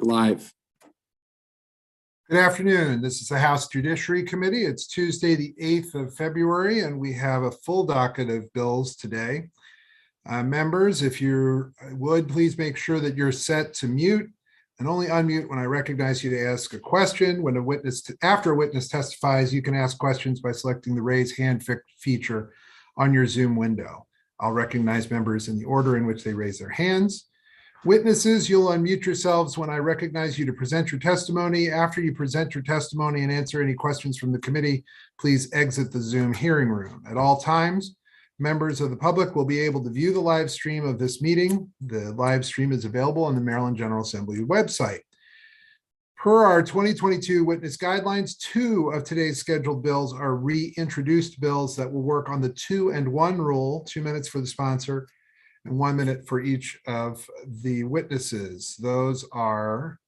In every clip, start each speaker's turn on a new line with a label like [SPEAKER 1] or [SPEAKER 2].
[SPEAKER 1] live.
[SPEAKER 2] Good afternoon. This is the House Judiciary Committee. It's Tuesday, the 8th of February, and we have a full docket of bills today. Members, if you would, please make sure that you're set to mute and only unmute when I recognize you to ask a question. When after a witness testifies, you can ask questions by selecting the raise hand feature on your Zoom window. I'll recognize members in the order in which they raise their hands. Witnesses, you'll unmute yourselves when I recognize you to present your testimony. After you present your testimony and answer any questions from the committee, please exit the Zoom hearing room. At all times, members of the public will be able to view the live stream of this meeting. The live stream is available on the Maryland General Assembly website. Per our 2022 witness guidelines, 2 of today's scheduled bills are reintroduced bills that will work on the 2 and 1 rule, 2 minutes for the sponsor and 1 minute for each of the witnesses. Those are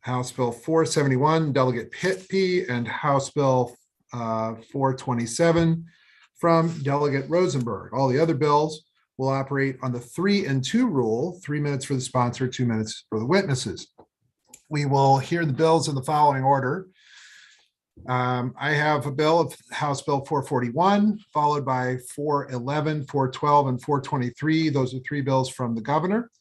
[SPEAKER 2] House Bill 471, Delegate Pitby, and House Bill 427 from Delegate Rosenberg. All the other bills will operate on the 3 and 2 rule, 3 minutes for the sponsor, 2 minutes for the witnesses. We will hear the bills in the following order. I have a bill of House Bill 441, followed by 411, 412, and 423. Those are 3 bills from the governor.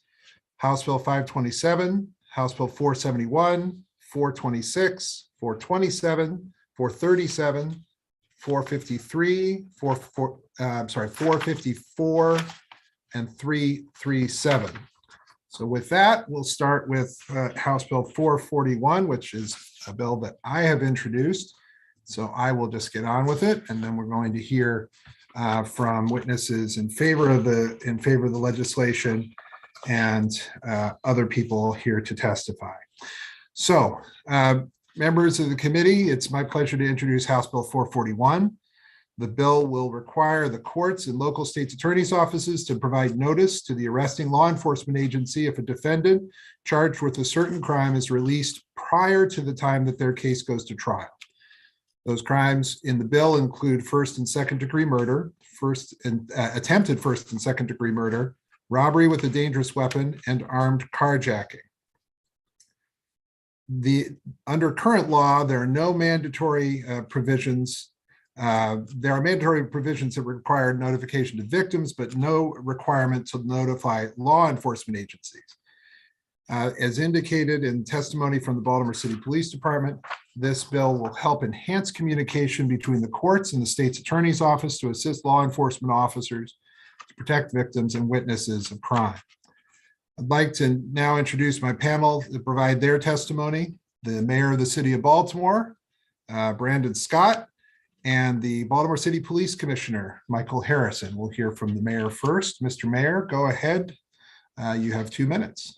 [SPEAKER 2] House Bill 527, House Bill 471, 426, 427, 437, 453, 454, and 337. So with that, we'll start with House Bill 441, which is a bill that I have introduced. So I will just get on with it, and then we're going to hear from witnesses in favor of the legislation and other people here to testify. So members of the committee, it's my pleasure to introduce House Bill 441. The bill will require the courts and local state's attorney's offices to provide notice to the arresting law enforcement agency if a defendant charged with a certain crime is released prior to the time that their case goes to trial. Those crimes in the bill include first and second degree murder, attempted first and second degree murder, robbery with a dangerous weapon, and armed carjacking. Under current law, there are no mandatory provisions. There are mandatory provisions that require notification to victims, but no requirement to notify law enforcement agencies. As indicated in testimony from the Baltimore City Police Department, this bill will help enhance communication between the courts and the state's attorney's office to assist law enforcement officers to protect victims and witnesses of crime. I'd like to now introduce my panel to provide their testimony. The Mayor of the City of Baltimore, Brandon Scott, and the Baltimore City Police Commissioner, Michael Harrison. We'll hear from the mayor first. Mr. Mayor, go ahead. You have 2 minutes.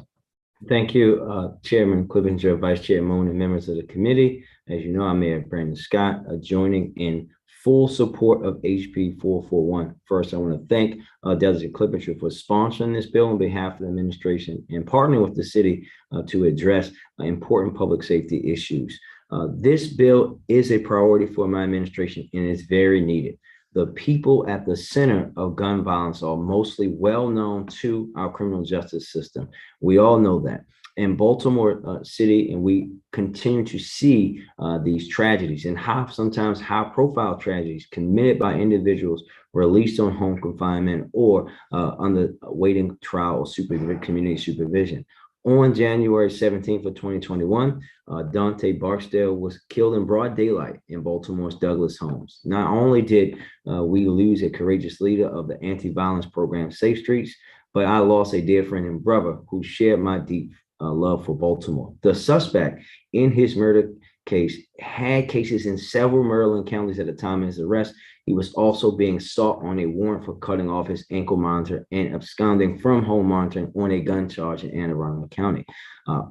[SPEAKER 3] Thank you, Chairman Clevenger, Vice Chair Moon, and members of the committee. As you know, I'm Mayor Brandon Scott, joining in full support of HB 441. First, I want to thank Delegate Clevenger for sponsoring this bill on behalf of the administration and partnering with the city to address important public safety issues. This bill is a priority for my administration and is very needed. The people at the center of gun violence are mostly well known to our criminal justice system. We all know that. In Baltimore City, and we continue to see these tragedies and sometimes high-profile tragedies committed by individuals released on home confinement or under waiting trial or community supervision. On January 17th of 2021, Dante Barksdale was killed in broad daylight in Baltimore's Douglas Homes. Not only did we lose a courageous leader of the anti-violence program, Safe Streets, but I lost a dear friend and brother who shared my deep love for Baltimore. The suspect in his murder case had cases in several Maryland counties at the time of his arrest. He was also being sought on a warrant for cutting off his ankle monitor and absconding from home monitoring on a gun charge in Anne Arundel County.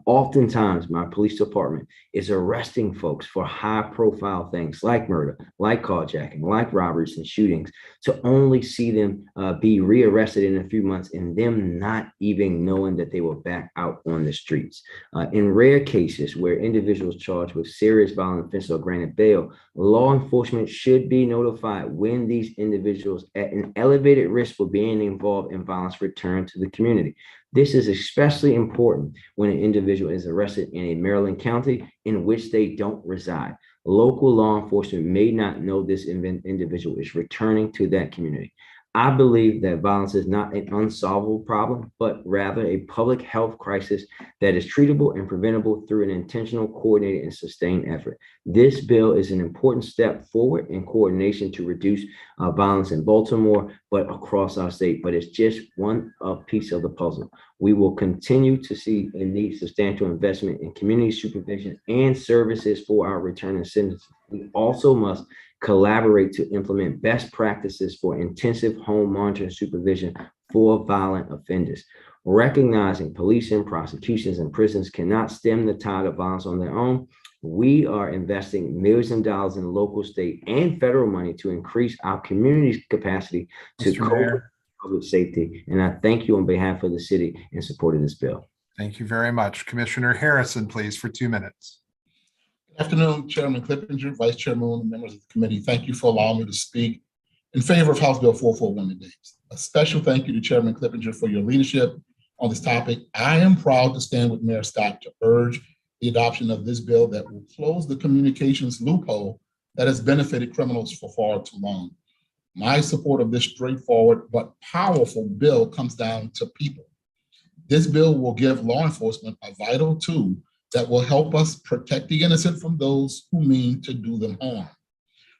[SPEAKER 3] Oftentimes, my police department is arresting folks for high-profile things like murder, like carjacking, like robberies and shootings, to only see them be rearrested in a few months and them not even knowing that they were back out on the streets. In rare cases where individuals charged with serious violent offenses are granted bail, law enforcement should be notified when these individuals at an elevated risk for being involved in violence return to the community. This is especially important when an individual is arrested in a Maryland county in which they don't reside. Local law enforcement may not know this individual is returning to that community. I believe that violence is not an unsolvable problem, but rather a public health crisis that is treatable and preventable through an intentional, coordinated, and sustained effort. This bill is an important step forward in coordination to reduce violence in Baltimore, but across our state. But it's just one piece of the puzzle. We will continue to see a need substantial investment in community supervision and services for our returning citizens. We also must collaborate to implement best practices for intensive home monitoring supervision for violent offenders. Recognizing policing, prosecutions, and prisons cannot stem the tide of violence on their own, we are investing millions of dollars in local, state, and federal money to increase our community's capacity to cope with public safety. And I thank you on behalf of the city in support of this bill.
[SPEAKER 2] Thank you very much. Commissioner Harrison, please, for 2 minutes.
[SPEAKER 1] Good afternoon, Chairman Clippinger, Vice Chair Moon, and members of the committee. Thank you for allowing me to speak in favor of House Bill 441 today. A special thank you to Chairman Clippinger for your leadership on this topic. I am proud to stand with Mayor Scott to urge the adoption of this bill that will close the communications loophole that has benefited criminals for far too long. My support of this straightforward but powerful bill comes down to people. This bill will give law enforcement a vital tool that will help us protect the innocent from those who mean to do them harm.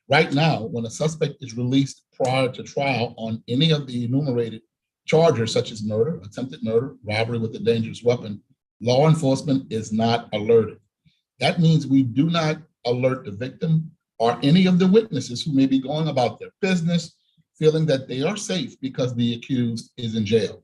[SPEAKER 1] Right now, when a suspect is released prior to trial on any of the enumerated charges such as murder, attempted murder, robbery with a dangerous weapon, law enforcement is not alerted. That means we do not alert the victim or any of the witnesses who may be going about their business, feeling that they are safe because the accused is in jail.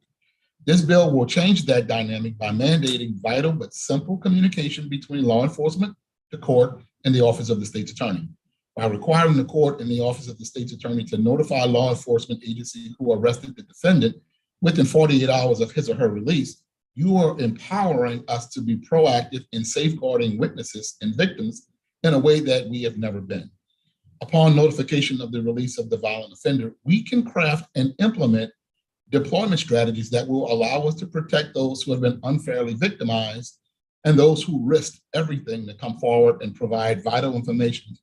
[SPEAKER 1] This bill will change that dynamic by mandating vital but simple communication between law enforcement, the court, and the office of the state's attorney. By requiring the court and the office of the state's attorney to notify law enforcement agency who arrested the defendant within 48 hours of his or her release, you are empowering us to be proactive in safeguarding witnesses and victims in a way that we have never been. Upon notification of the release of the violent offender, we can craft and implement deployment strategies that will allow us to protect those who have been unfairly victimized and those who risked everything to come forward and provide vital information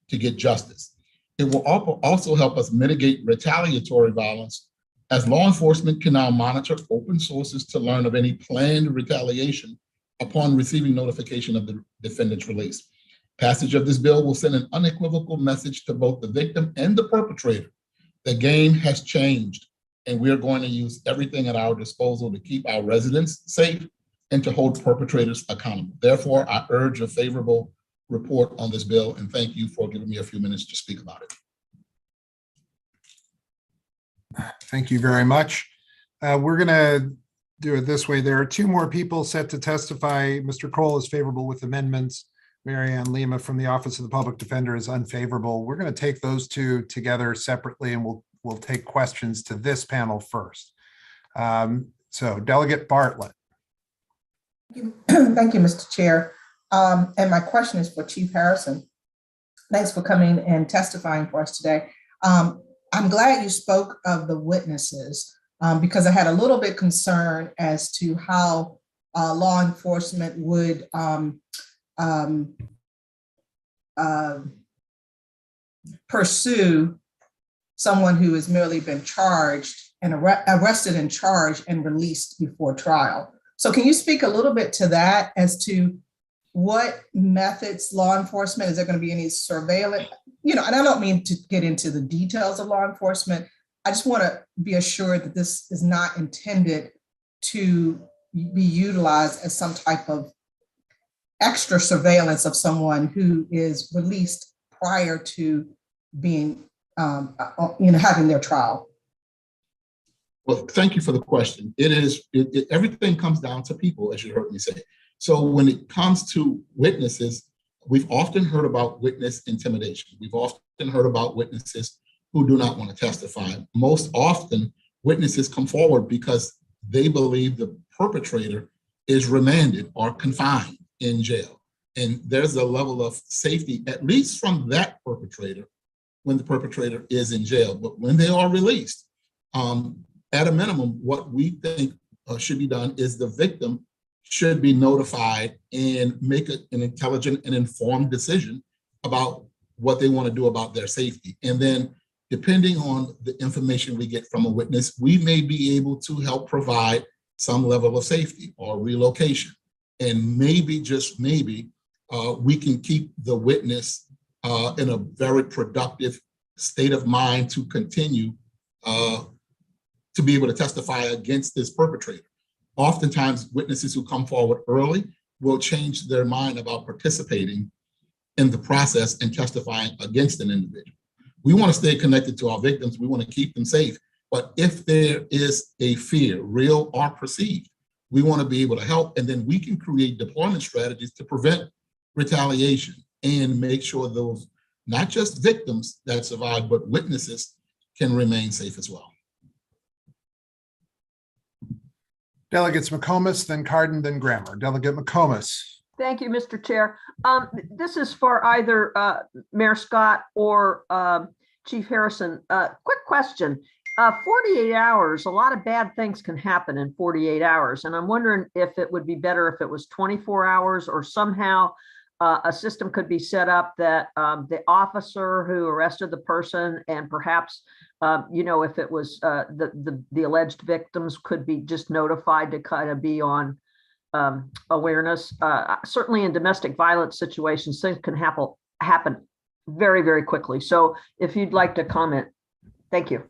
[SPEAKER 1] to get justice. It will also help us mitigate retaliatory violence, as law enforcement can now monitor open sources to learn of any planned retaliation upon receiving notification of the defendant's release. Passage of this bill will send an unequivocal message to both the victim and the perpetrator. The game has changed, and we're going to use everything at our disposal to keep our residents safe and to hold perpetrators accountable. Therefore, I urge a favorable report on this bill, and thank you for giving me a few minutes to speak about it.
[SPEAKER 2] Thank you very much. We're going to do it this way. There are 2 more people set to testify. Mr. Kroll is favorable with amendments. Mary Ann Lima from the Office of the Public Defender is unfavorable. We're going to take those 2 together separately, and we'll take questions to this panel first. So Delegate Bartlett.
[SPEAKER 4] Thank you, Mr. Chair. And my question is for Chief Harrison. Thanks for coming and testifying for us today. I'm glad you spoke of the witnesses because I had a little bit concern as to how law enforcement would pursue someone who has merely been charged and arrested and charged and released before trial. So can you speak a little bit to that as to what methods law enforcement, is there going to be any surveillance? And I don't mean to get into the details of law enforcement. I just want to be assured that this is not intended to be utilized as some type of extra surveillance of someone who is released prior to being, having their trial.
[SPEAKER 1] Well, thank you for the question. Everything comes down to people, as you heard me say. So when it comes to witnesses, we've often heard about witness intimidation. We've often heard about witnesses who do not want to testify. Most often, witnesses come forward because they believe the perpetrator is remanded or confined in jail. And there's a level of safety, at least from that perpetrator, when the perpetrator is in jail. But when they are released, at a minimum, what we think should be done is the victim should be notified and make an intelligent and informed decision about what they want to do about their safety. And then depending on the information we get from a witness, we may be able to help provide some level of safety or relocation. And maybe, just maybe, we can keep the witness in a very productive state of mind to continue to be able to testify against this perpetrator. Oftentimes, witnesses who come forward early will change their mind about participating in the process and testifying against an individual. We want to stay connected to our victims. We want to keep them safe. But if there is a fear, real or perceived, we want to be able to help. And then we can create deployment strategies to prevent retaliation and make sure those, not just victims that survive, but witnesses can remain safe as well.
[SPEAKER 2] Delegates McComas, then Cardin, then Grammer. Delegate McComas.
[SPEAKER 5] Thank you, Mr. Chair. This is for either Mayor Scott or Chief Harrison. Quick question. 48 hours, a lot of bad things can happen in 48 hours. And I'm wondering if it would be better if it was 24 hours or somehow a system could be set up that the officer who arrested the person and perhaps, if it was the alleged victims could be just notified to kind of be on awareness. Certainly in domestic violence situations, things can happen very, very quickly. So if you'd like to comment, thank you.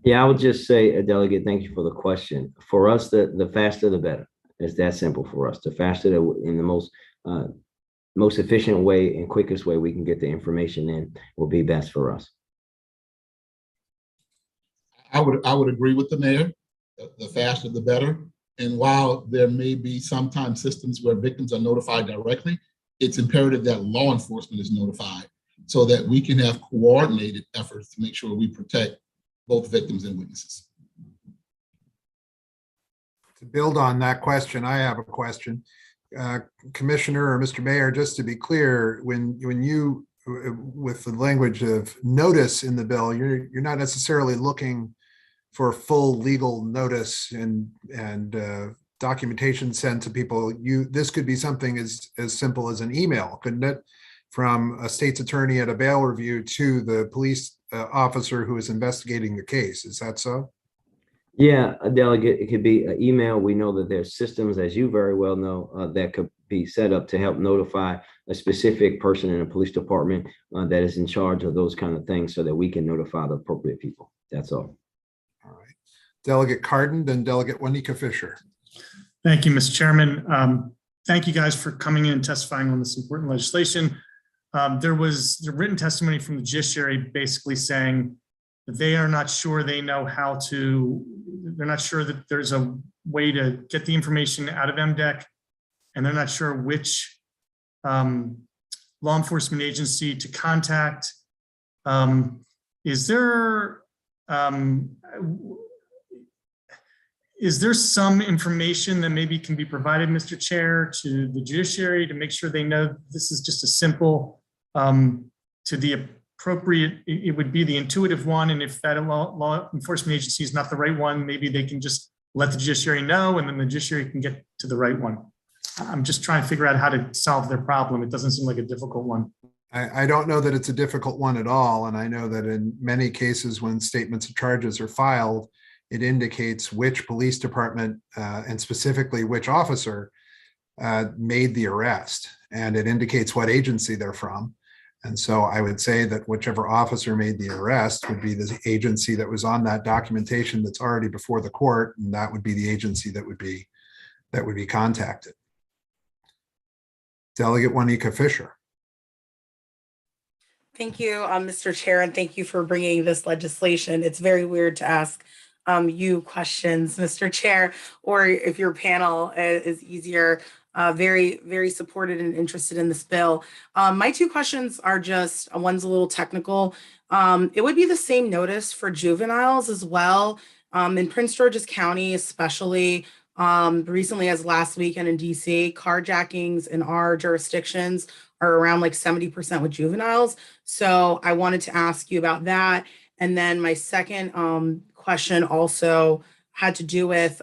[SPEAKER 3] Yeah, I would just say, Delegate, thank you for the question. For us, the faster, the better. It's that simple for us. The faster, in the most efficient way and quickest way we can get the information in will be best for us.
[SPEAKER 1] I would agree with the mayor. The faster, the better. And while there may be sometimes systems where victims are notified directly, it's imperative that law enforcement is notified so that we can have coordinated efforts to make sure we protect both victims and witnesses.
[SPEAKER 2] To build on that question, I have a question. Commissioner or Mr. Mayor, just to be clear, when you, with the language of notice in the bill, you're not necessarily looking for full legal notice and documentation sent to people. This could be something as simple as an email, couldn't it? From a state's attorney at a bail review to the police officer who is investigating the case. Is that so?
[SPEAKER 3] Yeah, a delegate, it could be an email. We know that there's systems, as you very well know, that could be set up to help notify a specific person in a police department that is in charge of those kind of things so that we can notify the appropriate people. That's all.
[SPEAKER 2] All right. Delegate Cardin, then Delegate Juanita Fisher.
[SPEAKER 6] Thank you, Mr. Chairman. Thank you guys for coming in and testifying on this important legislation. There was the written testimony from the judiciary basically saying that they are not sure they know how to, they're not sure that there's a way to get the information out of MDEC, and they're not sure which law enforcement agency to contact. Is there some information that maybe can be provided, Mr. Chair, to the judiciary to make sure they know this is just a simple, to the appropriate, it would be the intuitive one, and if that law enforcement agency is not the right one, maybe they can just let the judiciary know, and then the judiciary can get to the right one. I'm just trying to figure out how to solve their problem. It doesn't seem like a difficult one.
[SPEAKER 2] I don't know that it's a difficult one at all, and I know that in many cases when statements of charges are filed, it indicates which police department and specifically which officer made the arrest, and it indicates what agency they're from. And so I would say that whichever officer made the arrest would be the agency that was on that documentation that's already before the court, and that would be the agency that would be contacted. Delegate Juanita Fisher.
[SPEAKER 7] Thank you, Mr. Chair, and thank you for bringing this legislation. It's very weird to ask you questions, Mr. Chair, or if your panel is easier. Very, very supported and interested in this bill. My two questions are just, one's a little technical. It would be the same notice for juveniles as well. In Prince George's County, especially recently as last weekend in DC, carjackings in our jurisdictions are around like 70% with juveniles. So I wanted to ask you about that. And then my second question also had to do with,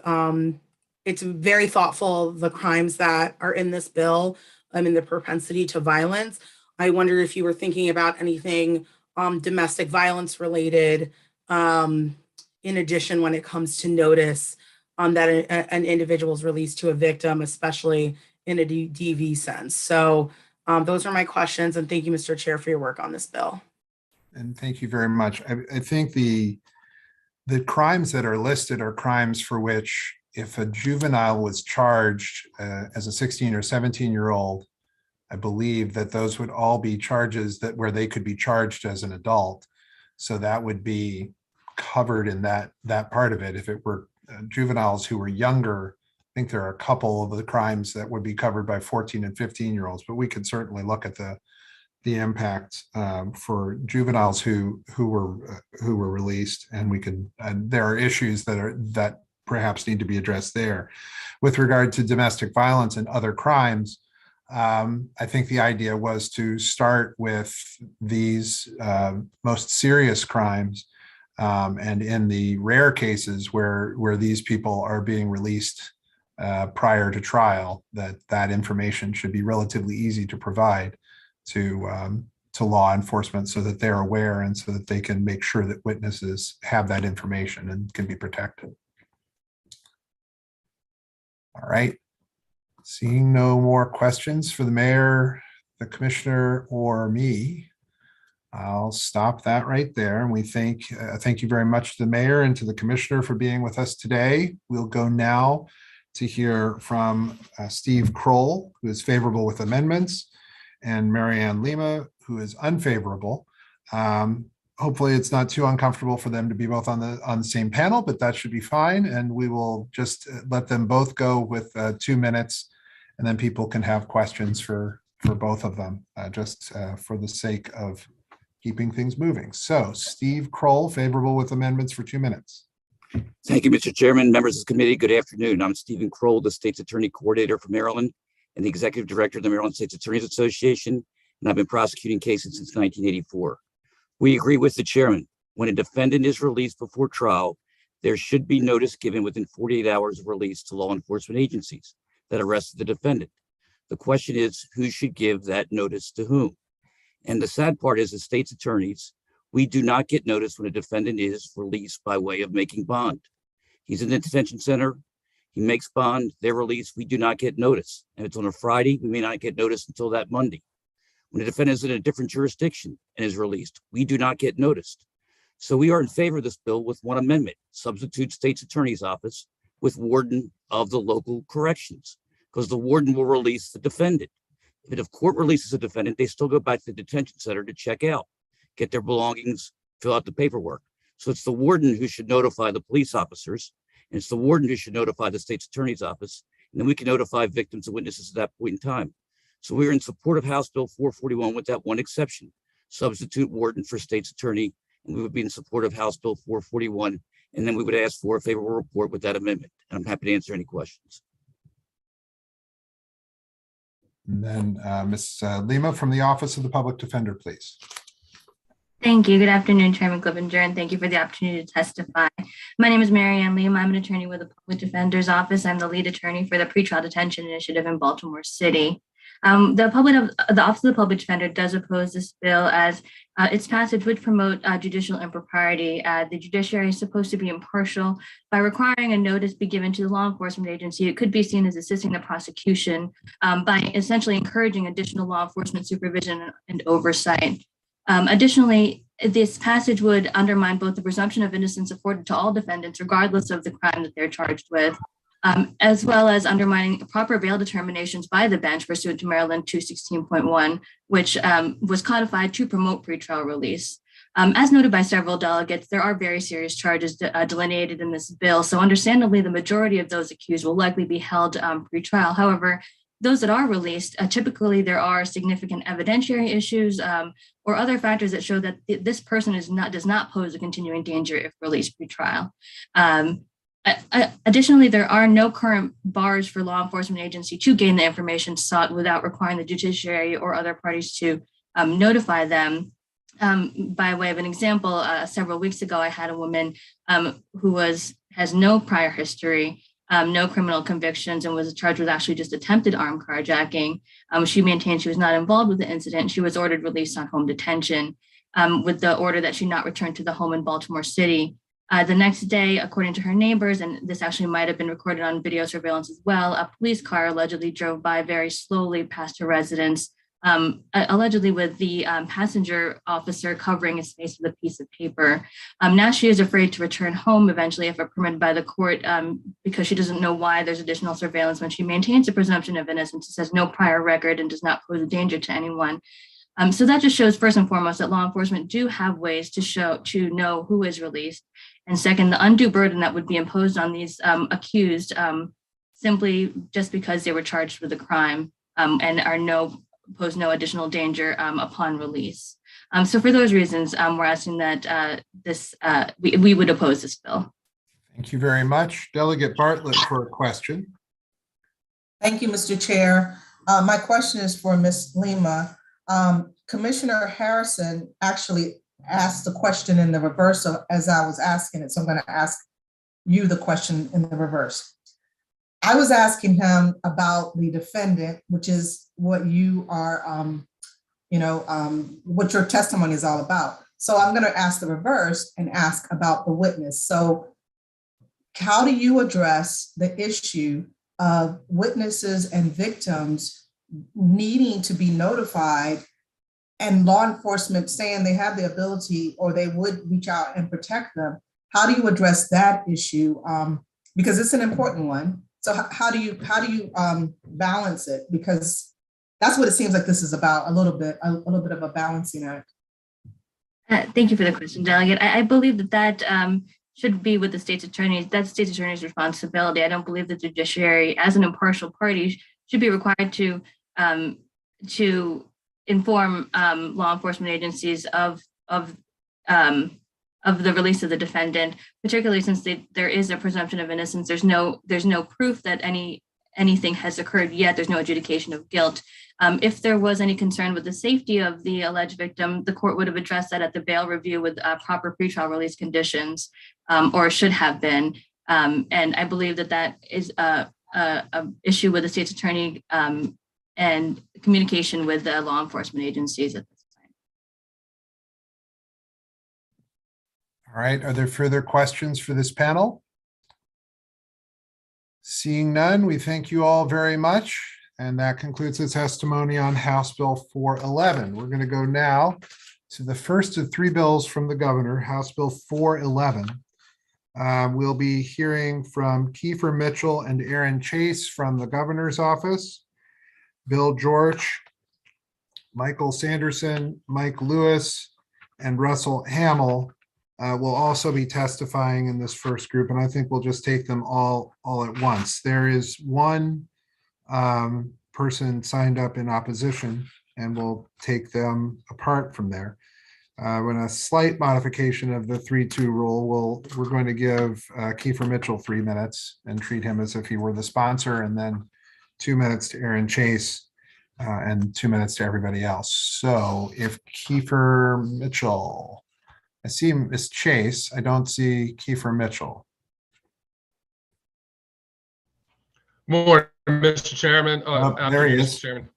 [SPEAKER 7] it's very thoughtful, the crimes that are in this bill, in the propensity to violence. I wonder if you were thinking about anything domestic violence related, in addition, when it comes to notice that an individual is released to a victim, especially in a DV sense. So those are my questions, and thank you, Mr. Chair, for your work on this bill.
[SPEAKER 2] And thank you very much. I think the crimes that are listed are crimes for which, if a juvenile was charged as a 16 or 17-year-old, I believe that those would all be charges that where they could be charged as an adult. So that would be covered in that part of it. If it were juveniles who were younger, I think there are a couple of the crimes that would be covered by 14 and 15-year-olds, but we could certainly look at the impact for juveniles who were released, and we could. And there are issues that perhaps need to be addressed there. With regard to domestic violence and other crimes, I think the idea was to start with these most serious crimes, and in the rare cases where these people are being released prior to trial, that information should be relatively easy to provide to law enforcement so that they're aware and so that they can make sure that witnesses have that information and can be protected. All right. Seeing no more questions for the mayor, the commissioner, or me, I'll stop that right there. And we thank you very much to the mayor and to the commissioner for being with us today. We'll go now to hear from Steve Kroll, who is favorable with amendments, and Marianne Lima, who is unfavorable. Hopefully it's not too uncomfortable for them to be both on the same panel, but that should be fine. And we will just let them both go with 2 minutes, and then people can have questions for both of them, just for the sake of keeping things moving. So Steve Kroll, favorable with amendments for 2 minutes.
[SPEAKER 8] Thank you, Mr. Chairman, members of the committee. Good afternoon. I'm Stephen Kroll, the State's Attorney Coordinator for Maryland and the Executive Director of the Maryland State's Attorneys Association, and I've been prosecuting cases since 1984. We agree with the chairman. When a defendant is released before trial, there should be notice given within 48 hours of release to law enforcement agencies that arrested the defendant. The question is, who should give that notice to whom? And the sad part is, as state's attorneys, we do not get notice when a defendant is released by way of making bond. He's in the detention center, he makes bond, they're released, we do not get notice. And if it's on a Friday, we may not get notice until that Monday. When a defendant is in a different jurisdiction and is released, we do not get noticed. So we are in favor of this bill with one amendment: substitute state's attorney's office with warden of the local corrections, because the warden will release the defendant. If a court releases a defendant, they still go back to the detention center to check out, get their belongings, fill out the paperwork. So it's the warden who should notify the police officers, and it's the warden who should notify the state's attorney's office, and then we can notify victims and witnesses at that point in time. So we're in support of House Bill 441 with that one exception: substitute warden for state's attorney, and we would be in support of House Bill 441, and then we would ask for a favorable report with that amendment. And I'm happy to answer any questions.
[SPEAKER 2] And then Ms. Lima from the Office of the Public Defender, please.
[SPEAKER 9] Thank you. Good afternoon, Chairman Clippinger, and thank you for the opportunity to testify. My name is Marianne Lima. I'm an attorney with the Public Defender's Office. I'm the lead attorney for the Pretrial Detention Initiative in Baltimore City. The Office of the Public Defender does oppose this bill, as its passage would promote judicial impropriety. The judiciary is supposed to be impartial. By requiring a notice be given to the law enforcement agency, it could be seen as assisting the prosecution by essentially encouraging additional law enforcement supervision and oversight. Additionally, this passage would undermine both the presumption of innocence afforded to all defendants, regardless of the crime that they're charged with, as well as undermining proper bail determinations by the bench pursuant to Maryland 216.1, which was codified to promote pretrial release. As noted by several delegates, there are very serious charges delineated in this bill. So understandably, the majority of those accused will likely be held pretrial. However, those that are released, typically there are significant evidentiary issues or other factors that show that this person does not pose a continuing danger if released pretrial. Additionally, there are no current bars for law enforcement agency to gain the information sought without requiring the judiciary or other parties to notify them. By way of an example, several weeks ago, I had a woman who has no prior history, no criminal convictions, and was charged with actually just attempted armed carjacking. She maintained she was not involved with the incident. She was ordered released on home detention with the order that she not return to the home in Baltimore City. The next day, according to her neighbors, and this actually might have been recorded on video surveillance as well, a police car allegedly drove by very slowly past her residence, allegedly with the passenger officer covering his face with a piece of paper. Now she is afraid to return home eventually if permitted by the court because she doesn't know why there's additional surveillance when she maintains a presumption of innocence, says no prior record, and does not pose a danger to anyone. So that just shows first and foremost that law enforcement do have ways to know who is released. And second, the undue burden that would be imposed on these accused simply just because they were charged with a crime and pose no additional danger upon release. So for those reasons, we're asking that we would oppose this bill.
[SPEAKER 2] Thank you very much. Delegate Bartlett for a question.
[SPEAKER 4] Thank you, Mr. Chair. My question is for Ms. Lima. Commissioner Harrison actually asked the question in the reverse as I was asking it. So I'm going to ask you the question in the reverse. I was asking him about the defendant, which is what you are, what your testimony is all about. So I'm going to ask the reverse and ask about the witness. So how do you address the issue of witnesses and victims needing to be notified and law enforcement saying they have the ability or they would reach out and protect them? How do you address that issue? Because it's an important one. So how do you balance it? Because that's what it seems like this is about, a little bit of a balancing act.
[SPEAKER 9] Thank you for the question, Delegate. I believe that should be with the state's attorneys. That's state's attorney's responsibility. I don't believe the judiciary, as an impartial party, should be required to inform law enforcement agencies of the release of the defendant, particularly since there is a presumption of innocence. There's no proof that anything has occurred yet. There's no adjudication of guilt. If there was any concern with the safety of the alleged victim, the court would have addressed that at the bail review with proper pretrial release conditions, or should have been. And I believe that is a issue with the state's attorney and communication with the law enforcement agencies at this time.
[SPEAKER 2] All right, are there further questions for this panel? Seeing none, we thank you all very much. And that concludes the testimony on House Bill 411. We're going to go now to the first of three bills from the governor, House Bill 411. We'll be hearing from Kiefer Mitchell and Aaron Chase from the governor's office, Bill George, Michael Sanderson, Mike Lewis, and Russell Hamill will also be testifying in this first group, and I think we'll just take them all at once. There is one person signed up in opposition, and we'll take them apart from there. When a slight modification of the 3-2 rule, we're going to give Kiefer Mitchell 3 minutes and treat him as if he were the sponsor, and then 2 minutes to Aaron Chase and 2 minutes to everybody else. So if Kiefer Mitchell, I see Ms. Chase, I don't see Kiefer Mitchell.
[SPEAKER 10] Morning, Mr. Chairman.
[SPEAKER 2] There he is.
[SPEAKER 10] Mr. Chairman.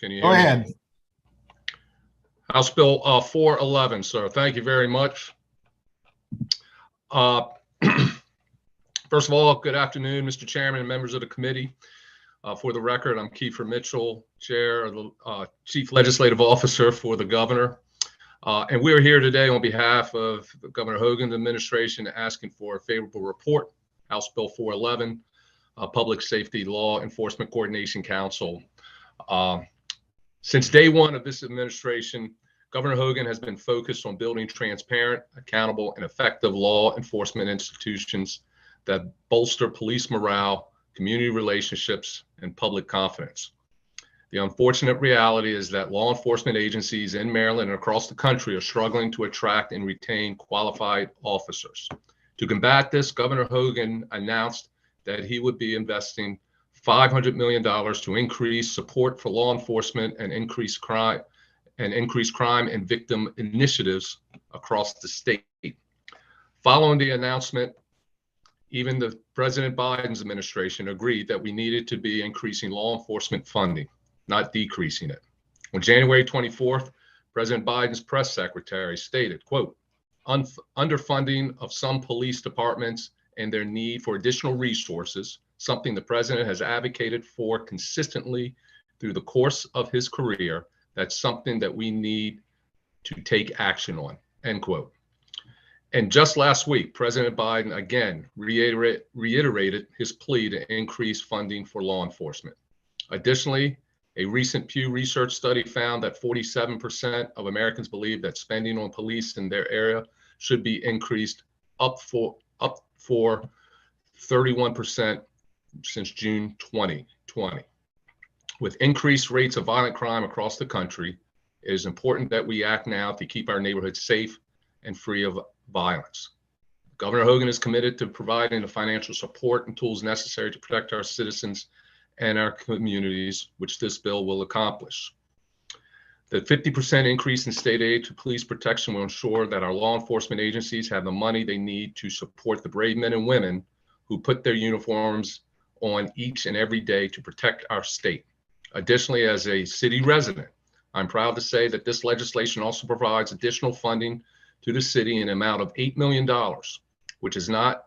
[SPEAKER 10] Can you hear
[SPEAKER 2] Go
[SPEAKER 10] me?
[SPEAKER 2] ahead.
[SPEAKER 10] House Bill 411, sir. Thank you very much. First of all, good afternoon, Mr. Chairman and members of the committee. For the record, I'm Kiefer Mitchell, Chair, the Chief Legislative Officer for the Governor. And we're here today on behalf of Governor Hogan's administration asking for a favorable report, House Bill 411, Public Safety Law Enforcement Coordination Council. Since day one of this administration, Governor Hogan has been focused on building transparent, accountable, and effective law enforcement institutions that bolster police morale, community relationships, and public confidence. The unfortunate reality is that law enforcement agencies in Maryland and across the country are struggling to attract and retain qualified officers. To combat this, Governor Hogan announced that he would be investing $500 million to increase support for law enforcement and increase crime and victim initiatives across the state. Following the announcement, even the President Biden's administration agreed that we needed to be increasing law enforcement funding, not decreasing it. On January 24th, President Biden's press secretary stated, quote, underfunding of some police departments and their need for additional resources, something the president has advocated for consistently through the course of his career. That's something that we need to take action on, end quote. And just last week, President Biden again reiterated his plea to increase funding for law enforcement. Additionally, a recent Pew Research study found that 47% of Americans believe that spending on police in their area should be increased up for 31% since June 2020. With increased rates of violent crime across the country, it is important that we act now to keep our neighborhoods safe and free of violence. Governor Hogan is committed to providing the financial support and tools necessary to protect our citizens and our communities, which this bill will accomplish. The 50% increase in state aid to police protection will ensure that our law enforcement agencies have the money they need to support the brave men and women who put their uniforms on each and every day to protect our state. Additionally, as a city resident, I'm proud to say that this legislation also provides additional funding to the city in an amount of $8 million, which is not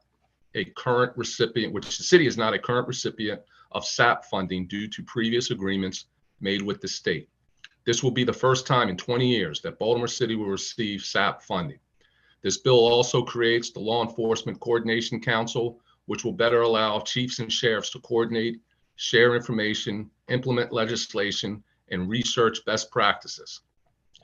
[SPEAKER 10] a current recipient, which the city is not a current recipient of SAP funding due to previous agreements made with the state. This will be the first time in 20 years that Baltimore City will receive SAP funding. This bill also creates the Law Enforcement Coordination Council, which will better allow chiefs and sheriffs to coordinate, share information, implement legislation, and research best practices.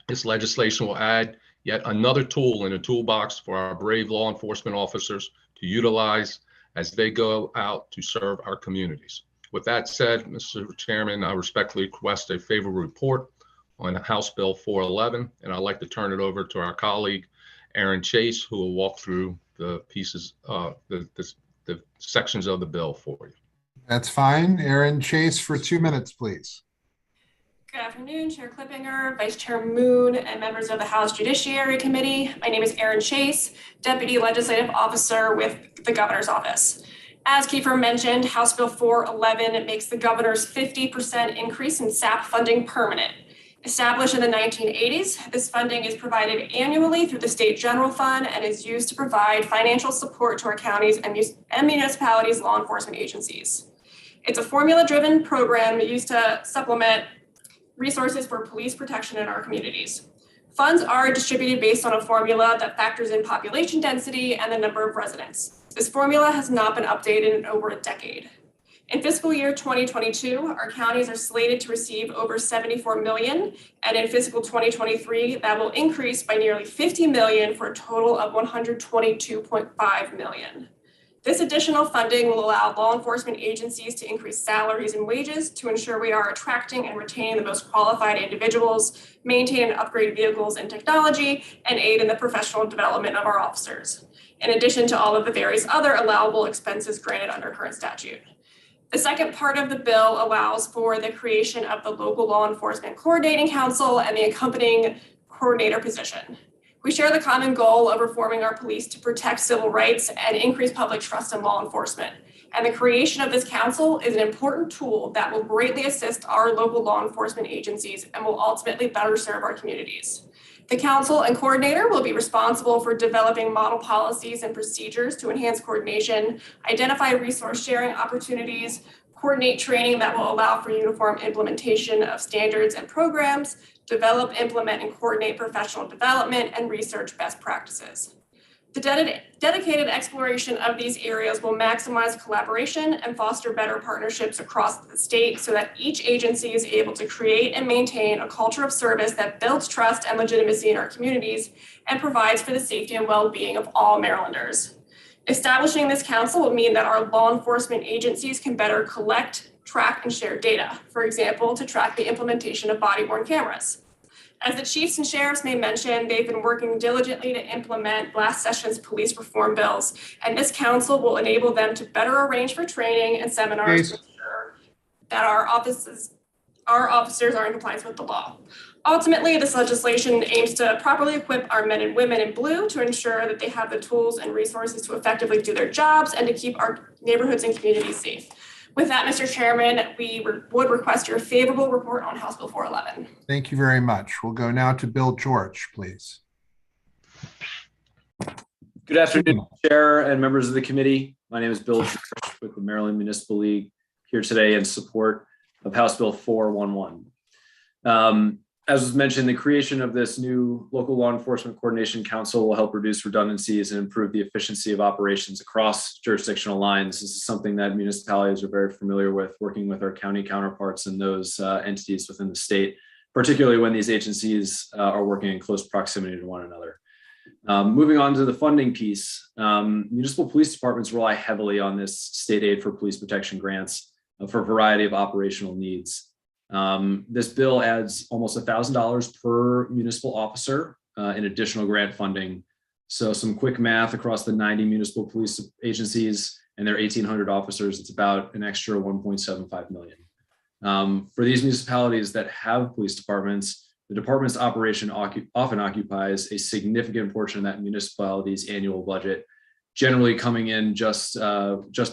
[SPEAKER 10] This legislation will add yet another tool in the toolbox for our brave law enforcement officers to utilize as they go out to serve our communities. With that said, Mr. Chairman, I respectfully request a favorable report on House Bill 411, and I'd like to turn it over to our colleague, Aaron Chase, who will walk through the pieces, the sections of the bill for you.
[SPEAKER 2] That's fine. Aaron Chase for 2 minutes, please.
[SPEAKER 11] Good afternoon, Chair Clippinger, Vice Chair Moon, and members of the House Judiciary Committee. My name is Aaron Chase, Deputy Legislative Officer with the Governor's Office. As Kiefer mentioned, House Bill 411 makes the Governor's 50% increase in SAP funding permanent. Established in the 1980s, this funding is provided annually through the State General Fund and is used to provide financial support to our counties and municipalities' law enforcement agencies. It's a formula-driven program used to supplement resources for police protection in our communities. Funds are distributed based on a formula that factors in population density and the number of residents. This formula has not been updated in over a decade. In fiscal year 2022, our counties are slated to receive over $74 million, and in fiscal 2023, that will increase by nearly $50 million for a total of $122.5 million. This additional funding will allow law enforcement agencies to increase salaries and wages to ensure we are attracting and retaining the most qualified individuals, maintain and upgrade vehicles and technology, and aid in the professional development of our officers, in addition to all of the various other allowable expenses granted under current statute. The second part of the bill allows for the creation of the local law enforcement coordinating council and the accompanying coordinator position. We share the common goal of reforming our police to protect civil rights and increase public trust in law enforcement. And the creation of this council is an important tool that will greatly assist our local law enforcement agencies and will ultimately better serve our communities. The council and coordinator will be responsible for developing model policies and procedures to enhance coordination, identify resource sharing opportunities, coordinate training that will allow for uniform implementation of standards and programs, develop, implement, and coordinate professional development, and research best practices. The dedicated exploration of these areas will maximize collaboration and foster better partnerships across the state so that each agency is able to create and maintain a culture of service that builds trust and legitimacy in our communities and provides for the safety and well-being of all Marylanders. Establishing this council will mean that our law enforcement agencies can better collect, track, and share data, for example, to track the implementation of body-worn cameras. As the chiefs and sheriffs may mention, they've been working diligently to implement last session's police reform bills, and this council will enable them to better arrange for training and seminars to ensure that our officers are in compliance with the law. Ultimately, this legislation aims to properly equip our men and women in blue to ensure that they have the tools and resources to effectively do their jobs and to keep our neighborhoods and communities safe. With that, Mr. Chairman, we would request your favorable report on House Bill 411.
[SPEAKER 2] Thank you very much. We'll go now to Bill George, please.
[SPEAKER 12] Good afternoon, Chair and members of the committee. My name is Bill George with the Maryland Municipal League, here today in support of House Bill 411. As was mentioned, the creation of this new local law enforcement coordination council will help reduce redundancies and improve the efficiency of operations across jurisdictional lines. This is something that municipalities are very familiar with, working with our county counterparts and those entities within the state, particularly when these agencies are working in close proximity to one another. Moving on to the funding piece, municipal police departments rely heavily on this state aid for police protection grants for a variety of operational needs. This bill adds almost $1,000 per municipal officer in additional grant funding. So some quick math across the 90 municipal police agencies and their 1,800 officers, it's about an extra $1.75 million. For these municipalities that have police departments, the department's operation often occupies a significant portion of that municipality's annual budget, generally coming in just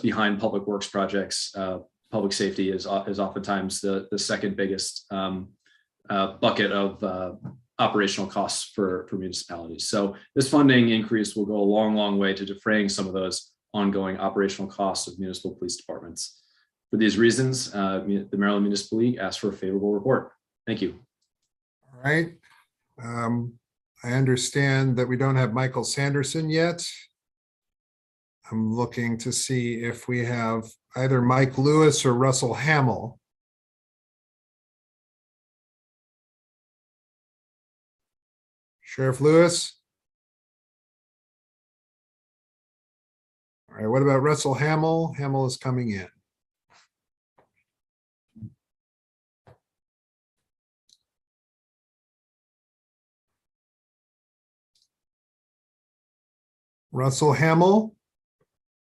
[SPEAKER 12] behind public works projects. Public safety is oftentimes the second biggest bucket of operational costs for municipalities. So this funding increase will go a long, long way to defraying some of those ongoing operational costs of municipal police departments. For these reasons, the Maryland Municipal League asks for a favorable report. Thank you.
[SPEAKER 2] All right. I understand that we don't have Michael Sanderson yet. I'm looking to see if we have either Mike Lewis or Russell Hamill. Sheriff Lewis. All right, what about Russell Hamill? Hamill is coming in. Russell Hamill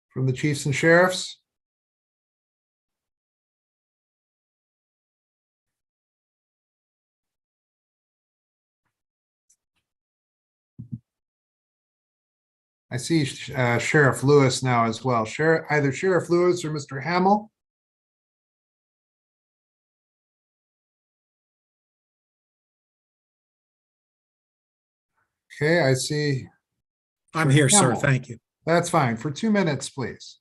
[SPEAKER 2] from the Chiefs and Sheriffs. I see Sheriff Lewis now as well. Either Sheriff Lewis or Mr. Hamill. Okay, I see.
[SPEAKER 13] I'm here,
[SPEAKER 2] Hamill.
[SPEAKER 13] sir. Thank you.
[SPEAKER 2] That's fine. For 2 minutes, please.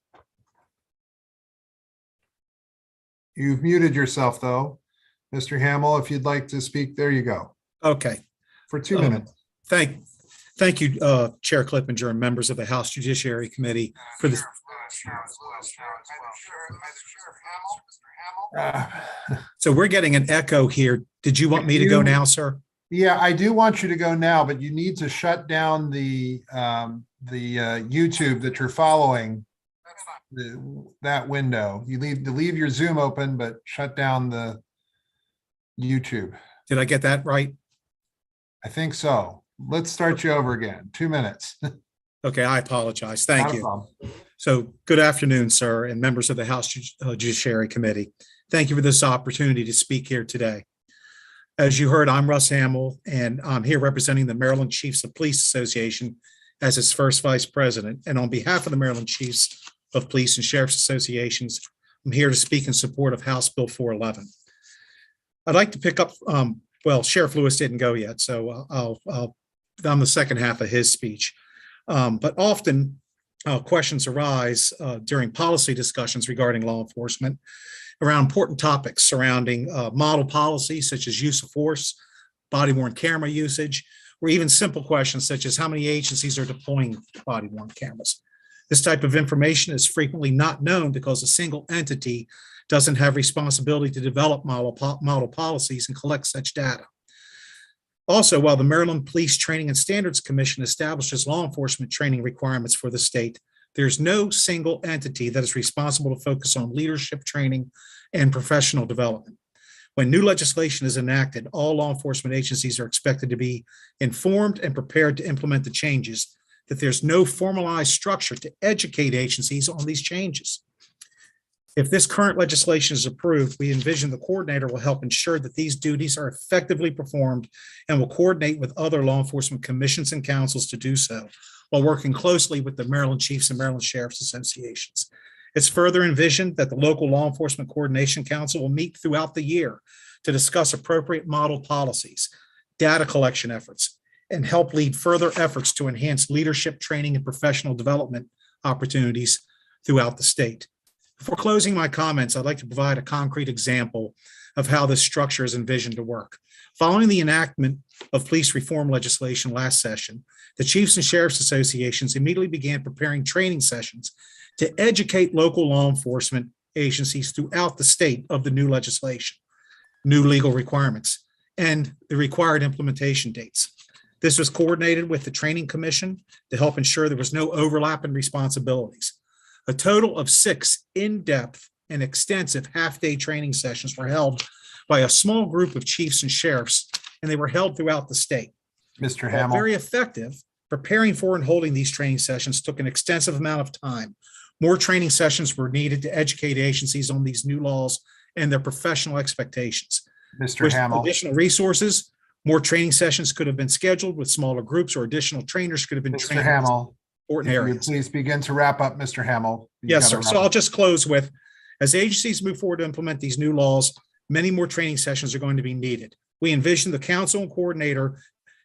[SPEAKER 2] You've muted yourself, though. Mr. Hamill, if you'd like to speak, there you go.
[SPEAKER 13] Okay.
[SPEAKER 2] For 2 minutes.
[SPEAKER 13] Thank you, Chair Clippinger and members of the House Judiciary Committee for this. So we're getting an echo here. Did you want me to go now, sir?
[SPEAKER 2] Yeah, I do want you to go now, but you need to shut down the YouTube that you're following. That window. You need to leave your Zoom open, but shut down the YouTube.
[SPEAKER 13] Did I get that right?
[SPEAKER 2] I think so. Let's start you over again. 2 minutes.
[SPEAKER 13] Okay, I apologize. Thank you. So good afternoon, sir, and members of the House Judiciary Committee. Thank you for this opportunity to speak here today. As you heard, I'm Russ Hamill, and I'm here representing the Maryland Chiefs of Police Association as its first vice president. And on behalf of the Maryland Chiefs of Police and Sheriff's Associations, I'm here to speak in support of House Bill 411. I'd like to pick up, well, Sheriff Lewis didn't go yet, so I'm the second half of his speech. But often questions arise during policy discussions regarding law enforcement around important topics surrounding model policies such as use of force, body-worn camera usage, or even simple questions such as how many agencies are deploying body-worn cameras. This type of information is frequently not known because a single entity doesn't have responsibility to develop model policies and collect such data. Also, while the Maryland Police Training and Standards Commission establishes law enforcement training requirements for the state, there's no single entity that is responsible to focus on leadership training and professional development. When new legislation is enacted, all law enforcement agencies are expected to be informed and prepared to implement the changes, that there's no formalized structure to educate agencies on these changes. If this current legislation is approved, we envision the coordinator will help ensure that these duties are effectively performed and will coordinate with other law enforcement commissions and councils to do so, while working closely with the Maryland Chiefs and Maryland Sheriffs Associations. It's further envisioned that the local law enforcement coordination council will meet throughout the year to discuss appropriate model policies, data collection efforts, and help lead further efforts to enhance leadership training and professional development opportunities throughout the state. Before closing my comments, I'd like to provide a concrete example of how this structure is envisioned to work. Following the enactment of police reform legislation last session, the Chiefs and Sheriffs Associations immediately began preparing training sessions to educate local law enforcement agencies throughout the state of the new legislation, new legal requirements, and the required implementation dates. This was coordinated with the Training Commission to help ensure there was no overlap in responsibilities. A total of 6 in-depth and extensive half-day training sessions were held by a small group of chiefs and sheriffs, and they were held throughout the state.
[SPEAKER 2] Mr.
[SPEAKER 13] While
[SPEAKER 2] Hamel.
[SPEAKER 13] very effective, preparing for and holding these training sessions took an extensive amount of time. More training sessions were needed to educate agencies on these new laws and their professional expectations.
[SPEAKER 2] Mr.
[SPEAKER 13] With
[SPEAKER 2] Hamel.
[SPEAKER 13] additional resources, more training sessions could have been scheduled with smaller groups, or additional trainers could have been
[SPEAKER 2] Mr.
[SPEAKER 13] trained.
[SPEAKER 2] Hamel.
[SPEAKER 13] Important
[SPEAKER 2] If you would
[SPEAKER 13] areas.
[SPEAKER 2] please begin to wrap up, Mr. Hamel. You've
[SPEAKER 13] Yes,
[SPEAKER 2] got
[SPEAKER 13] sir.
[SPEAKER 2] to
[SPEAKER 13] So
[SPEAKER 2] wrap
[SPEAKER 13] I'll
[SPEAKER 2] up.
[SPEAKER 13] just close with, as agencies move forward to implement these new laws, many more training sessions are going to be needed. We envision the council and coordinator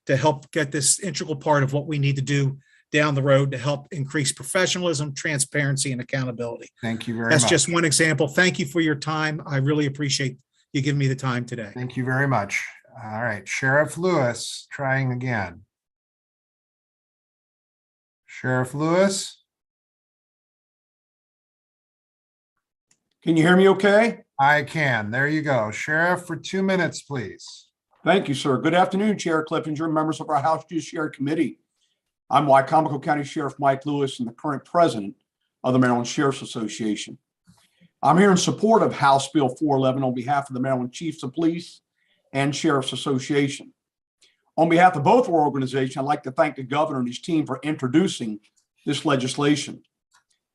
[SPEAKER 13] to help get this integral part of what we need to do down the road to help increase professionalism, transparency, and accountability.
[SPEAKER 2] Thank you very
[SPEAKER 13] That's
[SPEAKER 2] much.
[SPEAKER 13] just one example. Thank you for your time. I really appreciate you giving me the time today.
[SPEAKER 2] Thank you very much. All right, Sheriff Lewis, trying again. Sheriff Lewis,
[SPEAKER 14] Can you hear me okay?
[SPEAKER 2] I can. There you go. Sheriff, for 2 minutes, please.
[SPEAKER 14] Thank you, sir. Good afternoon, Chair Clippinger, members of our House Judiciary Committee. I'm Wycomico County Sheriff Mike Lewis and the current president of the Maryland Sheriff's Association. I'm here in support of House Bill 411 on behalf of the Maryland Chiefs of Police and Sheriff's Association. On behalf of both our organizations, I'd like to thank the governor and his team for introducing this legislation.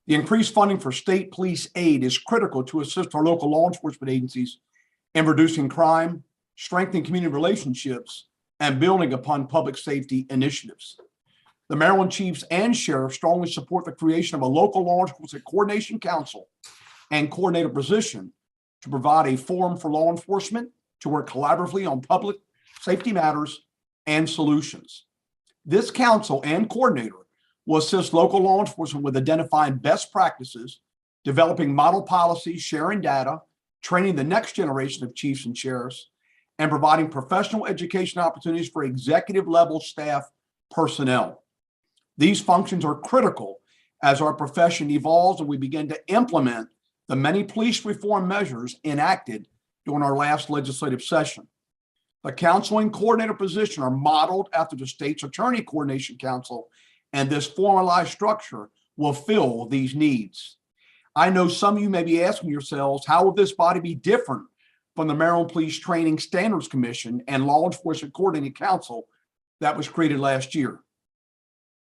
[SPEAKER 14] The increased funding for state police aid is critical to assist our local law enforcement agencies in reducing crime, strengthening community relationships, and building upon public safety initiatives. The Maryland Chiefs and Sheriffs strongly support the creation of a local law enforcement coordination council and coordinator position to provide a forum for law enforcement to work collaboratively on public safety matters and solutions. This council and coordinator will assist local law enforcement with identifying best practices, developing model policies, sharing data, training the next generation of chiefs and sheriffs, and providing professional education opportunities for executive level staff personnel. These functions are critical as our profession evolves and we begin to implement the many police reform measures enacted during our last legislative session. The council and coordinator position are modeled after the state's attorney coordination council, and this formalized structure will fill these needs. I know some of you may be asking yourselves, how will this body be different from the Maryland Police Training Standards Commission and Law Enforcement Coordinating Council that was created last year?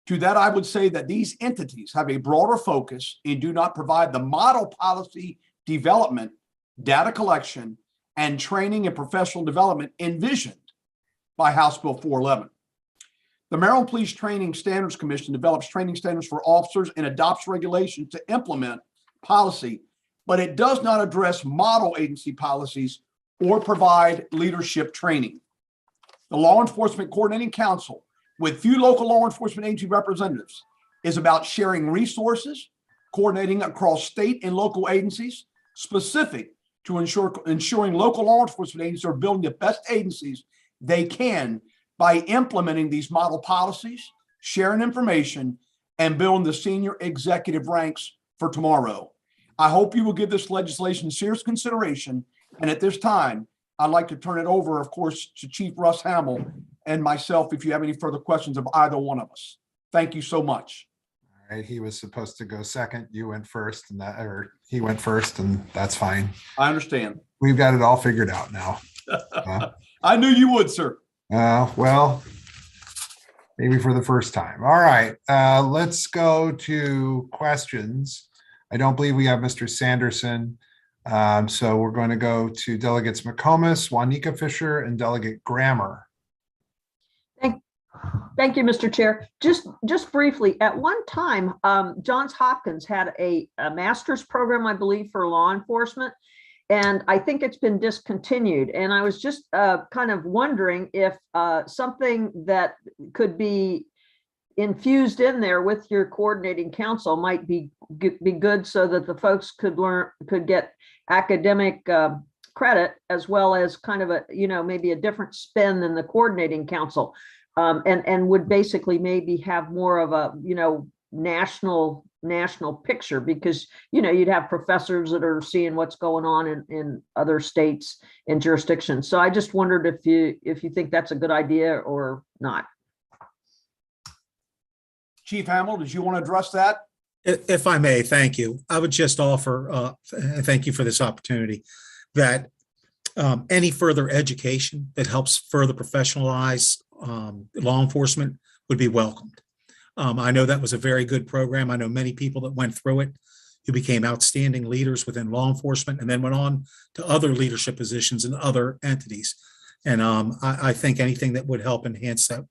[SPEAKER 14] To that, I would say that these entities have a broader focus and do not provide the model policy development, data collection, and training and professional development envisioned by House Bill 411. The Maryland Police Training Standards Commission develops training standards for officers and adopts regulations to implement policy, but it does not address model agency policies or provide leadership training. The Law Enforcement Coordinating Council, with few local law enforcement agency representatives, is about sharing resources, coordinating across state and local agencies, specific to ensuring local law enforcement agencies are building the best agencies they can by implementing these model policies, sharing information, and building the senior executive ranks for tomorrow. I hope you will give this legislation serious consideration. And at this time, I'd like to turn it over, of course, to Chief Russ Hamel and myself if you have any further questions of either one of us. Thank you so much.
[SPEAKER 2] All right? He was supposed to go second, you went first, and that, or he went first, and that's fine.
[SPEAKER 14] I understand.
[SPEAKER 2] We've got it all figured out now.
[SPEAKER 14] I knew you would, sir.
[SPEAKER 2] Well, maybe for the first time. All right, let's go to questions. I don't believe we have Mr. Sanderson. So we're going to go to Delegates McComas, Juanita Fisher, and Delegate Grammer.
[SPEAKER 5] Thank you, Mr. Chair. Just briefly, at one time, Johns Hopkins had a master's program, I believe, for law enforcement, and I think it's been discontinued. And I was just kind of wondering if something that could be infused in there with your coordinating council might be good, so that the folks could get academic credit, as well as kind of a, maybe a different spin than the coordinating council. And would basically maybe have more of a, national picture, because, you'd have professors that are seeing what's going on in other states and jurisdictions. So I just wondered if you think that's a good idea or not.
[SPEAKER 14] Chief Hamill, did you want to address that?
[SPEAKER 13] If I may, thank you. I would just offer, thank you for this opportunity, that any further education that helps further professionalize law enforcement would be welcomed. I know that was a very good program. I know many people that went through it who became outstanding leaders within law enforcement and then went on to other leadership positions in other entities. And I think anything that would help enhance that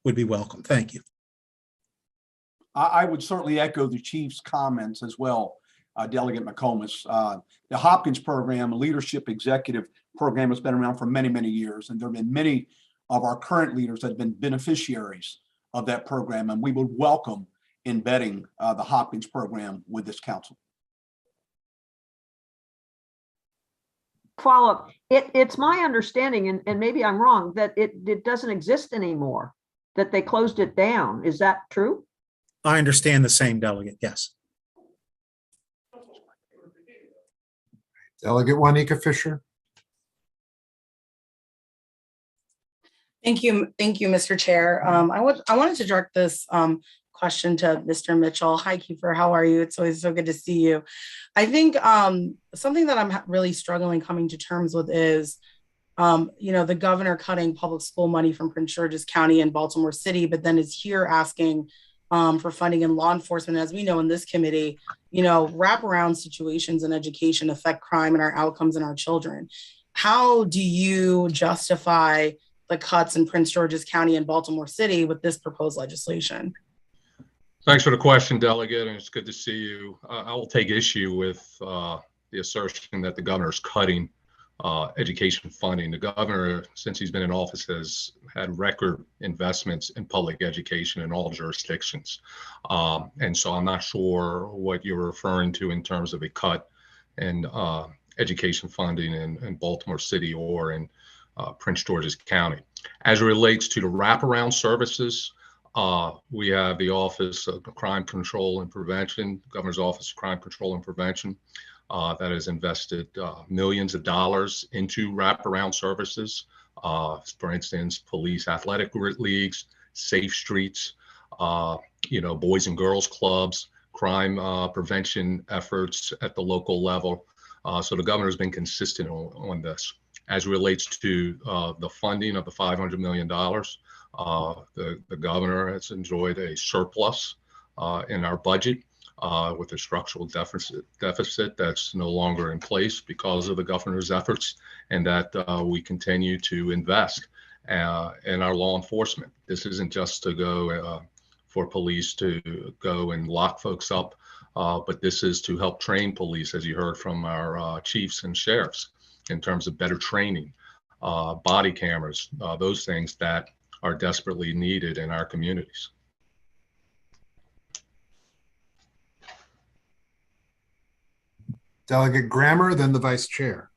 [SPEAKER 13] would be welcome. Thank you.
[SPEAKER 14] I would certainly echo the chief's comments as well, Delegate McComas. The Hopkins program, a leadership executive program, has been around for many, many years, and there have been many of our current leaders that have been beneficiaries of that program, and we would welcome embedding the Hopkins program with this council.
[SPEAKER 5] Follow up. It's my understanding, and maybe I'm wrong, that it doesn't exist anymore, that they closed it down. Is that true?
[SPEAKER 13] I understand the same, Delegate. Yes.
[SPEAKER 2] Delegate Juanita Fisher.
[SPEAKER 7] Thank you, Mr. Chair. I wanted to direct this question to Mr. Mitchell. Hi, Kiefer, how are you? It's always so good to see you. I think something that I'm really struggling coming to terms with is, the governor cutting public school money from Prince George's County and Baltimore City, but then is here asking for funding in law enforcement. As we know in this committee, wraparound situations in education affect crime and our outcomes in our children. How do you justify the cuts in Prince George's County and Baltimore City with this proposed legislation?
[SPEAKER 10] Thanks for the question, Delegate, and it's good to see you. I will take issue with the assertion that the governor is cutting education funding. The governor, since he's been in office, has had record investments in public education in all jurisdictions. And so I'm not sure what you're referring to in terms of a cut in education funding in Baltimore City or in Prince George's County. As it relates to the wraparound services, we have the Office of Crime Control and Prevention, Governor's Office of Crime Control and Prevention, that has invested millions of dollars into wraparound services. For instance, police athletic leagues, safe streets, boys and girls clubs, crime prevention efforts at the local level. So the governor has been consistent on this. As it relates to the funding of the $500 million, the governor has enjoyed a surplus in our budget with a structural deficit that's no longer in place because of the governor's efforts, and that we continue to invest in our law enforcement. This isn't just to go for police to go and lock folks up, but this is to help train police, as you heard from our chiefs and sheriffs, in terms of better training, body cameras, those things that are desperately needed in our communities.
[SPEAKER 2] Delegate Grammer, then the Vice Chair.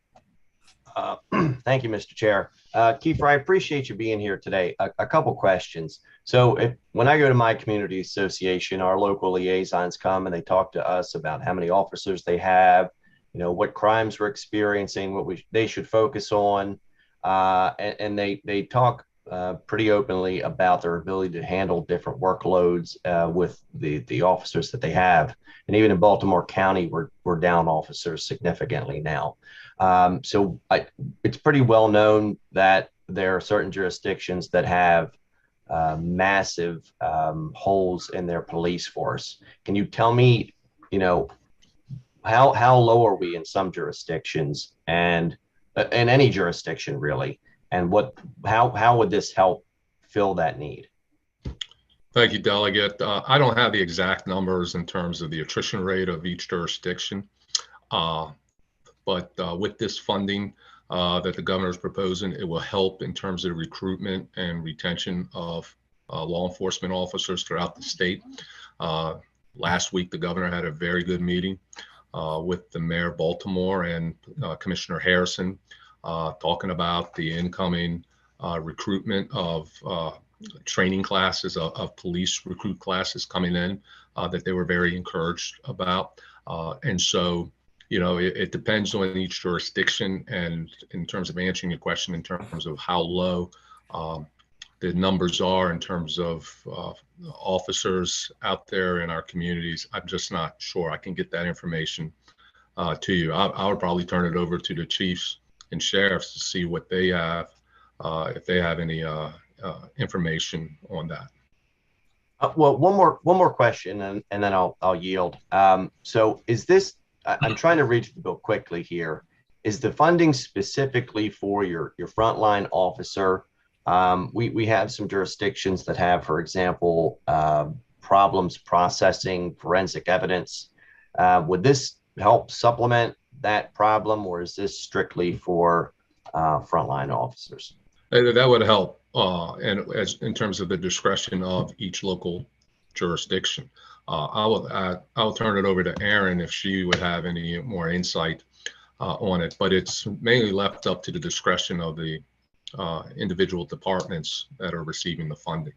[SPEAKER 15] Thank you, Mr. Chair. Kiefer, I appreciate you being here today. A couple questions. So when I go to my community association, our local liaisons come and they talk to us about how many officers they have, what crimes we're experiencing, what they should focus on. And they talk pretty openly about their ability to handle different workloads with the officers that they have. And even in Baltimore County, we're down officers significantly now. So it's pretty well known that there are certain jurisdictions that have massive holes in their police force. Can you tell me, how low are we in some jurisdictions, and in any jurisdiction really, and how would this help fill that need?
[SPEAKER 10] Thank you, Delegate. I don't have the exact numbers in terms of the attrition rate of each jurisdiction, but with this funding that the governor is proposing, it will help in terms of recruitment and retention of law enforcement officers throughout the state. Last week, the governor had a very good meeting with the mayor of Baltimore and Commissioner Harrison, talking about the incoming recruitment of training classes of police recruit classes coming in that they were very encouraged about. And so, it depends on each jurisdiction. And in terms of answering your question, in terms of how low the numbers are in terms of officers out there in our communities, I'm just not sure. I can get that information to you. I would probably turn it over to the chiefs and sheriffs to see what they have, if they have any information on that.
[SPEAKER 15] Well, one more question, and then I'll yield. So is this? I'm trying to read the bill quickly here. Is the funding specifically for your frontline officer? We have some jurisdictions that have, for example, problems processing forensic evidence. Would this help supplement that problem, or is this strictly for frontline officers?
[SPEAKER 10] That would help, and in terms of the discretion of each local jurisdiction. I will turn it over to Erin if she would have any more insight on it, but it's mainly left up to the discretion of the individual departments that are receiving the funding.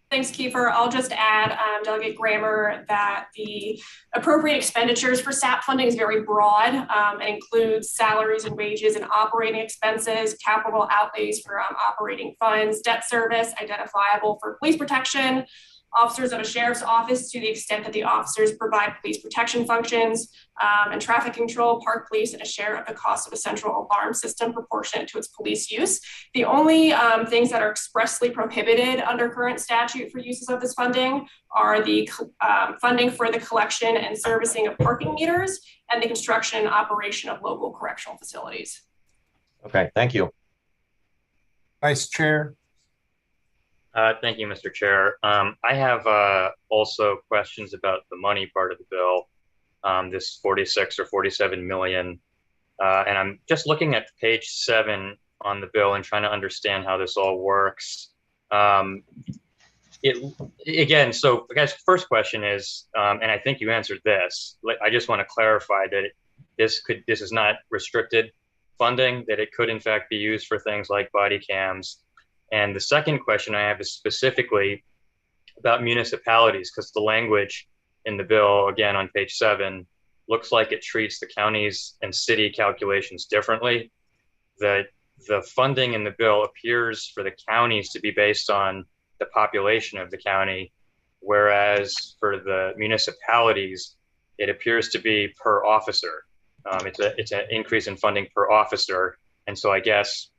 [SPEAKER 11] Thanks, Kiefer. I'll just add, Delegate Grammer, that the appropriate expenditures for SAP funding is very broad and includes salaries and wages and operating expenses, capital outlays for operating funds, debt service identifiable for police protection, officers of a sheriff's office to the extent that the officers provide police protection functions, and traffic control, park police, and a share of the cost of a central alarm system proportionate to its police use. The only things that are expressly prohibited under current statute for uses of this funding are the funding for the collection and servicing of parking meters and the construction and operation of local correctional facilities.
[SPEAKER 15] Okay, thank you.
[SPEAKER 2] Vice Chair.
[SPEAKER 16] Thank you, Mr. Chair. I have also questions about the money part of the bill, this 46 or 47 million. And I'm just looking at page 7 on the bill and trying to understand how this all works. So I guess first question is, and I think you answered this, I just want to clarify that this is not restricted funding, that it could in fact be used for things like body cams. And the second question I have is specifically about municipalities, because the language in the bill, again, on page 7, looks like it treats the counties and city calculations differently. The funding in the bill appears for the counties to be based on the population of the county, whereas for the municipalities, it appears to be per officer. It's an increase in funding per officer. And so I guess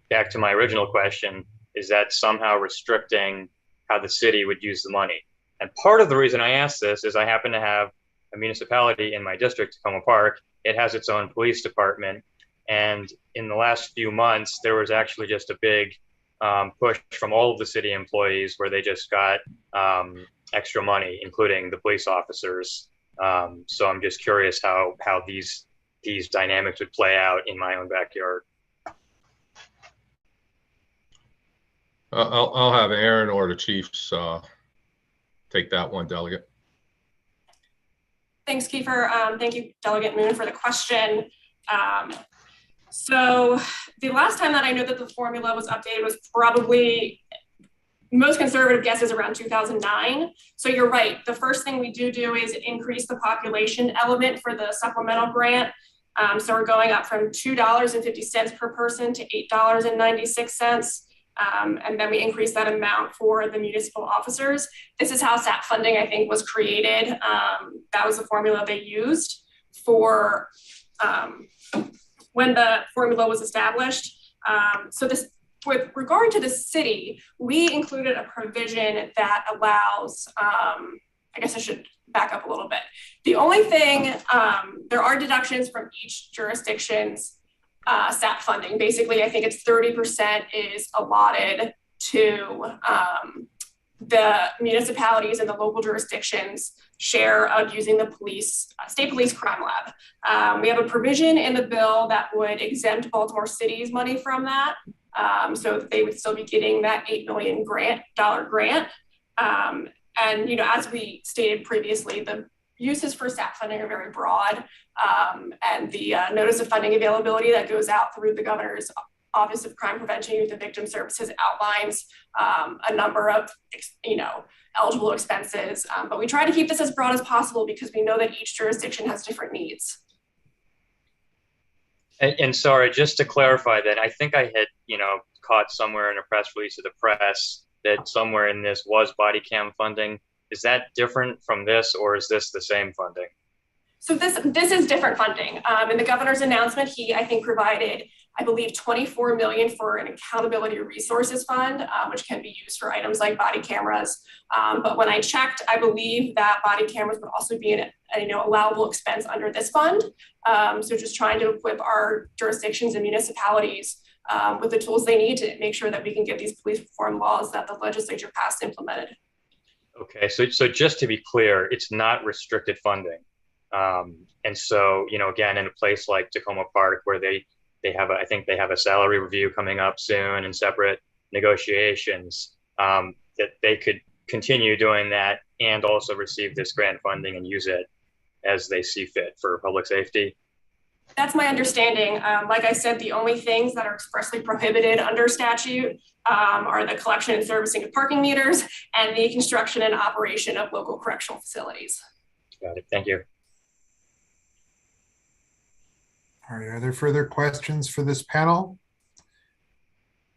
[SPEAKER 16] back to my original question, is that somehow restricting how the city would use the money? And part of the reason I asked this is I happen to have a municipality in my district, Tacoma Park. It has its own police department. And in the last few months, there was actually just a big push from all of the city employees where they just got extra money, including the police officers. So I'm just curious how these dynamics would play out in my own backyard.
[SPEAKER 10] I'll have Erin or the chiefs take that one, Delegate.
[SPEAKER 11] Thanks, Kiefer. Thank you, Delegate Moon, for the question. So the last time that I know that the formula was updated was probably, most conservative guess is around 2009. So you're right. The first thing we do is increase the population element for the supplemental grant. So we're going up from $2.50 per person to $8.96. And then we increased that amount for the municipal officers. This is how SAP funding, I think, was created. That was the formula they used for when the formula was established. So this, with regard to the city, we included a provision that allows, I guess I should back up a little bit. The only thing, there are deductions from each jurisdiction's SAP funding. Basically, I think it's 30% is allotted to the municipalities and the local jurisdictions share of using the police, state police crime lab. We have a provision in the bill that would exempt Baltimore City's money from that. So they would still be getting that $8 million grant. And, you know, as we stated previously, the uses for SAP funding are very broad. And the notice of funding availability that goes out through the governor's Office of Crime Prevention, Youth and Victim Services outlines a number of, you know, eligible expenses. But we try to keep this as broad as possible because we know that each jurisdiction has different needs.
[SPEAKER 16] And sorry, just to clarify that, I think I had, you know, caught somewhere in a press release of the press that somewhere in this was body cam funding. Is that different from this, or is this the same funding?
[SPEAKER 11] So this is different funding. In the governor's announcement, he, I think, provided, I believe, $24 million for an accountability resources fund, which can be used for items like body cameras. But when I checked, I believe that body cameras would also be an allowable expense under this fund. So just trying to equip our jurisdictions and municipalities with the tools they need to make sure that we can get these police reform laws that the legislature passed implemented.
[SPEAKER 16] Okay, so just to be clear, it's not restricted funding. And so, you know, again, in a place like Tacoma Park, where they have, I think they have a salary review coming up soon and separate negotiations, that they could continue doing that and also receive this grant funding and use it as they see fit for public safety.
[SPEAKER 11] That's my understanding. Like I said, the only things that are expressly prohibited under statute are the collection and servicing of parking meters and the construction and operation of local correctional facilities.
[SPEAKER 16] Got it. Thank you.
[SPEAKER 2] All right, are there further questions for this panel?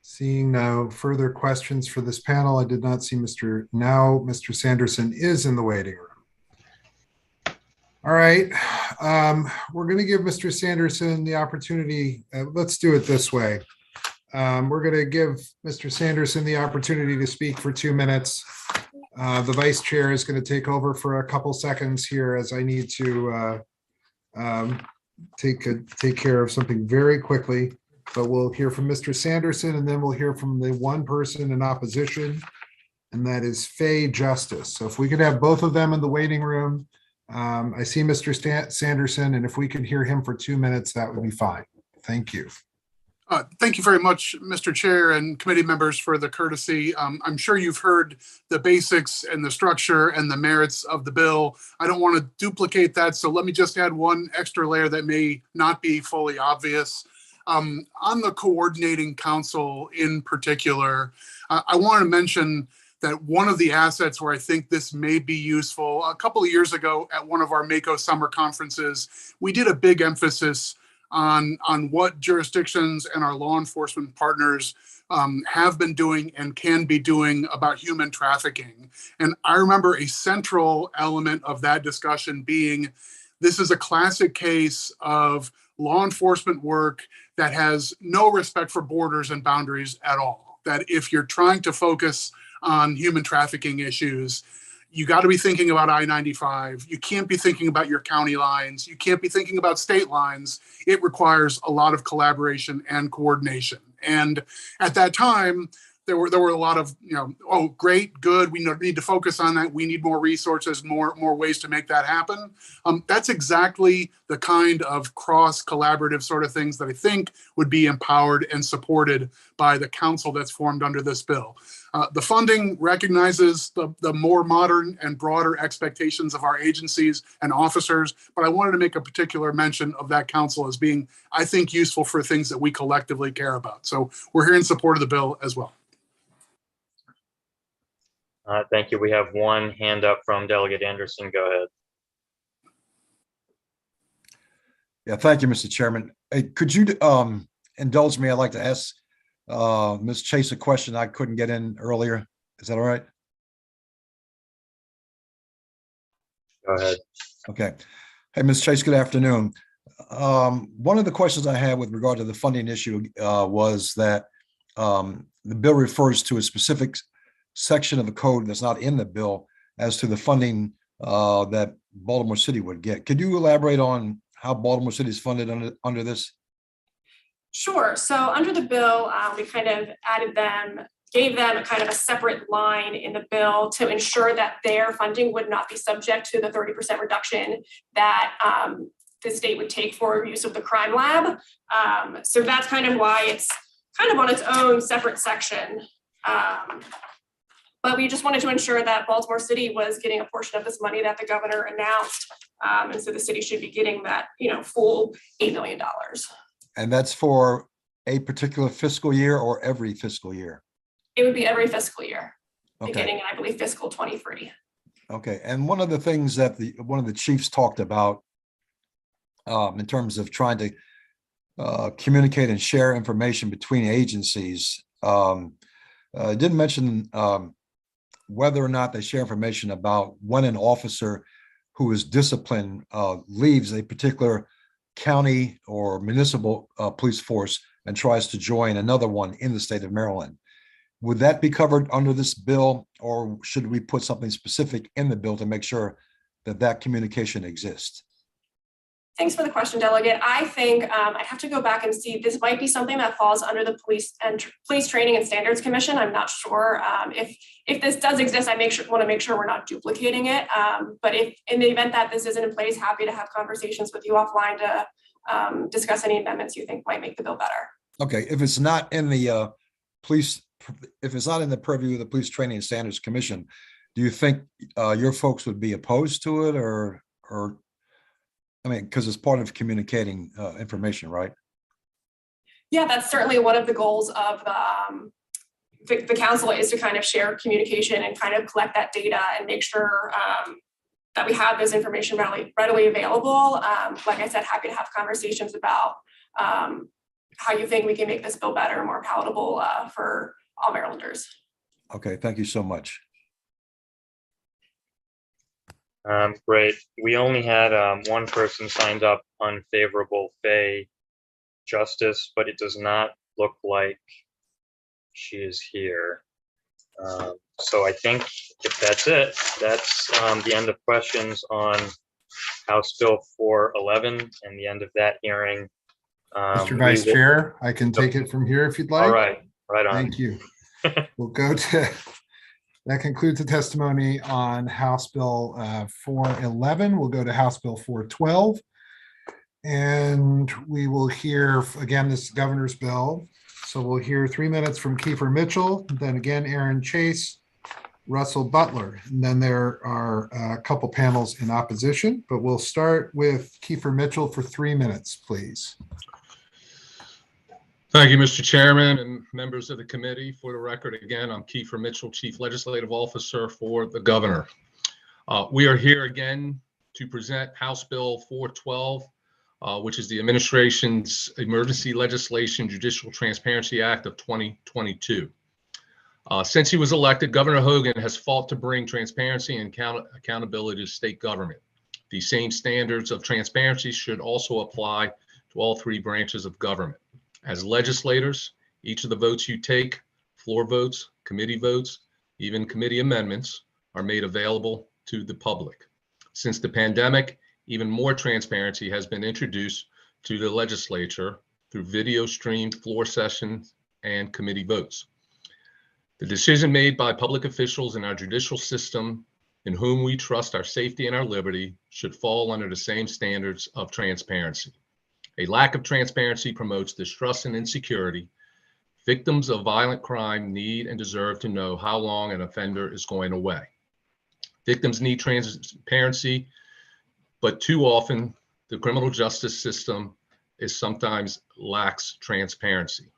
[SPEAKER 2] Seeing no further questions for this panel, I did not see Mr. Sanderson is in the waiting room. All right, we're going to give Mr. Sanderson the opportunity. Let's do it this way. We're going to give Mr. Sanderson the opportunity to speak for 2 minutes. The vice chair is going to take over for a couple seconds here as I need to take care of something very quickly. But we'll hear from Mr. Sanderson, and then we'll hear from the one person in opposition, and that is Faye Justice. So if we could have both of them in the waiting room. I see Mr. Sanderson, and if we could hear him for 2 minutes, that would be fine. Thank you.
[SPEAKER 17] Thank you very much, Mr. Chair and committee members, for the courtesy. I'm sure you've heard the basics and the structure and the merits of the bill. I don't want to duplicate that, so let me just add one extra layer that may not be fully obvious. On the coordinating council in particular, I want to mention that one of the assets where I think this may be useful, a couple of years ago at one of our Mako summer conferences, we did a big emphasis on what jurisdictions and our law enforcement partners have been doing and can be doing about human trafficking. And I remember a central element of that discussion being, this is a classic case of law enforcement work that has no respect for borders and boundaries at all. That if you're trying to focus on human trafficking issues, you got to be thinking about I-95. You can't be thinking about your county lines. You can't be thinking about state lines. It requires a lot of collaboration and coordination. And at that time, there were a lot of, oh, great, good. We need to focus on that. We need more resources, more ways to make that happen. That's exactly the kind of cross-collaborative sort of things that I think would be empowered and supported by the council that's formed under this bill. The funding recognizes the more modern and broader expectations of our agencies and officers, but I wanted to make a particular mention of that council as being, I think, useful for things that we collectively care about. So we're here in support of the bill as well.
[SPEAKER 16] Thank you. We have one hand up from Delegate Anderson. Go ahead.
[SPEAKER 18] Yeah, thank you, Mr. Chairman. Hey, could you indulge me? I'd like to ask Ms. Chase a question I couldn't get in earlier. Is that all right?
[SPEAKER 16] Go ahead.
[SPEAKER 18] Okay. Hey, Ms. Chase, good afternoon. One of the questions I had with regard to the funding issue was that the bill refers to a specific section of the code that's not in the bill as to the funding that Baltimore City would get. Could you elaborate on how Baltimore City is funded under this?
[SPEAKER 11] Sure. So under the bill, we kind of gave them a kind of a separate line in the bill to ensure that their funding would not be subject to the 30% reduction that the state would take for use of the crime lab. So that's kind of why it's kind of on its own separate section. But we just wanted to ensure that Baltimore City was getting a portion of this money that the governor announced. And so the city should be getting that, full $8 million.
[SPEAKER 18] And that's for a particular fiscal year or every fiscal year?
[SPEAKER 11] It would be every fiscal year,
[SPEAKER 18] Okay.
[SPEAKER 11] beginning in, I believe, fiscal 23.
[SPEAKER 18] Okay. And one of the things that one of the chiefs talked about in terms of trying to communicate and share information between agencies, didn't mention whether or not they share information about when an officer who is disciplined leaves a particular county or municipal police force and tries to join another one in the state of Maryland. Would that be covered under this bill, or should we put something specific in the bill to make sure that that communication exists?
[SPEAKER 11] Thanks for the question, Delegate. I think I'd have to go back and see. This might be something that falls under the Police Training and Standards Commission. I'm not sure if this does exist. I want to make sure we're not duplicating it. But if in the event that this isn't in place, happy to have conversations with you offline to discuss any amendments you think might make the bill better.
[SPEAKER 18] Okay, if it's not in the if it's not in the purview of the Police Training and Standards Commission, do you think your folks would be opposed to it, or I mean, because it's part of communicating information, right?
[SPEAKER 11] Yeah, that's certainly one of the goals of the council, is to kind of share communication and kind of collect that data and make sure that we have this information readily available. Like I said, happy to have conversations about how you think we can make this bill better and more palatable for all Marylanders.
[SPEAKER 18] Okay, thank you so much.
[SPEAKER 16] Great. We only had one person signed up unfavorable, Faye Justice, but it does not look like she is here. So I think if that's it, that's the end of questions on House Bill 411 and the end of that hearing.
[SPEAKER 2] Mr. Vice Chair, I can take it from here if you'd like.
[SPEAKER 16] All right, right on.
[SPEAKER 2] Thank you. We'll go to, that concludes the testimony on House Bill 411. We'll go to House Bill 412. And we will hear, again, this governor's bill. So we'll hear 3 minutes from Kiefer Mitchell, then again, Aaron Chase, Russell Butler. And then there are a couple panels in opposition, but we'll start with Kiefer Mitchell for 3 minutes, please.
[SPEAKER 10] Thank you, Mr. Chairman and members of the committee. For the record, again, I'm Kiefer Mitchell, Chief Legislative Officer for the Governor. We are here again to present House Bill 412, which is the administration's Emergency Legislation Judicial Transparency Act of 2022. Since he was elected, Governor Hogan has fought to bring transparency and accountability to state government. These same standards of transparency should also apply to all three branches of government. As legislators, each of the votes you take, floor votes, committee votes, even committee amendments, are made available to the public. Since the pandemic, even more transparency has been introduced to the legislature through video streamed floor sessions and committee votes. The decision made by public officials in our judicial system, in whom we trust our safety and our liberty, should fall under the same standards of transparency. A lack of transparency promotes distrust and insecurity. Victims of violent crime need and deserve to know how long an offender is going away. Victims need transparency, but too often the criminal justice system sometimes lacks transparency.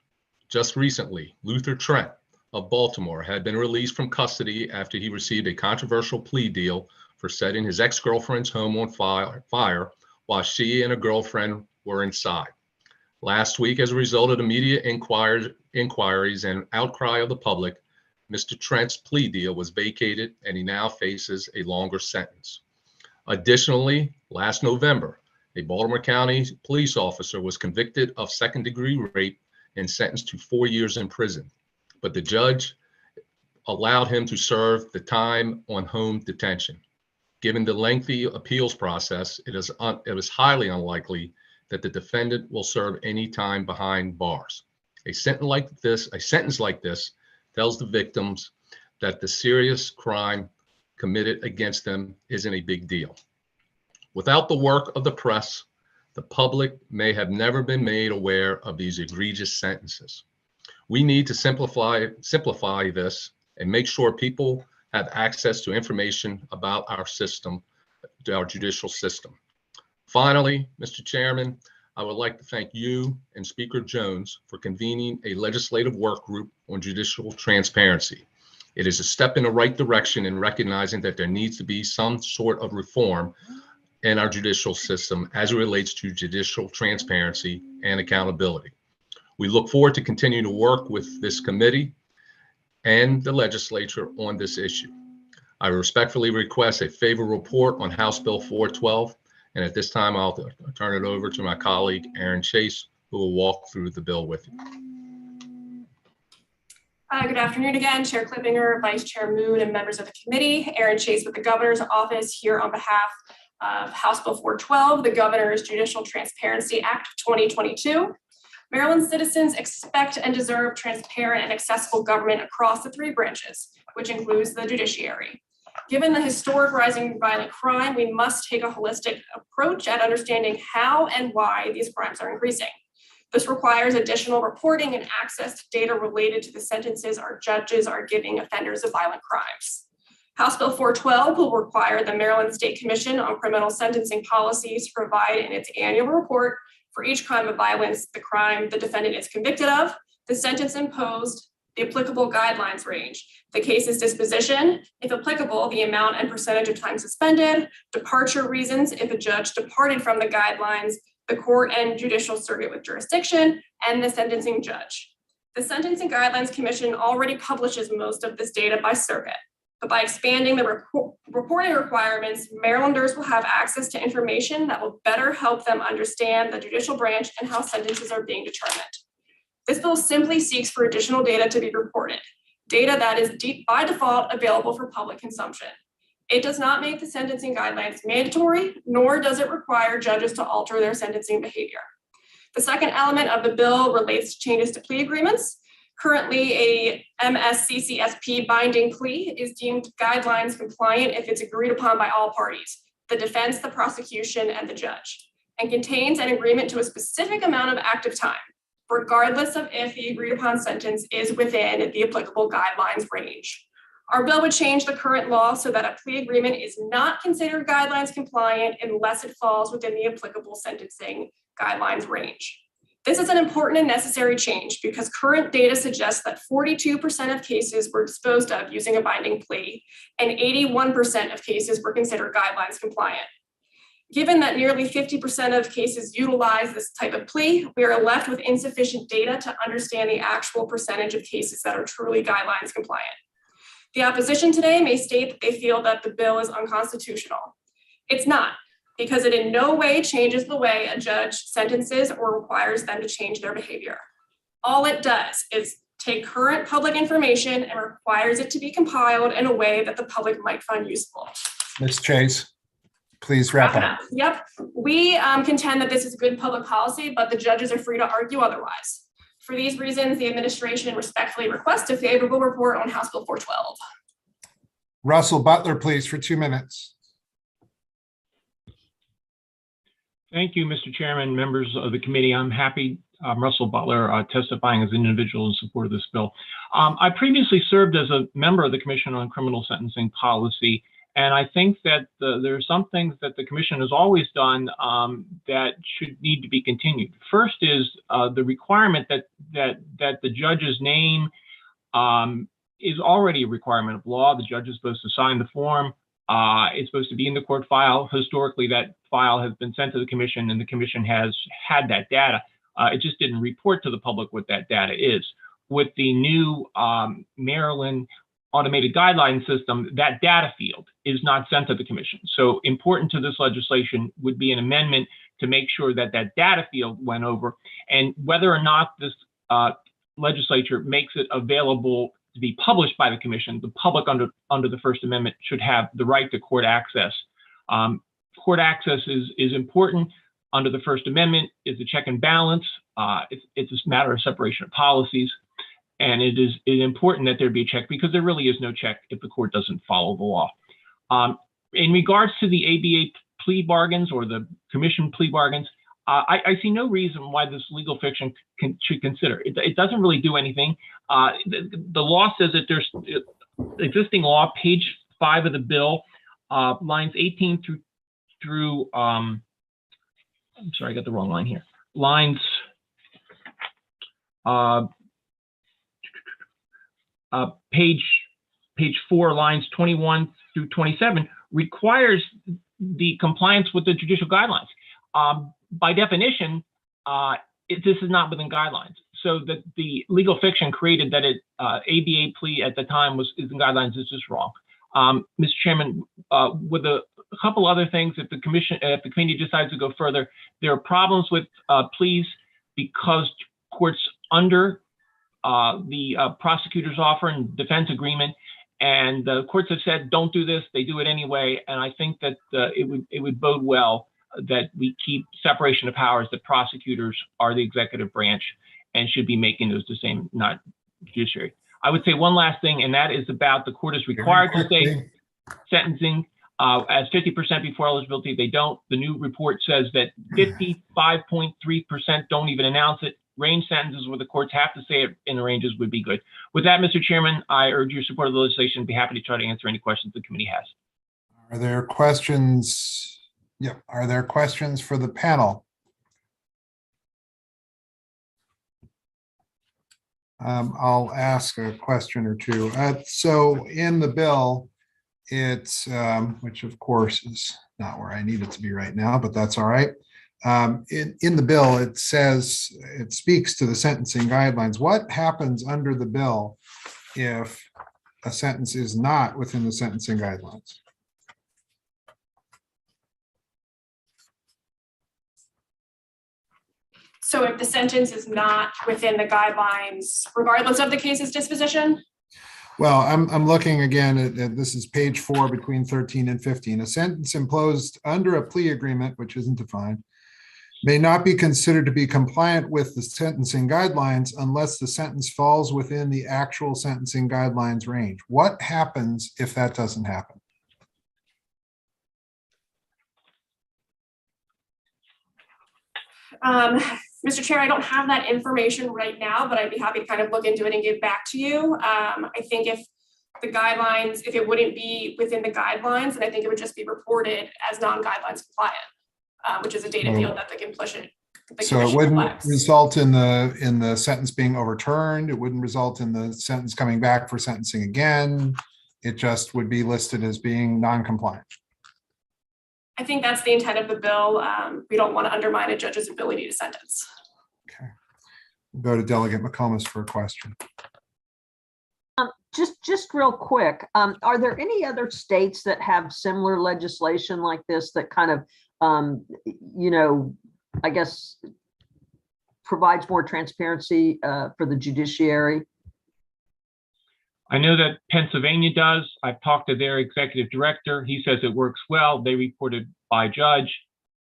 [SPEAKER 10] Just recently, Luther Trent of Baltimore had been released from custody after he received a controversial plea deal for setting his ex-girlfriend's home on fire while she and a girlfriend were inside. Last week, as a result of the media inquiries and outcry of the public, Mr. Trent's plea deal was vacated and he now faces a longer sentence. Additionally, last November, a Baltimore County police officer was convicted of second-degree rape and sentenced to 4 years in prison, but the judge allowed him to serve the time on home detention. Given the lengthy appeals process, it is highly unlikely that the defendant will serve any time behind bars. A sentence like this tells the victims that the serious crime committed against them isn't a big deal. Without the work of the press, the public may have never been made aware of these egregious sentences. We need to simplify this and make sure people have access to information about our system, our judicial system. Finally, Mr. Chairman, I would like to thank you and Speaker Jones for convening a legislative work group on judicial transparency. It is a step in the right direction in recognizing that there needs to be some sort of reform in our judicial system as it relates to judicial transparency and accountability. We look forward to continuing to work with this committee and the legislature on this issue. I respectfully request a favorable report on House Bill 412. And at this time, I'll turn it over to my colleague, Aaron Chase, who will walk through the bill with you.
[SPEAKER 11] Good afternoon again, Chair Clippinger, Vice Chair Moon, and members of the committee. Aaron Chase with the Governor's Office here on behalf of House Bill 412, the Governor's Judicial Transparency Act of 2022. Maryland citizens expect and deserve transparent and accessible government across the three branches, which includes the judiciary. Given the historic rising violent crime, we must take a holistic approach at understanding how and why these crimes are increasing. This requires additional reporting and access to data related to the sentences our judges are giving offenders of violent crimes. House Bill 412 will require the Maryland State Commission on Criminal Sentencing Policies to provide in its annual report for each crime of violence, the crime the defendant is convicted of, the sentence imposed, the applicable guidelines range, the case's disposition, if applicable, the amount and percentage of time suspended, departure reasons if a judge departed from the guidelines, the court and judicial circuit with jurisdiction, and the sentencing judge. The Sentencing Guidelines Commission already publishes most of this data by circuit, but by expanding the reporting requirements, Marylanders will have access to information that will better help them understand the judicial branch and how sentences are being determined. This bill simply seeks for additional data to be reported, data that is by default available for public consumption. It does not make the sentencing guidelines mandatory, nor does it require judges to alter their sentencing behavior. The second element of the bill relates to changes to plea agreements. Currently, a MSCCSP binding plea is deemed guidelines compliant if it's agreed upon by all parties, the defense, the prosecution, and the judge, and contains an agreement to a specific amount of active time, regardless of if the agreed upon sentence is within the applicable guidelines range. Our bill would change the current law so that a plea agreement is not considered guidelines compliant unless it falls within the applicable sentencing guidelines range. This is an important and necessary change because current data suggests that 42% of cases were disposed of using a binding plea and 81% of cases were considered guidelines compliant. Given that nearly 50% of cases utilize this type of plea, we are left with insufficient data to understand the actual percentage of cases that are truly guidelines compliant. The opposition today may state that they feel that the bill is unconstitutional. It's not, because it in no way changes the way a judge sentences or requires them to change their behavior. All it does is take current public information and requires it to be compiled in a way that the public might find useful.
[SPEAKER 2] Ms. Chase, please wrap up.
[SPEAKER 11] Yep, we contend that this is good public policy, but the judges are free to argue otherwise. For these reasons, the administration respectfully requests a favorable report on House Bill 412.
[SPEAKER 2] Russell Butler, please, for 2 minutes.
[SPEAKER 19] Thank you, Mr. Chairman, members of the committee. I'm Russell Butler, testifying as an individual in support of this bill. I previously served as a member of the Commission on Criminal Sentencing Policy, and I think that there are some things that the Commission has always done that should need to be continued. First is the requirement that the judge's name is already a requirement of law. The judge is supposed to sign the form, is supposed to be in the court file. Historically, that file has been sent to the commission and the commission has had that data. It just didn't report to the public what that data is. With the new Maryland automated guideline system, that data field is not sent to the commission. So important to this legislation would be an amendment to make sure that that data field went over, and whether or not this legislature makes it available to be published by the commission, the public under the First Amendment should have the right to court access. Court access is important under the First Amendment. Is a check and balance. It's a matter of separation of policies. And it is important that there be a check, because there really is no check if the court doesn't follow the law. In regards to the ABA plea bargains or the commission plea bargains, I see no reason why this legal fiction should consider. It doesn't really do anything. The law says that there's existing law, page 5 of the bill, lines 18 through I'm sorry, I got the wrong line here. Lines page 4, lines 21 through 27 requires the compliance with the judicial guidelines. By definition, this is not within guidelines. So that the legal fiction created that ABA plea at the time was in guidelines is just wrong. Mr. Chairman, with a couple other things, if the committee decides to go further, there are problems with pleas because courts under the prosecutor's offer and defense agreement, and the courts have said don't do this. They do it anyway, and I think that it would bode well that we keep separation of powers. That prosecutors are the executive branch and should be making those decisions, not judiciary. I would say one last thing, and that is about the court is required to say sentencing as 50% before eligibility. They don't. The new report says that 55.3% don't even announce it. Range sentences where the courts have to say it in the ranges would be good. With that, Mr. Chairman, I urge your support of the legislation. I'd be happy to try to answer any questions the committee has.
[SPEAKER 2] Are there questions? Yep. Are there questions for the panel? I'll ask a question or two. So in the bill, it's, which of course is not where I need it to be right now, but that's all right. In the bill, it says, it speaks to the sentencing guidelines. What happens under the bill if a sentence is not within the sentencing guidelines?
[SPEAKER 11] So if the sentence is not within the guidelines, regardless of the case's disposition?
[SPEAKER 2] Well, I'm looking again at this is page 4 between 13 and 15. A sentence imposed under a plea agreement, which isn't defined, may not be considered to be compliant with the sentencing guidelines unless the sentence falls within the actual sentencing guidelines range. What happens if that doesn't happen?
[SPEAKER 11] Mr. Chair, I don't have that information right now, but I'd be happy to kind of look into it and get back to you. I think if the guidelines, if it wouldn't be within the guidelines, then I think it would just be reported as non-guidelines compliant, which is a data field that the commission.
[SPEAKER 2] So it wouldn't result in the sentence being overturned. It wouldn't result in the sentence coming back for sentencing again. It just would be listed as being non-compliant.
[SPEAKER 11] I think that's the intent of the bill. We don't want to undermine a judge's ability to sentence.
[SPEAKER 2] Okay. We'll go to Delegate McComas for a question.
[SPEAKER 5] Just real quick, are there any other states that have similar legislation like this that kind of, you know, I guess provides more transparency for the judiciary?
[SPEAKER 19] I know that Pennsylvania does. I've talked to their executive director. He says it works well. They reported by judge.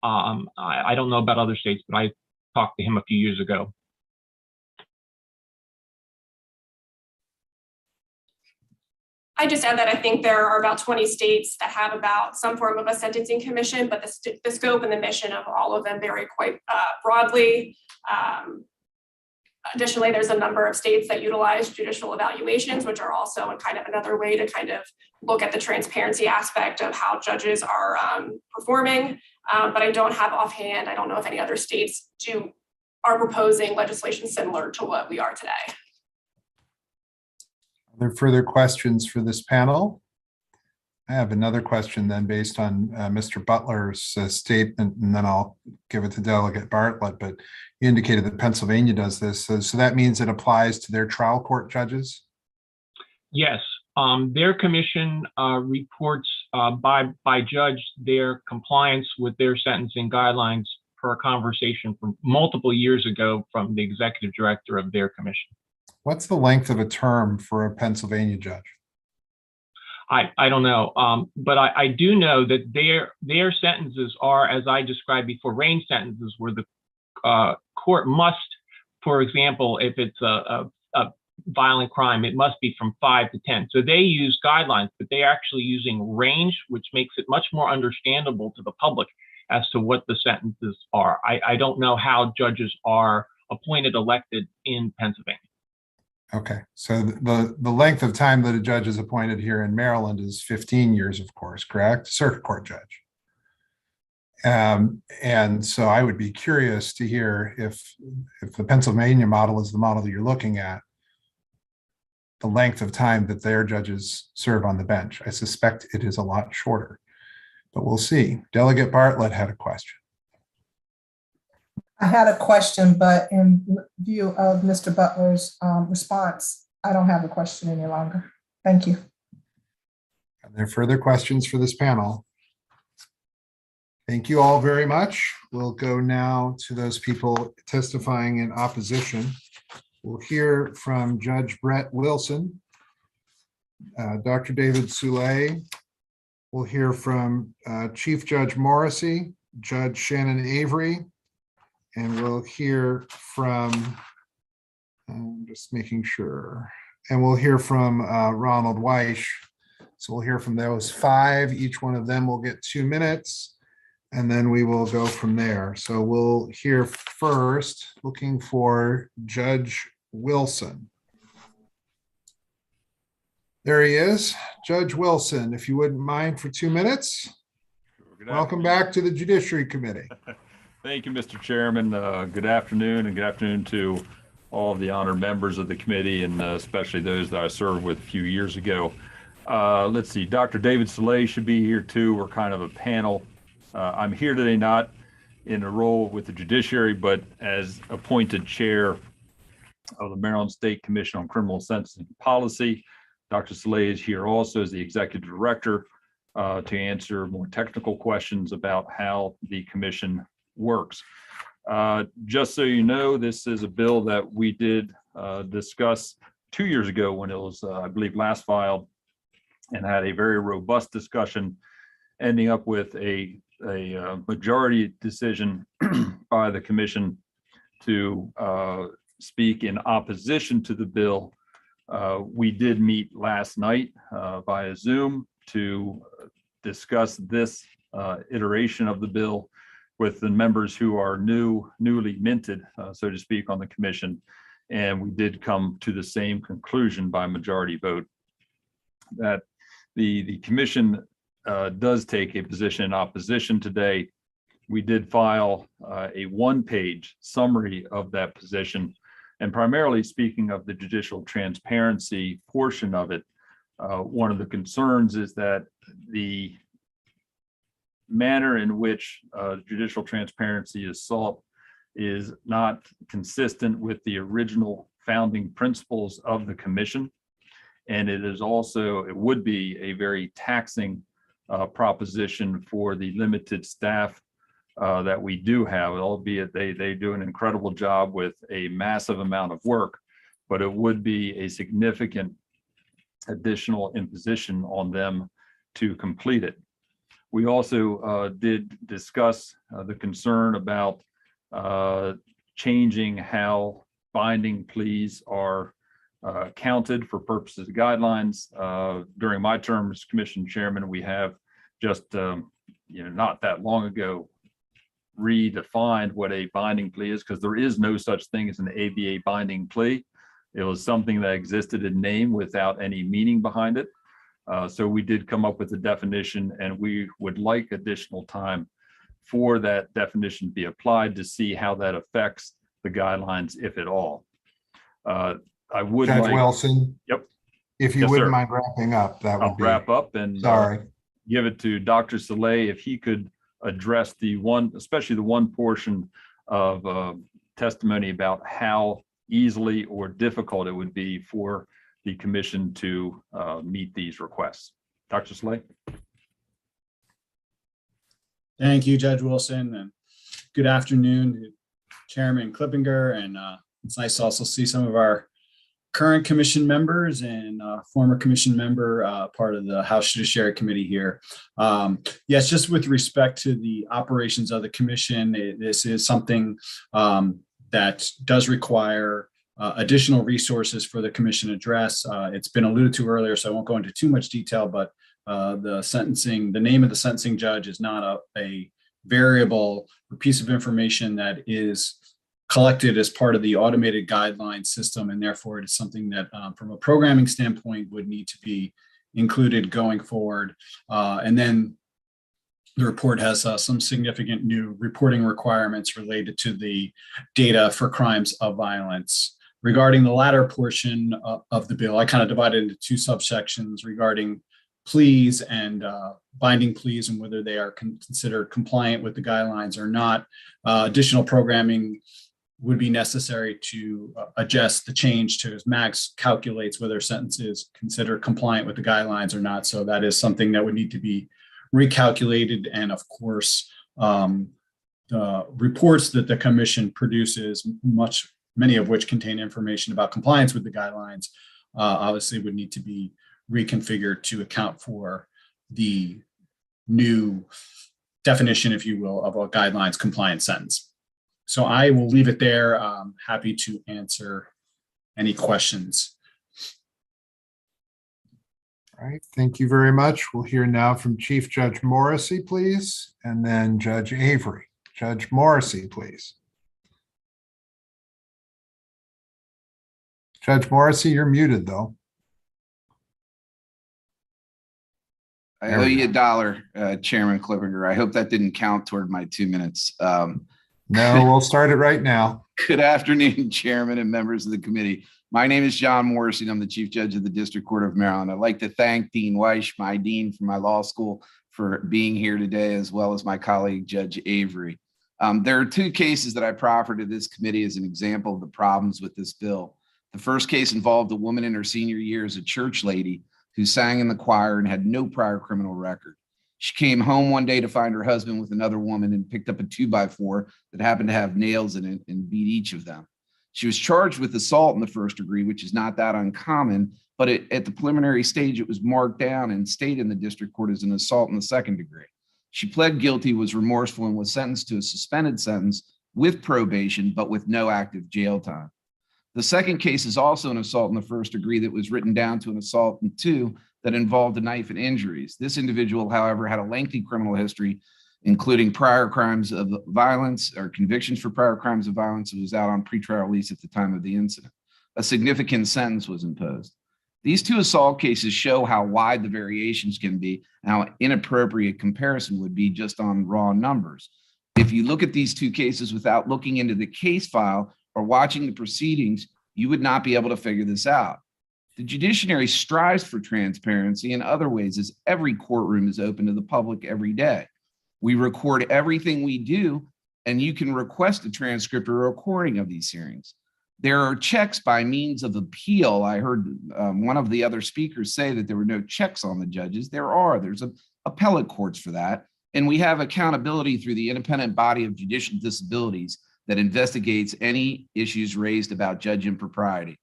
[SPEAKER 19] I don't know about other states, but I talked to him a few years ago.
[SPEAKER 11] I just add that I think there are about 20 states that have about some form of a sentencing commission, but the scope and the mission of all of them vary quite broadly. Additionally, there's a number of states that utilize judicial evaluations, which are also kind of another way to kind of look at the transparency aspect of how judges are performing. But I don't have offhand, I don't know if any other states are proposing legislation similar to what we are today.
[SPEAKER 2] Are there further questions for this panel? I have another question then based on Mr. Butler's statement, and then I'll give it to Delegate Bartlett, but you indicated that Pennsylvania does this. So that means it applies to their trial court judges?
[SPEAKER 19] Yes, their commission reports by judge their compliance with their sentencing guidelines per a conversation from multiple years ago from the executive director of their commission.
[SPEAKER 2] What's the length of a term for a Pennsylvania judge?
[SPEAKER 19] I don't know, but I do know that their sentences are, as I described before, range sentences where the court must, for example, if it's a violent crime, it must be from 5 to 10. So they use guidelines, but they're actually using range, which makes it much more understandable to the public as to what the sentences are. I don't know how judges are appointed, elected in Pennsylvania.
[SPEAKER 2] Okay, so the length of time that a judge is appointed here in Maryland is 15 years, of course, correct? Circuit court judge. And so I would be curious to hear if the Pennsylvania model is the model that you're looking at, the length of time that their judges serve on the bench. I suspect it is a lot shorter, but we'll see. Delegate Bartlett had a question.
[SPEAKER 4] I had a question, but in view of Mr. Butler's response, I don't have a question any longer. Thank you.
[SPEAKER 2] Are there further questions for this panel? Thank you all very much. We'll go now to those people testifying in opposition. We'll hear from Judge Brett Wilson, Dr. David Soule. We'll hear from Chief Judge Morrissey, Judge Shannon Avery, and we'll hear from, just making sure, and we'll hear from Ronald Weish. So we'll hear from those 5. Each one of them will get 2 minutes, and then we will go from there. So we'll hear first, looking for Judge Wilson. There he is, Judge Wilson, if you wouldn't mind for 2 minutes. Welcome back to the Judiciary Committee.
[SPEAKER 20] Thank you, Mr. Chairman. Good afternoon, and good afternoon to all of the honored members of the committee, and especially those that I served with a few years ago. Let's see, Dr. David Soule should be here too. We're kind of a panel. I'm here today not in a role with the judiciary, but as appointed chair of the Maryland State Commission on Criminal Sentencing Policy. Dr. Soule is here also as the executive director to answer more technical questions about how the commission works. Just so you know, this is a bill that we did discuss 2 years ago when it was, I believe, last filed, and had a very robust discussion, ending up with a majority decision by the commission to speak in opposition to the bill. We did meet last night via Zoom to discuss this iteration of the bill with the members who are newly minted, so to speak, on the commission. And we did come to the same conclusion by majority vote that the commission does take a position in opposition today. We did file a 1-page summary of that position, and primarily speaking of the judicial transparency portion of it. One of the concerns is that the manner in which judicial transparency is sought is not consistent with the original founding principles of the commission. And it is also, it would be a very taxing proposition for the limited staff that we do have, albeit they do an incredible job with a massive amount of work, but it would be a significant additional imposition on them to complete it. We also did discuss the concern about changing how binding pleas are counted for purposes of guidelines. During my term as commission chairman, we have just not that long ago redefined what a binding plea is, because there is no such thing as an ABA binding plea. It was something that existed in name without any meaning behind it. So we did come up with a definition, and we would like additional time for that definition to be applied to see how that affects the guidelines, if at all. I would
[SPEAKER 2] Judge
[SPEAKER 20] like,
[SPEAKER 2] Wilson.
[SPEAKER 20] Yep.
[SPEAKER 2] If you
[SPEAKER 20] Yes,
[SPEAKER 2] wouldn't
[SPEAKER 20] sir.
[SPEAKER 2] mind wrapping up, that would
[SPEAKER 20] I'll
[SPEAKER 2] be.
[SPEAKER 20] wrap up, and
[SPEAKER 2] sorry.
[SPEAKER 20] give it to Dr. Saleh if he could address the one, especially the one portion of testimony about how easily or difficult it would be for the commission to meet these requests. Dr. Saleh?
[SPEAKER 21] Thank you, Judge Wilson, and good afternoon, Chairman Klippinger. And it's nice to also see some of our current commission members and former commission member, part of the House Judiciary Committee here. Yes, just with respect to the operations of the commission, this is something that does require additional resources for the commission to address. It's been alluded to earlier, so I won't go into too much detail, but the name of the sentencing judge is not a variable or piece of information that is collected as part of the automated guideline system, and therefore it is something that from a programming standpoint would need to be included going forward. And then the report has some significant new reporting requirements related to the data for crimes of violence. Regarding the latter portion of the bill, I kind of divided into two subsections regarding pleas and binding pleas and whether they are considered compliant with the guidelines or not. Additional programming would be necessary to adjust the change to as Max calculates whether a sentence is considered compliant with the guidelines or not. So that is something that would need to be recalculated. And of course, the reports that the commission produces, many of which contain information about compliance with the guidelines, obviously would need to be reconfigured to account for the new definition, if you will, of a guidelines compliant sentence. So I will leave it there. Happy to answer any questions.
[SPEAKER 2] All right, thank you very much. We'll hear now from Chief Judge Morrissey, please, and then Judge Avery. Judge Morrissey, please. Judge Morrissey, you're muted, though.
[SPEAKER 22] I owe you $1, Chairman Klippinger. I hope that didn't count toward my 2 minutes.
[SPEAKER 2] No, we'll start it right now.
[SPEAKER 22] Good afternoon, Chairman and members of the committee. My name is John Morrissey, and I'm the Chief Judge of the District Court of Maryland. I'd like to thank Dean Weish, my dean from my law school, for being here today, as well as my colleague, Judge Avery. There are two cases that I proffer to this committee as an example of the problems with this bill. The first case involved a woman in her senior year as a church lady who sang in the choir and had no prior criminal record. She came home one day to find her husband with another woman and picked up a 2x4 that happened to have nails in it and beat each of them. She was charged with assault in the first degree, which is not that uncommon, but at the preliminary stage, it was marked down and stayed in the district court as an assault in the second degree. She pled guilty, was remorseful, and was sentenced to a suspended sentence with probation, but with no active jail time. The second case is also an assault in the first degree that was written down to an assault in 2 that involved a knife and injuries. This individual, however, had a lengthy criminal history, including prior crimes of violence or convictions for prior crimes of violence, and was out on pretrial release at the time of the incident. A significant sentence was imposed. These 2 assault cases show how wide the variations can be and how inappropriate comparison would be just on raw numbers. If you look at these 2 cases without looking into the case file or watching the proceedings, you would not be able to figure this out. The judiciary strives for transparency in other ways, as every courtroom is open to the public every day. We record everything we do, and you can request a transcript or a recording of these hearings. There are checks by means of appeal. I heard one of the other speakers say that there were no checks on the judges. There's appellate courts for that. And we have accountability through the independent body of judicial disabilities that investigates any issues raised about judge impropriety.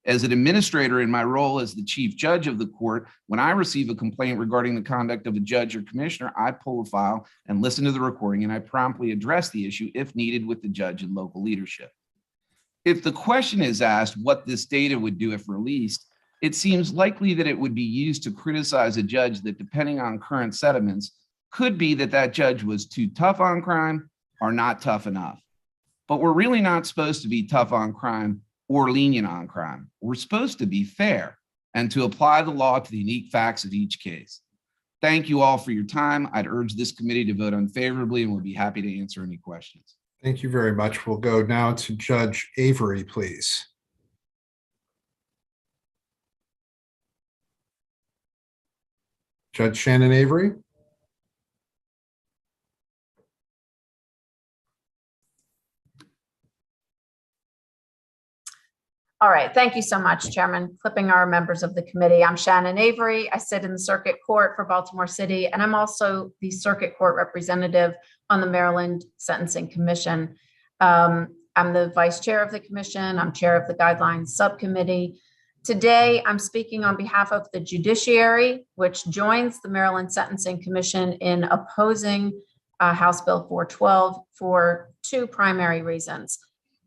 [SPEAKER 22] As an administrator in my role as the chief judge of the court, when I receive a complaint regarding the conduct of a judge or commissioner, I pull a file and listen to the recording, and I promptly address the issue if needed with the judge and local leadership. If the question is asked what this data would do if released, it seems likely that it would be used to criticize a judge that, depending on current sentiments, could be that that judge was too tough on crime or not tough enough. But we're really not supposed to be tough on crime or lenient on crime. We're supposed to be fair and to apply the law to the unique facts of each case. Thank you all for your time. I'd urge this committee to vote unfavorably, and we'll be happy to answer any questions.
[SPEAKER 2] Thank you very much. We'll go now to Judge Avery, please. Judge Shannon Avery.
[SPEAKER 1] All right, thank you so much, Chairman Clippinger, members of the committee. I'm Shannon Avery. I sit in the Circuit Court for Baltimore City, and I'm also the Circuit Court representative on the Maryland Sentencing Commission. I'm the vice chair of the commission. I'm chair of the Guidelines Subcommittee. Today, I'm speaking on behalf of the judiciary, which joins the Maryland Sentencing Commission in opposing House Bill 412 for two primary reasons.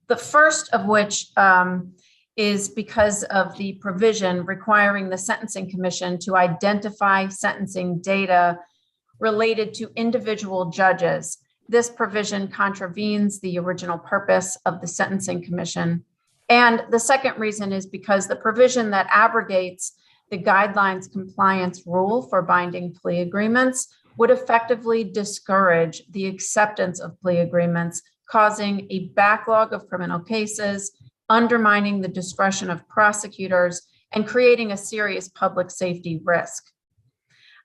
[SPEAKER 1] The first of which is because of the provision requiring the Sentencing Commission to identify sentencing data related to individual judges. This provision contravenes the original purpose of the Sentencing Commission. And the second reason is because the provision that abrogates the guidelines compliance rule for binding plea agreements would effectively discourage the acceptance of plea agreements, causing a backlog of criminal cases, undermining the discretion of prosecutors, and creating a serious public safety risk.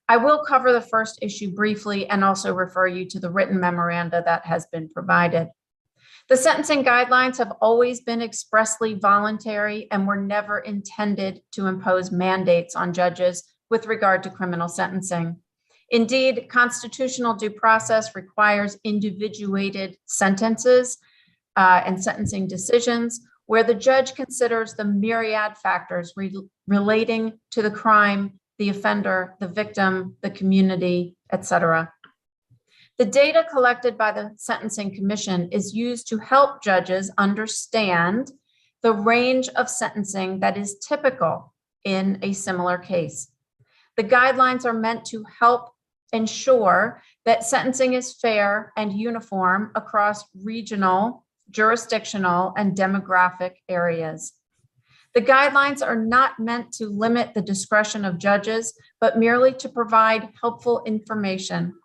[SPEAKER 1] I will cover the first issue briefly and also refer you to the written memoranda that has been provided. The sentencing guidelines have always been expressly voluntary and were never intended to impose mandates on judges with regard to criminal sentencing. Indeed, constitutional due process requires individuated sentences and sentencing decisions where the judge considers the myriad factors relating to the crime, the offender, the victim, the community, etc. The data collected by the Sentencing Commission is used to help judges understand the range of sentencing that is typical in a similar case. The guidelines are meant to help ensure that sentencing is fair and uniform across regional, jurisdictional, and demographic areas. The guidelines are not meant to limit the discretion of judges, but merely to provide helpful information.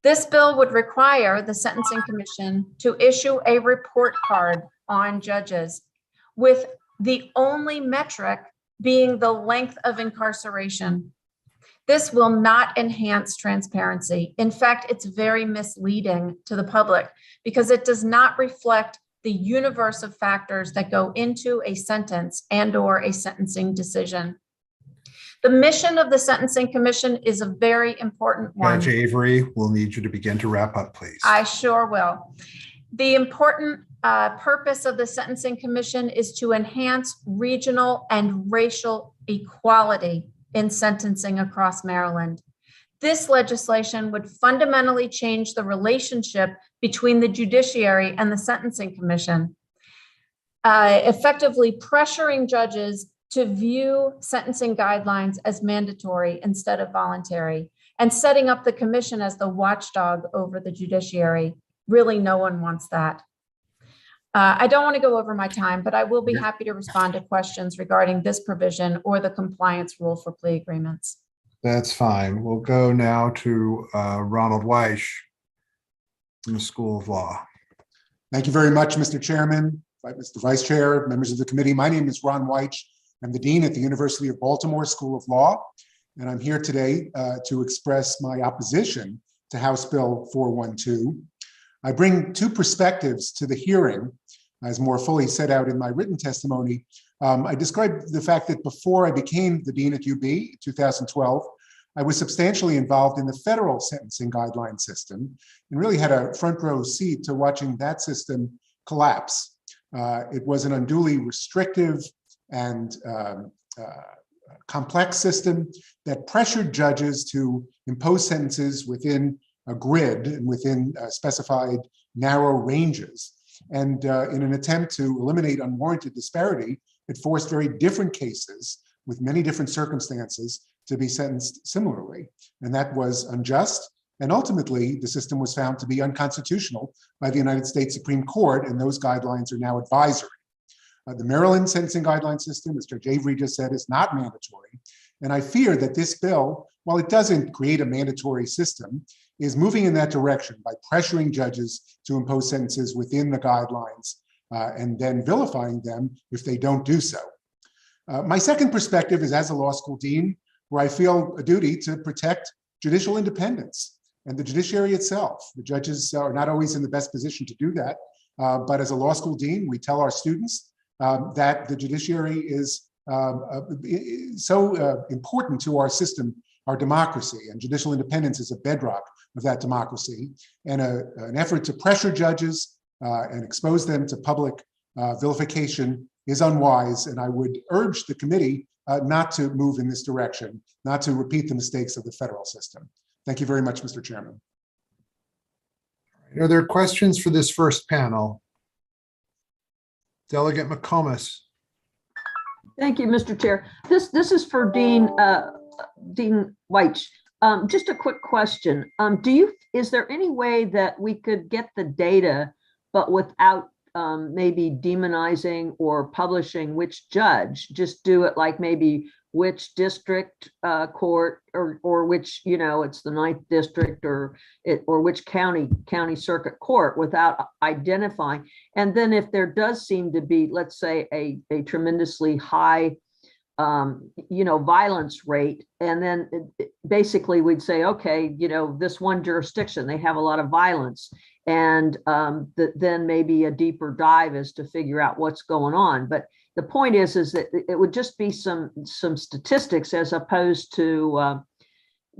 [SPEAKER 1] This bill would require the Sentencing Commission to issue a report card on judges, with the only metric being the length of incarceration. This will not enhance transparency. In fact, it's very misleading to the public because it does not reflect the universe of factors that go into a sentence and/or a sentencing decision. The mission of the Sentencing Commission is a very important one.
[SPEAKER 2] Judge Avery, we'll need you to begin to wrap up, please.
[SPEAKER 1] I sure will. The important purpose of the Sentencing Commission is to enhance regional and racial equality in sentencing across Maryland. This legislation would fundamentally change the relationship between the judiciary and the Sentencing Commission, effectively pressuring judges to view sentencing guidelines as mandatory instead of voluntary, and setting up the commission as the watchdog over the judiciary. Really, no one wants that. I don't want to go over my time, but I will be happy to respond to questions regarding this provision or the compliance rule for plea agreements.
[SPEAKER 2] That's fine. We'll go now to Ronald Weish from the School of Law.
[SPEAKER 3] Thank you very much, Mr. Chairman, Mr. Vice Chair, members of the committee. My name is Ron Weish. I'm the Dean at the University of Baltimore School of Law, and I'm here today to express my opposition to House Bill 412. I bring two perspectives to the hearing, as more fully set out in my written testimony. I described the fact that before I became the Dean at UB in 2012, I was substantially involved in the federal sentencing guideline system and really had a front row seat to watching that system collapse. It was an unduly restrictive and complex system that pressured judges to impose sentences within a grid and within specified narrow ranges. And in an attempt to eliminate unwarranted disparity, it forced very different cases with many different circumstances to be sentenced similarly. And that was unjust. And ultimately, the system was found to be unconstitutional by the United States Supreme Court, and those guidelines are now advisory. The Maryland sentencing guideline system, as Judge Avery just said, is not mandatory. And I fear that this bill, while it doesn't create a mandatory system, is moving in that direction by pressuring judges to impose sentences within the guidelines and then vilifying them if they don't do so. My second perspective is as a law school dean, where I feel a duty to protect judicial independence and the judiciary itself. The judges are not always in the best position to do that, but as a law school dean, we tell our students that the judiciary is so important to our system, our democracy, and judicial independence is a bedrock of that democracy. And an effort to pressure judges and expose them to public vilification is unwise. And I would urge the committee not to move in this direction, not to repeat the mistakes of the federal system. Thank you very much, Mr. Chairman.
[SPEAKER 2] Are there questions for this first panel? Delegate McComas.
[SPEAKER 5] Thank you, Mr. Chair. This is for Dean Weich. Just a quick question. Is there any way that we could get the data, but without maybe demonizing or publishing which judge? Just do it like maybe which district court or which, it's the 9th district or which county circuit court without identifying. And then if there does seem to be, let's say, a tremendously high violence rate, and then basically we'd say, okay, this one jurisdiction, they have a lot of violence, and then maybe a deeper dive is to figure out what's going on. But the point is that it would just be some statistics as opposed to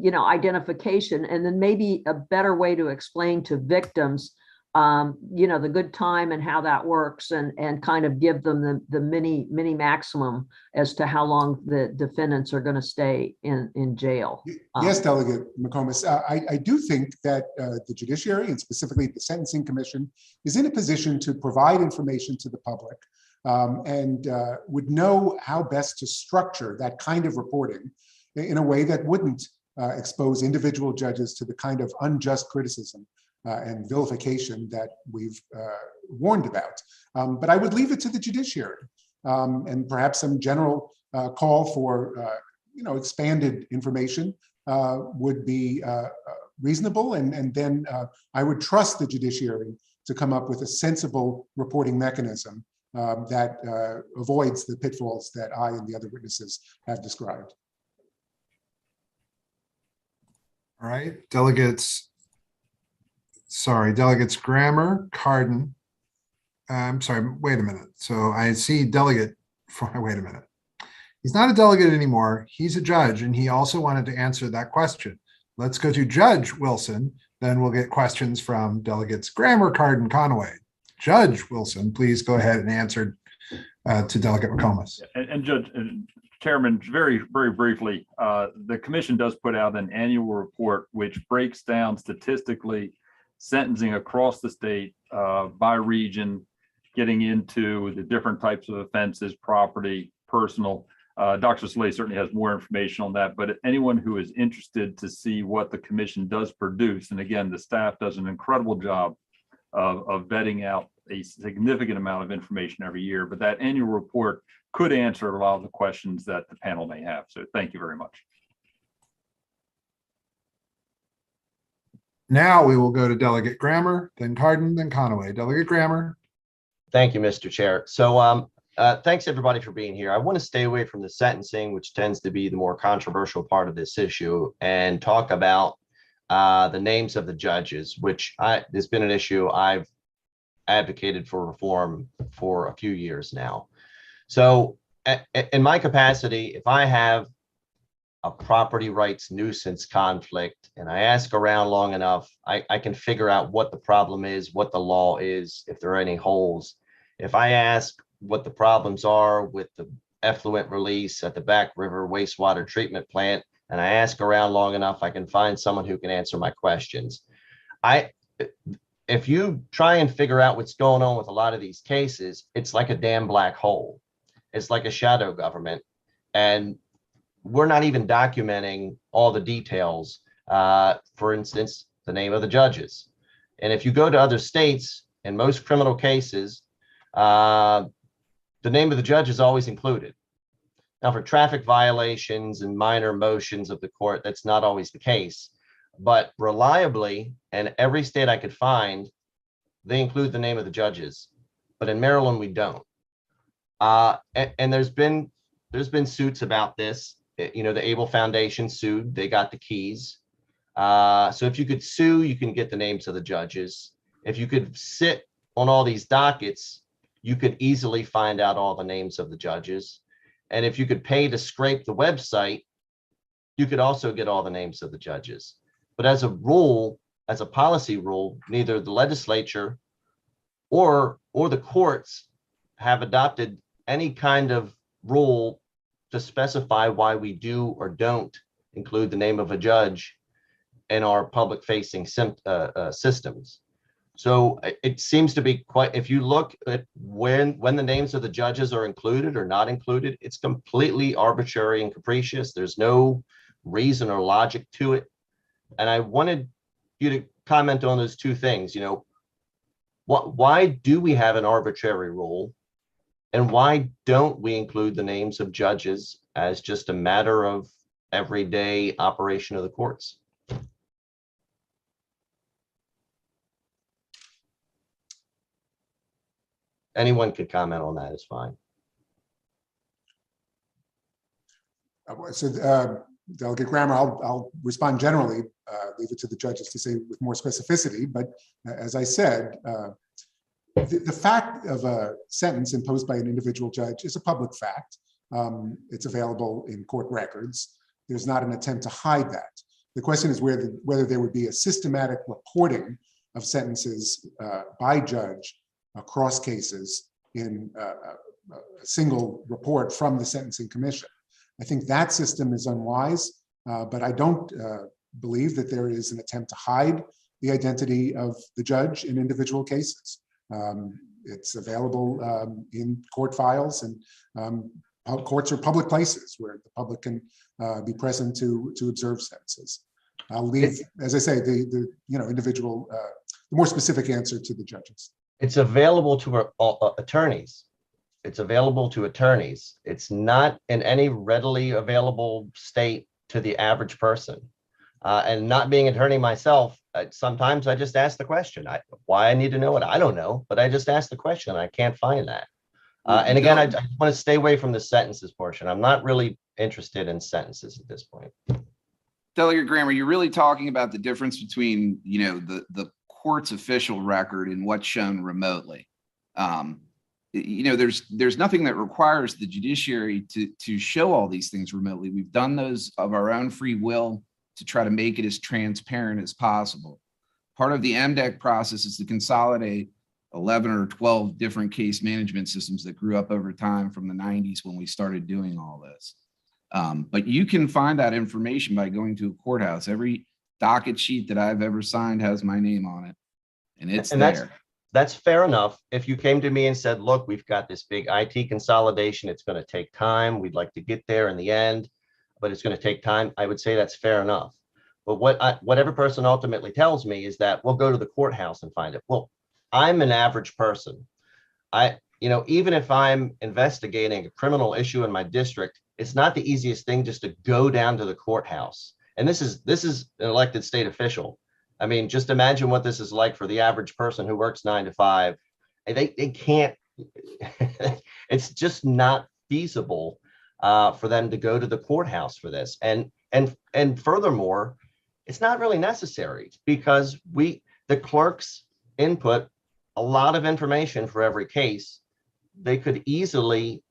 [SPEAKER 5] identification, and then maybe a better way to explain to victims the good time and how that works, and kind of give them the mini maximum as to how long the defendants are going to stay in jail.
[SPEAKER 3] Yes, Delegate McComas, I do think that the judiciary, and specifically the Sentencing Commission, is in a position to provide information to the public and would know how best to structure that kind of reporting in a way that wouldn't expose individual judges to the kind of unjust criticism and vilification that we've warned about. But I would leave it to the judiciary, and perhaps some general call for expanded information would be reasonable. And then I would trust the judiciary to come up with a sensible reporting mechanism that avoids the pitfalls that I and the other witnesses have described.
[SPEAKER 2] All right, delegates Grammer, Cardin. I'm sorry, wait a minute. So I see delegate, wait a minute. He's not a delegate anymore. He's a judge, and he also wanted to answer that question. Let's go to Judge Wilson, then we'll get questions from delegates Grammer, Cardin, Conaway. Judge Wilson, please go ahead and answer to Delegate McComas.
[SPEAKER 20] And Judge, Chairman, very, very briefly, the commission does put out an annual report which breaks down statistically sentencing across the state by region, getting into the different types of offenses, property, personal. Dr. Slay certainly has more information on that, but anyone who is interested to see what the commission does produce, and again, the staff does an incredible job of vetting out a significant amount of information every year, but that annual report could answer a lot of the questions that the panel may have. So thank you very much.
[SPEAKER 2] Now we will go to Delegate Grammer, then Cardin, then Conaway. Delegate Grammer.
[SPEAKER 15] Thank you, Mr. Chair. So thanks everybody for being here. I want to stay away from the sentencing, which tends to be the more controversial part of this issue, and talk about the names of the judges, which there's been an issue I've advocated for reform for a few years now. So in my capacity, if I have a property rights nuisance conflict and I ask around long enough, I can figure out what the problem is, what the law is, if there are any holes. If I ask what the problems are with the effluent release at the Back River wastewater treatment plant, and I ask around long enough, I can find someone who can answer my questions. If you try and figure out what's going on with a lot of these cases, it's like a damn black hole. It's like a shadow government. And we're not even documenting all the details. For instance, the name of the judges. And if you go to other states, in most criminal cases, the name of the judge is always included. Now, for traffic violations and minor motions of the court, that's not always the case. But reliably, in every state I could find, they include the name of the judges. But in Maryland, we don't. And there's been suits about this. the Able Foundation sued, they got the keys. So if you could sue, you can get the names of the judges. If you could sit on all these dockets, you could easily find out all the names of the judges. And if you could pay to scrape the website, you could also get all the names of the judges. But as a rule, as a policy rule, neither the legislature or the courts have adopted any kind of rule to specify why we do or don't include the name of a judge in our public facing systems. So it seems to be quite, if you look at when the names of the judges are included or not included, it's completely arbitrary and capricious. There's no reason or logic to it. And I wanted you to comment on those two things. Why do we have an arbitrary rule? And why don't we include the names of judges as just a matter of everyday operation of the courts? Anyone could comment on that, it's fine.
[SPEAKER 3] So Delegate Grammer, I'll respond generally, leave it to the judges to say with more specificity. But as I said, the fact of a sentence imposed by an individual judge is a public fact. It's available in court records. There's not an attempt to hide that. The question is whether there would be a systematic reporting of sentences by judge across cases in a single report from the Sentencing Commission. I think that system is unwise, but I don't believe that there is an attempt to hide the identity of the judge in individual cases. It's available in court files, and courts are public places where the public can be present to observe sentences. I'll leave, as I say, the individual, the more specific answer to the judges.
[SPEAKER 15] It's available to attorneys. It's available to attorneys. It's not in any readily available state to the average person. And not being an attorney myself, sometimes I just ask the question. Why I need to know it, I don't know, but I just ask the question and I can't find that. And again, I want to stay away from the sentences portion. I'm not really interested in sentences at this point.
[SPEAKER 22] Delegate Grammer, you're really talking about the difference between, the court's official record and what's shown remotely. There's nothing that requires the judiciary to show all these things remotely. We've done those of our own free will to try to make it as transparent as possible. Part of the MDEC process is to consolidate 11 or 12 different case management systems that grew up over time from the 90s when we started doing all this. But you can find that information by going to a courthouse. Every docket sheet that I've ever signed has my name on it, and it's there.
[SPEAKER 15] That's fair enough. If you came to me and said, look, we've got this big IT consolidation, it's going to take time. We'd like to get there in the end, but it's going to take time. I would say that's fair enough. But what every person ultimately tells me is that we'll go to the courthouse and find it. Well, I'm an average person. Even if I'm investigating a criminal issue in my district, it's not the easiest thing just to go down to the courthouse. And this is an elected state official. I mean, just imagine what this is like for the average person who works 9 to 5. They can't, it's just not feasible for them to go to the courthouse for this. And furthermore, it's not really necessary because the clerks input a lot of information for every case. They could easily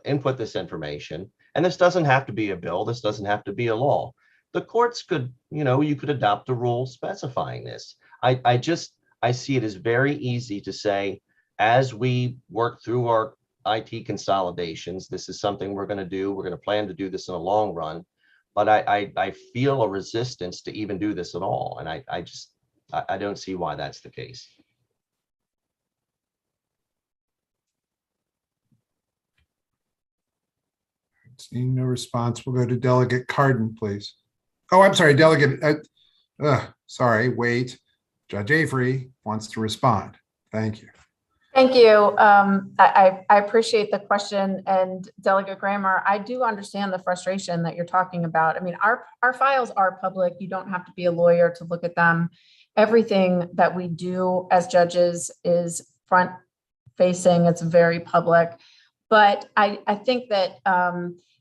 [SPEAKER 15] input this information. And this doesn't have to be a bill. This doesn't have to be a law. The courts could, you could adopt a rule specifying this. I see it as very easy to say, as we work through our IT consolidations, this is something we're going to do. We're going to plan to do this in the long run. But I feel a resistance to even do this at all. And I don't see why that's the case.
[SPEAKER 2] Seeing no response, we'll go to Delegate Cardin, please. Oh, I'm sorry, Delegate. Wait. Judge Avery wants to respond. Thank you.
[SPEAKER 1] Thank you. I appreciate the question. And Delegate Grammer, I do understand the frustration that you're talking about. I mean, our files are public. You don't have to be a lawyer to look at them. Everything that we do as judges is front facing. It's very public. But I think that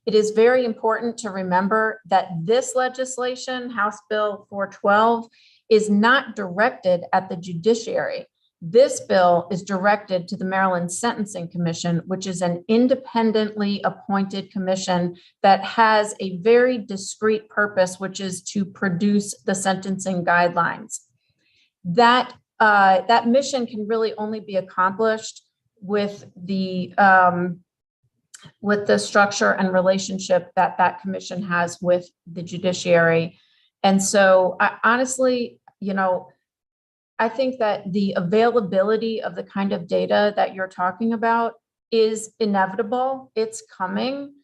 [SPEAKER 1] it is very important to remember that this legislation, House Bill 412, is not directed at the judiciary. This bill is directed to the Maryland Sentencing Commission, which is an independently appointed commission that has a very discrete purpose, which is to produce the sentencing guidelines. That mission can really only be accomplished with the structure and relationship that that commission has with the judiciary. And so honestly, I think that the availability of the kind of data that you're talking about is inevitable. It's coming,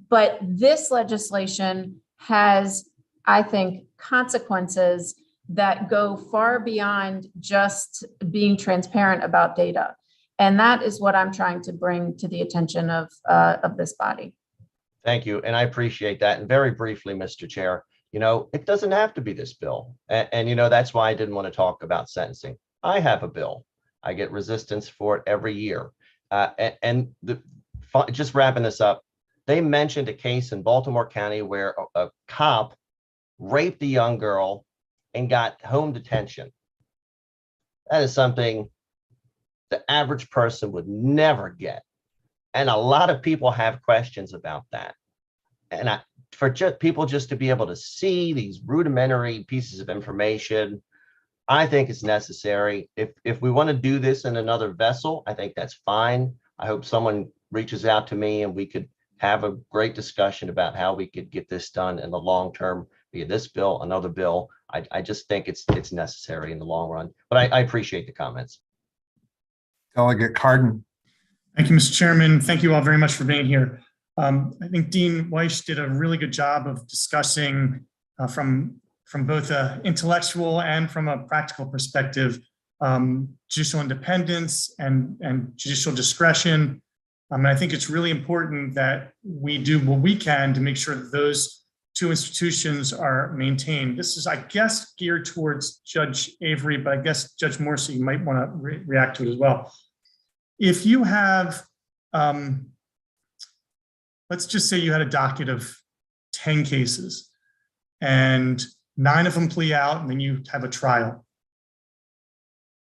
[SPEAKER 1] but this legislation has, I think, consequences that go far beyond just being transparent about data. And that is what I'm trying to bring to the attention of this body.
[SPEAKER 15] Thank you. And I appreciate that. And very briefly, Mr. Chair, it doesn't have to be this bill. And that's why I didn't want to talk about sentencing. I have a bill. I get resistance for it every year. Just wrapping this up, they mentioned a case in Baltimore County where a cop raped a young girl and got home detention. That is something the average person would never get. And a lot of people have questions about that. And for people just to be able to see these rudimentary pieces of information, I think it's necessary. If we want to do this in another vessel, I think that's fine. I hope someone reaches out to me and we could have a great discussion about how we could get this done in the long term, be it this bill, another bill. I just think it's necessary in the long run. But I appreciate the comments.
[SPEAKER 2] Delegate Carden.
[SPEAKER 6] Thank you, Mr. Chairman. Thank you all very much for being here. I think Dean Weish did a really good job of discussing from both an intellectual and from a practical perspective, judicial independence and judicial discretion. And I think it's really important that we do what we can to make sure that those two institutions are maintained. This is, I guess, geared towards Judge Avery, but I guess Judge Morsi might want to react to it as well. If you have, let's just say you had a docket of 10 cases and 9 of them plea out and then you have a trial.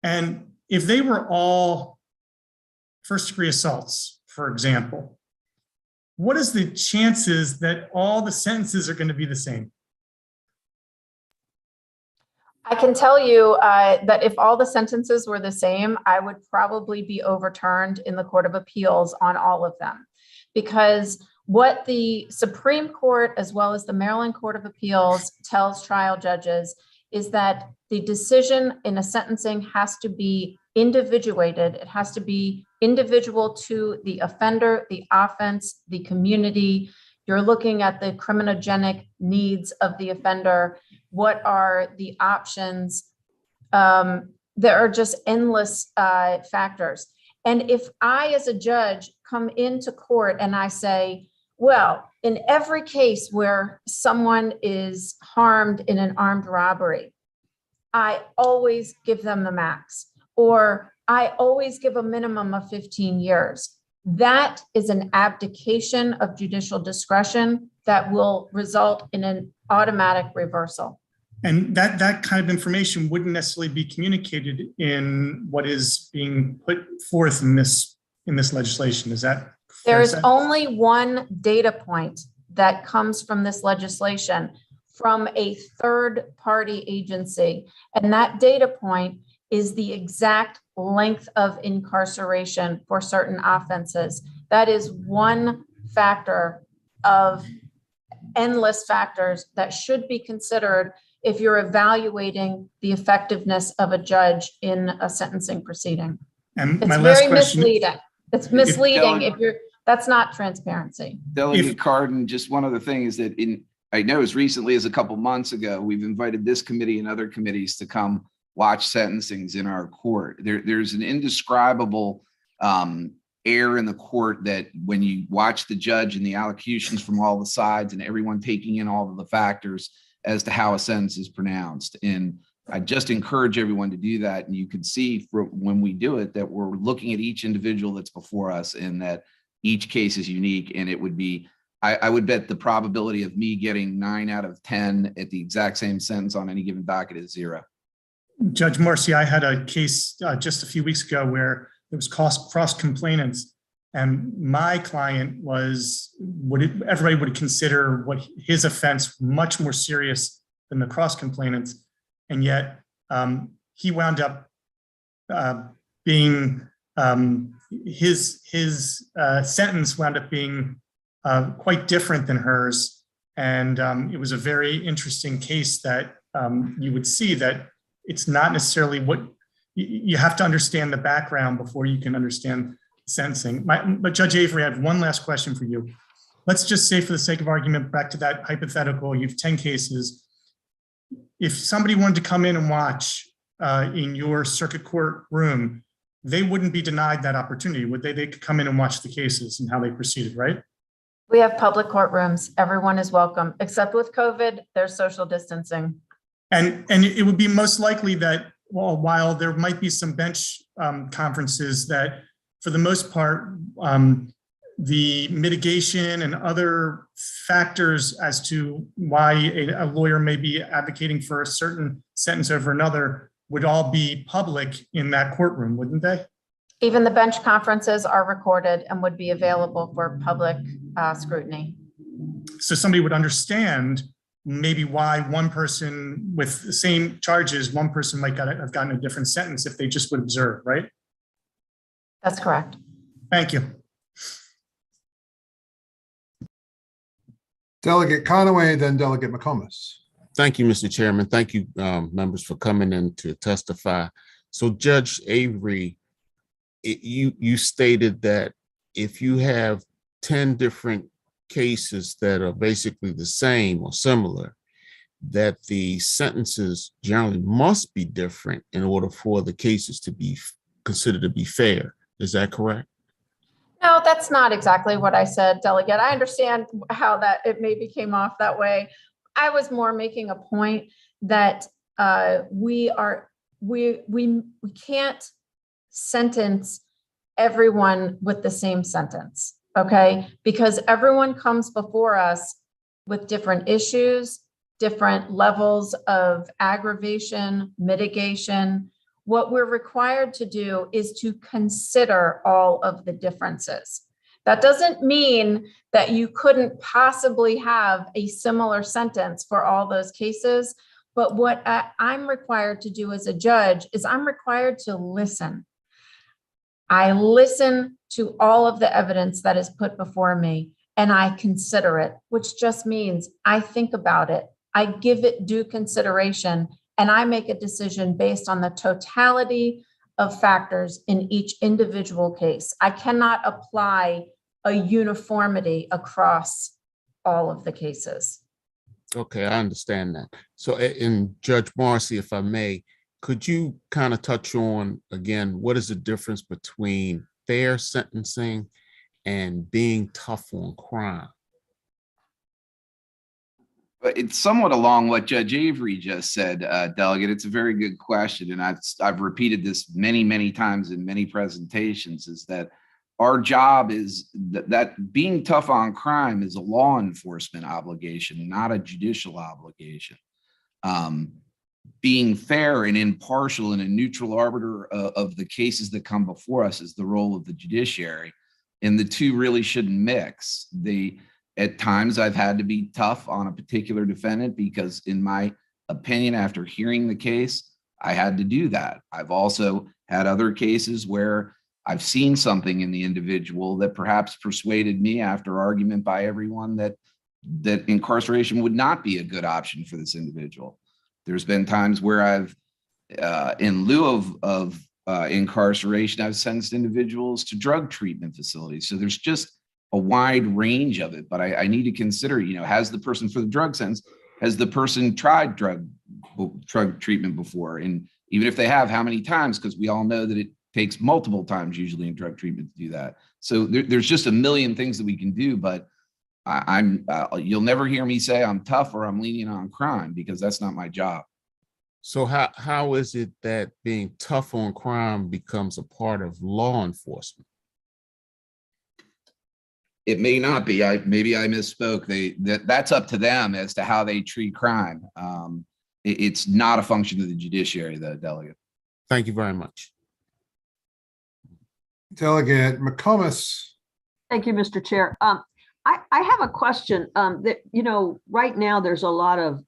[SPEAKER 6] And if they were all first-degree assaults, for example, what is the chances that all the sentences are going to be the same?
[SPEAKER 1] I can tell you that if all the sentences were the same, I would probably be overturned in the Court of Appeals on all of them. Because what the Supreme Court, as well as the Maryland Court of Appeals, tells trial judges is that the decision in a sentencing has to be individuated. It has to be individual to the offender, the offense, the community. You're looking at the criminogenic needs of the offender. What are the options? There are just endless factors. And if I, as a judge, come into court and I say, well, in every case where someone is harmed in an armed robbery, I always give them the max, or I always give a minimum of 15 years. That is an abdication of judicial discretion that will result in an automatic reversal.
[SPEAKER 6] And that kind of information wouldn't necessarily be communicated in what is being put forth in this legislation. Is that fair?
[SPEAKER 1] There is only one data point that comes from this legislation from a third-party agency, and that data point is the exact length of incarceration for certain offenses. That is one factor of endless factors that should be considered if you're evaluating the effectiveness of a judge in a sentencing proceeding.
[SPEAKER 6] And
[SPEAKER 1] it's very misleading. It's misleading that's not transparency.
[SPEAKER 22] Delegate Carden, just one other thing is that I know as recently as a couple months ago, we've invited this committee and other committees to come watch sentencings in our court. There's an indescribable air in the court that when you watch the judge and the allocutions from all the sides and everyone taking in all of the factors as to how a sentence is pronounced. And I just encourage everyone to do that. And you can see when we do it that we're looking at each individual that's before us and that each case is unique, and it would be, I would bet the probability of me getting 9 out of 10 at the exact same sentence on any given docket is 0.
[SPEAKER 6] Judge Marcy, I had a case just a few weeks ago where there was cross complainants, and my client was everybody would consider what his offense much more serious than the cross complainants, and yet he wound up being his sentence wound up being quite different than hers, and it was a very interesting case that you would see that it's not necessarily what you have to understand the background before you can understand sentencing. But Judge Avery, I have one last question for you. Let's just say, for the sake of argument, back to that hypothetical, you have 10 cases. If somebody wanted to come in and watch in your circuit court room, they wouldn't be denied that opportunity, would they? They could come in and watch the cases and how they proceeded, right?
[SPEAKER 1] We have public courtrooms. Everyone is welcome, except with COVID, there's social distancing.
[SPEAKER 6] And it would be most likely that, well, while there might be some bench conferences, that for the most part, the mitigation and other factors as to why a lawyer may be advocating for a certain sentence over another would all be public in that courtroom, wouldn't they?
[SPEAKER 1] Even the bench conferences are recorded and would be available for public scrutiny.
[SPEAKER 6] So somebody would understand maybe why one person with the same charges, one person might have gotten a different sentence if they just would observe, right?
[SPEAKER 1] That's correct.
[SPEAKER 6] Thank you.
[SPEAKER 2] Delegate Conaway, then Delegate McComas.
[SPEAKER 8] Thank you, Mr. Chairman. Thank you, members, for coming in to testify. So Judge Avery, you stated that if you have 10 different cases that are basically the same or similar, that the sentences generally must be different in order for the cases to be considered to be fair. Is that correct?
[SPEAKER 1] No, that's not exactly what I said, Delegate. I understand how that it maybe came off that way. I was more making a point that we can't sentence everyone with the same sentence, okay? Because everyone comes before us with different issues, different levels of aggravation, mitigation. What we're required to do is to consider all of the differences. That doesn't mean that you couldn't possibly have a similar sentence for all those cases, but what I'm required to do as a judge is I'm required to listen. I listen to all of the evidence that is put before me and I consider it, which just means I think about it, I give it due consideration, and I make a decision based on the totality of factors in each individual case. I cannot apply a uniformity across all of the cases.
[SPEAKER 8] Okay, I understand that. So, in Judge Marcy, if I may, could you kind of touch on, again, what is the difference between fair sentencing and being tough on crime?
[SPEAKER 22] But it's somewhat along what Judge Avery just said, Delegate. It's a very good question. And I've repeated this many, many times in many presentations, is that our job is that being tough on crime is a law enforcement obligation, not a judicial obligation. Being fair and impartial and a neutral arbiter of the cases that come before us is the role of the judiciary. And the two really shouldn't mix. At times, I've had to be tough on a particular defendant because, in my opinion, after hearing the case, I had to do that. I've also had other cases where I've seen something in the individual that perhaps persuaded me, after argument by everyone, that incarceration would not be a good option for this individual. There's been times where I've, in lieu of incarceration, I've sentenced individuals to drug treatment facilities. So there's just a wide range of it, but I need to consider, has the person for the drug sentence, has the person tried drug treatment before? And even if they have, how many times? Because we all know that it takes multiple times usually in drug treatment to do that. So there's just a million things that we can do, but you'll never hear me say I'm tough or I'm lenient on crime, because that's not my job.
[SPEAKER 8] So how is it that being tough on crime becomes a part of law enforcement?
[SPEAKER 22] It may not be. Maybe I misspoke. That's up to them as to how they treat crime. It's not a function of the judiciary, though, Delegate.
[SPEAKER 8] Thank you very much.
[SPEAKER 2] Delegate McComas.
[SPEAKER 5] Thank you, Mr. Chair. I have a question that, right now there's a lot of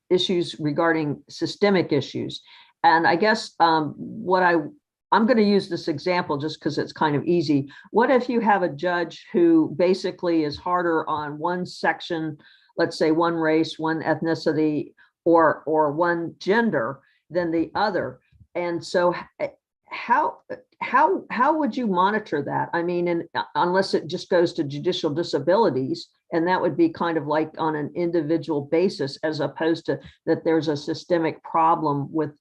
[SPEAKER 5] issues regarding systemic issues. And I guess I'm going to use this example just because it's kind of easy. What if you have a judge who basically is harder on one section, let's say one race, one ethnicity, or one gender than the other? And so how would you monitor that? I mean, and unless it just goes to judicial disabilities, and that would be kind of like on an individual basis, as opposed to that there's a systemic problem with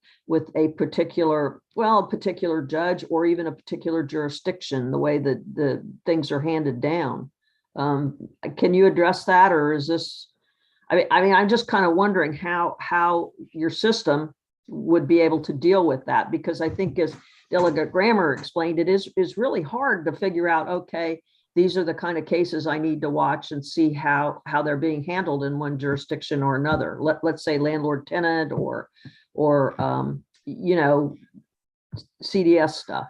[SPEAKER 5] a particular judge or even a particular jurisdiction, the way that the things are handed down. Can you address that, or is this? I mean, I'm just kind of wondering how your system would be able to deal with that, because I think, as Delegate Grammer explained, it is really hard to figure out, okay, these are the kind of cases I need to watch and see how they're being handled in one jurisdiction or another. Let's say landlord tenant or CDS stuff.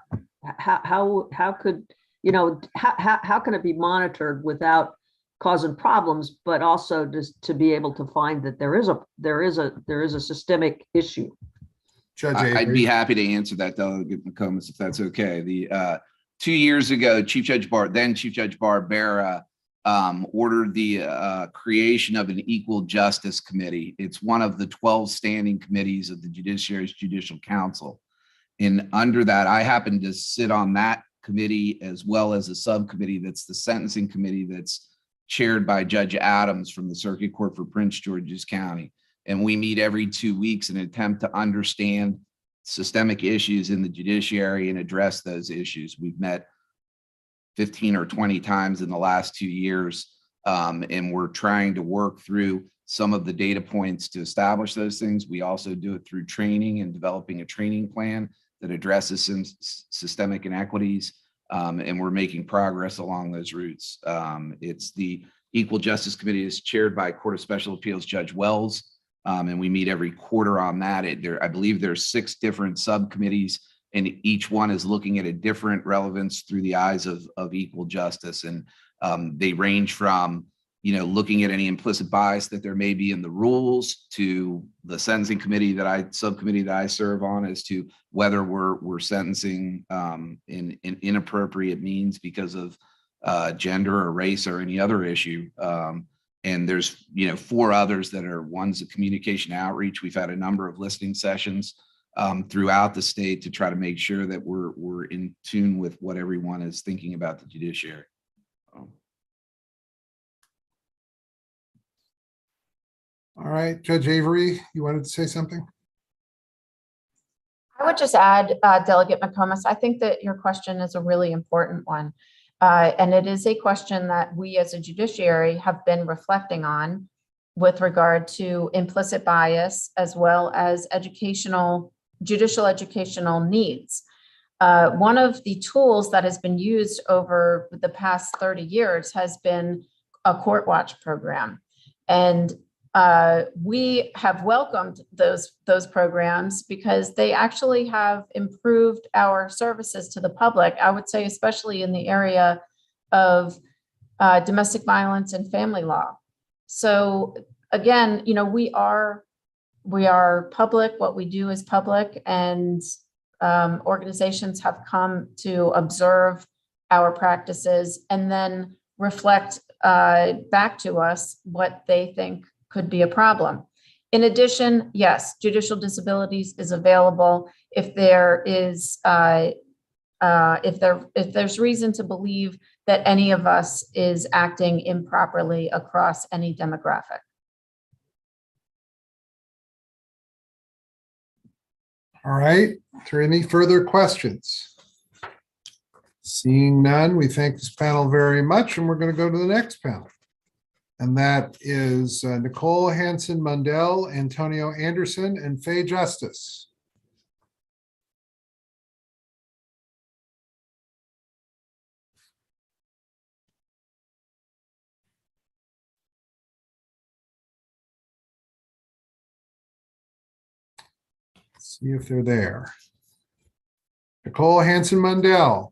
[SPEAKER 5] How could how can it be monitored without causing problems, but also just to be able to find that there is a systemic issue?
[SPEAKER 22] I'd be happy to answer that, Delegate McComas, if that's okay. The 2 years ago, Chief Judge Barbera ordered the creation of an Equal Justice Committee. It's one of the 12 standing committees of the Judiciary's Judicial Council. And under that, I happen to sit on that committee, as well as a subcommittee that's the Sentencing Committee, that's chaired by Judge Adams from the Circuit Court for Prince George's County. And we meet every 2 weeks in an attempt to understand systemic issues in the judiciary and address those issues. We've met 15 or 20 times in the last 2 years, and we're trying to work through some of the data points to establish those things. We also do it through training and developing a training plan that addresses some systemic inequities, and we're making progress along those routes. It's the Equal Justice Committee is chaired by Court of Special Appeals Judge Wells, and we meet every quarter on that. I believe there's 6 different subcommittees, and each one is looking at a different relevance through the eyes of equal justice. And they range from, looking at any implicit bias that there may be in the rules, to the sentencing subcommittee that I serve on, as to whether we're sentencing in inappropriate means because of gender or race or any other issue. And there's 4 others that are, one's a communication outreach. We've had a number of listening sessions throughout the state to try to make sure that we're in tune with what everyone is thinking about the judiciary.
[SPEAKER 2] All right, Judge Avery, you wanted to say something?
[SPEAKER 1] I would just add, Delegate McComas, I think that your question is a really important one. And it is a question that we as a judiciary have been reflecting on with regard to implicit bias, as well as judicial educational needs. One of the tools that has been used over the past 30 years has been a Court Watch program. And we have welcomed those programs because they actually have improved our services to the public. I would say, especially in the area of domestic violence and family law. So again, we are public. What we do is public, and organizations have come to observe our practices and then reflect back to us what they think could be a problem. In addition, yes, judicial disabilities is available if there is if there's reason to believe that any of us is acting improperly across any demographic.
[SPEAKER 2] All right, are there any further questions? Seeing none, we thank this panel very much, and we're going to go to the next panel. And that is Nicole Hanson-Mundell, Antonio Anderson, and Faye Justice. See if they're there. Nicole Hanson Mundell.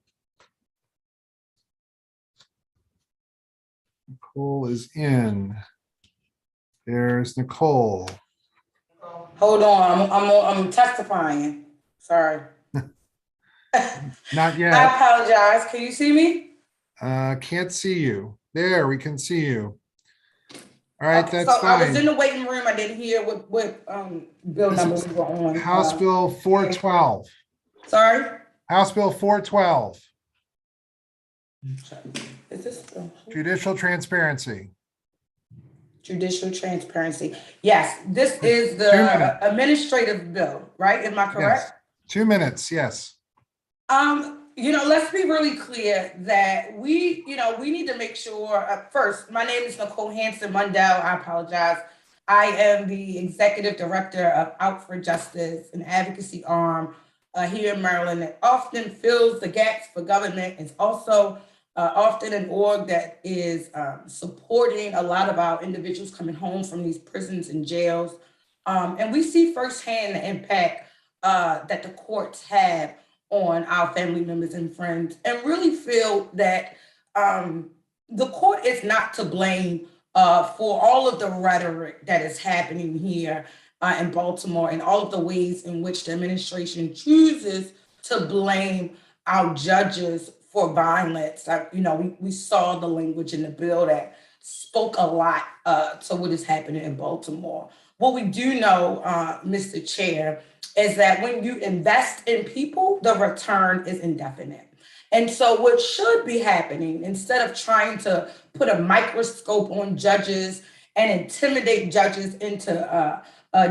[SPEAKER 2] Nicole is in. There's Nicole.
[SPEAKER 9] Hold on, I'm testifying. Sorry.
[SPEAKER 2] Not
[SPEAKER 9] I
[SPEAKER 2] yet.
[SPEAKER 9] apologize. Can you see me?
[SPEAKER 2] Can't see you. There, we can see you. All right,
[SPEAKER 9] Okay,
[SPEAKER 2] that's
[SPEAKER 9] so I was in
[SPEAKER 2] fine.
[SPEAKER 9] the waiting room. I didn't hear what bill number we were on.
[SPEAKER 2] House Bill 412.
[SPEAKER 9] Sorry?
[SPEAKER 2] House Bill 412.
[SPEAKER 9] Is this
[SPEAKER 2] Judicial transparency.
[SPEAKER 9] judicial transparency? Yes, this is
[SPEAKER 2] 2
[SPEAKER 9] the
[SPEAKER 2] minutes.
[SPEAKER 9] administrative bill, right? Am I correct?
[SPEAKER 2] Yes. 2 minutes, yes.
[SPEAKER 9] Let's be really clear that we need to make sure, first, my name is Nicole Hanson Mundell. I apologize. I am the executive director of Out for Justice, an advocacy arm here in Maryland that often fills the gaps for government. It's also often an org that is supporting a lot of our individuals coming home from these prisons and jails. And we see firsthand the impact that the courts have on our family members and friends, and really feel that the court is not to blame for all of the rhetoric that is happening here in Baltimore and all of the ways in which the administration chooses to blame our judges for violence. We saw the language in the bill that spoke a lot to what is happening in Baltimore. What we do know, Mr. Chair, is that when you invest in people, the return is indefinite. And so what should be happening, instead of trying to put a microscope on judges and intimidate judges into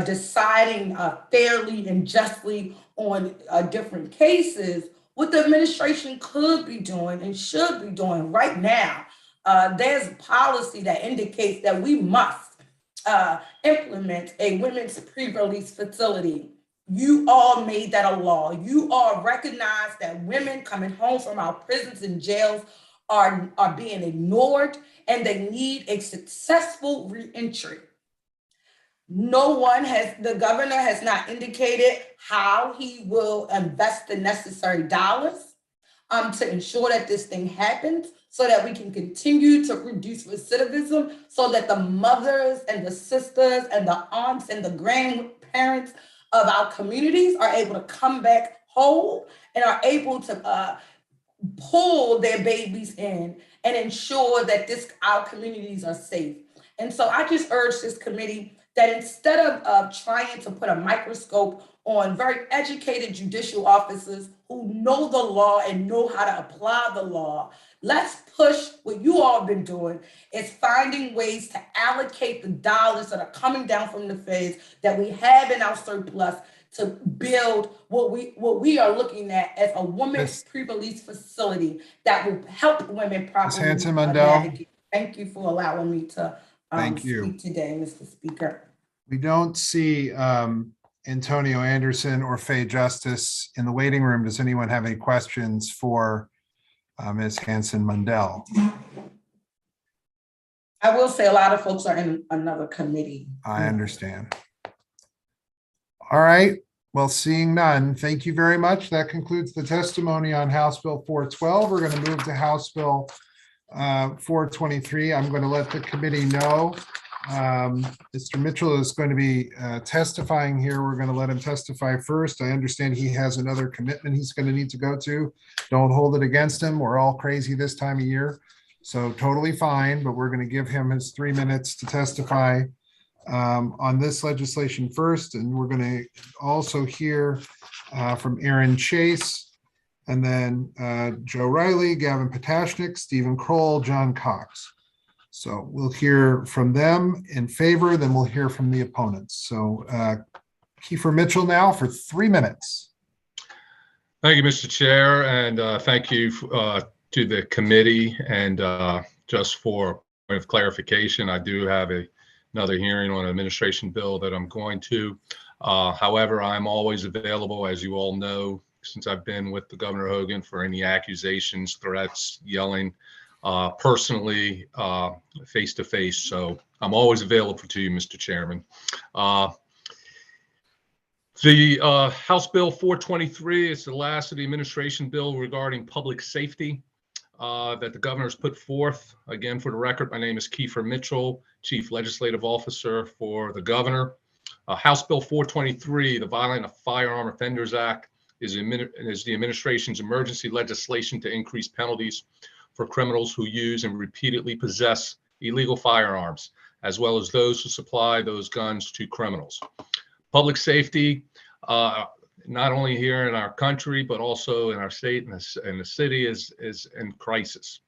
[SPEAKER 9] deciding fairly and justly on different cases, what the administration could be doing and should be doing right now, there's policy that indicates that we must implement a women's pre-release facility. You all made that a law. You all recognize that women coming home from our prisons and jails are being ignored, and they need a successful reentry. The governor has not indicated how he will invest the necessary dollars to ensure that this thing happens, so that we can continue to reduce recidivism, so that the mothers and the sisters and the aunts and the grandparents of our communities are able to come back whole and are able to pull their babies in and ensure that our communities are safe. And so I just urge this committee that instead of trying to put a microscope on very educated judicial officers who know the law and know how to apply the law, let's push what you all have been doing, is finding ways to allocate the dollars that are coming down from the feds that we have in our surplus to build what we are looking at as a women's pre-release facility that will help women properly navigate. Thank you for allowing me to speak today, Mr. Speaker.
[SPEAKER 2] We don't see Antonio Anderson or Faye Justice in the waiting room. Does anyone have any questions for Ms. Hanson Mundell?
[SPEAKER 9] I will say a lot of folks are in another committee.
[SPEAKER 2] I understand. All right. Well, seeing none, thank you very much. That concludes the testimony on House Bill 412. We're going to move to House Bill 423. I'm going to let the committee know. Mr. Mitchell is going to be testifying here. We're going to let him testify first. I understand he has another commitment he's going to need to go to. Don't hold it against him. We're all crazy this time of year, so totally fine, but we're going to give him his 3 minutes to testify on this legislation first. And we're going to also hear from Aaron Chase, and then Joe Riley, Gavin Potashnik, Stephen Kroll, John Cox. So we'll hear from them in favor, then we'll hear from the opponents. So Kiefer Mitchell now for 3 minutes.
[SPEAKER 10] Thank you, Mr. Chair, and thank you to the committee. And just for a point of clarification, I do have another hearing on an administration bill that I'm going to. However, I'm always available, as you all know, since I've been with the Governor Hogan, for any accusations, threats, yelling, personally, face to face. So I'm always available to you, Mr. Chairman. The House Bill 423 is the last of the administration bill regarding public safety that the governor has put forth. Again, for the record, my name is Kiefer Mitchell, Chief Legislative Officer for the governor. House Bill 423, the Violent Firearm Offenders Act, is the administration's emergency legislation to increase penalties for criminals who use and repeatedly possess illegal firearms, as well as those who supply those guns to criminals. Public safety, not only here in our country, but also in our state and the city is in crisis.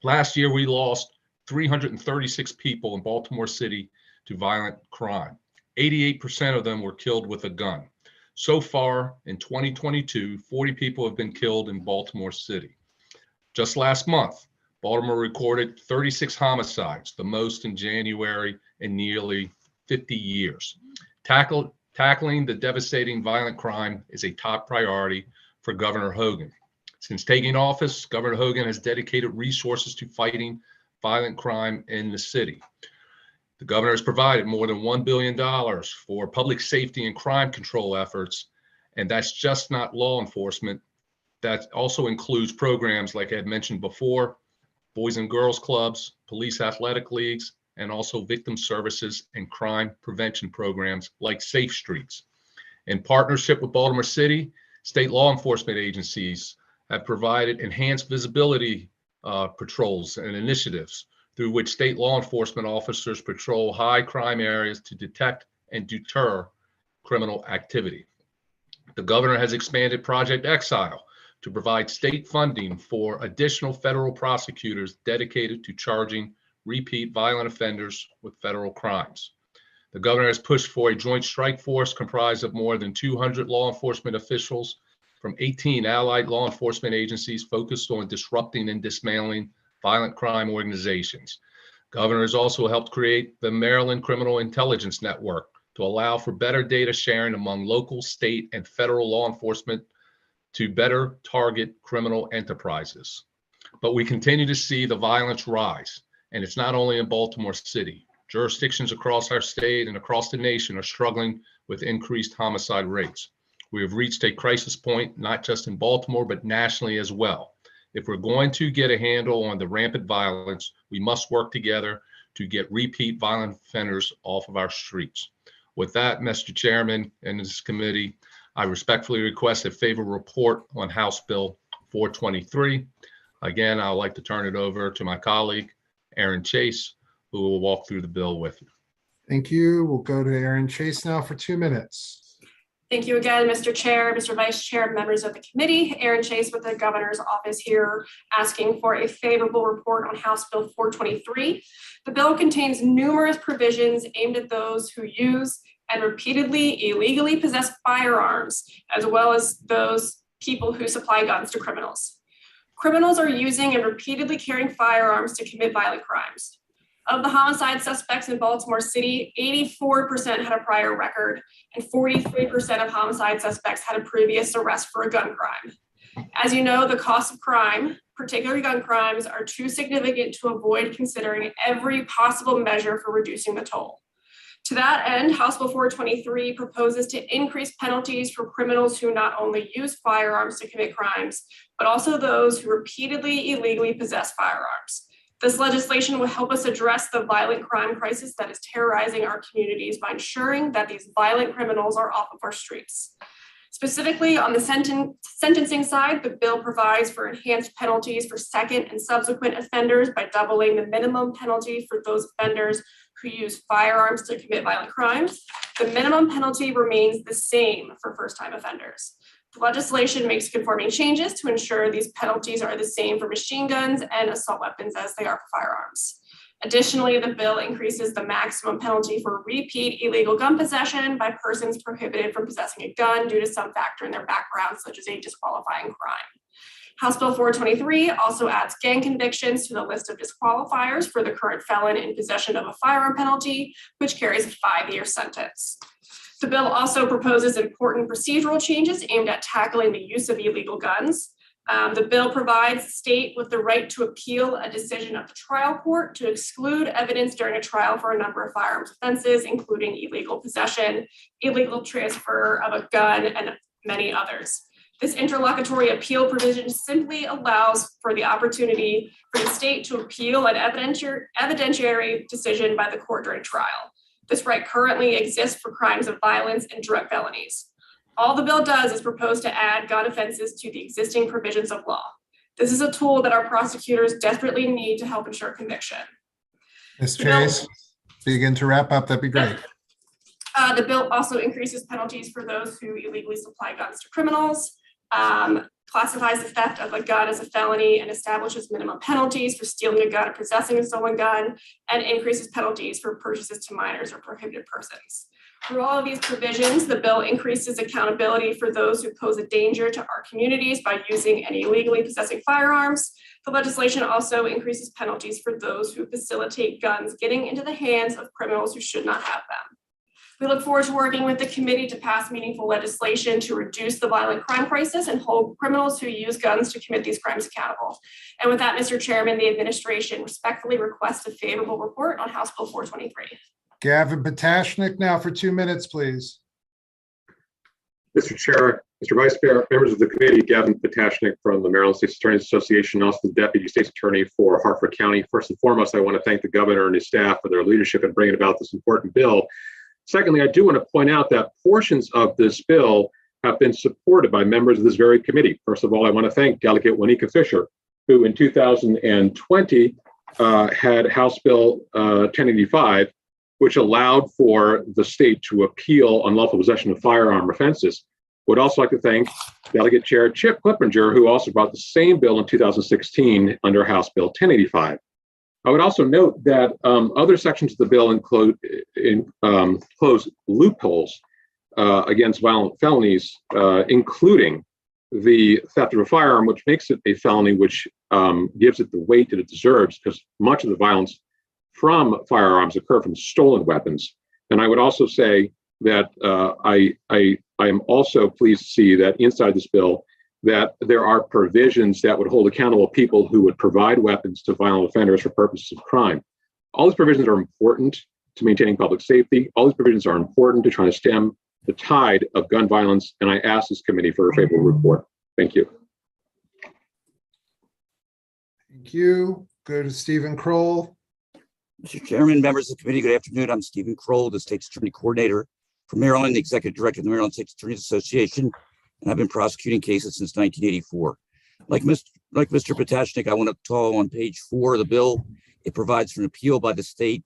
[SPEAKER 10] Last year, we lost 336 people in Baltimore City to violent crime. 88% of them were killed with a gun. So far in 2022, 40 people have been killed in Baltimore City. Just last month, Baltimore recorded 36 homicides, the most in January in nearly 50 years. Tackling the devastating violent crime is a top priority for Governor Hogan. Since taking office, Governor Hogan has dedicated resources to fighting violent crime in the city. The governor has provided more than $1 billion for public safety and crime control efforts, and that's just not law enforcement. That also includes programs like I had mentioned before, Boys and Girls Clubs, police athletic leagues, and also victim services and crime prevention programs like Safe Streets. In partnership with Baltimore City, state law enforcement agencies have provided enhanced visibility patrols and initiatives through which state law enforcement officers patrol high crime areas to detect and deter criminal activity. The governor has expanded Project Exile to provide state funding for additional federal prosecutors dedicated to charging repeat violent offenders with federal crimes. The governor has pushed for a joint strike force comprised of more than 200 law enforcement officials from 18 allied law enforcement agencies focused on disrupting and dismantling violent crime organizations. Governor has also helped create the Maryland Criminal Intelligence Network to allow for better data sharing among local, state, and federal law enforcement to better target criminal enterprises. But we continue to see the violence rise. And it's not only in Baltimore City. Jurisdictions across our state and across the nation are struggling with increased homicide rates. We have reached a crisis point, not just in Baltimore, but nationally as well. If we're going to get a handle on the rampant violence, we must work together to get repeat violent offenders off of our streets. With that, Mr. Chairman and this committee, I respectfully request a favorable report on House Bill 423. Again, I'd like to turn it over to my colleague, Aaron Chase, who will walk through the bill with you.
[SPEAKER 2] Thank you. We'll go to Aaron Chase now for 2 minutes.
[SPEAKER 11] Thank you again, Mr. Chair, Mr. Vice Chair, members of the committee. Aaron Chase with the governor's office here asking for a favorable report on House Bill 423. The bill contains numerous provisions aimed at those who use and repeatedly illegally possess firearms, as well as those people who supply guns to criminals. Criminals are using and repeatedly carrying firearms to commit violent crimes. Of the homicide suspects in Baltimore City, 84% had a prior record, and 43% of homicide suspects had a previous arrest for a gun crime. As you know, the costs of crime, particularly gun crimes, are too significant to avoid considering every possible measure for reducing the toll. To that end, House Bill 423 proposes to increase penalties for criminals who not only use firearms to commit crimes, but also those who repeatedly illegally possess firearms. This legislation will help us address the violent crime crisis that is terrorizing our communities by ensuring that these violent criminals are off of our streets. Specifically, on the sentencing side, the bill provides for enhanced penalties for second and subsequent offenders by doubling the minimum penalty for those offenders who use firearms to commit violent crimes. The minimum penalty remains the same for first-time offenders. The legislation makes conforming changes to ensure these penalties are the same for machine guns and assault weapons as they are for firearms. Additionally, the bill increases the maximum penalty for repeat illegal gun possession by persons prohibited from possessing a gun due to some factor in their background, such as a disqualifying crime. House Bill 423 also adds gang convictions to the list of disqualifiers for the current felon in possession of a firearm penalty, which carries a 5-year sentence. The bill also proposes important procedural changes aimed at tackling the use of illegal guns. The bill provides the state with the right to appeal a decision of the trial court to exclude evidence during a trial for a number of firearms offenses, including illegal possession, illegal transfer of a gun, and many others. This interlocutory appeal provision simply allows for the opportunity for the state to appeal an evidentiary decision by the court during trial. This right currently exists for crimes of violence and drug felonies. All the bill does is propose to add gun offenses to the existing provisions of law. This is a tool that our prosecutors desperately need to help ensure conviction.
[SPEAKER 2] Ms. Chase, begin to wrap up, that'd be great.
[SPEAKER 11] The bill also increases penalties for those who illegally supply guns to criminals, classifies the theft of a gun as a felony and establishes minimum penalties for stealing a gun or possessing a stolen gun, and increases penalties for purchases to minors or prohibited persons. Through all of these provisions, the bill increases accountability for those who pose a danger to our communities by using and illegally possessing firearms. The legislation also increases penalties for those who facilitate guns getting into the hands of criminals who should not have them. We look forward to working with the committee to pass meaningful legislation to reduce the violent crime crisis and hold criminals who use guns to commit these crimes accountable. And with that, Mr. Chairman, the administration respectfully requests a favorable report on House Bill 423.
[SPEAKER 2] Gavin Potashnik now for 2 minutes, please.
[SPEAKER 12] Mr. Chair, Mr. Vice Chair, members of the committee, Gavin Potashnik from the Maryland State's Attorneys Association, also the Deputy State's Attorney for Hartford County. First and foremost, I want to thank the governor and his staff for their leadership in bringing about this important bill. Secondly, I do want to point out that portions of this bill have been supported by members of this very committee. First of all, I want to thank Delegate Juanita Fisher, who in 2020 had House Bill 1085, which allowed for the state to appeal unlawful possession of firearm offenses. Would also like to thank Delegate Chair Chip Clippinger, who also brought the same bill in 2016 under House Bill 1085. I would also note that other sections of the bill close loopholes against violent felonies, including the theft of a firearm, which makes it a felony, which gives it the weight that it deserves, because much of the violence from firearms occur from stolen weapons. And I would also say that I am also pleased to see that inside this bill that there are provisions that would hold accountable people who would provide weapons to violent offenders for purposes of crime. All these provisions are important to maintaining public safety. All these provisions are important to trying to stem the tide of gun violence. And I ask this committee for a favorable report. Thank you.
[SPEAKER 2] Thank you. Go to Stephen Kroll.
[SPEAKER 14] Mr. Chairman, members of the committee, good afternoon. I'm Stephen Kroll, the State's Attorney Coordinator for Maryland, the Executive Director of the Maryland State's Attorneys Association, and I've been prosecuting cases since 1984. Like Mr. Potashnik, I want to call on page 4 of the bill. It provides for an appeal by the state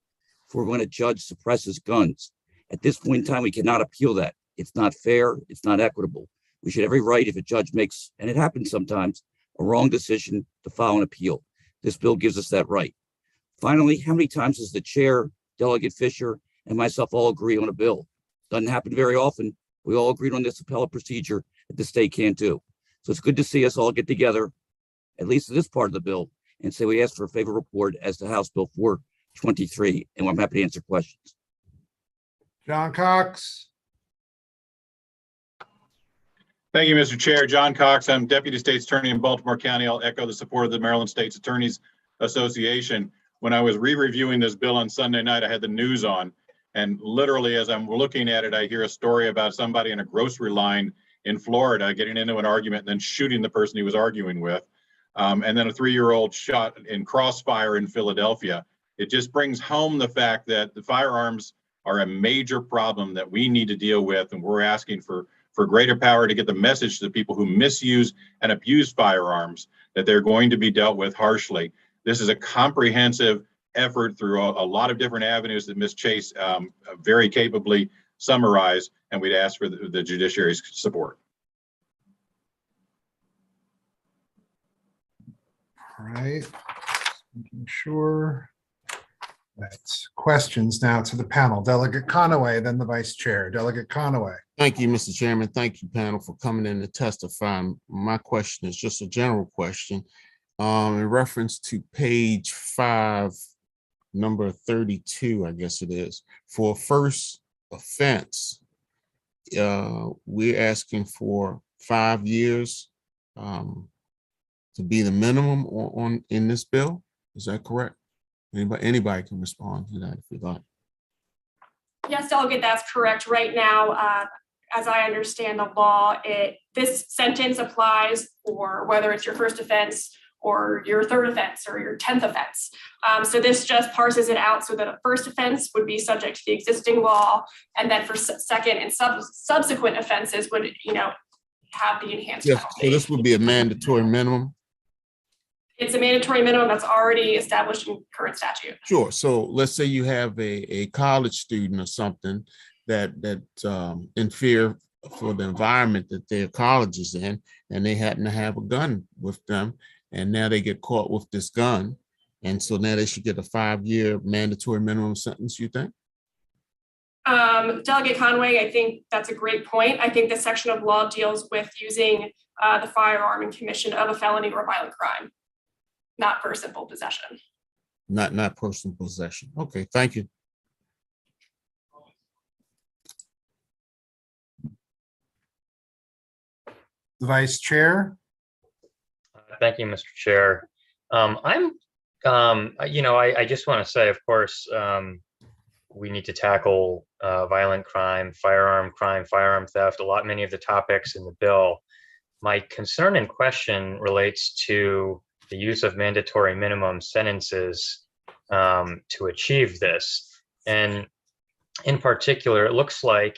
[SPEAKER 14] for when a judge suppresses guns. At this point in time, we cannot appeal that. It's not fair. It's not equitable. We should have every right if a judge makes, and it happens sometimes, a wrong decision to file an appeal. This bill gives us that right. Finally, how many times does the chair, Delegate Fisher, and myself all agree on a bill? Doesn't happen very often. We all agreed on this appellate procedure that the state can't do. So it's good to see us all get together, at least in this part of the bill, and say we ask for a favorable report as to House Bill 423, and I'm happy to answer questions.
[SPEAKER 2] John Cox.
[SPEAKER 23] Thank you, Mr. Chair. John Cox, I'm Deputy State's Attorney in Baltimore County. I'll echo the support of the Maryland State's Attorneys Association. When I was re-reviewing this bill on Sunday night, I had the news on, and literally as I'm looking at it, I hear a story about somebody in a grocery line in Florida getting into an argument and then shooting the person he was arguing with. And then a 3-year-old shot in crossfire in Philadelphia. It just brings home the fact that the firearms are a major problem that we need to deal with, and we're asking for greater power to get the message to the people who misuse and abuse firearms that they're going to be dealt with harshly. This is a comprehensive effort through a lot of different avenues that Ms. Chase very capably summarized, and we'd ask for the judiciary's support.
[SPEAKER 2] All right, making sure. That's questions now to the panel. Delegate Conaway, then the vice chair. Delegate Conaway.
[SPEAKER 8] Thank you, Mr. Chairman. Thank you, panel, for coming in to testify. My question is just a general question. In reference to page 5, number 32, I guess it is, for first offense, we're asking for 5 years. to be the minimum on in this bill? Is that correct? Anybody can respond to that if you like.
[SPEAKER 11] Yes, Delegate, that's correct. Right now, as I understand the law, this sentence applies for whether it's your first offense or your third offense or your 10th offense. So this just parses it out so that a first offense would be subject to the existing law, and then for second and subsequent offenses would, have the enhanced
[SPEAKER 8] Yes,
[SPEAKER 11] penalty.
[SPEAKER 8] so this would be a mandatory minimum?
[SPEAKER 11] It's a mandatory minimum that's already established in current statute.
[SPEAKER 8] Sure. So let's say you have a college student or something that in fear for the environment that their college is in, and they happen to have a gun with them, and now they get caught with this gun, and so now they should get a 5-year mandatory minimum sentence, you think?
[SPEAKER 11] Delegate Conway, I think that's a great point. I think this section of law deals with using the firearm in commission of a felony or violent crime, not for simple possession.
[SPEAKER 8] Not personal possession. Okay, thank you.
[SPEAKER 2] The Vice Chair.
[SPEAKER 16] Thank you, Mr. Chair. I just want to say, of course, we need to tackle violent crime, firearm theft, many of the topics in the bill. My concern and question relates to the use of mandatory minimum sentences to achieve this. And in particular, it looks like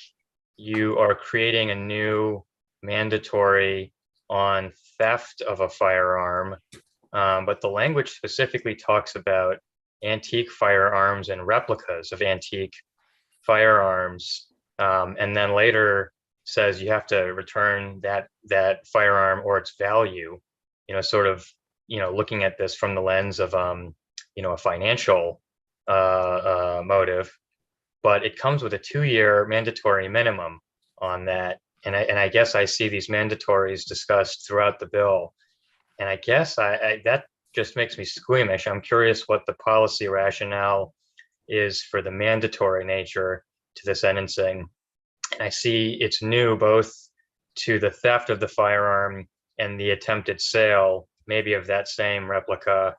[SPEAKER 16] you are creating a new mandatory on theft of a firearm, but the language specifically talks about antique firearms and replicas of antique firearms, and then later says you have to return that firearm or its value, looking at this from the lens of a financial motive, but it comes with a 2-year mandatory minimum on that. And I guess I see these mandatories discussed throughout the bill. And I guess that just makes me squeamish. I'm curious what the policy rationale is for the mandatory nature to the sentencing. And I see it's new both to the theft of the firearm and the attempted sale, maybe of that same replica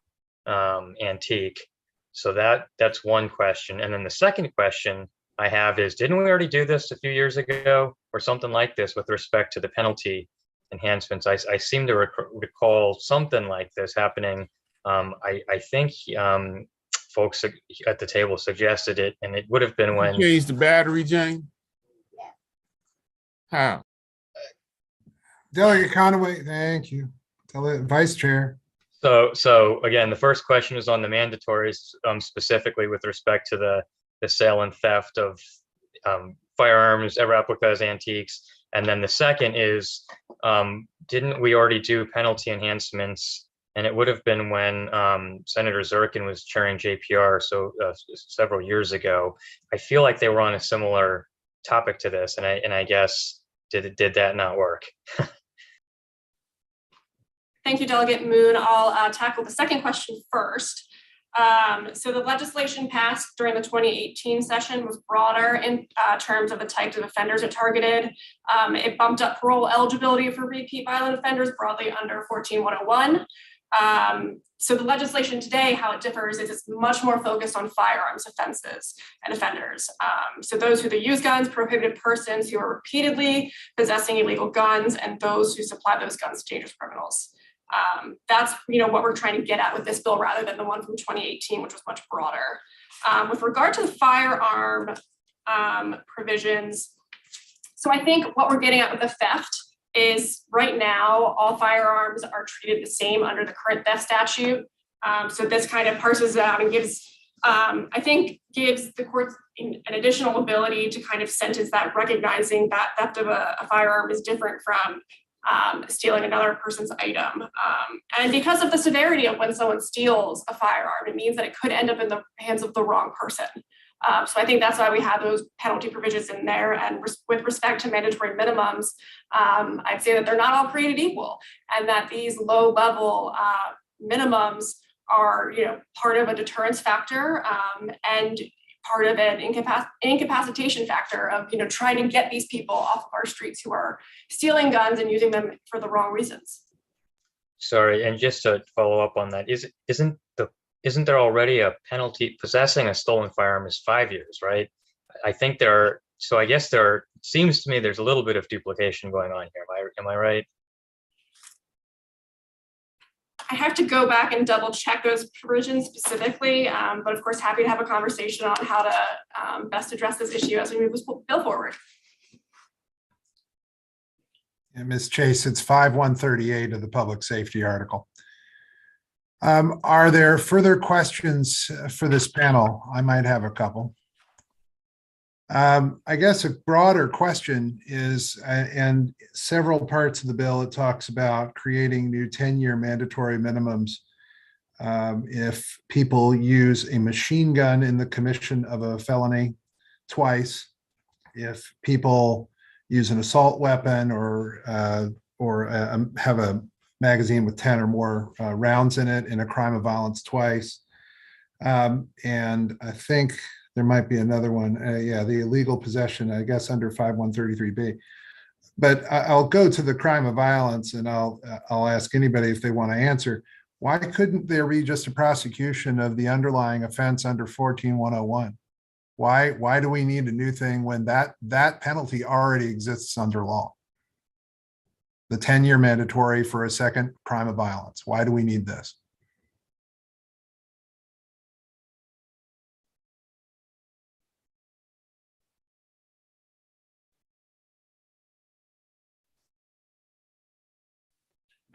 [SPEAKER 16] antique. So that's one question. And then the second question I have is, didn't we already do this a few years ago or something like this with respect to the penalty enhancements? I seem to recall something like this happening. I think folks at the table suggested it, and it would have been when—
[SPEAKER 8] You changed the battery, Jane? How?
[SPEAKER 2] Delegate Conway, thank you. Vice Chair.
[SPEAKER 16] So again, the first question is on the mandatories, specifically with respect to the sale and theft of firearms, replicas, antiques. And then the second is, didn't we already do penalty enhancements? And it would have been when Senator Zirkin was chairing JPR, so several years ago. I feel like they were on a similar topic to this, and I guess did that not work?
[SPEAKER 11] Thank you, Delegate Moon. I'll tackle the second question first. So the legislation passed during the 2018 session was broader in terms of the types of offenders it targeted. It bumped up parole eligibility for repeat violent offenders broadly under 14101. So the legislation today, how it differs is it's much more focused on firearms offenses and offenders. So those who use guns, prohibited persons who are repeatedly possessing illegal guns, and those who supply those guns to dangerous criminals. That's what we're trying to get at with this bill rather than the one from 2018, which was much broader. With regard to the firearm provisions, so I think what we're getting at with the theft is right now all firearms are treated the same under the current theft statute. So this kind of parses out and gives the courts an additional ability to kind of sentence that, recognizing that theft of a firearm is different from stealing another person's item. And because of the severity of when someone steals a firearm, it means that it could end up in the hands of the wrong person. So I think that's why we have those penalty provisions in there. And with respect to mandatory minimums, I'd say that they're not all created equal, and that these low-level minimums are, part of a deterrence factor and part of an incapacitation factor of, trying to get these people off of our streets who are stealing guns and using them for the wrong reasons.
[SPEAKER 16] sorry, and just to follow up on that, isn't there already a penalty? Possessing a stolen firearm is 5 years, right? I think there are, so I guess seems to me there's a little bit of duplication going on here. Am I right?
[SPEAKER 11] I have to go back and double check those provisions specifically, but of course, happy to have a conversation on how to best address this issue as we move this bill forward.
[SPEAKER 2] And Ms. Chase, it's 5138 of the public safety article. Are there further questions for this panel? I might have a couple. I guess a broader question is, and several parts of the bill, it talks about creating new 10-year mandatory minimums if people use a machine gun in the commission of a felony twice, if people use an assault weapon or have a magazine with 10 or more rounds in it in a crime of violence twice. And I think there might be another one. Yeah, the illegal possession, I guess, under 5133B. But I'll go to the crime of violence, and I'll ask anybody if they want to answer. Why couldn't there be just a prosecution of the underlying offense under 14101? Why do we need a new thing when that penalty already exists under law? The 10-year mandatory for a second crime of violence. Why do we need this?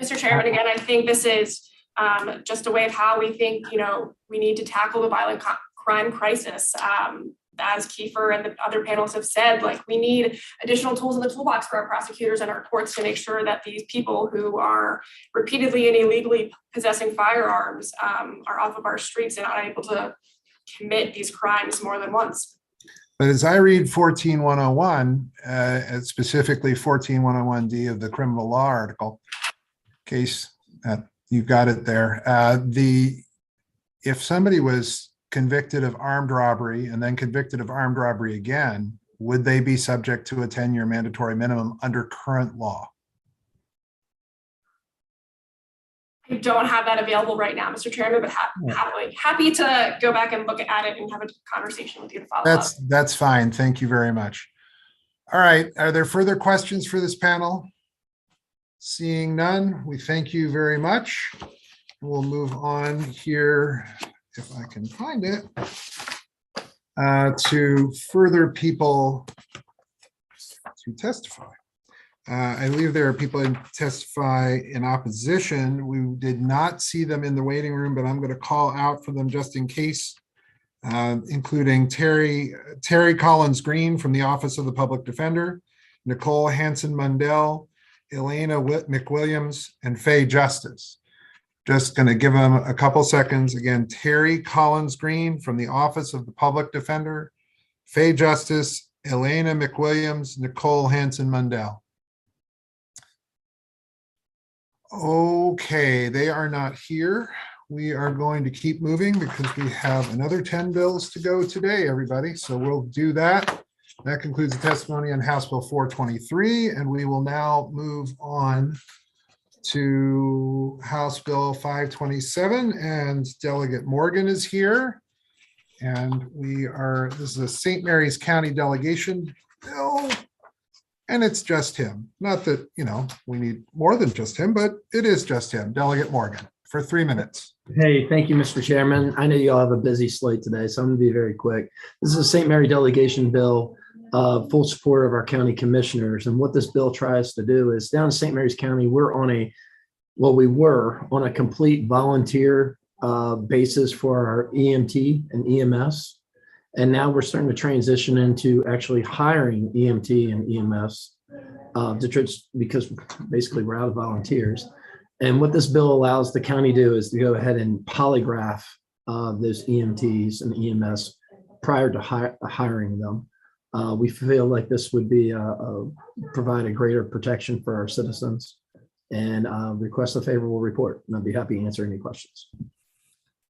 [SPEAKER 11] Mr. Chairman, again, I think this is just a way of how we think, we need to tackle the violent crime crisis. As Kiefer and the other panels have said, we need additional tools in the toolbox for our prosecutors and our courts to make sure that these people who are repeatedly and illegally possessing firearms are off of our streets and not able to commit these crimes more than once.
[SPEAKER 2] But as I read 14101, specifically 14101D of the criminal law article, case you've got it there, if somebody was convicted of armed robbery and then convicted of armed robbery again, would they be subject to a 10-year mandatory minimum under current law?
[SPEAKER 11] I don't have that available right now, Mr. Chairman, but happy to go back and look at it and have a conversation with you to follow up.
[SPEAKER 2] That's fine. Thank you very much. All right. Are there further questions for this panel? Seeing none, we thank you very much. We'll move on here, if I can find it, to further people to testify. I believe there are people who testify in opposition. We did not see them in the waiting room, but I'm going to call out for them just in case, including Terry Collins Green from the Office of the Public Defender, Nicole Hanson-Mundell, Elena McWilliams, and Faye Justice. Just going to give them a couple seconds. Again, Terry Collins Green from the Office of the Public Defender, Faye Justice, Elena McWilliams, Nicole Hanson-Mundell. Okay, they are not here. We are going to keep moving because we have another 10 bills to go today, everybody. So we'll do that. That concludes the testimony on House Bill 423, and we will now move on to House Bill 527, and Delegate Morgan is here. And this is a St. Mary's County delegation bill, and it's just him. Not that, we need more than just him, but it is just him. Delegate Morgan, for 3 minutes.
[SPEAKER 7] Hey, thank you, Mr. Chairman. I know you all have a busy slate today, so I'm going to be very quick. This is a St. Mary delegation bill, full support of our county commissioners. And what this bill tries to do is, down in St. Mary's County, we were on a complete volunteer basis for our EMT and EMS. And now we're starting to transition into actually hiring EMT and EMS because basically we're out of volunteers. And what this bill allows the county to do is to go ahead and polygraph those EMTs and EMS prior to hiring them. We feel like this would be provide a greater protection for our citizens, and request a favorable report. And I'd be happy to answer any questions.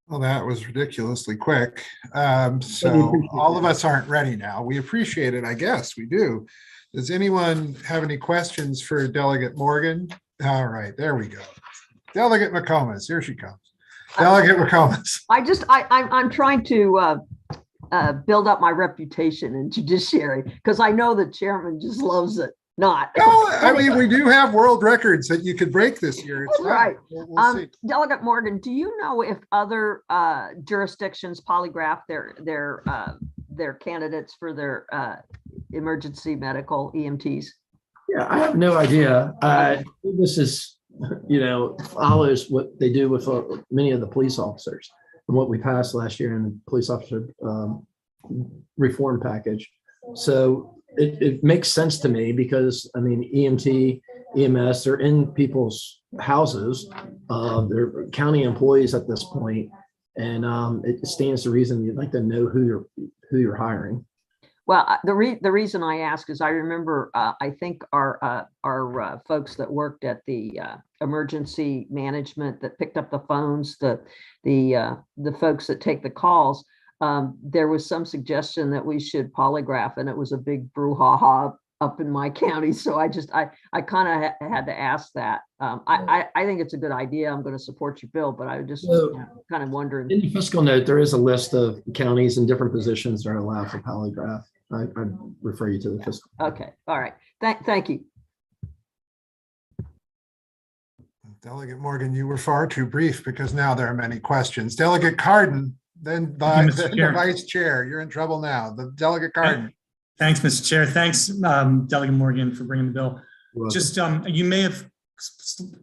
[SPEAKER 2] Well, that was ridiculously quick. So all of us aren't ready now. We appreciate it. I guess we do. Does anyone have any questions for Delegate Morgan? All right, there we go. Delegate McComas, here she comes. Delegate McComas.
[SPEAKER 5] I'm trying to build up my reputation in judiciary because I know the chairman just loves it. Not.
[SPEAKER 2] No, I mean, we do have world records that you could break this year. It's
[SPEAKER 5] That's right.
[SPEAKER 2] We'll see.
[SPEAKER 5] Delegate Morgan, do you know if other jurisdictions polygraph their candidates for their emergency medical EMTs?
[SPEAKER 7] Yeah, I have no idea. This is, follows what they do with many of the police officers and what we passed last year in the police officer reform package. So it makes sense to me because, I mean, EMT, EMS, they're in people's houses. They're county employees at this point, and it stands to reason you'd like to know who you're hiring.
[SPEAKER 5] Well, the reason I ask is I remember I think our folks that worked at the emergency management that picked up the phones, the folks that take the calls. There was some suggestion that we should polygraph, and it was a big brouhaha up in my county. So I kind of had to ask that. I think it's a good idea. I'm going to support your bill, but I just kind of wondering.
[SPEAKER 7] In the fiscal note, there is a list of counties and different positions that are allowed for polygraph. I'd refer you to the fiscal.
[SPEAKER 5] Okay. All right. Thank you.
[SPEAKER 2] Delegate Morgan, you were far too brief because now there are many questions. Delegate Cardin, then the vice chair. You're in trouble now. The Delegate Cardin.
[SPEAKER 6] Thanks, Mr. Chair. Thanks, Delegate Morgan, for bringing the bill. Just you may have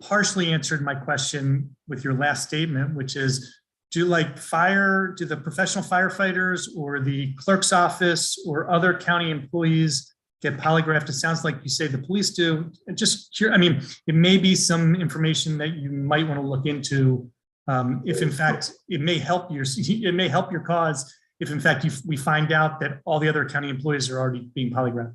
[SPEAKER 6] partially answered my question with your last statement, which is, do the professional firefighters or the clerk's office or other county employees get polygraphed? It sounds like you say the police do. I mean, it may be some information that you might want to look into. If in fact it may help your cause, if in fact we find out that all the other county employees are already being polygraphed.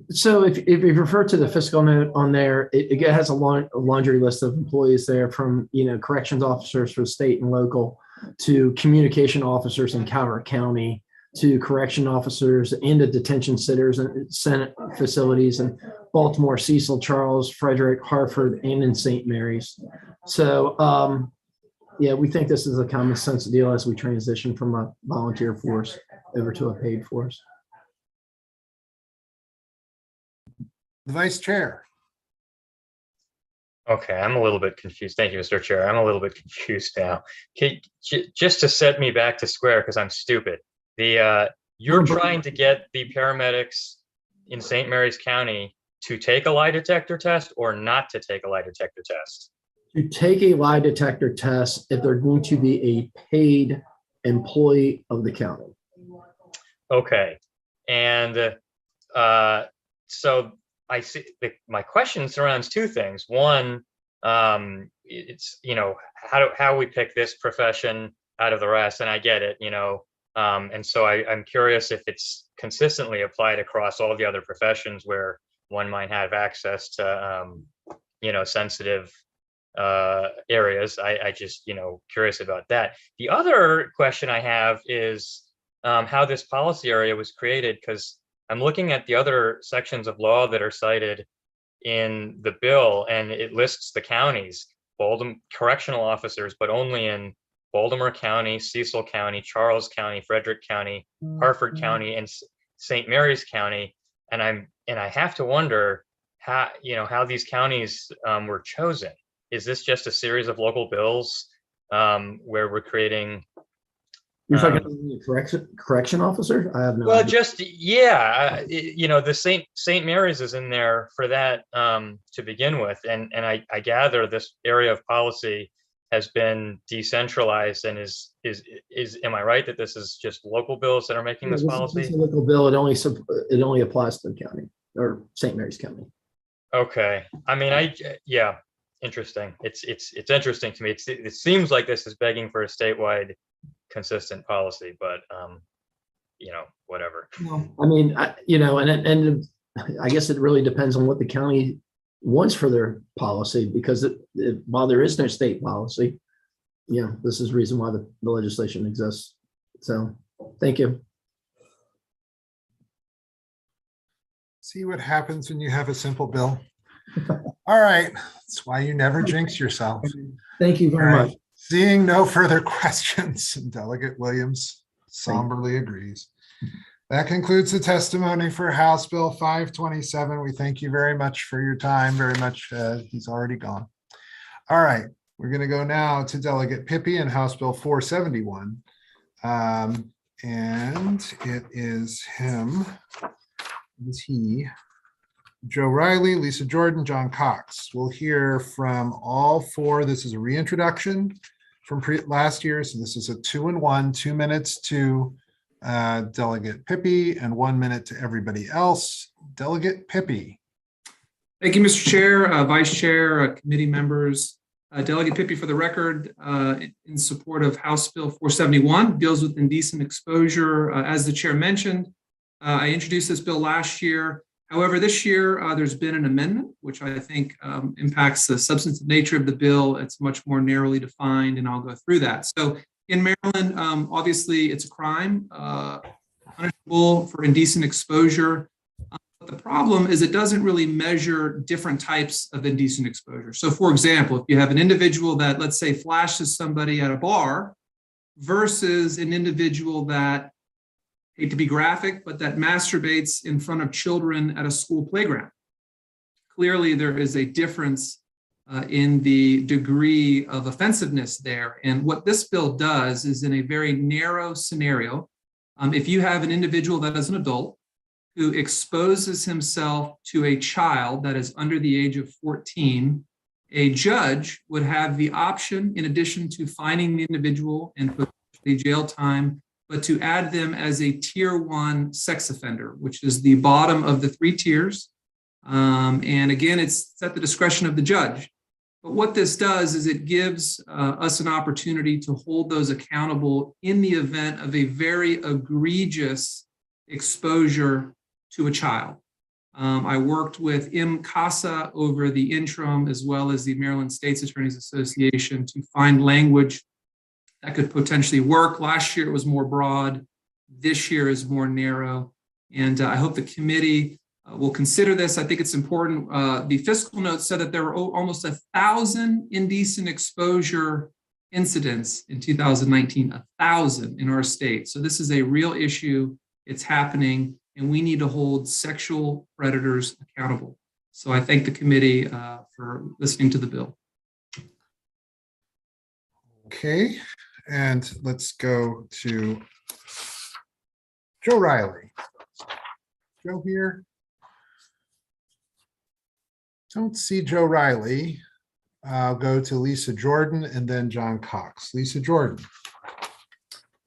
[SPEAKER 7] So if you refer to the fiscal note on there, it has a laundry list of employees there, from corrections officers for state and local to communication officers in Calvert County to correction officers and the detention centers and Senate facilities in Baltimore, Cecil, Charles, Frederick, Hartford, and in St. Mary's. So yeah, we think this is a common sense deal as we transition from a volunteer force over to a paid force.
[SPEAKER 2] The vice chair.
[SPEAKER 16] Okay, I'm a little bit confused. Thank you, Mr. Chair. I'm a little bit confused now. Just to set me back to square, because I'm stupid. You're trying to get the paramedics in St. Mary's County to take a lie detector test or not to take a lie detector test?
[SPEAKER 7] To take a lie detector test if they're going to be a paid employee of the county.
[SPEAKER 16] Okay, and so I see my question surrounds two things. One, it's how we pick this profession out of the rest, and I get it, and so I'm curious if it's consistently applied across all the other professions where one might have access to sensitive areas. I just curious about that. The other question I have is how this policy area was created, because I'm looking at the other sections of law that are cited in the bill, and it lists the counties, correctional officers, but only in Baltimore County, Cecil County, Charles County, Frederick County, Hartford County, and St. Mary's County. And I have to wonder how these counties were chosen. Is this just a series of local bills where we're creating?
[SPEAKER 7] You're talking correction officer? I have no
[SPEAKER 16] Well,
[SPEAKER 7] idea.
[SPEAKER 16] just, yeah, the St. Mary's is in there for that to begin with. And I gather this area of policy has been decentralized and is am I right that this is just local bills that are making this policy?
[SPEAKER 7] It's a local bill. It only applies to the county or St. Mary's County.
[SPEAKER 16] Okay. I mean, yeah, interesting. It's interesting to me. It seems like this is begging for a statewide consistent policy, but whatever.
[SPEAKER 7] I mean, and I guess it really depends on what the county wants for their policy, because while there is no state policy, this is the reason why the legislation exists. So thank you.
[SPEAKER 2] See what happens when you have a simple bill. All right. That's why you never jinx yourself.
[SPEAKER 7] Thank you very
[SPEAKER 2] All right.
[SPEAKER 7] much.
[SPEAKER 2] Seeing no further questions, Delegate Williams somberly agrees. That concludes the testimony for House Bill 527. We thank you very much for your time, very much. He's already gone. All right, we're going to go now to Delegate Pippy and House Bill 471. And it is him, it is he, Joe Riley, Lisa Jordan, John Cox. We'll hear from all four. This is a reintroduction from last year. So this is a 2-in-1, 2 minutes to Delegate Pippy and 1 minute to everybody else. Delegate Pippy.
[SPEAKER 13] Thank you, Mr. Chair, Vice Chair, committee members. Delegate Pippy, for the record, in support of House Bill 471, deals with indecent exposure. As the chair mentioned, I introduced this bill last year. However, this year, there's been an amendment, which I think impacts the substantive nature of the bill. It's much more narrowly defined, and I'll go through that. So in Maryland, obviously, it's a crime, punishable for indecent exposure. The problem is it doesn't really measure different types of indecent exposure. So for example, if you have an individual that, let's say, flashes somebody at a bar versus an individual that, hate to be graphic, but that masturbates in front of children at a school playground. Clearly, there is a difference in the degree of offensiveness there. And what this bill does is, in a very narrow scenario, if you have an individual that is an adult who exposes himself to a child that is under the age of 14, a judge would have the option, in addition to fining the individual and potentially jail time, but to add them as a tier 1 sex offender, which is the bottom of the 3 tiers. And again, it's at the discretion of the judge. But what this does is it gives us an opportunity to hold those accountable in the event of a very egregious exposure to a child. I worked with IMCASA over the interim, as well as the Maryland States Attorneys Association, to find language that could potentially work. Last year it was more broad. This year is more narrow. And I hope the committee will consider this. I think it's important. The fiscal notes said that there were almost 1,000 indecent exposure incidents in 2019, 1,000 in our state. So this is a real issue. It's happening, and we need to hold sexual predators accountable. So I thank the committee for listening to the bill.
[SPEAKER 2] Okay, and let's go to Joe Riley. Joe here. Don't see Joe Riley. I'll go to Lisa Jordan and then John Cox. Lisa Jordan.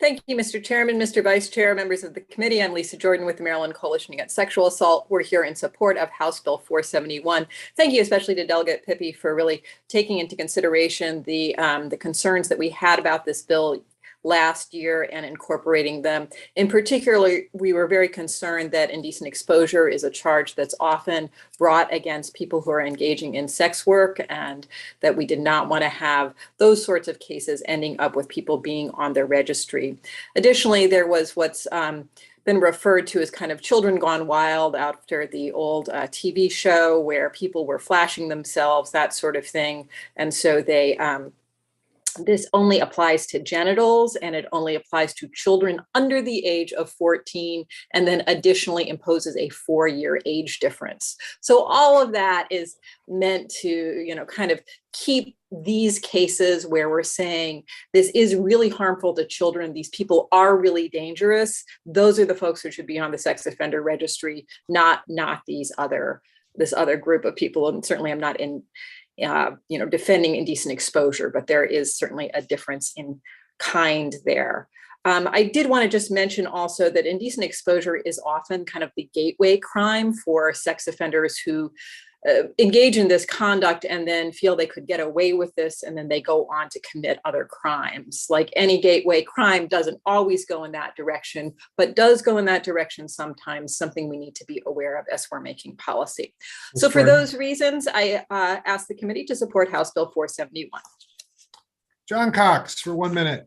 [SPEAKER 17] Thank you, Mr. Chairman, Mr. Vice Chair, members of the committee. I'm Lisa Jordan with the Maryland Coalition Against Sexual Assault. We're here in support of House Bill 471. Thank you especially to Delegate Pippy for really taking into consideration the concerns that we had about this bill last year and incorporating them. In particular, we were very concerned that indecent exposure is a charge that's often brought against people who are engaging in sex work, and that we did not want to have those sorts of cases ending up with people being on their registry. Additionally, there was what's been referred to as kind of children gone wild after the old TV show where people were flashing themselves, that sort of thing. And so they this only applies to genitals, and it only applies to children under the age of 14, and then additionally imposes a 4-year age difference. So all of that is meant to, kind of keep these cases where we're saying this is really harmful to children, these people are really dangerous. Those are the folks who should be on the sex offender registry, not this other group of people. And certainly I'm not in defending indecent exposure, but there is certainly a difference in kind there. I did want to just mention also that indecent exposure is often kind of the gateway crime for sex offenders who engage in this conduct and then feel they could get away with this, and then they go on to commit other crimes. Like any gateway crime doesn't always go in that direction, but does go in that direction sometimes, something we need to be aware of as we're making policy. So for those reasons, I ask the committee to support House Bill 471.
[SPEAKER 2] John Cox for 1 minute.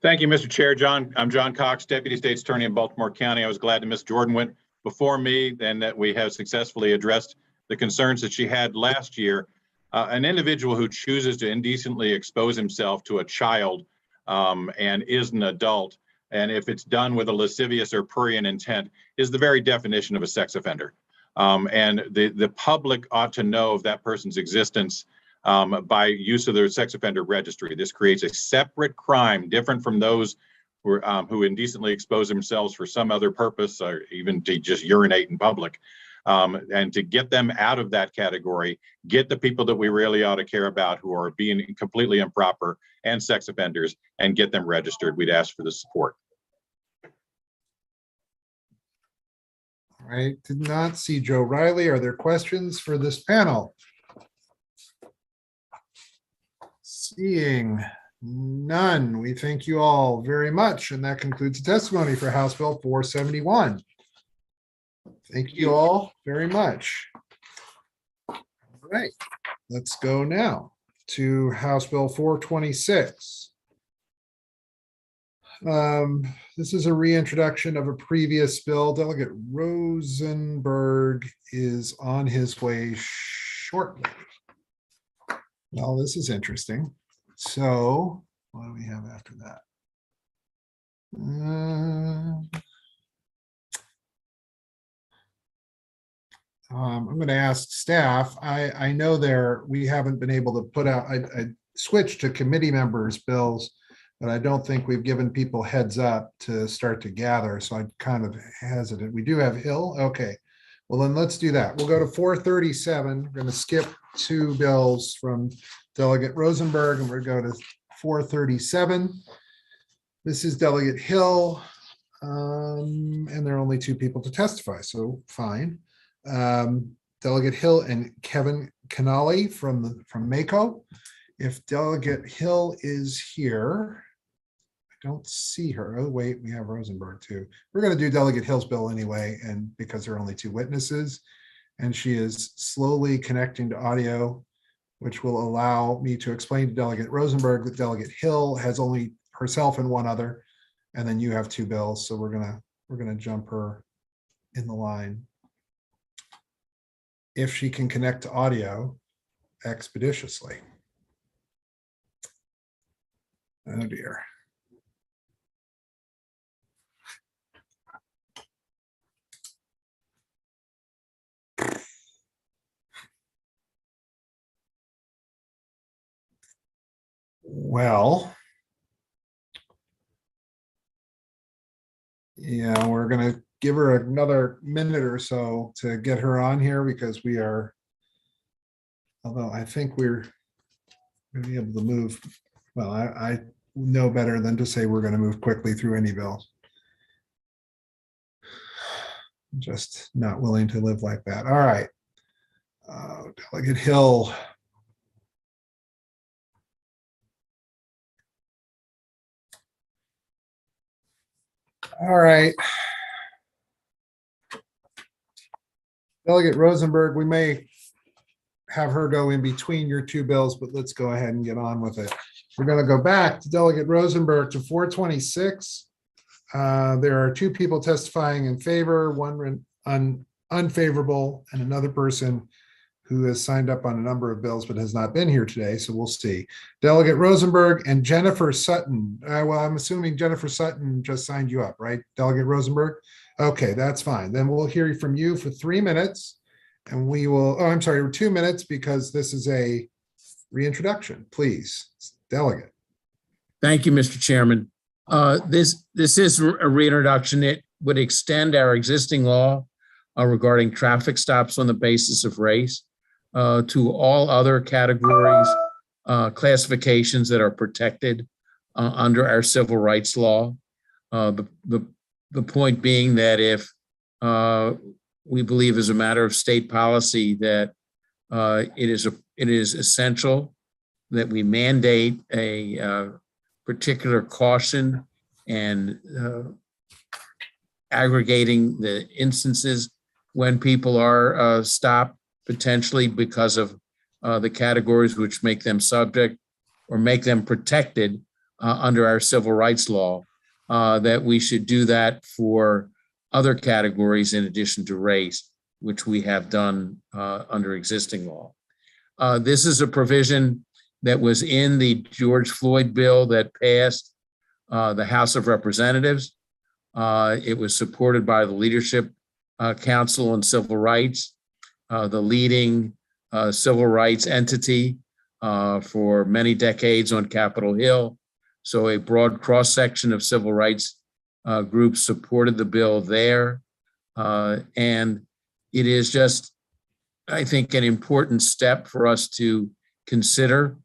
[SPEAKER 23] Thank you, Mr. Chair. I'm John Cox, Deputy State's Attorney in Baltimore County. I was glad that Ms. Jordan went before me and that we have successfully addressed the concerns that she had last year. An individual who chooses to indecently expose himself to a child and is an adult, and if it's done with a lascivious or prurient intent, is the very definition of a sex offender. And the public ought to know of that person's existence by use of their sex offender registry. This creates a separate crime, different from those who indecently expose themselves for some other purpose, or even to just urinate in public. And to get them out of that category, get the people that we really ought to care about who are being completely improper and sex offenders, and get them registered. We'd ask for the support.
[SPEAKER 2] All right, did not see Joe Riley. Are there questions for this panel? Seeing none, we thank you all very much. And that concludes the testimony for House Bill 471. Thank you all very much. All right, let's go now to House Bill 426. This is a reintroduction of a previous bill. Delegate Rosenberg is on his way shortly. Well, this is interesting. So what do we have after that? I'm going to ask staff. I know we haven't been able to put out, I switched to committee members' bills, but I don't think we've given people heads up to start to gather. So I'm kind of hesitant. We do have Hill. Okay. Well, then let's do that. We'll go to 437. We're going to skip 2 bills from Delegate Rosenberg, and we're going to go to 437. This is Delegate Hill, and there are only 2 people to testify, so fine. Delegate Hill and Kevin Canali from MACO. If Delegate Hill is here, I don't see her. Oh, wait, we have Rosenberg too. We're going to do Delegate Hill's bill anyway, and because there are only 2 witnesses, and she is slowly connecting to audio, which will allow me to explain to Delegate Rosenberg that Delegate Hill has only herself and 1 other, and then you have 2 bills. So we're gonna jump her in the line if she can connect to audio expeditiously. Oh dear. Well, yeah, we're going to give her another minute or so to get her on here, because we are, although I think we're going to be able to move. Well, I know better than to say we're going to move quickly through any bill. Just not willing to live like that. All right. Delegate Hill. All right. Delegate Rosenberg, we may have her go in between your 2 bills, but let's go ahead and get on with it. We're going to go back to Delegate Rosenberg to 426. There are 2 people testifying in favor, 1 unfavorable, and another person who has signed up on a number of bills but has not been here today, so we'll see. Delegate Rosenberg and Jennifer Sutton. Well, I'm assuming Jennifer Sutton just signed you up, right, Delegate Rosenberg? Okay, that's fine. Then we'll hear from you for 3 minutes, and we will, oh, I'm sorry, 2 minutes, because this is a reintroduction. Please, Delegate.
[SPEAKER 4] Thank you, Mr. Chairman. This is a reintroduction. It would extend our existing law regarding traffic stops on the basis of race to all other categories, classifications that are protected under our civil rights law. The point being that if we believe as a matter of state policy that it is essential that we mandate a particular caution and aggregating the instances when people are stopped potentially because of the categories which make them subject or make them protected under our civil rights law, that we should do that for other categories in addition to race. which we have done under existing law. This is a provision that was in the George Floyd bill that passed the House of Representatives. It was supported by the Leadership Council on Civil Rights, the leading civil rights entity for many decades on Capitol Hill. So a broad cross-section of civil rights groups supported the bill there. And it is just, I think, an important step for us to consider.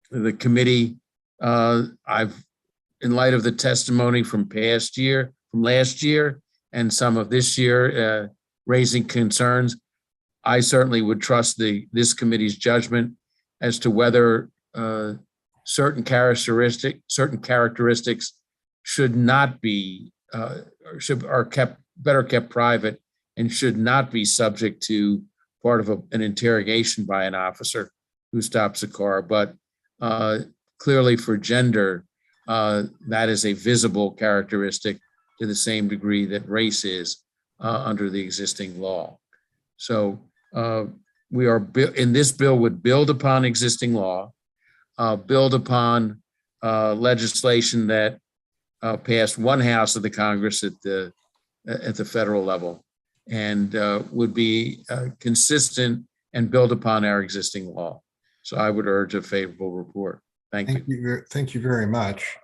[SPEAKER 4] The committee, in light of the testimony from last year, and some of this year raising concerns, I certainly would trust this committee's judgment as to whether certain characteristics should not be are better kept private and should not be subject to part of an interrogation by an officer who stops a car. But clearly for gender, that is a visible characteristic to the same degree that race is under the existing law. So we are in this bill would build upon existing law, build upon legislation that passed one house of the Congress at the federal level, and would be consistent and build upon our existing law. So I would urge a favorable report. Thank you.
[SPEAKER 2] Thank you very much.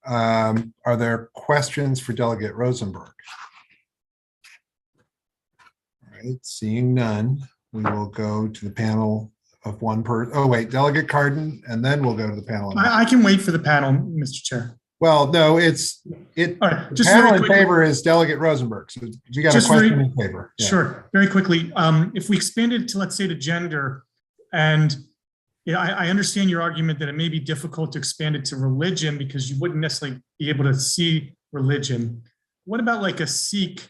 [SPEAKER 2] Are there questions for Delegate Rosenberg? All right, seeing none, we will go to the panel of one person. Oh, wait, Delegate Cardin, and then we'll go to the panel.
[SPEAKER 6] I can wait for the panel, Mr. Chair.
[SPEAKER 2] Well, no,
[SPEAKER 6] All right,
[SPEAKER 2] the
[SPEAKER 6] just
[SPEAKER 2] panel
[SPEAKER 6] very
[SPEAKER 2] in
[SPEAKER 6] quickly.
[SPEAKER 2] favor is Delegate Rosenberg. So we got a
[SPEAKER 6] Just
[SPEAKER 2] question
[SPEAKER 6] very-
[SPEAKER 2] in favor. Yeah.
[SPEAKER 6] Sure, very quickly. If we expanded to, let's say, to gender, and I understand your argument that it may be difficult to expand it to religion because you wouldn't necessarily be able to see religion. What about like a Sikh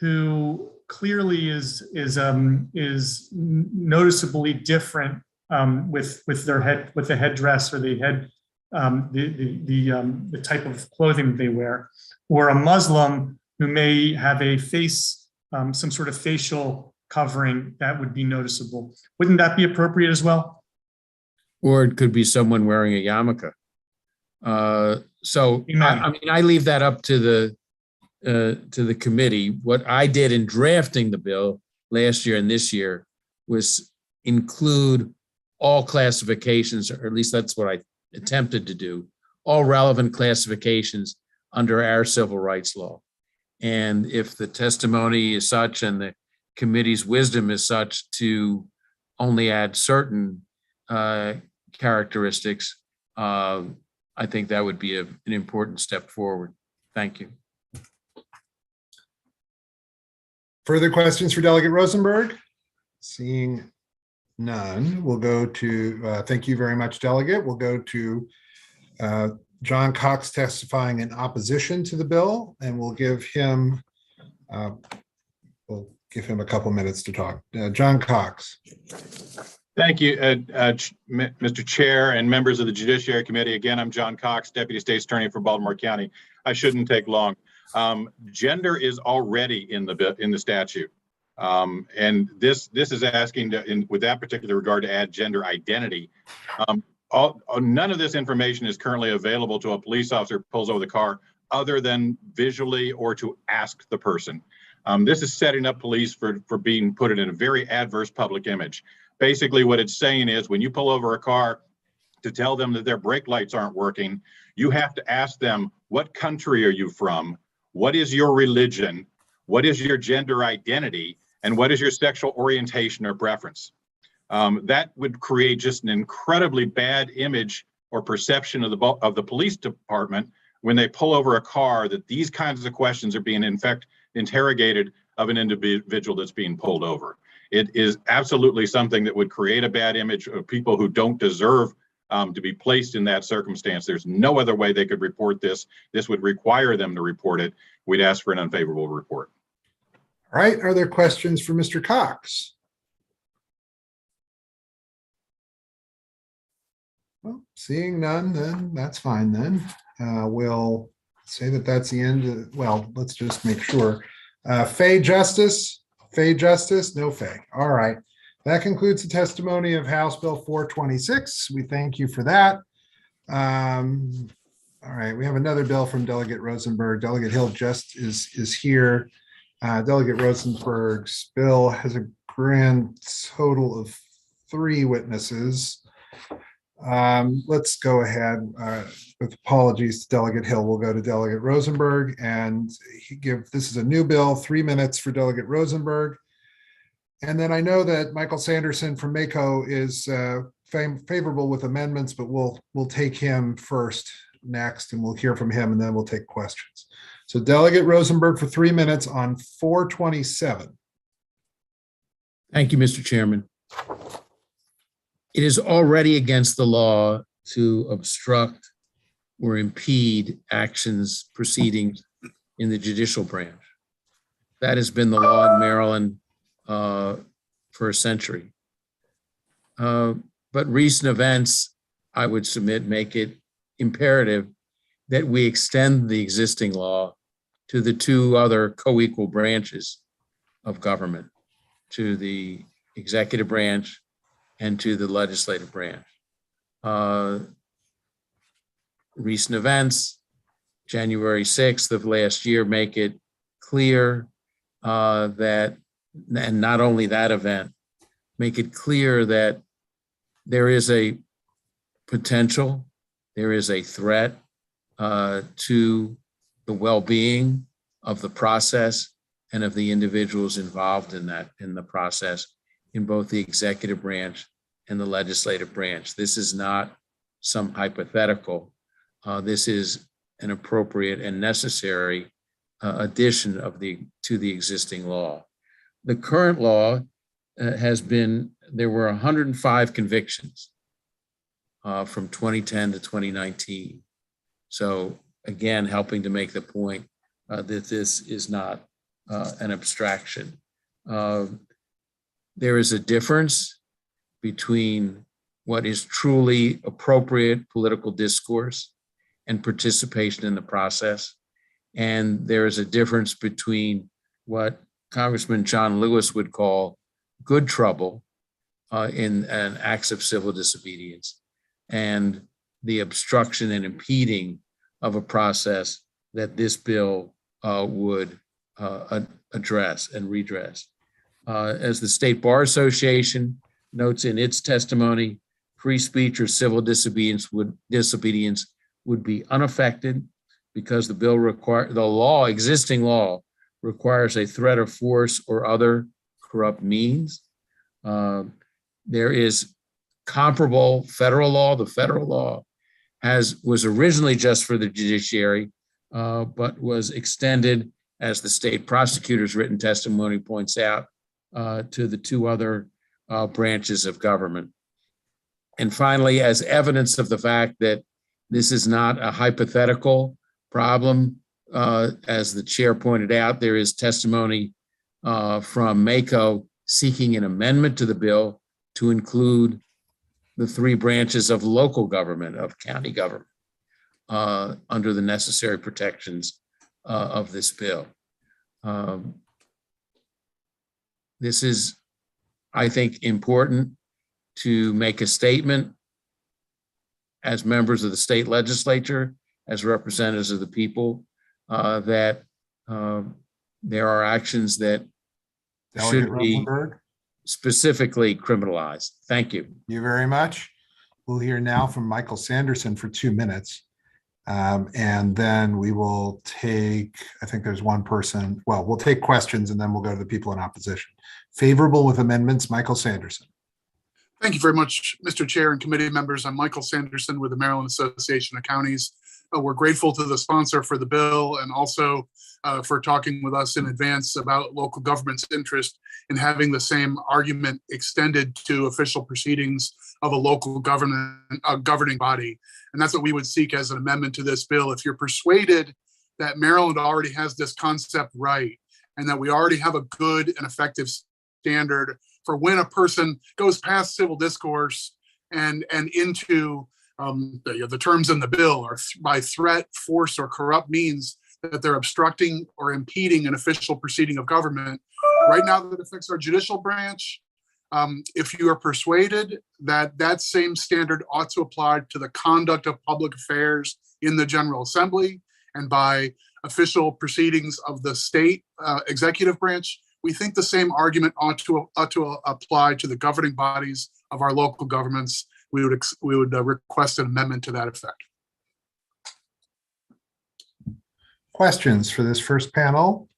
[SPEAKER 6] who clearly is noticeably different with the headdress or the head the type of clothing they wear, or a Muslim who may have a face, some sort of facial covering that would be noticeable? Wouldn't that be appropriate as well?
[SPEAKER 4] Or it could be someone wearing a yarmulke. So I mean, I leave that up to the committee. What I did in drafting the bill last year and this year was include all classifications, or at least that's what I attempted to do, all relevant classifications under our civil rights law. And if the testimony is such and the committee's wisdom is such to only add certain characteristics, I think that would be an important step forward. Thank you.
[SPEAKER 2] Further questions for Delegate Rosenberg? Seeing none, we'll go to, thank you very much, Delegate. We'll go to John Cox testifying in opposition to the bill, and we'll give him a couple minutes to talk. John Cox.
[SPEAKER 23] Thank you, Mr. Chair and members of the Judiciary Committee. Again, I'm John Cox, Deputy State's Attorney for Baltimore County. I shouldn't take long. Gender is already in the statute. And this is asking to, with that particular regard, to add gender identity. None of this information is currently available to a police officer who pulls over the car other than visually or to ask the person. This is setting up police for being put in a very adverse public image. Basically, what it's saying is when you pull over a car to tell them that their brake lights aren't working, you have to ask them, what country are you from? What is your religion? What is your gender identity? And what is your sexual orientation or preference? That would create just an incredibly bad image or perception of the police department when they pull over a car, that these kinds of questions are being in fact interrogated of an individual that's being pulled over. It is absolutely something that would create a bad image of people who don't deserve to be placed in that circumstance. There's no other way they could report this. This would require them to report it. We'd ask for an unfavorable report.
[SPEAKER 2] All right, are there questions for Mr. Cox? Well, seeing none, then that's fine then. We'll say that that's the end. Well, let's just make sure. Faye Justice, Fay justice? No Fay. All right. That concludes the testimony of House Bill 426. We thank you for that. All right, we have another bill from Delegate Rosenberg. Delegate Hill just is here. Delegate Rosenberg's bill has a grand total of 3 witnesses. Let's go ahead with apologies to Delegate Hill. We'll go to Delegate Rosenberg and this is a new bill, 3 minutes for Delegate Rosenberg. And then I know that Michael Sanderson from MACO is favorable with amendments, but we'll take him first next and we'll hear from him and then we'll take questions. So Delegate Rosenberg for 3 minutes on 427.
[SPEAKER 4] Thank you, Mr. Chairman. It is already against the law to obstruct or impede actions, proceedings in the judicial branch. That has been the law in Maryland for a century. But recent events, I would submit, make it imperative that we extend the existing law to the 2 other co-equal branches of government, to the executive branch and to the legislative branch. Recent events, January 6th of last year, make it clear that, and not only that event, make it clear that there is a potential, there is a threat to the well-being of the process and of the individuals involved in the process in both the executive branch and the legislative branch. This is not some hypothetical. This is an appropriate and necessary addition to the existing law. The current law there were 105 convictions from 2010 to 2019. So again, helping to make the point that this is not an abstraction. There is a difference between what is truly appropriate political discourse and participation in the process. And there is a difference between what Congressman John Lewis would call good trouble in acts of civil disobedience and the obstruction and impeding of a process that this bill would address and redress. As the State Bar Association notes in its testimony, free speech or civil disobedience would be unaffected because the existing law requires a threat of force or other corrupt means. There is comparable federal law. The federal law was originally just for the judiciary, but was extended, as the state prosecutor's written testimony points out, to the 2 other branches of government. And finally, as evidence of the fact that this is not a hypothetical problem, as the chair pointed out, there is testimony from MACO seeking an amendment to the bill to include the 3 branches of local government, of county government, under the necessary protections of this bill. This is, I think, important to make a statement as members of the state legislature, as representatives of the people, that there are actions that should be specifically criminalized. Thank you.
[SPEAKER 2] Thank you very much. We'll hear now from Michael Sanderson for 2 minutes. And then we will take, I think there's one person, well, we'll take questions and then we'll go to the people in opposition. Favorable with amendments, Michael Sanderson.
[SPEAKER 18] Thank you very much, Mr. Chair and committee members. I'm Michael Sanderson with the Maryland Association of Counties. We're grateful to the sponsor for the bill and also for talking with us in advance about local government's interest in having the same argument extended to official proceedings of a local governing body. And that's what we would seek as an amendment to this bill. If you're persuaded that Maryland already has this concept right and that we already have a good and effective standard for when a person goes past civil discourse and into the terms in the bill are by threat, force, or corrupt means that they're obstructing or impeding an official proceeding of government, Right now that affects our judicial branch. If you are persuaded that that same standard ought to apply to the conduct of public affairs in the General Assembly and by official proceedings of the state executive branch, we think the same argument ought to apply to the governing bodies of our local governments. We would request an amendment to that effect.
[SPEAKER 2] Questions for this first panel?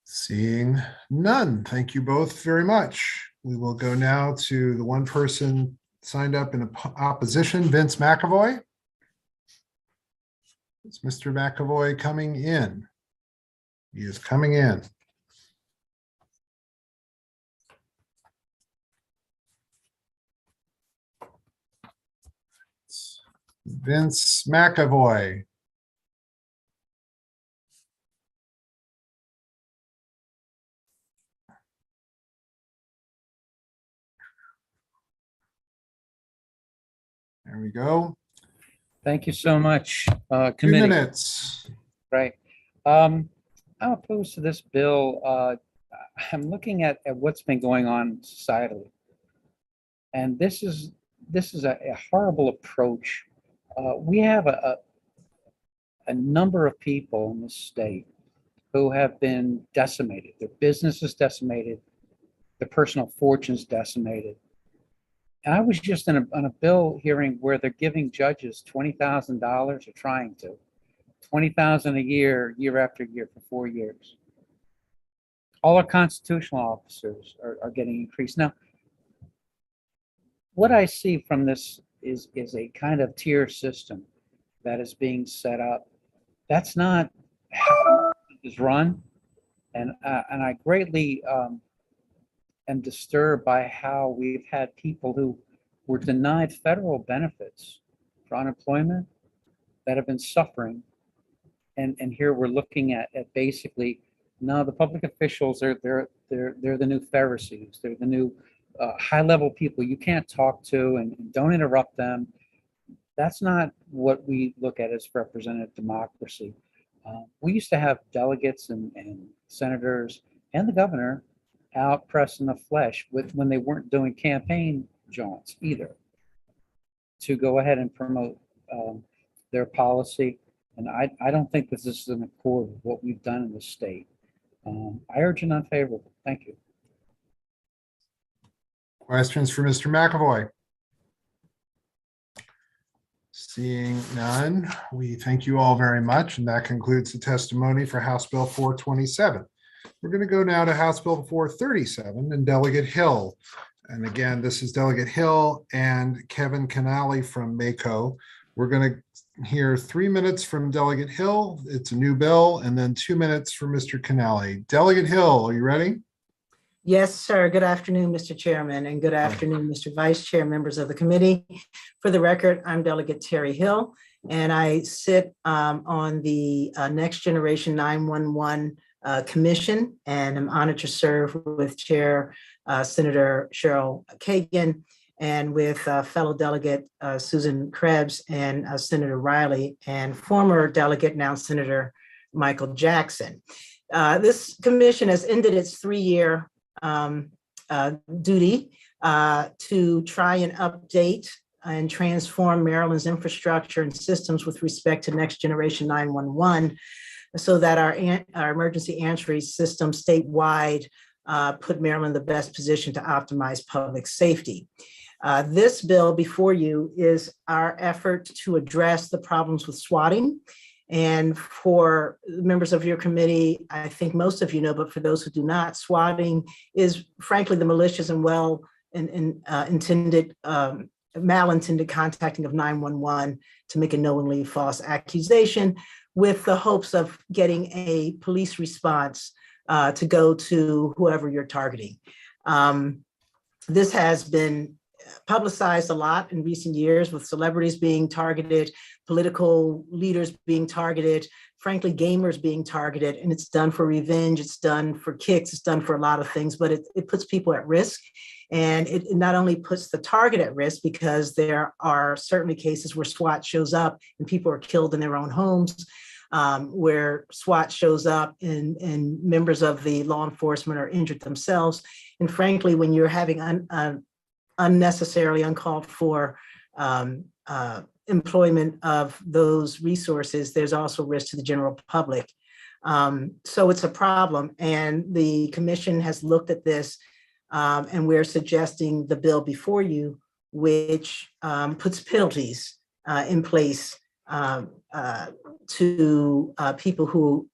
[SPEAKER 2] Seeing none, thank you both very much. We will go now to the one person signed up in opposition, Vince McAvoy. Is Mr. McAvoy coming in? He is coming in. Vince McAvoy. There we go.
[SPEAKER 19] Thank you so much,
[SPEAKER 2] 2
[SPEAKER 19] committee.
[SPEAKER 2] minutes.
[SPEAKER 19] Right. I'm opposed to this bill. I'm looking at what's been going on societally. And this is a horrible approach. We have a number of people in this state who have been decimated. Their business is decimated. Their personal fortunes decimated. And I was just on a bill hearing where they're giving judges $20,000 or trying to, $20,000 a year, year after year for 4 years. All our constitutional officers are getting increased. Now, what I see from this is a kind of tier system that is being set up. That's not how it is run. And I greatly am disturbed by how we've had people who were denied federal benefits for unemployment that have been suffering. And here we're looking at basically, no, the public officials they're the new Pharisees. They're the new high-level people you can't talk to and don't interrupt them. That's not what we look at as representative democracy. We used to have delegates and senators and the governor out pressing the flesh when they weren't doing campaign jaunts either to go ahead and promote their policy. And I don't think this is in accord with what we've done in the state. I urge an unfavorable. Thank you.
[SPEAKER 2] Questions for Mr. McAvoy? Seeing none, we thank you all very much. And that concludes the testimony for House Bill 427. We're going to go now to House Bill 437 and Delegate Hill. And again, this is Delegate Hill and Kevin Canali from MACO. We're going to hear 3 minutes from Delegate Hill. It's a new bill, and then 2 minutes for Mr. Canali. Delegate Hill, are you ready?
[SPEAKER 20] Yes, sir. Good afternoon, Mr. Chairman, and good afternoon, Mr. Vice Chair, members of the committee. For the record, I'm Delegate Terry Hill, and I sit on the Next Generation 911 Commission, and I'm honored to serve with Chair Senator Cheryl Kagan and with fellow Delegate Susan Krebs and Senator Riley and former Delegate, now Senator Michael Jackson. This commission has ended its 3-year duty to try and update and transform Maryland's infrastructure and systems with respect to Next Generation 911 so that our emergency answering system statewide put Maryland in the best position to optimize public safety. This bill before you is our effort to address the problems with swatting. And for members of your committee, I think most of you know, but for those who do not, swatting is frankly the malicious and malintended contacting of 911 to make a knowingly false accusation with the hopes of getting a police response to go to whoever you're targeting. This has been publicized a lot in recent years with celebrities being targeted, political leaders being targeted, frankly, gamers being targeted, and it's done for revenge, it's done for kicks, it's done for a lot of things, but it puts people at risk. And it not only puts the target at risk because there are certainly cases where SWAT shows up and people are killed in their own homes, where SWAT shows up and members of the law enforcement are injured themselves. And frankly, when you're having unnecessarily uncalled for employment of those resources, there's also risk to the general public. So it's a problem. And the commission has looked at this, and we're suggesting the bill before you, which puts penalties in place to people who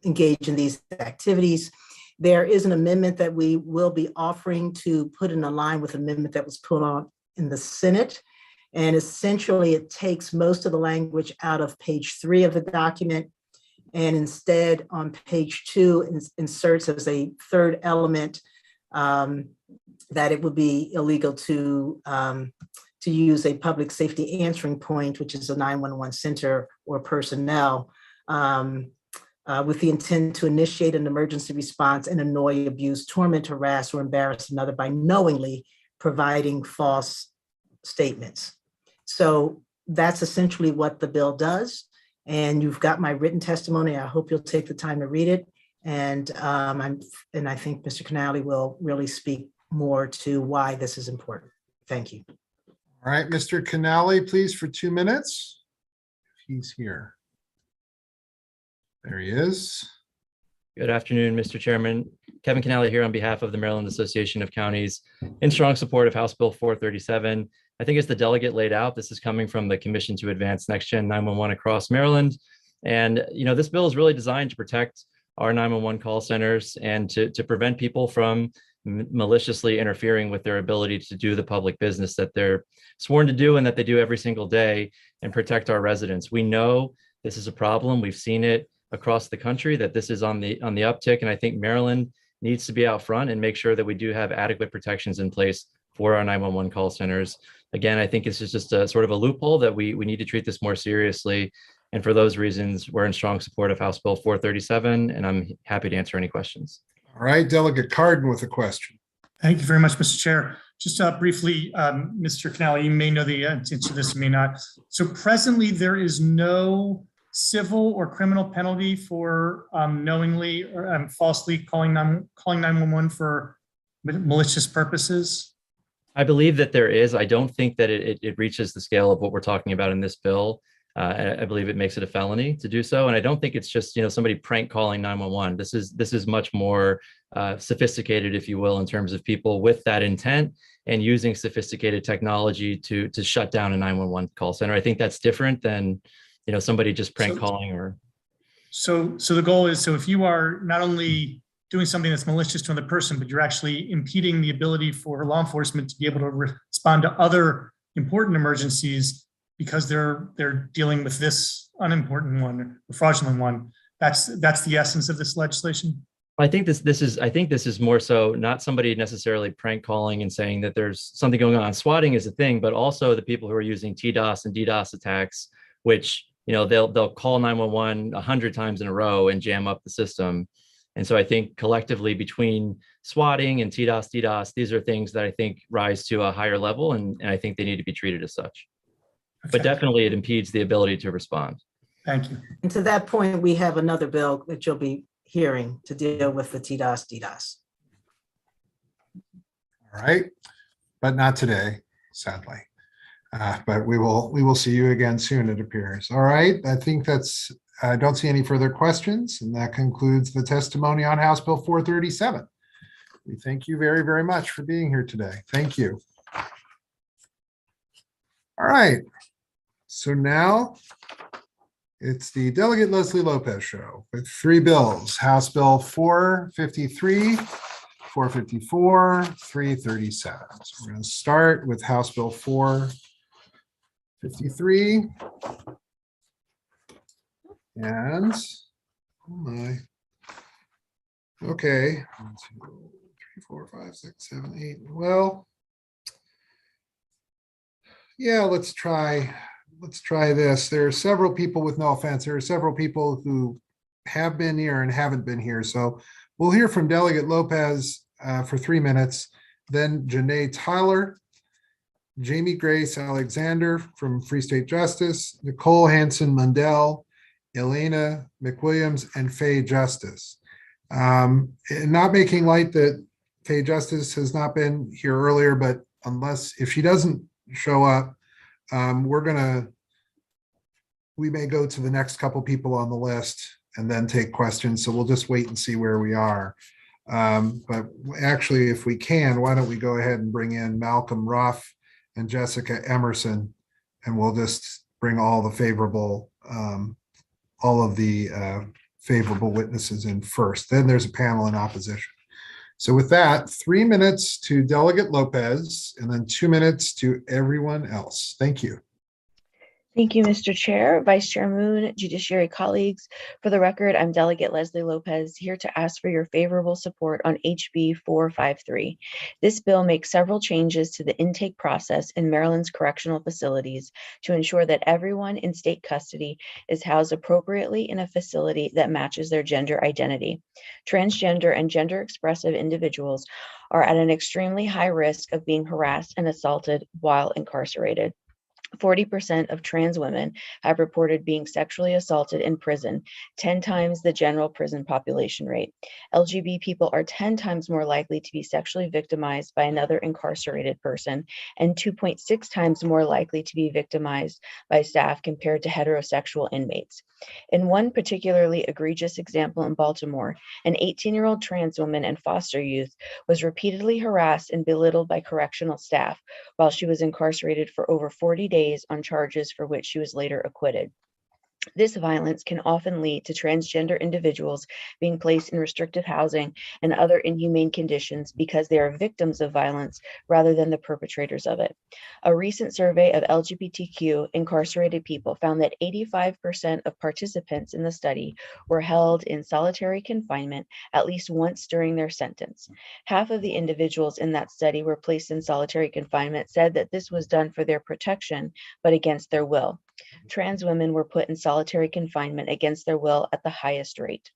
[SPEAKER 20] engage in these activities. There is an amendment that we will be offering to put in line with an amendment that was put on in the Senate. And essentially, it takes most of the language out of page 3 of the document, and instead on page 2 inserts as a third element that it would be illegal to use a public safety answering point, which is a 911 center or personnel, with the intent to initiate an emergency response and annoy, abuse, torment, harass, or embarrass another by knowingly providing false statements. So that's essentially what the bill does. And you've got my written testimony. I hope you'll take the time to read it. And I think Mr. Canale will really speak more to why this is important. Thank you.
[SPEAKER 2] All right, Mr. Canale, please, for 2 minutes. He's here. There he is.
[SPEAKER 3] Good afternoon, Mr. Chairman. Kevin Canale here on behalf of the Maryland Association of Counties in strong support of House Bill 437. I think as the delegate laid out, this is coming from the Commission to Advance Next Gen 911 across Maryland. And, this bill is really designed to protect our 911 call centers and to prevent people from maliciously interfering with their ability to do the public business that they're sworn to do and that they do every single day, and protect our residents. We know this is a problem. We've seen it across the country, that this is on the uptick. And I think Maryland needs to be out front and make sure that we do have adequate protections in place for our 911 call centers. Again, I think this is just a sort of a loophole that we need to treat this more seriously. And for those reasons, we're in strong support of House Bill 437, and I'm happy to answer any questions.
[SPEAKER 2] All right, Delegate Cardin with a question.
[SPEAKER 6] Thank you very much, Mr. Chair. Just briefly, Mr. Canale, you may know the answer to this, you may not. So presently, there is no civil or criminal penalty for knowingly or falsely calling 911 for malicious purposes?
[SPEAKER 3] I believe that there is. I don't think that it reaches the scale of what we're talking about in this bill. I believe it makes it a felony to do so. And I don't think it's just, somebody prank calling 911. This is much more sophisticated, if you will, in terms of people with that intent and using sophisticated technology to shut down a 911 call center. I think that's different than, somebody just prank calling or.
[SPEAKER 6] So the goal is, so if you are not only doing something that's malicious to another person, but you're actually impeding the ability for law enforcement to be able to respond to other important emergencies because they're dealing with this unimportant one, the fraudulent one. That's the essence of this legislation.
[SPEAKER 3] I think this is more so not somebody necessarily prank calling and saying that there's something going on. Swatting is a thing, but also the people who are using TDOS and DDoS attacks, which they'll call 911 100 times in a row and jam up the system. And so I think collectively between swatting and TDOS, DDoS, these are things that I think rise to a higher level, and I think they need to be treated as such. Okay. But definitely it impedes the ability to respond.
[SPEAKER 6] Thank you.
[SPEAKER 20] And to that point, we have another bill that you'll be hearing to deal with the TDoS, DDoS.
[SPEAKER 2] All right, but not today, sadly. But we will see you again soon, it appears. All right, I think I don't see any further questions, and that concludes the testimony on House Bill 437. We thank you very, very much for being here today. Thank you. All right, so now it's the Delegate Leslie Lopez show with 3 bills: House Bill 453, 454, 337. So we're going to start with House Bill 453. And, oh my, okay, 1, 2, 3, 4, 5, 6, 7, 8. Well, yeah, let's try this. There are several people, with no offense, there are several people who have been here and haven't been here. So we'll hear from Delegate Lopez for 3 minutes, then Janae Tyler, Jamie Grace Alexander from Free State Justice, Nicole Hanson Mundell, Elena McWilliams, and Faye Justice. And not making light that Faye Justice has not been here earlier, but if she doesn't show up, we may go to the next couple people on the list and then take questions. So we'll just wait and see where we are. But actually, if we can, why don't we go ahead and bring in Malcolm Ruff and Jessica Emerson, and we'll just bring all of the favorable witnesses in first. Then there's a panel in opposition. So with that, 3 minutes to Delegate Lopez and then 2 minutes to everyone else. Thank you.
[SPEAKER 15] Thank you, Mr. Chair, Vice Chair Moon, Judiciary colleagues. For the record, I'm Delegate Leslie Lopez, here to ask for your favorable support on HB 453. This bill makes several changes to the intake process in Maryland's correctional facilities to ensure that everyone in state custody is housed appropriately in a facility that matches their gender identity. Transgender and gender expressive individuals are at an extremely high risk of being harassed and assaulted while incarcerated. 40% of trans women have reported being sexually assaulted in prison, 10 times the general prison population rate. LGBT people are 10 times more likely to be sexually victimized by another incarcerated person and 2.6 times more likely to be victimized by staff compared to heterosexual inmates. In one particularly egregious example in Baltimore, an 18-year-old trans woman and foster youth was repeatedly harassed and belittled by correctional staff while she was incarcerated for over 40 days on charges for which she was later acquitted. This violence can often lead to transgender individuals being placed in restrictive housing and other inhumane conditions because they are victims of violence rather than the perpetrators of it. A recent survey of LGBTQ incarcerated people found that 85% of participants in the study were held in solitary confinement at least once during their sentence. Half of the individuals in that study were placed in solitary confinement said that this was done for their protection, but against their will. Trans women were put in solitary confinement against their will at the highest rate.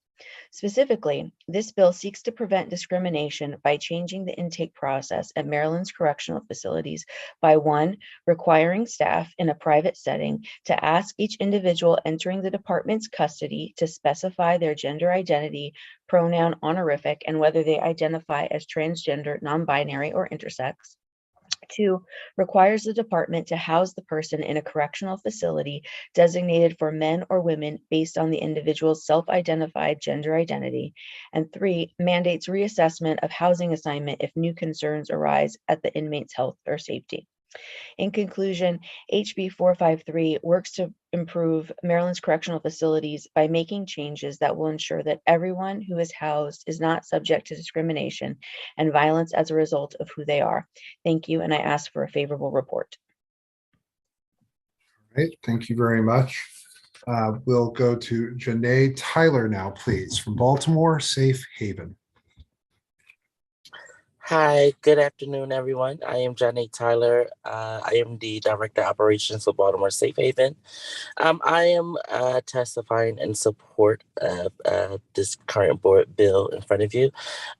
[SPEAKER 15] Specifically, this bill seeks to prevent discrimination by changing the intake process at Maryland's correctional facilities by 1, requiring staff in a private setting to ask each individual entering the department's custody to specify their gender identity, pronoun, honorific, and whether they identify as transgender, non-binary, or intersex. 2, requires the department to house the person in a correctional facility designated for men or women based on the individual's self-identified gender identity. And 3, mandates reassessment of housing assignment if new concerns arise at the inmate's health or safety. In conclusion, HB 453 works to improve Maryland's correctional facilities by making changes that will ensure that everyone who is housed is not subject to discrimination and violence as a result of who they are. Thank you, and I ask for a favorable report.
[SPEAKER 2] Great, thank you very much. We'll go to Janae Tyler now, please, from Baltimore Safe Haven.
[SPEAKER 21] Hi, good afternoon, everyone. I am Johnny Tyler. I am the Director of Operations for Baltimore Safe Haven. I am testifying in support of this current board bill in front of you.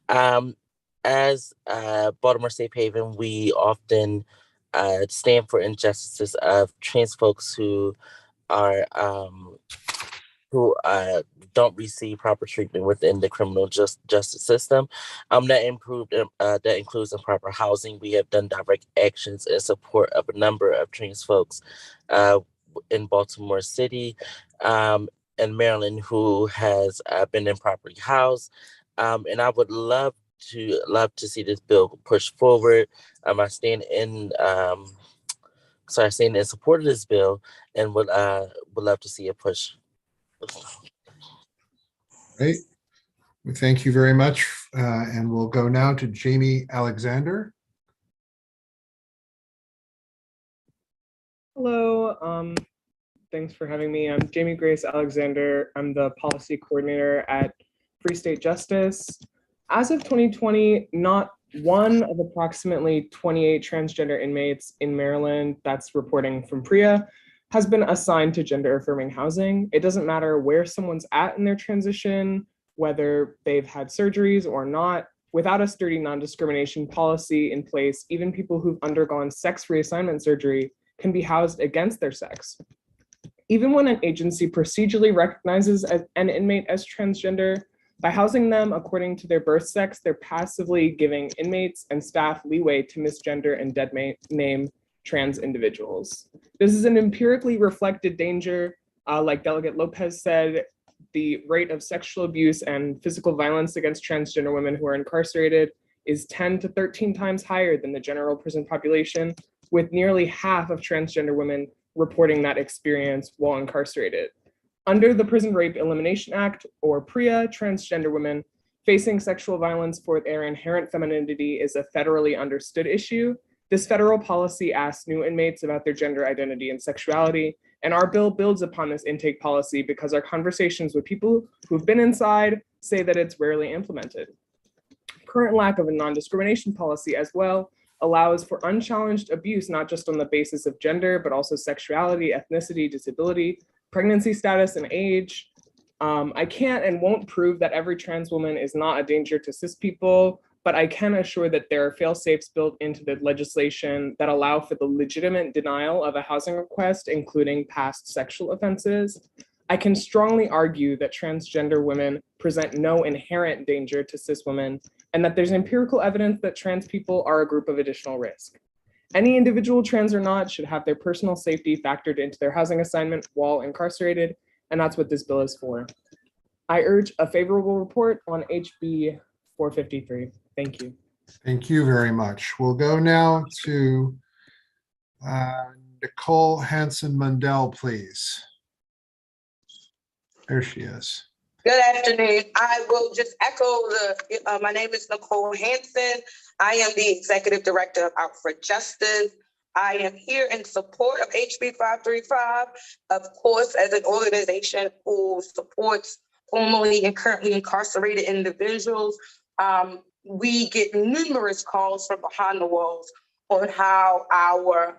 [SPEAKER 21] As Baltimore Safe Haven, we often stand for injustices of trans folks who are don't receive proper treatment within the criminal justice system. That includes improper housing. We have done direct actions in support of a number of trans folks in Baltimore City and Maryland who has been improperly housed. And I would love to see this bill pushed forward. I stand in support of this bill and would love to see it push.
[SPEAKER 2] Great. We thank you very much. And we'll go now to Jamie Alexander.
[SPEAKER 22] Hello. Thanks for having me. I'm Jamie Grace Alexander. I'm the policy coordinator at Free State Justice. As of 2020, not one of approximately 28 transgender inmates in Maryland, that's reporting from PREA, has been assigned to gender affirming housing. It doesn't matter where someone's at in their transition, whether they've had surgeries or not. Without a sturdy non-discrimination policy in place, even people who've undergone sex reassignment surgery can be housed against their sex. Even when an agency procedurally recognizes an inmate as transgender, by housing them according to their birth sex, they're passively giving inmates and staff leeway to misgender and dead name trans individuals. This is an empirically reflected danger. Like Delegate Lopez said, the rate of sexual abuse and physical violence against transgender women who are incarcerated is 10 to 13 times higher than the general prison population, with nearly half of transgender women reporting that experience while incarcerated. Under the Prison Rape Elimination Act, or PREA, transgender women facing sexual violence for their inherent femininity is a federally understood issue. This federal policy asks new inmates about their gender identity and sexuality, and our bill builds upon this intake policy because our conversations with people who've been inside say that it's rarely implemented. Current lack of a non-discrimination policy as well allows for unchallenged abuse, not just on the basis of gender, but also sexuality, ethnicity, disability, pregnancy status, and age. I can't and won't prove that every trans woman is not a danger to cis people, but I can assure that there are fail-safes built into the legislation that allow for the legitimate denial of a housing request, including past sexual offenses. I can strongly argue that transgender women present no inherent danger to cis women, and that there's empirical evidence that trans people are a group of additional risk. Any individual, trans or not, should have their personal safety factored into their housing assignment while incarcerated, and that's what this bill is for. I urge a favorable report on HB 453. Thank you.
[SPEAKER 2] Thank you very much. We'll go now to Nicole Hanson-Mundell, please. There she is.
[SPEAKER 1] Good afternoon. I will just echo my name is Nicole Hanson. I am the Executive Director of Out for Justice. I am here in support of HB 535, of course, as an organization who supports formerly and currently incarcerated individuals. We get numerous calls from behind the walls on how our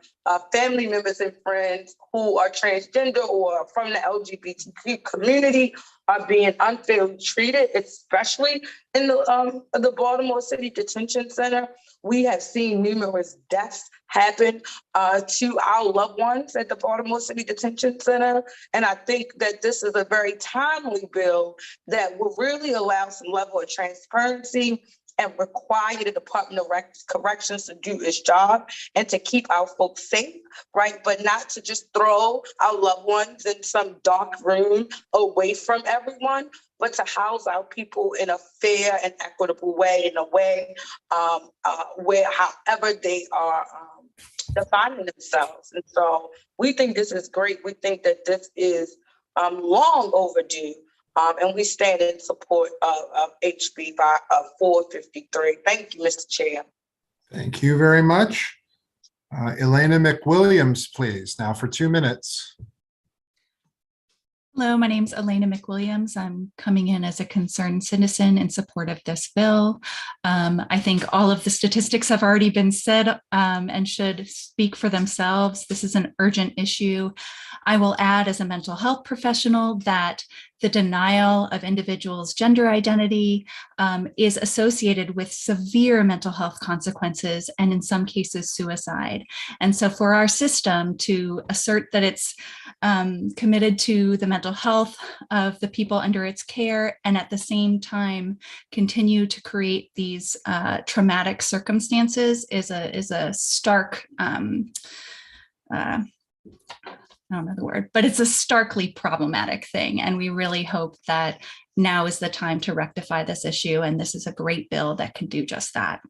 [SPEAKER 1] family members and friends who are transgender or from the LGBTQ community are being unfairly treated, especially in the Baltimore City Detention Center. We have seen numerous deaths happen to our loved ones at the Baltimore City Detention Center. And I think that this is a very timely bill that will really allow some level of transparency and require the Department of Corrections to do its job and to keep our folks safe, right? But not to just throw our loved ones in some dark room away from everyone, but to house our people in a fair and equitable way, in a way where however they are defining themselves. And so we think this is great. We think that this is long overdue. And we stand in support of HB 453. Thank you, Mr. Chair.
[SPEAKER 2] Thank you very much. Elena McWilliams, please, now for 2 minutes.
[SPEAKER 9] Hello, my name is Elena McWilliams. I'm coming in as a concerned citizen in support of this bill. I think all of the statistics have already been said and should speak for themselves. This is an urgent issue. I will add, as a mental health professional, that the denial of individuals' gender identity is associated with severe mental health consequences and in some cases suicide. And so for our system to assert that it's committed to the mental health of the people under its care and at the same time continue to create these traumatic circumstances is a stark, I don't know the word, but it's a starkly problematic thing. And we really hope that now is the time to rectify this issue. And this is a great bill that can do just that.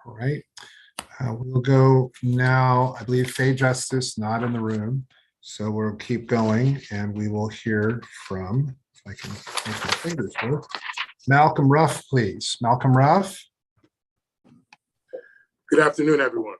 [SPEAKER 2] All right. We'll go now. I believe Faye Justice not in the room. So we'll keep going and we will hear from, if I can make my fingers work, Malcolm Ruff, please. Malcolm Ruff.
[SPEAKER 10] Good afternoon, everyone.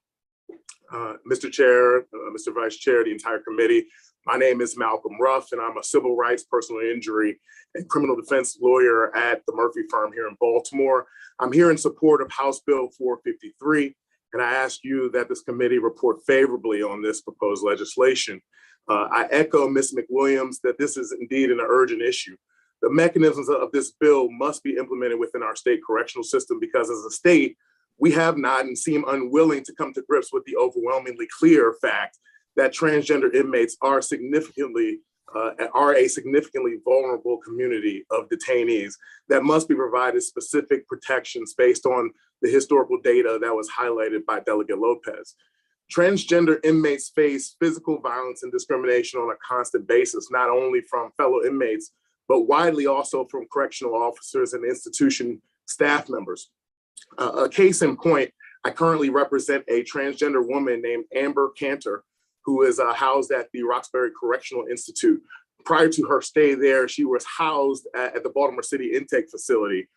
[SPEAKER 10] Mr. Chair, Mr. Vice Chair, the entire committee. My name is Malcolm Ruff, and I'm a civil rights, personal injury, and criminal defense lawyer at the Murphy firm here in Baltimore. I'm here in support of House Bill 453, and I ask you that this committee report favorably on this proposed legislation. I echo Ms. McWilliams that this is indeed an urgent issue. The mechanisms of this bill must be implemented within our state correctional system because as a state, we have not and seem unwilling to come to grips with the overwhelmingly clear fact that transgender inmates are a significantly vulnerable community of detainees that must be provided specific protections based on the historical data that was highlighted by Delegate Lopez. Transgender inmates face physical violence and discrimination on a constant basis, not only from fellow inmates, but widely also from correctional officers and institution staff members. A case in point, I currently represent a transgender woman named Amber Cantor, who is housed at the Roxbury Correctional Institute. Prior to her stay there, she was housed at the Baltimore City Intake Facility,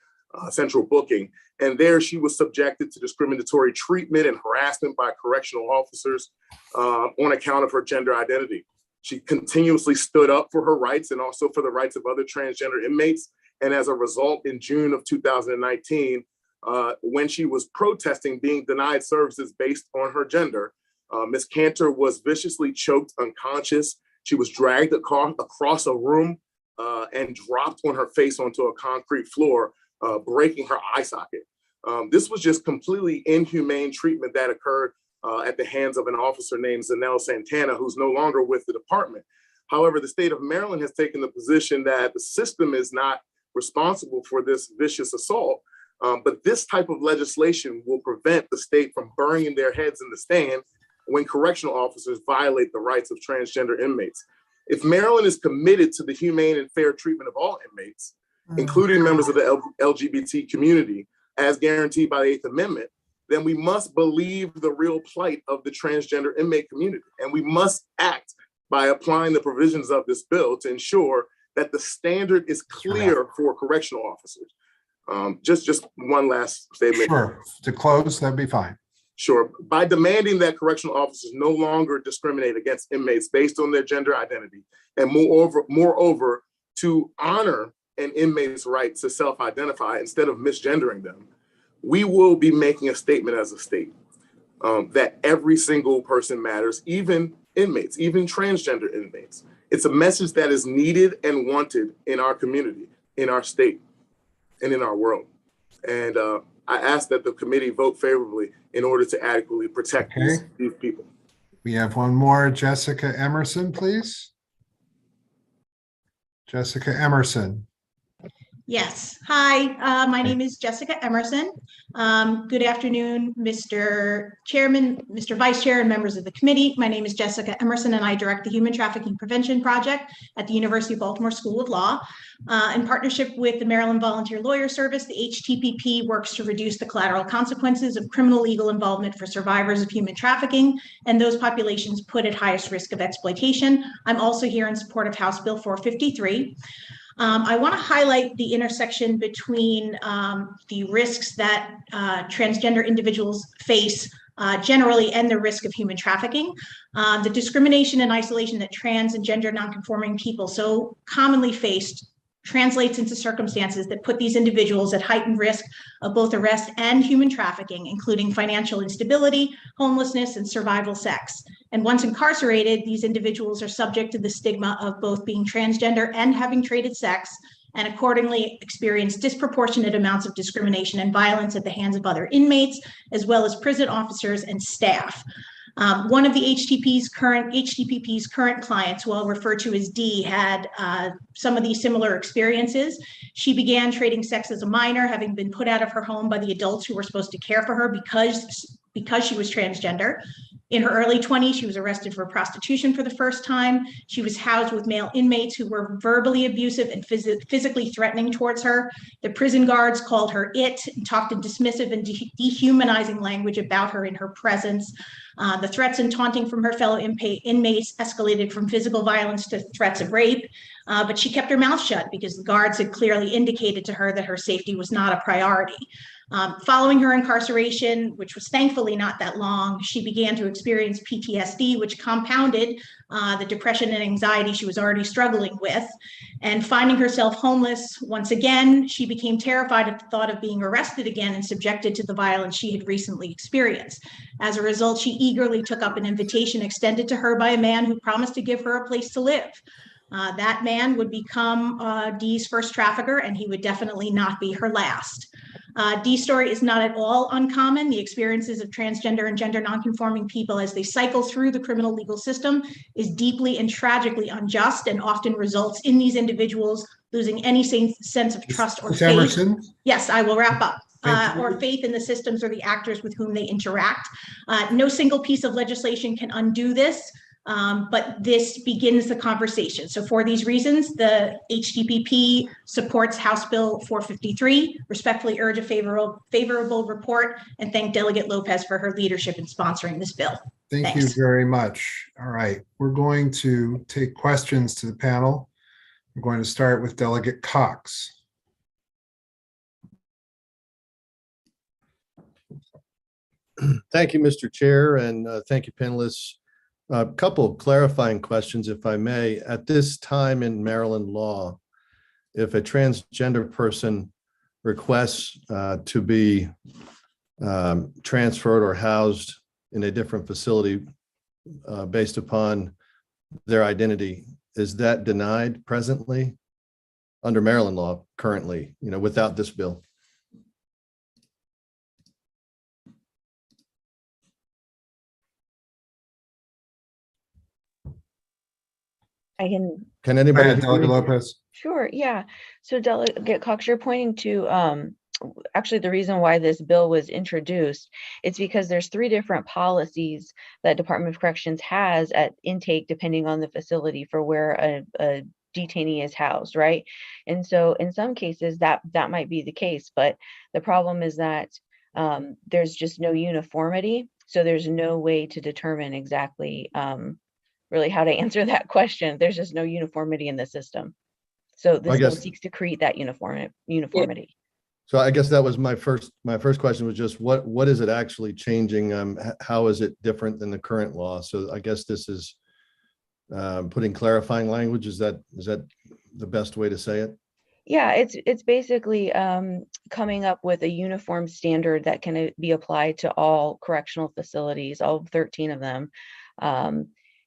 [SPEAKER 10] Central Booking. And there she was subjected to discriminatory treatment and harassment by correctional officers on account of her gender identity. She continuously stood up for her rights and also for the rights of other transgender inmates. And as a result, in June of 2019, when she was protesting being denied services based on her gender, Ms. Cantor was viciously choked unconscious. She was dragged across a room and dropped on her face onto a concrete floor, breaking her eye socket. This was just completely inhumane treatment that occurred at the hands of an officer named Zanelle Santana, who's no longer with the department. However, the state of Maryland has taken the position that the system is not responsible for this vicious assault, but this type of legislation will prevent the state from burying their heads in the sand when correctional officers violate the rights of transgender inmates. If Maryland is committed to the humane and fair treatment of all inmates, including members of the LGBT community, as guaranteed by the 8th Amendment, then we must believe the real plight of the transgender inmate community. And we must act by applying the provisions of this bill to ensure that the standard is clear for correctional officers. Just one last statement.
[SPEAKER 2] Sure, to close, that'd be fine.
[SPEAKER 10] Sure. By demanding that correctional officers no longer discriminate against inmates based on their gender identity, and moreover, to honor an inmate's right to self-identify instead of misgendering them, we will be making a statement as a state that every single person matters, even inmates, even transgender inmates. It's a message that is needed and wanted in our community, in our state, and in our world. And I ask that the committee vote favorably in order to adequately protect these people.
[SPEAKER 2] We have one more. Jessica Emerson, please. Jessica Emerson.
[SPEAKER 8] Yes. Hi, my name is Jessica Emerson. Good afternoon, Mr. Chairman, Mr. Vice Chair, and members of the committee. My name is Jessica Emerson, and I direct the Human Trafficking Prevention Project at the University of Baltimore School of Law. In partnership with the Maryland Volunteer Lawyer Service, the HTPP works to reduce the collateral consequences of criminal legal involvement for survivors of human trafficking and those populations put at highest risk of exploitation. I'm also here in support of House Bill 453. I want to highlight the intersection between the risks that transgender individuals face generally and the risk of human trafficking. The discrimination and isolation that trans and gender nonconforming people so commonly face translates into circumstances that put these individuals at heightened risk of both arrest and human trafficking, including financial instability, homelessness, and survival sex. And once incarcerated, these individuals are subject to the stigma of both being transgender and having traded sex, and accordingly experience disproportionate amounts of discrimination and violence at the hands of other inmates, as well as prison officers and staff. One of the HTPP's current clients, who I'll refer to as D, had some of these similar experiences. She began trading sex as a minor, having been put out of her home by the adults who were supposed to care for her because she was transgender. In her early 20s, she was arrested for prostitution for the first time. She was housed with male inmates who were verbally abusive and physically threatening towards her. The prison guards called her it and talked in dismissive and dehumanizing language about her in her presence. The threats and taunting from her fellow inmates escalated from physical violence to threats of rape, but she kept her mouth shut because the guards had clearly indicated to her that her safety was not a priority. Following her incarceration, which was thankfully not that long, she began to experience PTSD, which compounded the depression and anxiety she was already struggling with. And finding herself homeless once again, she became terrified at the thought of being arrested again and subjected to the violence she had recently experienced. As a result, she eagerly took up an invitation extended to her by a man who promised to give her a place to live. That man would become Dee's first trafficker, and he would definitely not be her last. Dee's story is not at all uncommon. The experiences of transgender and gender nonconforming people as they cycle through the criminal legal system is deeply and tragically unjust, and often results in these individuals losing any sense of trust or
[SPEAKER 2] Ms.
[SPEAKER 8] faith.
[SPEAKER 2] Emerson?
[SPEAKER 8] Yes, I will wrap up.
[SPEAKER 2] Thank you.
[SPEAKER 8] Or faith in the systems or the actors with whom they interact. No single piece of legislation can undo this. But this begins the conversation. So for these reasons, the HDPP supports House Bill 453, respectfully urge a favorable report, and thank Delegate Lopez for her leadership in sponsoring this bill.
[SPEAKER 2] Thank
[SPEAKER 8] Thanks.
[SPEAKER 2] you very much. All right, we're going to take questions to the panel. We're going to start with Delegate Cox.
[SPEAKER 11] Thank you, Mr. Chair, and thank you, panelists. A couple of clarifying questions, if I may. At this time in Maryland law, if a transgender person requests to be transferred or housed in a different facility based upon their identity, is that denied presently under Maryland law currently, without this bill? Can anybody?
[SPEAKER 2] Delegate Lopez.
[SPEAKER 15] Sure, yeah. So Delegate Cox, you're pointing to actually the reason why this bill was introduced. It's because there's 3 different policies that Department of Corrections has at intake depending on the facility for where a detainee is housed, right? And so in some cases that might be the case, but the problem is that there's just no uniformity. So there's no way to determine exactly really how to answer that question. There's just no uniformity in the system. So this bill seeks to create that uniformity.
[SPEAKER 11] So I guess that was my first question was just what is it actually changing? How is it different than the current law? So I guess this is putting clarifying language. Is that the best way to say it?
[SPEAKER 15] Yeah, it's basically coming up with a uniform standard that can be applied to all correctional facilities, all 13 of them,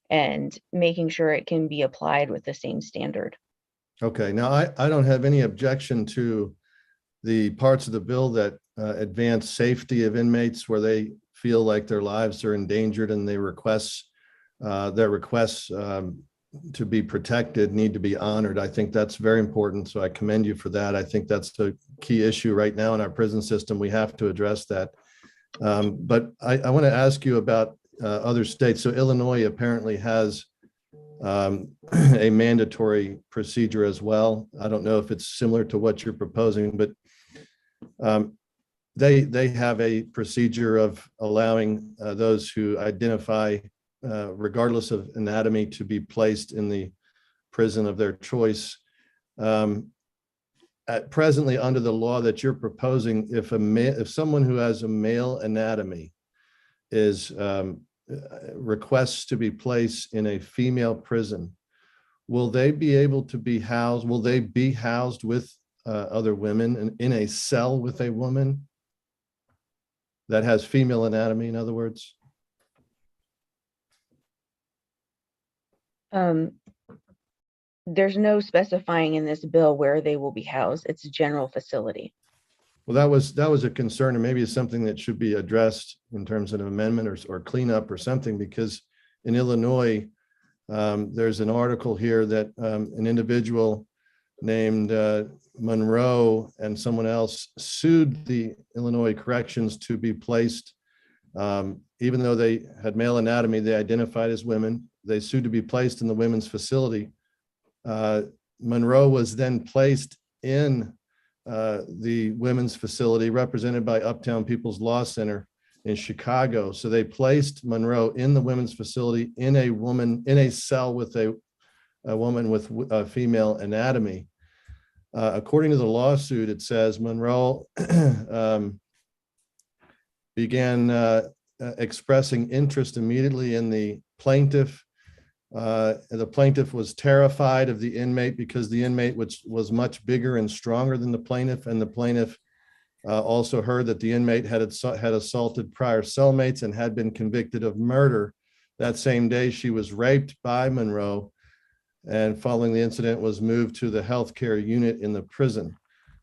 [SPEAKER 15] and making sure it can be applied with the same standard.
[SPEAKER 11] Okay, now I don't have any objection to the parts of the bill that advance safety of inmates where they feel like their lives are endangered and their requests to be protected need to be honored. I think that's very important. So I commend you for that. I think that's the key issue right now in our prison system. We have to address that. But I want to ask you about other states. So Illinois apparently has a mandatory procedure as well. I don't know if it's similar to what you're proposing, but they have a procedure of allowing those who identify regardless of anatomy to be placed in the prison of their choice. Presently under the law that you're proposing, if someone who has a male anatomy is requests to be placed in a female prison, will they be able to be housed? Will they be housed with other women in a cell with a woman that has female anatomy, in other words?
[SPEAKER 15] There's no specifying in this bill where they will be housed. It's a general facility.
[SPEAKER 11] Well, that was a concern, and maybe it's something that should be addressed in terms of an amendment or cleanup or something, because in Illinois, there's an article here that an individual named Monroe and someone else sued the Illinois corrections to be placed, even though they had male anatomy, they identified as women. They sued to be placed in the women's facility. Monroe was then placed in the women's facility represented by Uptown People's Law Center in Chicago. So they placed Monroe in the women's facility in a cell with a woman with a female anatomy. According to the lawsuit, it says Monroe began expressing interest immediately in the plaintiff. The plaintiff was terrified of the inmate because the inmate was much bigger and stronger than the plaintiff, and the plaintiff also heard that the inmate had assaulted prior cellmates and had been convicted of murder. That same day, she was raped by Monroe, and following the incident was moved to the healthcare unit in the prison.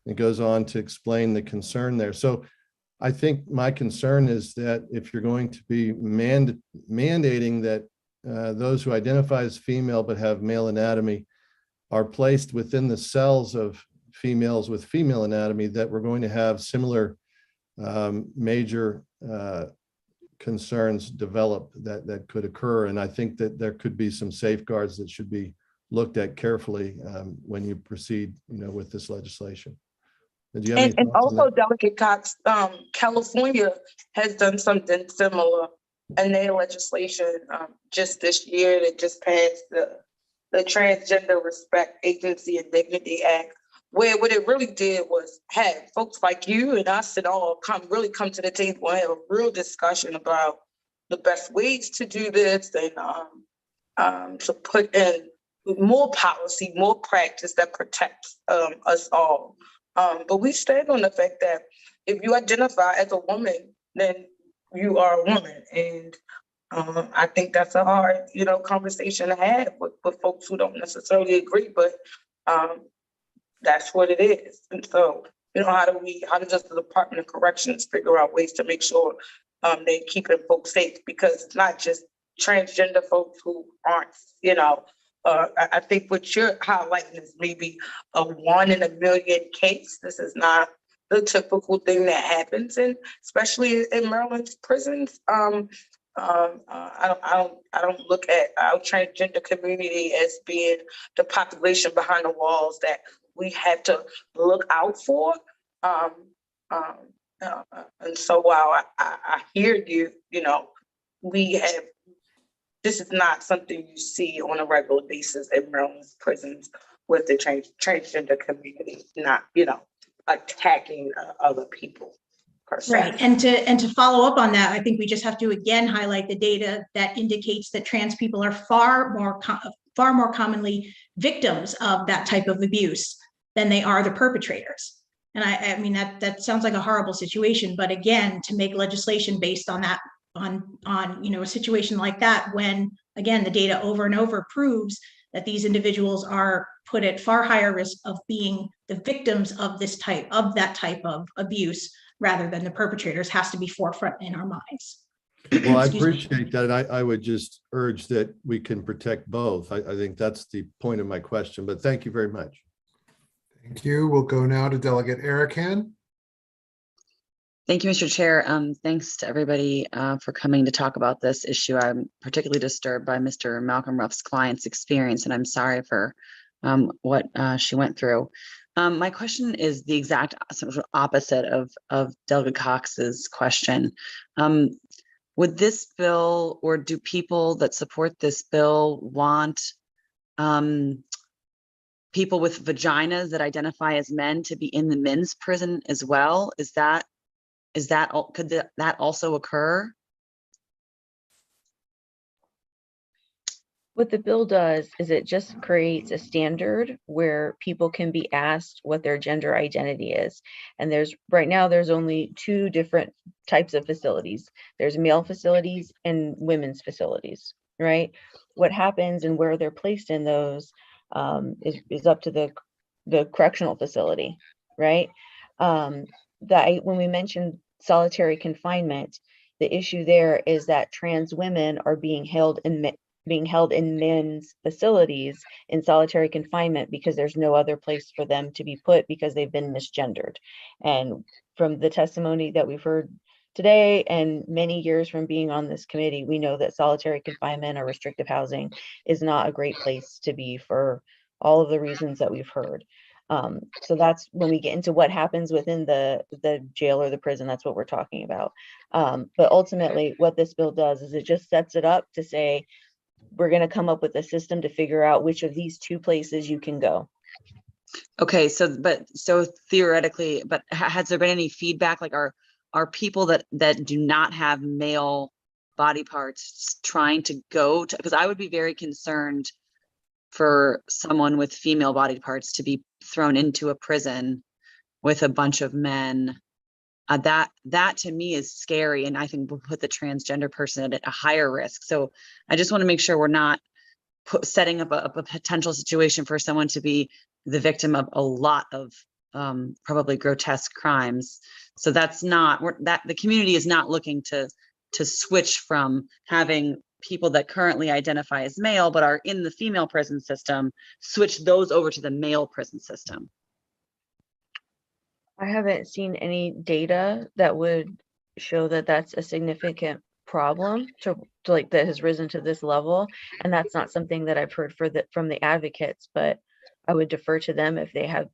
[SPEAKER 11] It goes on to explain the concern there. So I think my concern is that if you're going to be mandating that those who identify as female but have male anatomy are placed within the cells of females with female anatomy, that we're going to have similar major concerns develop that could occur. And I think that there could be some safeguards that should be looked at carefully when you proceed, with this legislation. Do you have any
[SPEAKER 1] And
[SPEAKER 11] thoughts on
[SPEAKER 1] also,
[SPEAKER 11] that?
[SPEAKER 1] Delegate Cox, California has done something similar in their legislation just this year that just passed the Transgender Respect Agency and Dignity Act, where what it really did was have folks like you and us and all come to the table and have a real discussion about the best ways to do this and to put in more policy, more practice that protects us all. But we stand on the fact that if you identify as a woman, then you are a woman. And I think that's a hard, conversation to have with folks who don't necessarily agree, but that's what it is. And so, how does the Department of Corrections figure out ways to make sure they're keeping folks safe? Because it's not just transgender folks who aren't, I think what you're highlighting is maybe a 1 in a million case. This is not the typical thing that happens, and especially in Maryland's prisons. I don't look at our transgender community as being the population behind the walls that we have to look out for. And so while I hear you, this is not something you see on a regular basis in Maryland's prisons with the transgender community, not, attacking other people.
[SPEAKER 8] Right. And to follow up on that, I think we just have to again highlight the data that indicates that trans people are far more commonly victims of that type of abuse than they are the perpetrators. And I mean, that sounds like a horrible situation, but again, to make legislation based on that, on a situation like that, when again, the data over and over proves that these individuals are put at far higher risk of being the victims of that type of abuse rather than the perpetrators, has to be forefront in our minds.
[SPEAKER 11] Well, I appreciate that. I would just urge that we can protect both. I think that's the point of my question, but thank you very much.
[SPEAKER 2] Thank you. We'll go now to Delegate Arakan.
[SPEAKER 5] Thank you, Mr. Chair. Thanks to everybody for coming to talk about this issue. I'm particularly disturbed by Mr. Malcolm Ruff's client's experience, and I'm sorry for what she went through. My question is the exact sort of opposite of Delegate Cox's question. Would this bill, or do people that support this bill want people with vaginas that identify as men to be in the men's prison as well? Could that also occur?
[SPEAKER 15] What the bill does is it just creates a standard where people can be asked what their gender identity is. And right now there's only 2 different types of facilities. There's male facilities and women's facilities, right? What happens and where they're placed in those is up to the correctional facility, right? When we mentioned solitary confinement, the issue there is that trans women are being held in men's facilities in solitary confinement because there's no other place for them to be put because they've been misgendered. And from the testimony that we've heard today and many years from being on this committee, we know that solitary confinement or restrictive housing is not a great place to be for all of the reasons that we've heard. So that's when we get into what happens within the jail or the prison, that's what we're talking about. But ultimately what this bill does is it just sets it up to say, we're going to come up with a system to figure out which of these 2 places you can go.
[SPEAKER 5] Okay, so theoretically, but has there been any feedback? Like are people that do not have male body parts trying to go to, because I would be very concerned for someone with female body parts to be thrown into a prison with a bunch of men. That to me is scary, and I think will put the transgender person at a higher risk. So I just want to make sure we're not setting up a potential situation for someone to be the victim of a lot of probably grotesque crimes. So that's not that the community is not looking to switch from having people that currently identify as male but are in the female prison system, switch those over to the male prison system.
[SPEAKER 15] I haven't seen any data that would show that that's a significant problem to like that has risen to this level, and that's not something that I've heard from the advocates, but I would defer to them if they have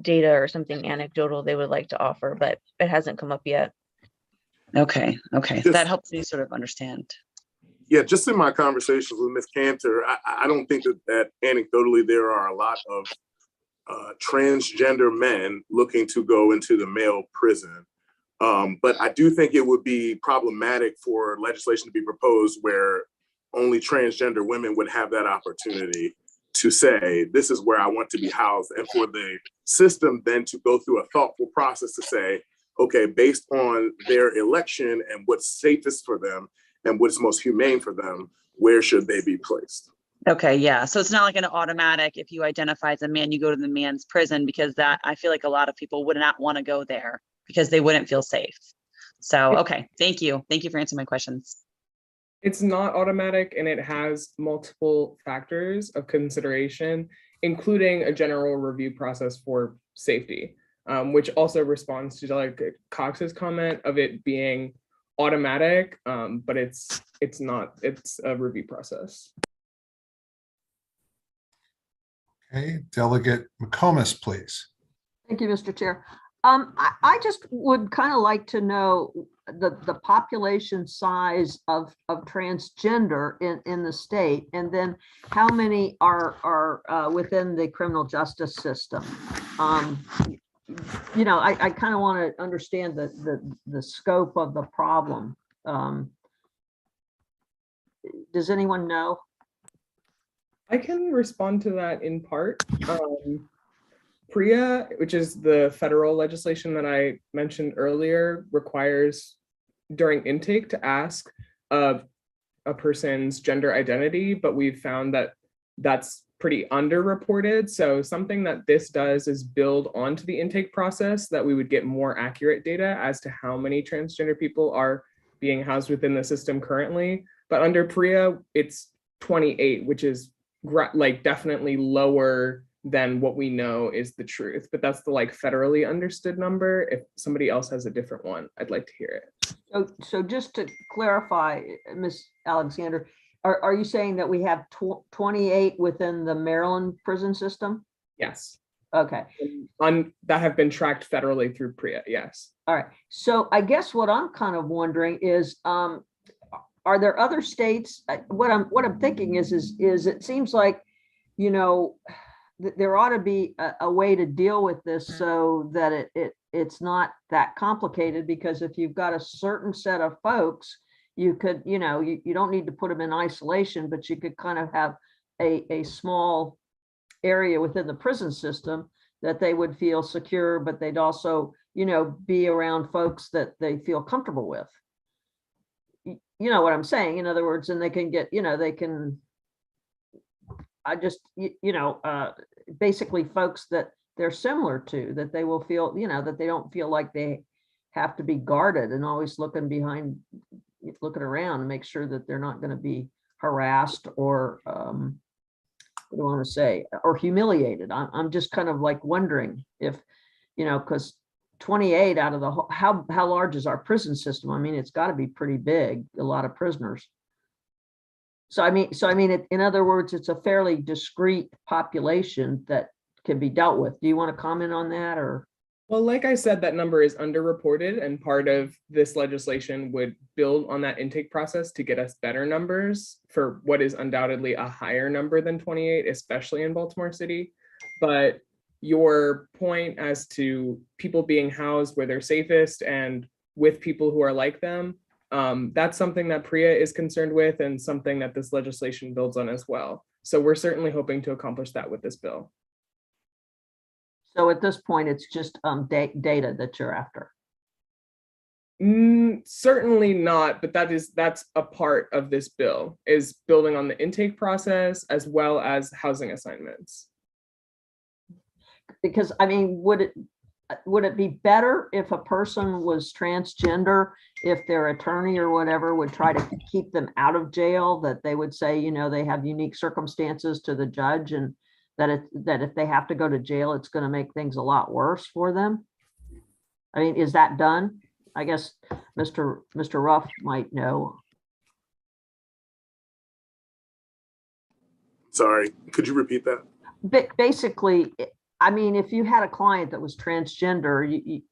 [SPEAKER 15] data or something anecdotal they would like to offer, but it hasn't come up yet.
[SPEAKER 5] Okay, that helps me sort of understand.
[SPEAKER 10] Yeah, just in my conversations with Ms. Cantor, I don't think that anecdotally there are a lot of transgender men looking to go into the male prison. But I do think it would be problematic for legislation to be proposed where only transgender women would have that opportunity to say, this is where I want to be housed. And for the system then to go through a thoughtful process to say, okay, based on their election and what's safest for them and what's most humane for them, where should they be placed?
[SPEAKER 5] Okay, yeah. So it's not like an automatic, if you identify as a man, you go to the man's prison, because that I feel like a lot of people would not want to go there because they wouldn't feel safe. So, okay, thank you. Thank you for answering my questions.
[SPEAKER 22] It's not automatic, and it has multiple factors of consideration, including a general review process for safety, which also responds to like Cox's comment of it being automatic, but it's not, it's a review process.
[SPEAKER 2] Okay, Delegate McComas, please.
[SPEAKER 12] Thank you, Mr. Chair. I just would kind of like to know the population size of transgender in the state, and then how many are within the criminal justice system. You know, I kind of want to understand the scope of the problem. Does anyone know?
[SPEAKER 22] I can respond to that in part. PREA, which is the federal legislation that I mentioned earlier, requires during intake to ask a person's gender identity, but we've found that that's pretty underreported. So something that this does is build onto the intake process that we would get more accurate data as to how many transgender people are being housed within the system currently. But under PREA, it's 28, which is like definitely lower than what we know is the truth, but that's the like federally understood number. If somebody else has a different one, I'd like to hear it.
[SPEAKER 12] So just to clarify, Ms. Alexander, are you saying that we have 28 within the Maryland prison system?
[SPEAKER 22] Yes.
[SPEAKER 12] Okay.
[SPEAKER 22] That have been tracked federally through PREA, yes.
[SPEAKER 12] All right. So I guess what I'm kind of wondering is, are there other states? What I'm thinking is it seems like, you know, there ought to be a way to deal with this so that it's not that complicated, because if you've got a certain set of folks, you could, you know, you don't need to put them in isolation, but you could kind of have a small area within the prison system that they would feel secure, but they'd also, you know, be around folks that they feel comfortable with. You know what I'm saying? In other words, and they can get, you know, they can, basically folks that they're similar to, that they will feel, you know, that they don't feel like they have to be guarded and always looking around and make sure that they're not going to be harassed or, what do I want to say, or humiliated. I'm just kind of like wondering if, you know, because 28 out of the whole, how large is our prison system? I mean, it's got to be pretty big, a lot of prisoners. So I mean, in other words, it's a fairly discrete population that can be dealt with. Do you want to comment on that, or?
[SPEAKER 22] Well, like I said, that number is underreported, and part of this legislation would build on that intake process to get us better numbers for what is undoubtedly a higher number than 28, especially in Baltimore City. But your point as to people being housed where they're safest and with people who are like them, that's something that PREA is concerned with and something that this legislation builds on as well. So we're certainly hoping to accomplish that with this bill.
[SPEAKER 12] So at this point, it's just data that you're after.
[SPEAKER 22] Certainly not, but that's a part of this bill, is building on the intake process as well as housing assignments.
[SPEAKER 12] Because I mean, would it be better if a person was transgender, if their attorney or whatever would try to keep them out of jail, that they would say, you know, they have unique circumstances to the judge, and that if they have to go to jail, it's going to make things a lot worse for them? I mean, is that done? I guess Mr. Ruff might know.
[SPEAKER 10] Sorry, could you repeat that?
[SPEAKER 12] Basically, I mean, if you had a client that was transgender,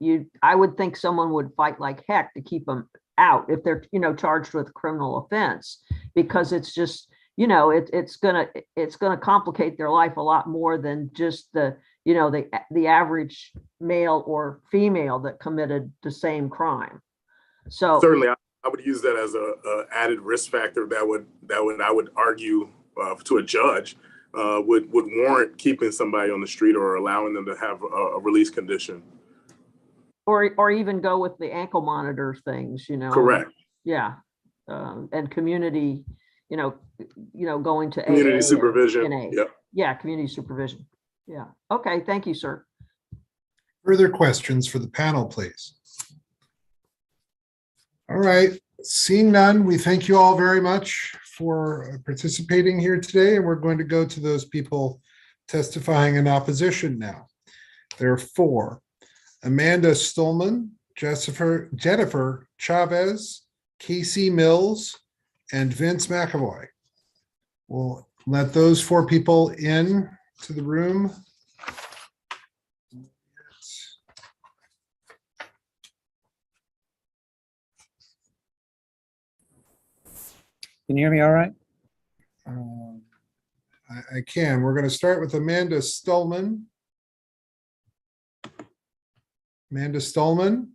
[SPEAKER 12] I would think someone would fight like heck to keep them out if they're, you know, charged with a criminal offense, because it's just, you know, it's gonna complicate their life a lot more than just the, you know, the average male or female that committed the same crime. So
[SPEAKER 10] certainly, I would use that as a added risk factor that I would argue to a judge would warrant keeping somebody on the street or allowing them to have a release condition.
[SPEAKER 12] Or even go with the ankle monitor things, you know.
[SPEAKER 10] Correct.
[SPEAKER 12] Yeah, and community, you know, going to
[SPEAKER 10] community
[SPEAKER 12] AA
[SPEAKER 10] supervision.
[SPEAKER 12] Yep. Yeah, community supervision. Yeah. Okay. Thank you, sir.
[SPEAKER 2] Further questions for the panel, please? All right. Seeing none, we thank you all very much for participating here today, and we're going to go to those people testifying in opposition now. There are 4: Amanda Stolman, Jennifer Chavez, Casey Mills, and Vince McAvoy. We'll let those 4 people in to the room.
[SPEAKER 19] Can you hear me all right?
[SPEAKER 2] I can. We're going to start with Amanda Stolman. Amanda Stolman.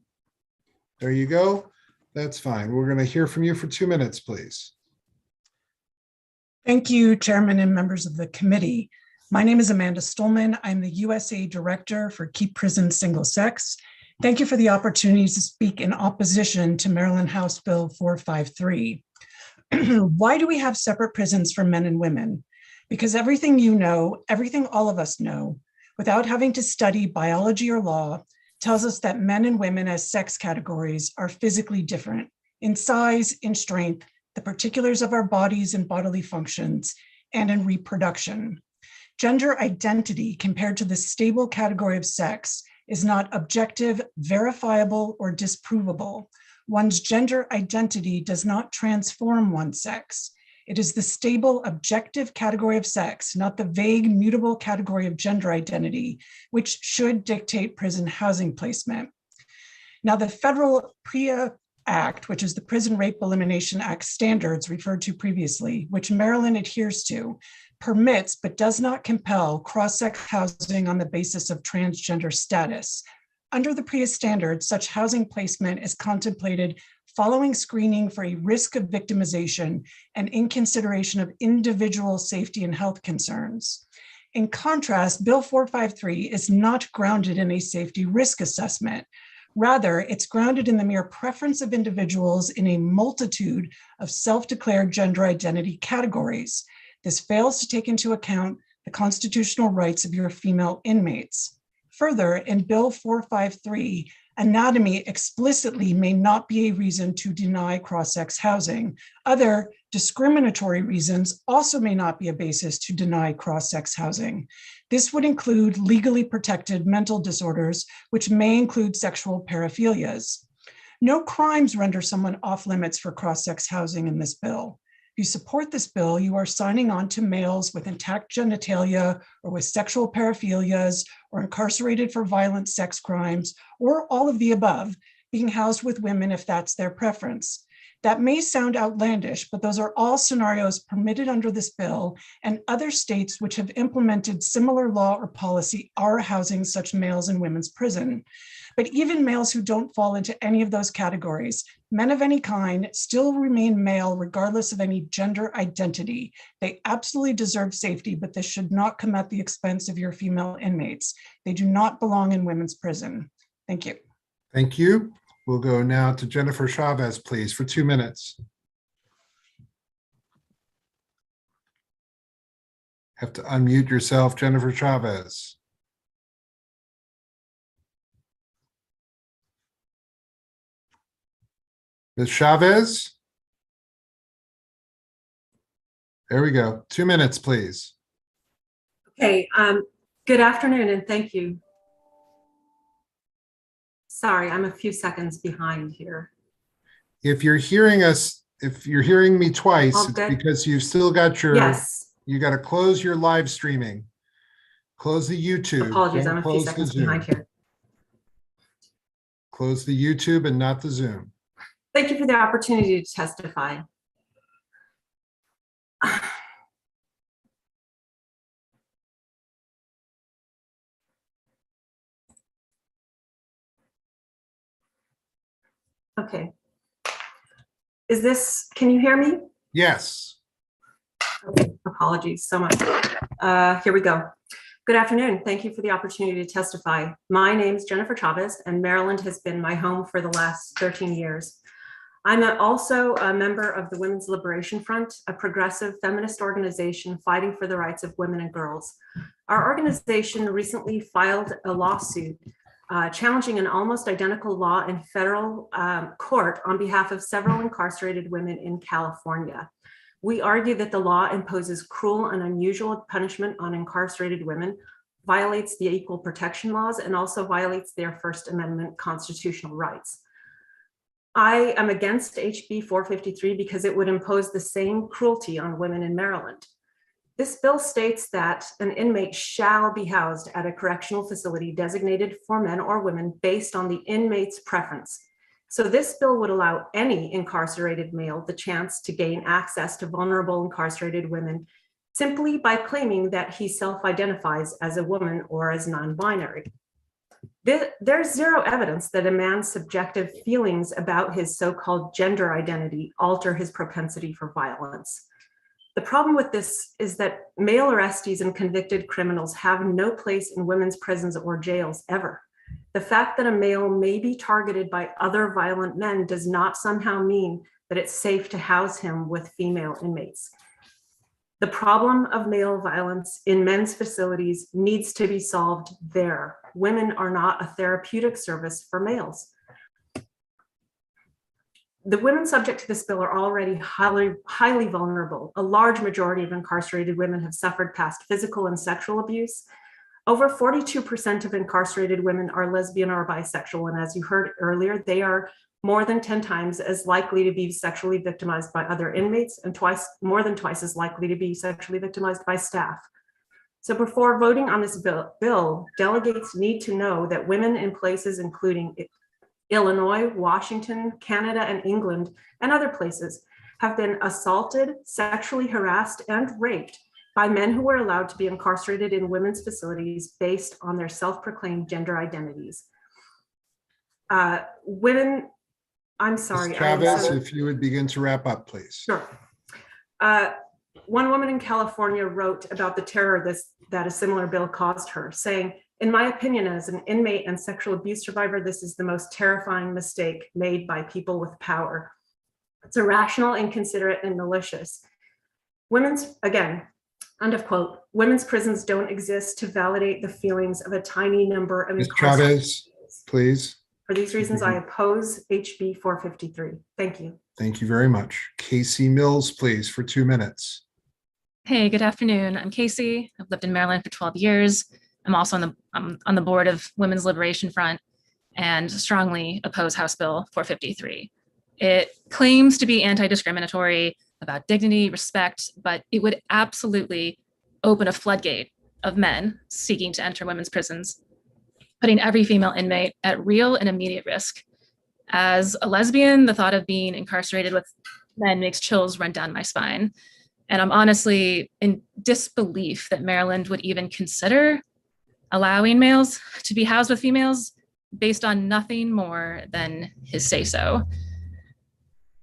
[SPEAKER 2] There you go. That's fine. We're going to hear from you for 2 minutes, please.
[SPEAKER 7] Thank you, Chairman and members of the committee. My name is Amanda Stolman. I'm the USA Director for Keep Prisons Single Sex. Thank you for the opportunity to speak in opposition to Maryland House Bill 453. Why do we have separate prisons for men and women? Because everything you know, everything all of us know, without having to study biology or law, tells us that men and women as sex categories are physically different in size, in strength, the particulars of our bodies and bodily functions, and in reproduction. Gender identity compared to the stable category of sex is not objective, verifiable, or disprovable. One's gender identity does not transform one's sex. It is the stable, objective category of sex, not the vague, mutable category of gender identity, which should dictate prison housing placement. Now, the federal PREA Act, which is the Prison Rape Elimination Act standards referred to previously, which Maryland adheres to, permits but does not compel cross-sex housing on the basis of transgender status. Under the PREA standards, such housing placement is contemplated following screening for a risk of victimization and in consideration of individual safety and health concerns. In contrast, Bill 453 is not grounded in a safety risk assessment. Rather, it's grounded in the mere preference of individuals in a multitude of self-declared gender identity categories. This fails to take into account the constitutional rights of your female inmates. Further, in Bill 453, anatomy explicitly may not be a reason to deny cross-sex housing. Other discriminatory reasons also may not be a basis to deny cross-sex housing. This would include legally protected mental disorders, which may include sexual paraphilias. No crimes render someone off limits for cross-sex housing in this bill. If you support this bill, you are signing on to males with intact genitalia or with sexual paraphilias or incarcerated for violent sex crimes, or all of the above, being housed with women if that's their preference. That may sound outlandish, but those are all scenarios permitted under this bill, and other states which have implemented similar law or policy are housing such males in women's prison. But even males who don't fall into any of those categories, men of any kind, still remain male regardless of any gender identity. They absolutely deserve safety, but this should not come at the expense of your female inmates. They do not belong in women's prison. Thank you.
[SPEAKER 2] Thank you. We'll go now to Jennifer Chavez, please, for 2 minutes. Have to unmute yourself, Jennifer Chavez. Ms. Chavez? There we go. 2 minutes, please.
[SPEAKER 13] Okay, good afternoon and thank you. Sorry, I'm a few seconds behind here.
[SPEAKER 2] If you're hearing us, if you're hearing me twice,
[SPEAKER 13] All
[SPEAKER 2] it's
[SPEAKER 13] good?
[SPEAKER 2] because you've still got your,
[SPEAKER 13] Yes,
[SPEAKER 2] you got to close your live streaming. Close the YouTube.
[SPEAKER 13] apologies,
[SPEAKER 2] Don't
[SPEAKER 13] I'm a few
[SPEAKER 2] close the
[SPEAKER 13] seconds
[SPEAKER 2] Zoom.
[SPEAKER 13] behind here.
[SPEAKER 2] Close the YouTube and not the Zoom.
[SPEAKER 13] Thank you for the opportunity to testify. Okay. Is this, can you hear me?
[SPEAKER 2] Yes.
[SPEAKER 13] Okay, apologies so much. Here we go. Good afternoon. Thank you for the opportunity to testify. My name is Jennifer Chavez, and Maryland has been my home for the last 13 years. I'm also a member of the Women's Liberation Front, a progressive feminist organization fighting for the rights of women and girls. Our organization recently filed a lawsuit challenging an almost identical law in federal court on behalf of several incarcerated women in California. We argue that the law imposes cruel and unusual punishment on incarcerated women, violates the equal protection laws, and also violates their First Amendment constitutional rights. I am against HB 453 because it would impose the same cruelty on women in Maryland. This bill states that an inmate shall be housed at a correctional facility designated for men or women based on the inmate's preference. So this bill would allow any incarcerated male the chance to gain access to vulnerable incarcerated women simply by claiming that he self-identifies as a woman or as non-binary. There's zero evidence that a man's subjective feelings about his so-called gender identity alter his propensity for violence. The problem with this is that male arrestees and convicted criminals have no place in women's prisons or jails ever. The fact that a male may be targeted by other violent men does not somehow mean that it's safe to house him with female inmates. The problem of male violence in men's facilities needs to be solved there. Women are not a therapeutic service for males. The women subject to this bill are already highly vulnerable. A large majority of incarcerated women have suffered past physical and sexual abuse. Over 42% of incarcerated women are lesbian or bisexual, and as you heard earlier, they are more than 10 times as likely to be sexually victimized by other inmates and more than twice as likely to be sexually victimized by staff. So before voting on this bill, delegates need to know that women in places including Illinois, Washington, Canada, and England, and other places have been assaulted, sexually harassed, and raped by men who were allowed to be incarcerated in women's facilities based on their self-proclaimed gender identities. Women, I'm sorry.
[SPEAKER 2] Ms. Chavez, if you would begin to wrap up, please.
[SPEAKER 13] Sure. One woman in California wrote about the terror that a similar bill caused her, saying, "In my opinion, as an inmate and sexual abuse survivor, this is the most terrifying mistake made by people with power. It's irrational, inconsiderate, and malicious. Women's, again, end of quote, women's prisons don't exist to validate the feelings of a tiny number of
[SPEAKER 2] Ms. Chavez, please.
[SPEAKER 13] For these reasons, I oppose HB 453. Thank you.
[SPEAKER 2] Thank you very much. Casey Mills, please, for 2 minutes.
[SPEAKER 14] Hey, good afternoon. I'm Casey. I've lived in Maryland for 12 years. I'm also on the board of Women's Liberation Front and strongly oppose House Bill 453. It claims to be anti-discriminatory, about dignity, respect, but it would absolutely open a floodgate of men seeking to enter women's prisons, putting every female inmate at real and immediate risk. As a lesbian, the thought of being incarcerated with men makes chills run down my spine. And I'm honestly in disbelief that Maryland would even consider allowing males to be housed with females based on nothing more than his say-so.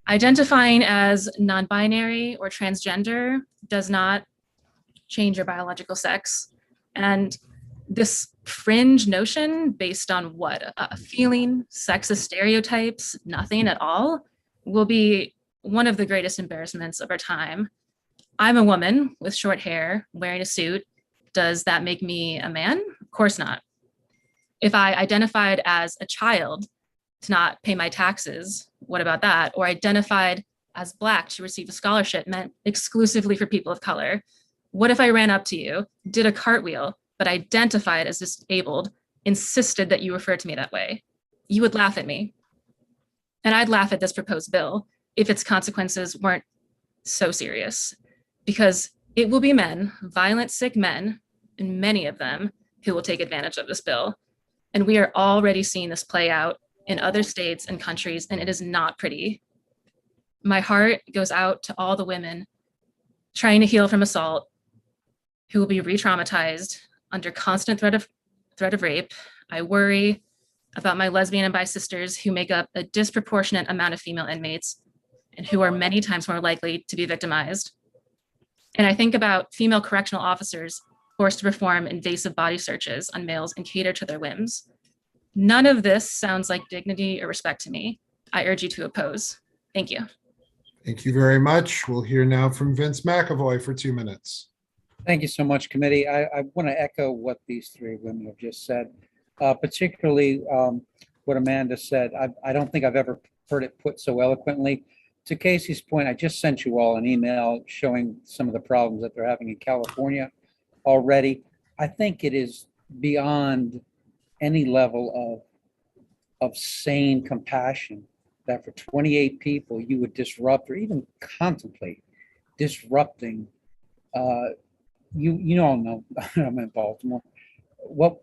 [SPEAKER 14] Identifying as non-binary or transgender does not change your biological sex. And this fringe notion based on what? A feeling, sexist stereotypes, nothing at all, will be one of the greatest embarrassments of our time. I'm a woman with short hair wearing a suit. Does that make me a man? Of course not. If I identified as a child to not pay my taxes, what about that? Or identified as Black to receive a scholarship meant exclusively for people of color. What if I ran up to you, did a cartwheel, but identified as disabled, insisted that you refer to me that way? You would laugh at me. And I'd laugh at this proposed bill if its consequences weren't so serious, because it will be men, violent, sick men, and many of them who will take advantage of this bill. And we are already seeing this play out in other states and countries, and it is not pretty. My heart goes out to all the women trying to heal from assault who will be re-traumatized under constant threat of rape. I worry about my lesbian and bi sisters who make up a disproportionate amount of female inmates and who are many times more likely to be victimized. And I think about female correctional officers forced to perform invasive body searches on males and cater to their whims. None of this sounds like dignity or respect to me. I urge you to oppose. Thank you.
[SPEAKER 2] Thank you very much. We'll hear now from Vince McAvoy for 2 minutes.
[SPEAKER 19] Thank you so much, committee. I want to echo what these three women have just said, particularly what Amanda said. I don't think I've ever heard it put so eloquently. To Casey's point, I just sent you all an email showing some of the problems that they're having in California already. I think it is beyond any level of sane compassion that for 28 people you would disrupt or even contemplate disrupting. You all know I'm in Baltimore.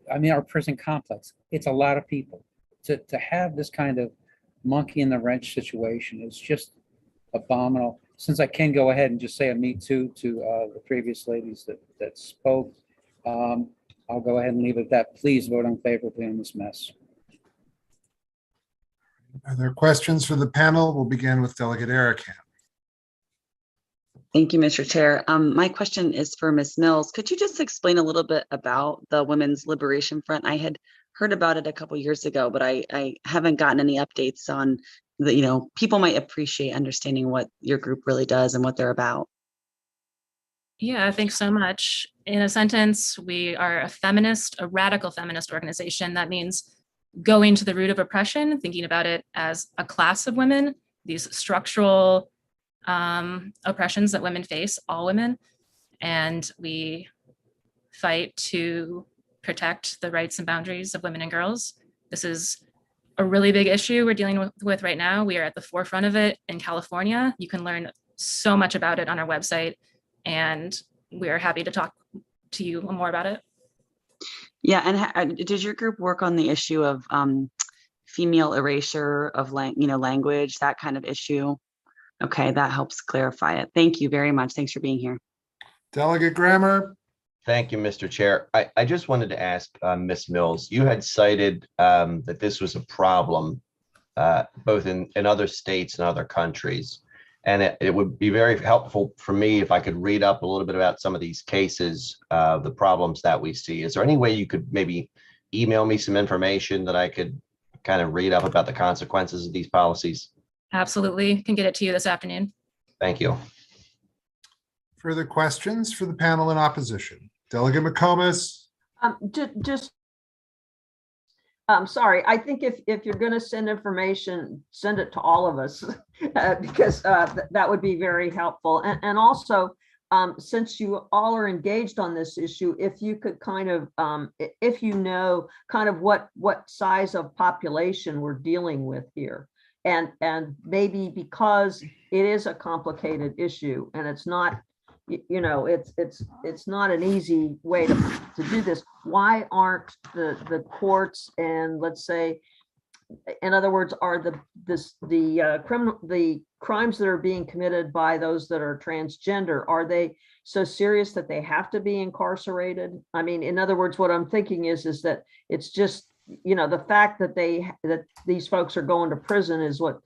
[SPEAKER 19] Our prison complex, it's a lot of people. To have this kind of monkey in the wrench situation is just abominable. Since I can go ahead and just say a me too to the previous ladies that spoke, I'll go ahead and leave it at that. Please vote unfavorably on this mess.
[SPEAKER 2] Are there questions for the panel? We'll begin with Delegate Erican.
[SPEAKER 5] Thank you, Mr. Chair. My question is for Ms. Mills. Could you just explain a little bit about the Women's Liberation Front? I had heard about it a couple years ago, but I haven't gotten any updates on the, people might appreciate understanding what your group really does and what they're about.
[SPEAKER 14] Yeah, thanks so much. In a sentence, we are a radical feminist organization. That means going to the root of oppression, thinking about it as a class of women, these structural oppressions that women face, all women, and we fight to protect the rights and boundaries of women and girls. This is a really big issue we're dealing with right now. We are at the forefront of it in California. You can learn so much about it on our website, and we are happy to talk to you more about it.
[SPEAKER 5] Yeah, and did your group work on the issue of female erasure of language, that kind of issue? Okay, that helps clarify it. Thank you very much. Thanks for being here.
[SPEAKER 2] Delegate Grammer.
[SPEAKER 16] Thank you, Mr. Chair. I just wanted to ask Ms. Mills, you had cited that this was a problem both in other states and other countries. And it would be very helpful for me if I could read up a little bit about some of these cases, the problems that we see. Is there any way you could maybe email me some information that I could kind of read up about the consequences of these policies?
[SPEAKER 14] Absolutely. Can get it to you this afternoon.
[SPEAKER 16] Thank you.
[SPEAKER 2] Further questions for the panel in opposition? Delegate McComas.
[SPEAKER 12] Sorry, I think if you're going to send information, send it to all of us because that would be very helpful. And also, since you all are engaged on this issue, if you could kind of, if you know kind of what size of population we're dealing with here. And maybe because it is a complicated issue and it's not, it's not an easy way to do this. Why aren't the courts and let's say, in other words, are the crimes that are being committed by those that are transgender, are they so serious that they have to be incarcerated? I mean, in other words, what I'm thinking is that it's just, the fact that these folks are going to prison is what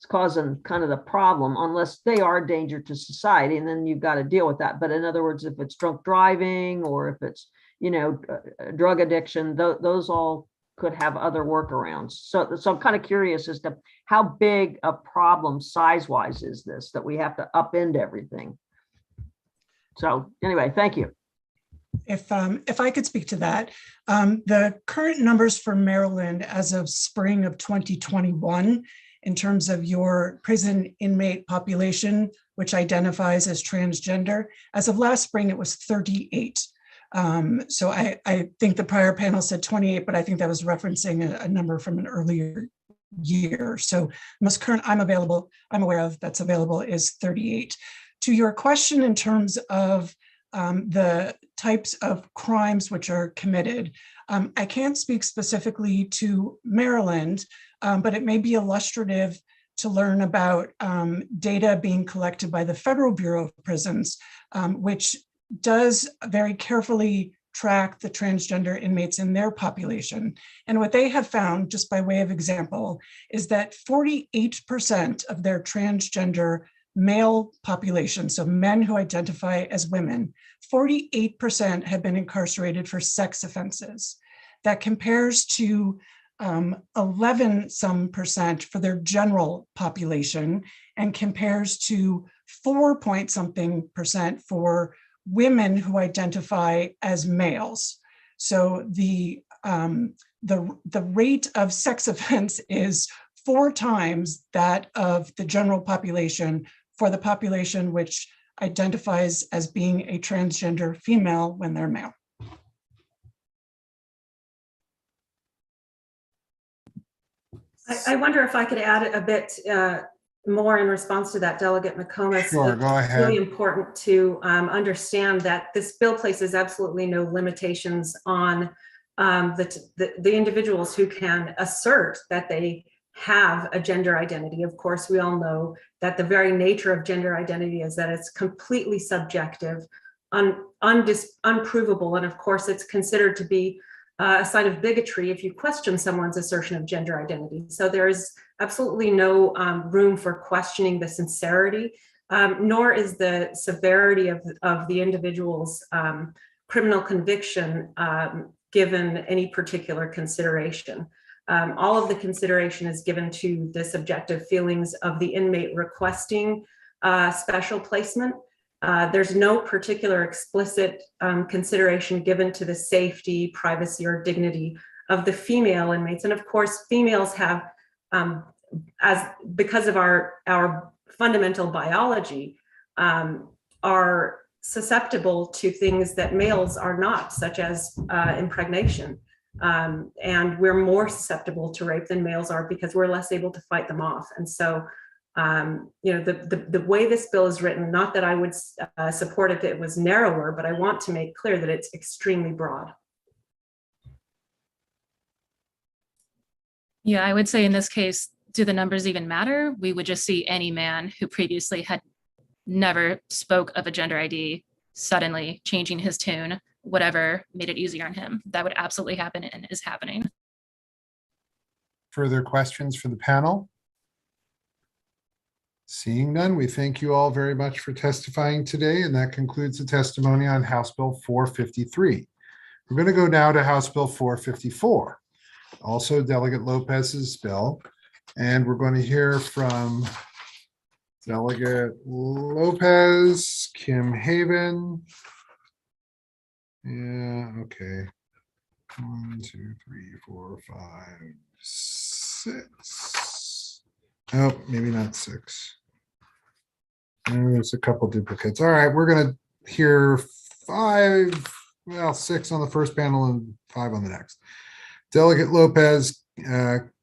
[SPEAKER 12] causing kind of the problem, unless they are a danger to society, and then you've got to deal with that. But in other words, if it's drunk driving or if it's, drug addiction, those all could have other workarounds. So I'm kind of curious as to how big a problem size-wise is this, that we have to upend everything. So anyway, thank you.
[SPEAKER 7] If I could speak to that, the current numbers for Maryland as of spring of 2021, in terms of your prison inmate population, which identifies as transgender, as of last spring, it was 38. So I think the prior panel said 28, but I think that was referencing a number from an earlier year. So most current I'm aware of that's available is 38. To your question in terms of the types of crimes which are committed, I can't speak specifically to Maryland, but it may be illustrative to learn about data being collected by the Federal Bureau of Prisons, which does very carefully track the transgender inmates in their population. And what they have found, just by way of example, is that 48% of their transgender male population, so men who identify as women, 48% have been incarcerated for sex offenses. That compares to 11% for their general population, and compares to 4% for women who identify as males. So the rate of sex offense is 4 times that of the general population for the population which identifies as being a transgender female when they're male.
[SPEAKER 13] I wonder if I could add a bit more in response to that, Delegate McComas.
[SPEAKER 2] Sure, go ahead.
[SPEAKER 13] It's really important to understand that this bill places absolutely no limitations on the individuals who can assert that they have a gender identity. Of course, we all know that the very nature of gender identity is that it's completely subjective, unprovable, and of course, it's considered to be a sign of bigotry if you question someone's assertion of gender identity. So there is absolutely no room for questioning the sincerity, nor is the severity of the individual's criminal conviction given any particular consideration. All of the consideration is given to the subjective feelings of the inmate requesting special placement. There's no particular explicit consideration given to the safety, privacy, or dignity of the female inmates. And of course, females have, because of our fundamental biology, are susceptible to things that males are not, such as impregnation. And we're more susceptible to rape than males are because we're less able to fight them off. And so, the way this bill is written, not that I would support it if it was narrower, but I want to make clear that it's extremely broad.
[SPEAKER 14] Yeah, I would say in this case, do the numbers even matter? We would just see any man who previously had never spoke of a gender ID suddenly changing his tune, whatever made it easier on him. That would absolutely happen and is happening.
[SPEAKER 2] Further questions for the panel? Seeing none, we thank you all very much for testifying today, and that concludes the testimony on House Bill 453. We're going to go now to House Bill 454, also Delegate Lopez's bill, and we're going to hear from Delegate Lopez, Kim Haven. Yeah, okay. 1, 2, 3, 4, 5, 6. Oh, maybe not 6. There's a couple duplicates. All right, we're going to hear 6 on the first panel and 5 on the next. Delegate Lopez,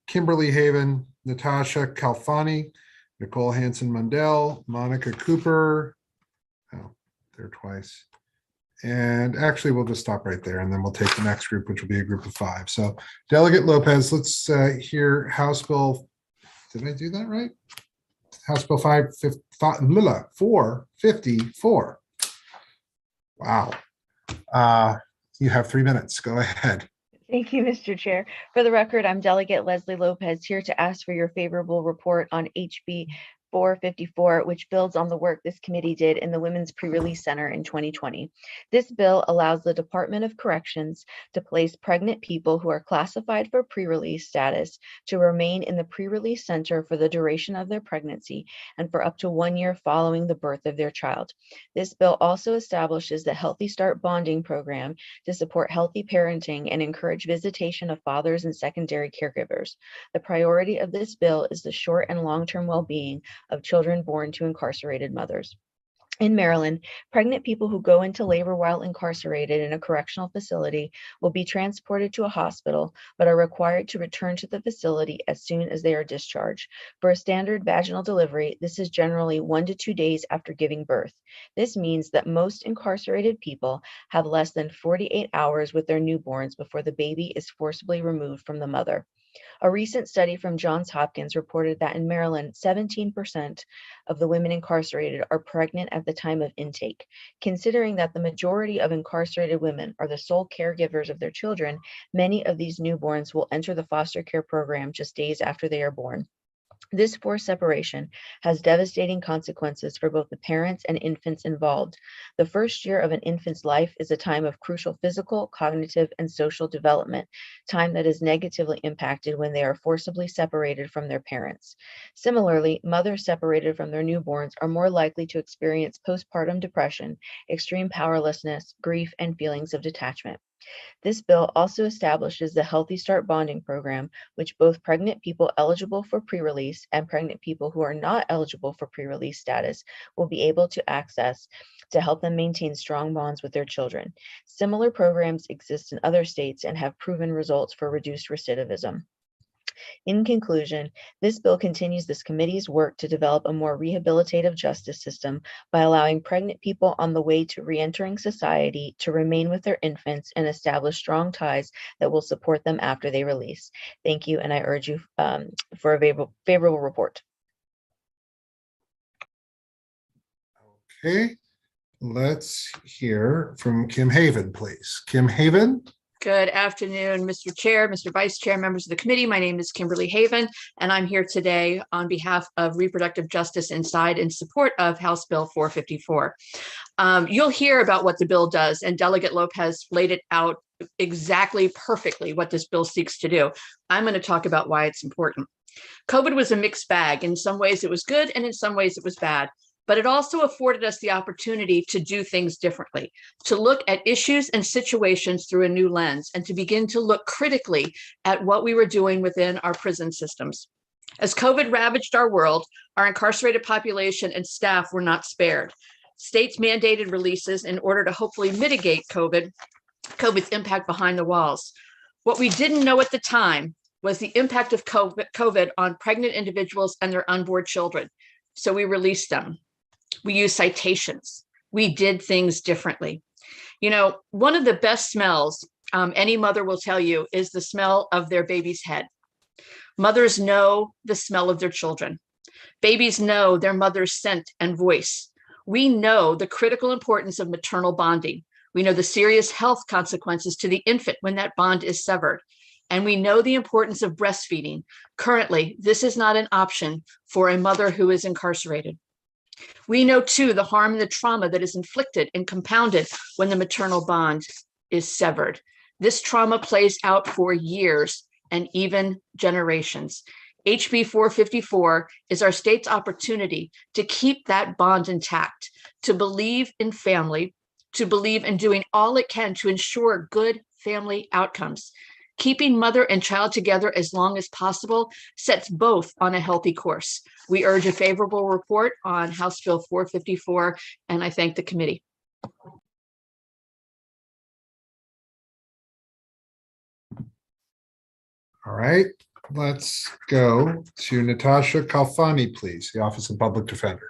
[SPEAKER 2] Kimberly Haven, Natasha Kalfani, Nicole Hanson-Mundell, Monica Cooper. Oh, there twice. And actually, we'll just stop right there, and then we'll take the next group, which will be a group of 5. So Delegate Lopez, let's hear House Bill. Did I do that right? House Bill 454. Wow. You have 3 minutes. Go ahead.
[SPEAKER 15] Thank you, Mr. Chair. For the record, I'm Delegate Leslie Lopez here to ask for your favorable report on HB 454, which builds on the work this committee did in the Women's Pre-Release Center in 2020. This bill allows the Department of Corrections to place pregnant people who are classified for pre-release status to remain in the pre-release center for the duration of their pregnancy and for up to 1 year following the birth of their child. This bill also establishes the Healthy Start Bonding Program to support healthy parenting and encourage visitation of fathers and secondary caregivers. The priority of this bill is the short and long-term well-being of children born to incarcerated mothers. In Maryland, pregnant people who go into labor while incarcerated in a correctional facility will be transported to a hospital, but are required to return to the facility as soon as they are discharged. For a standard vaginal delivery, this is generally 1 to 2 days after giving birth. This means that most incarcerated people have less than 48 hours with their newborns before the baby is forcibly removed from the mother. A recent study from Johns Hopkins reported that in Maryland, 17% of the women incarcerated are pregnant at the time of intake. Considering that the majority of incarcerated women are the sole caregivers of their children, many of these newborns will enter the foster care program just days after they are born. This forced separation has devastating consequences for both the parents and infants involved. The first year of an infant's life is a time of crucial physical, cognitive, and social development, time that is negatively impacted when they are forcibly separated from their parents. Similarly, mothers separated from their newborns are more likely to experience postpartum depression, extreme powerlessness, grief, and feelings of detachment. This bill also establishes the Healthy Start Bonding Program, which both pregnant people eligible for pre-release and pregnant people who are not eligible for pre-release status will be able to access to help them maintain strong bonds with their children. Similar programs exist in other states and have proven results for reduced recidivism. In conclusion, this bill continues this committee's work to develop a more rehabilitative justice system by allowing pregnant people on the way to reentering society to remain with their infants and establish strong ties that will support them after they release. Thank you, and I urge you for a favorable report.
[SPEAKER 2] Okay, let's hear from Kim Haven, please. Kim Haven.
[SPEAKER 4] Good afternoon, Mr. Chair, Mr. Vice Chair, members of the committee. My name is Kimberly Haven, and I'm here today on behalf of Reproductive Justice Inside in support of House Bill 454. You'll hear about what the bill does, and Delegate Lopez laid it out exactly perfectly what this bill seeks to do. I'm going to talk about why it's important. COVID was a mixed bag. In some ways it was good, and in some ways it was bad. But it also afforded us the opportunity to do things differently, to look at issues and situations through a new lens, and to begin to look critically at what we were doing within our prison systems. As COVID ravaged our world, our incarcerated population and staff were not spared. States mandated releases in order to hopefully mitigate COVID's impact behind the walls. What we didn't know at the time was the impact of COVID on pregnant individuals and their unborn children. So we released them. We used citations. We did things differently. You know, one of the best smells any mother will tell you is the smell of their baby's head. Mothers know the smell of their children. Babies know their mother's scent and voice. We know the critical importance of maternal bonding. We know the serious health consequences to the infant when that bond is severed. And we know the importance of breastfeeding. Currently, this is not an option for a mother who is incarcerated. We know too the harm and the trauma that is inflicted and compounded when the maternal bond is severed. This trauma plays out for years and even generations. HB 454 is our state's opportunity to keep that bond intact, to believe in family, to believe in doing all it can to ensure good family outcomes. Keeping mother and child together as long as possible sets both on a healthy course. We urge a favorable report on House Bill 454, and I thank the committee.
[SPEAKER 2] All right, let's go to Natasha Kalfani, please, the Office of Public Defender.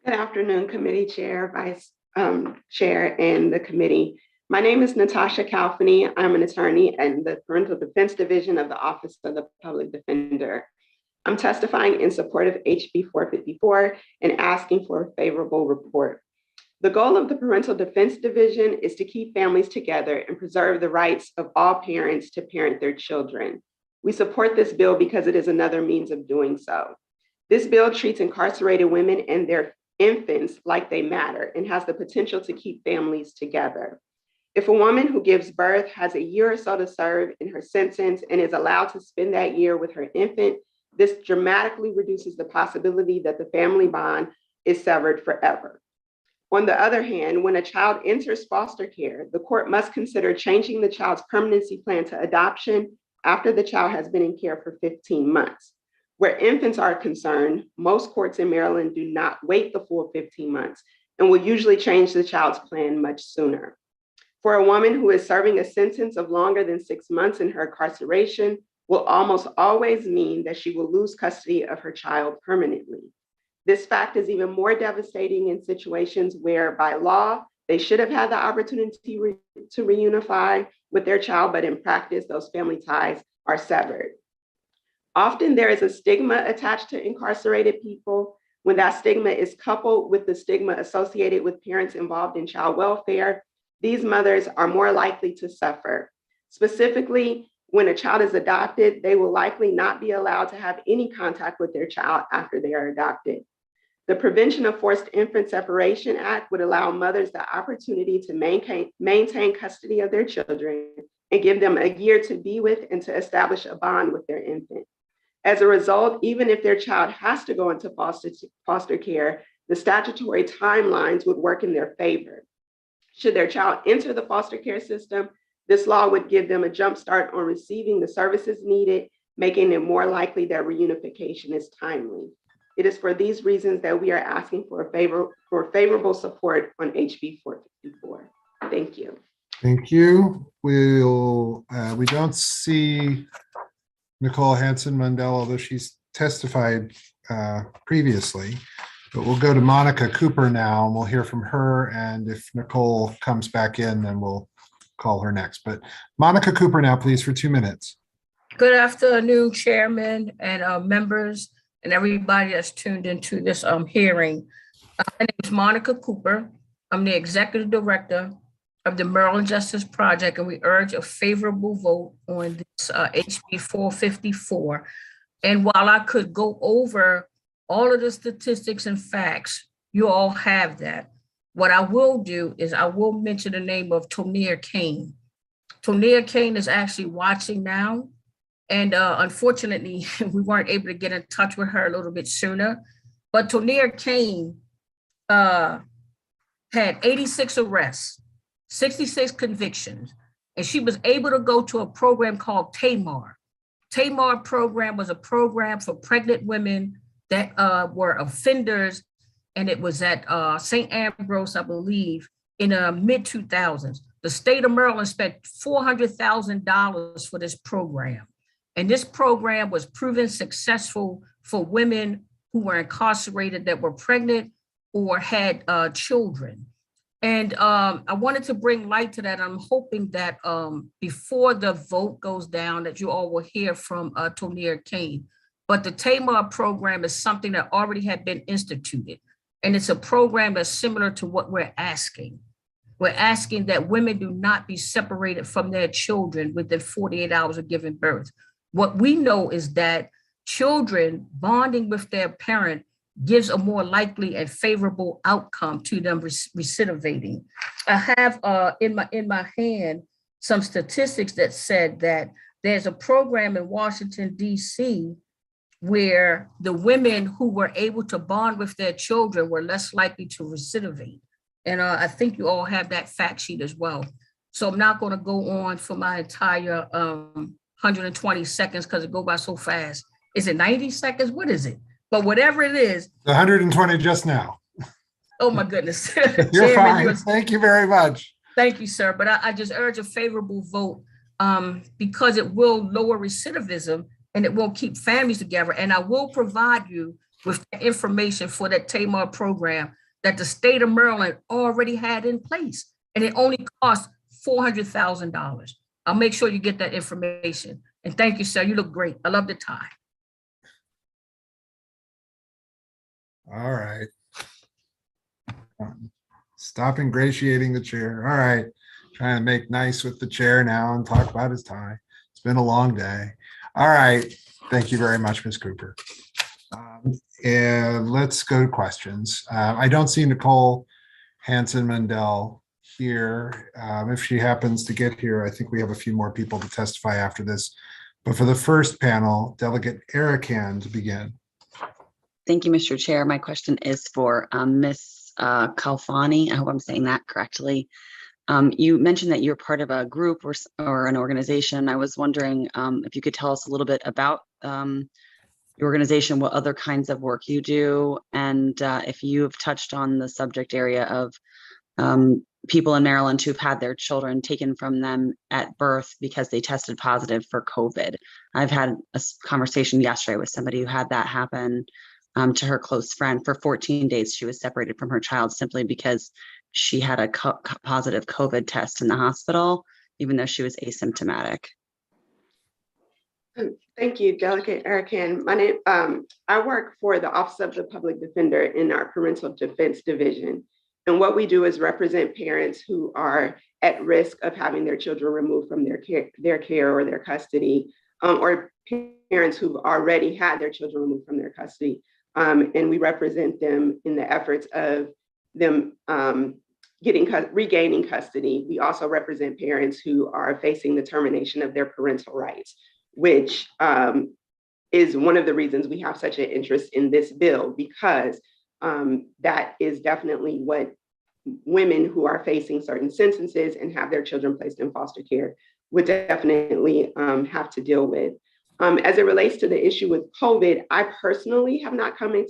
[SPEAKER 17] Good afternoon, Committee Chair, Vice Chair, and the committee. My name is Natasha Kalfani. I'm an attorney in the Parental Defense Division of the Office of the Public Defender. I'm testifying in support of HB 454 and asking for a favorable report. The goal of the Parental Defense Division is to keep families together and preserve the rights of all parents to parent their children. We support this bill because it is another means of doing so. This bill treats incarcerated women and their infants like they matter and has the potential to keep families together. If a woman who gives birth has a year or so to serve in her sentence and is allowed to spend that year with her infant, this dramatically reduces the possibility that the family bond is severed forever. On the other hand, when a child enters foster care, the court must consider changing the child's permanency plan to adoption after the child has been in care for 15 months. Where infants are concerned, most courts in Maryland do not wait the full 15 months and will usually change the child's plan much sooner. For a woman who is serving a sentence of longer than 6 months in her incarceration will almost always mean that she will lose custody of her child permanently. This fact is even more devastating in situations where by law, they should have had the opportunity to reunify with their child, but in practice, those family ties are severed. Often there is a stigma attached to incarcerated people. When that stigma is coupled with the stigma associated with parents involved in child welfare, these mothers are more likely to suffer. Specifically, when a child is adopted, they will likely not be allowed to have any contact with their child after they are adopted. The Prevention of Forced Infant Separation Act would allow mothers the opportunity to maintain custody of their children and give them a year to be with and to establish a bond with their infant. As a result, even if their child has to go into foster care, the statutory timelines would work in their favor. Should their child enter the foster care system, this law would give them a jump start on receiving the services needed, making it more likely that reunification is timely. It is for these reasons that we are asking for favorable support on HB 454. Thank you.
[SPEAKER 2] Thank you. We don't see Nicole Hansen-Mundell, although she's testified previously, but we'll go to Monica Cooper now and we'll hear from her. And if Nicole comes back in, then we'll call her next. But Monica Cooper now, please, for 2 minutes.
[SPEAKER 3] Good afternoon, Chairman and members and everybody that's tuned into this hearing. My name is Monica Cooper. I'm the Executive Director of the Maryland Justice Project, and we urge a favorable vote on this HB 454. And while I could go over all of the statistics and facts, you all have that. What I will do is I will mention the name of Tonia Kane. Tonia Kane is actually watching now. And unfortunately, we weren't able to get in touch with her a little bit sooner. But Tonia Kane had 86 arrests, 66 convictions, and she was able to go to a program called TAMAR. TAMAR program was a program for pregnant women that were offenders, and it was at St. Ambrose, I believe, in the mid-2000s. The state of Maryland spent $400,000 for this program. And this program was proven successful for women who were incarcerated that were pregnant or had children. And I wanted to bring light to that. I'm hoping that before the vote goes down, that you all will hear from Tonia Kane. But the TAMAR program is something that already had been instituted. And it's a program that's similar to what we're asking. We're asking that women do not be separated from their children within 48 hours of giving birth. What we know is that children bonding with their parent gives a more likely and favorable outcome to them recidivating. I have in my hand some statistics that said that there's a program in Washington, D.C., where the women who were able to bond with their children were less likely to recidivate. And I think you all have that fact sheet as well. So I'm not going to go on for my entire 120 seconds because it goes by so fast. Is it 90 seconds? What is it? But whatever it is.
[SPEAKER 2] 120 just now.
[SPEAKER 3] Oh my goodness.
[SPEAKER 2] You're fine. Thank you very much.
[SPEAKER 3] Thank you, sir. But I just urge a favorable vote because it will lower recidivism and it will keep families together. And I will provide you with the information for that TAMAR program that the state of Maryland already had in place. And it only cost $400,000. I'll make sure you get that information. And thank you, sir. You look great. I love the tie.
[SPEAKER 2] All right. Stop ingratiating the chair. All right. Trying to make nice with the chair now and talk about his tie. It's been a long day. All right. Thank you very much, Ms. Cooper. And let's go to questions. I don't see Nicole Hanson-Mandel here. If she happens to get here, I think we have a few more people to testify after this. But for the first panel, Delegate Arakan to begin.
[SPEAKER 5] Thank you, Mr. Chair. My question is for Ms. Kalfani. I hope I'm saying that correctly. You mentioned that you're part of a group or an organization. I was wondering if you could tell us a little bit about your organization, what other kinds of work you do, and if you've touched on the subject area of people in Maryland who've had their children taken from them at birth because they tested positive for COVID. I've had a conversation yesterday with somebody who had that happen to her close friend. For 14 days, she was separated from her child simply because she had a positive COVID test in the hospital, even though she was asymptomatic.
[SPEAKER 17] Thank you, Delegate Arakan. My name, I work for the Office of the Public Defender in our Parental Defense Division. And what we do is represent parents who are at risk of having their children removed from their care or their custody, or parents who've already had their children removed from their custody. And we represent them in the efforts of them regaining custody. We also represent parents who are facing the termination of their parental rights, which is one of the reasons we have such an interest in this bill, because that is definitely what women who are facing certain sentences and have their children placed in foster care would definitely have to deal with. As it relates to the issue with COVID, I personally have not come in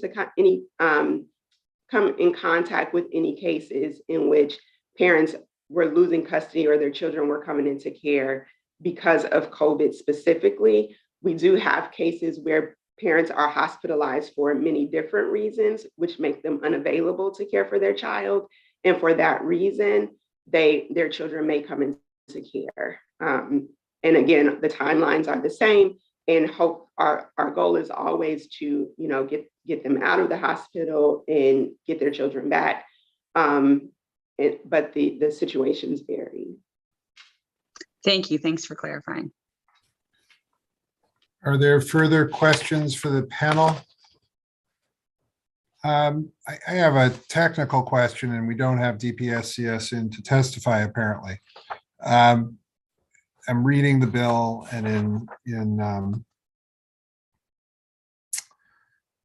[SPEAKER 17] contact with any cases in which parents were losing custody or their children were coming into care because of COVID specifically. We do have cases where parents are hospitalized for many different reasons, which make them unavailable to care for their child. And for that reason, their children may come into care. And again, the timelines are the same. And hope our goal is always to, get them out of the hospital and get their children back. But the situations vary.
[SPEAKER 5] Thank you. Thanks for clarifying.
[SPEAKER 2] Are there further questions for the panel? I have a technical question, and we don't have DPSCS in to testify, apparently. I'm reading the bill, and in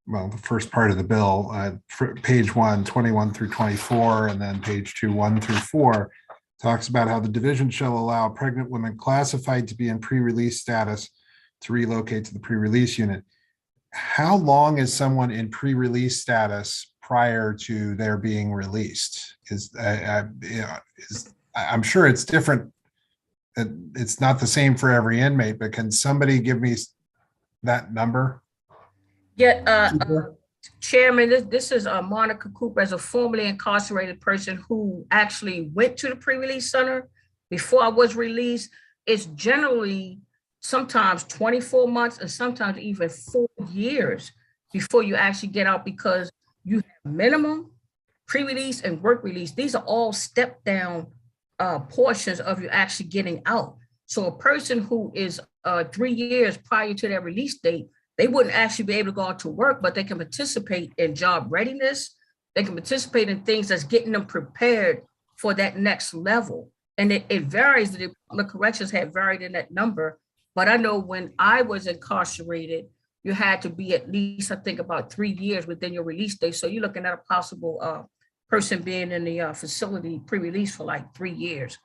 [SPEAKER 2] the first part of the bill, page 1, 21 through 24, and then page 2, 1 through 4, talks about how the division shall allow pregnant women classified to be in pre-release status to relocate to the pre-release unit. How long is someone in pre-release status prior to their being released? I'm sure it's different. It's not the same for every inmate, but can somebody give me that number?
[SPEAKER 3] Yeah, Chairman, this is Monica Cooper, as a formerly incarcerated person who actually went to the pre-release center before I was released. It's generally sometimes 24 months and sometimes even 4 years before you actually get out, because you have minimum, pre-release, and work release. These are all step down portions of you actually getting out. So a person who is 3 years prior to their release date, they wouldn't actually be able to go out to work, but they can participate in job readiness. They can participate in things that's getting them prepared for that next level. And it varies. The Department of Corrections had varied in that number. But I know when I was incarcerated, you had to be at least, I think, about 3 years within your release date. So you're looking at a possible person being in the facility pre-release for like 3 years.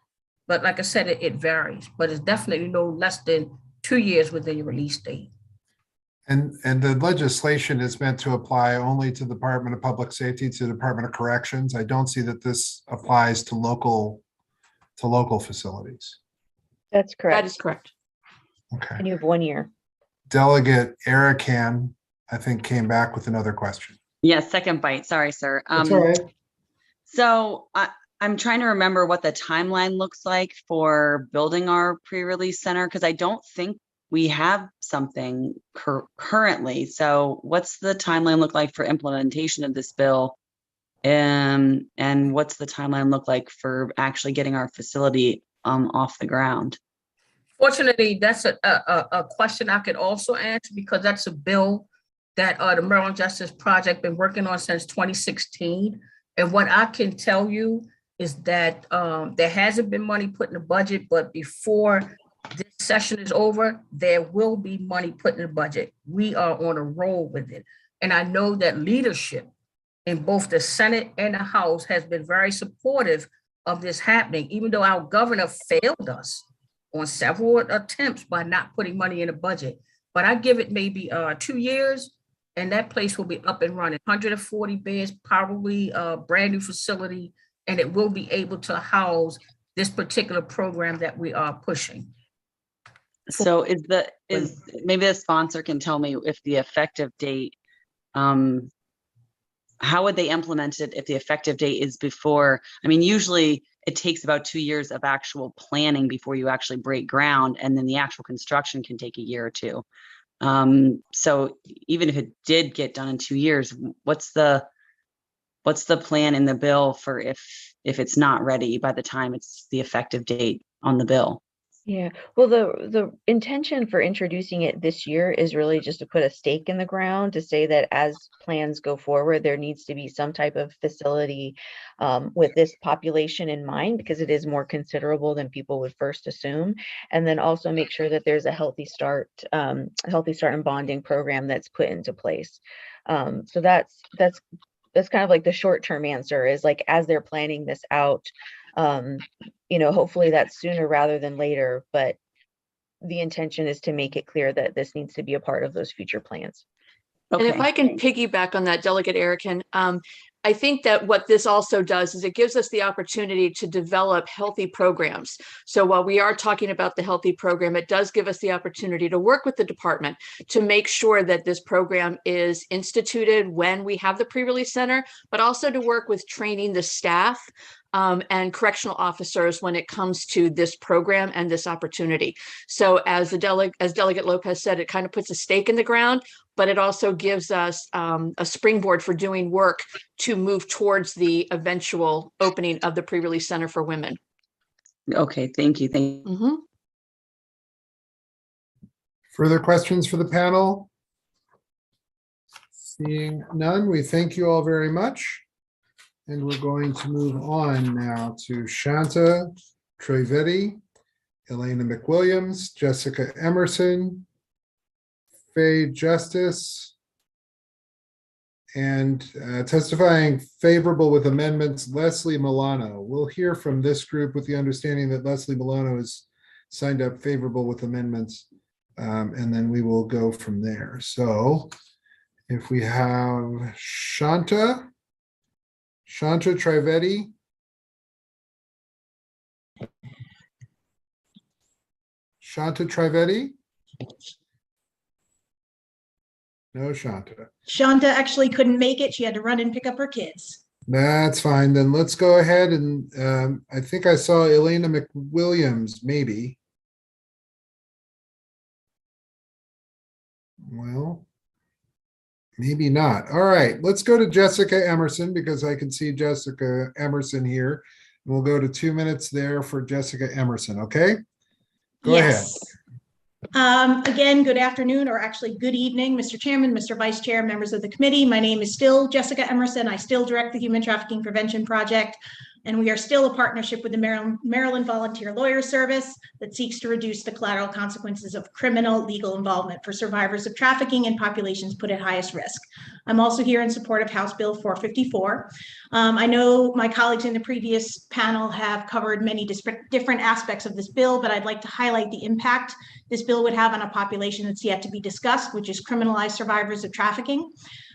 [SPEAKER 3] But like I said, it varies, but it's definitely no less than 2 years within your release date.
[SPEAKER 2] And the legislation is meant to apply only to the Department of Public Safety, to the Department of Corrections. I don't see that this applies to local facilities.
[SPEAKER 15] That's correct.
[SPEAKER 4] That is correct.
[SPEAKER 2] Okay.
[SPEAKER 15] And you have 1 year.
[SPEAKER 2] Delegate Arakan, I think, came back with another question.
[SPEAKER 5] Yes, second bite. Sorry, sir.
[SPEAKER 2] That's all right.
[SPEAKER 5] So I'm trying to remember what the timeline looks like for building our pre-release center, because I don't think we have something currently. So what's the timeline look like for implementation of this bill And what's the timeline look like for actually getting our facility off the ground?
[SPEAKER 3] Fortunately, that's a question I could also answer, because that's a bill that the Maryland Justice Project been working on since 2016. And what I can tell you is that there hasn't been money put in the budget, but before this session is over, there will be money put in the budget. We are on a roll with it. And I know that leadership in both the Senate and the House has been very supportive of this happening, even though our governor failed us on several attempts by not putting money in the budget. But I give it maybe 2 years, and that place will be up and running. 140 beds, probably a brand new facility, and it will be able to house this particular program that we are pushing.
[SPEAKER 5] So maybe the sponsor can tell me if the effective date, how would they implement it if the effective date is before? I mean, usually it takes about 2 years of actual planning before you actually break ground, and then the actual construction can take a year or two. So even if it did get done in 2 years, what's the plan in the bill for if it's not ready by the time it's the effective date on the bill?
[SPEAKER 15] Yeah, well, the intention for introducing it this year is really just to put a stake in the ground to say that as plans go forward, there needs to be some type of facility with this population in mind, because it is more considerable than people would first assume. And then also make sure that there's a healthy start and bonding program that's put into place. So that's kind of like the short-term answer, is like, as they're planning this out, hopefully that's sooner rather than later, but the intention is to make it clear that this needs to be a part of those future plans.
[SPEAKER 4] And if I can piggyback on that, Delegate Erickson, I think that what this also does is it gives us the opportunity to develop healthy programs. So while we are talking about the healthy program, it does give us the opportunity to work with the department to make sure that this program is instituted when we have the pre-release center, but also to work with training the staff and correctional officers when it comes to this program and this opportunity. So as Delegate Lopez said, it kind of puts a stake in the ground, but it also gives us a springboard for doing work to move towards the eventual opening of the pre-release center for women.
[SPEAKER 5] Okay, thank you.
[SPEAKER 2] Further questions for the panel? Seeing none, we thank you all very much. And we're going to move on now to Shanta Trivedi, Elena McWilliams, Jessica Emerson, Faye Justice, and testifying favorable with amendments, Leslie Milano. We'll hear from this group with the understanding that Leslie Milano is signed up favorable with amendments, and then we will go from there. So if we have Shanta Trivedi. Shanta Trivedi? No, Shanta.
[SPEAKER 8] Shanta actually couldn't make it. She had to run and pick up her kids.
[SPEAKER 2] That's fine. Then let's go ahead and I think I saw Elena McWilliams, maybe. Well, maybe not. All right, let's go to Jessica Emerson, because I can see Jessica Emerson here. We'll go to 2 minutes there for Jessica Emerson, okay? Go ahead.
[SPEAKER 8] Again, good afternoon, or actually good evening, Mr. Chairman, Mr. Vice Chair, members of the committee. My name is still Jessica Emerson. I still direct the Human Trafficking Prevention Project, and we are still a partnership with the Maryland Volunteer Lawyer Service that seeks to reduce the collateral consequences of criminal legal involvement for survivors of trafficking and populations put at highest risk. I'm also here in support of House Bill 454. I know my colleagues in the previous panel have covered many different aspects of this bill, but I'd like to highlight the impact this bill would have on a population that's yet to be discussed, which is criminalized survivors of trafficking.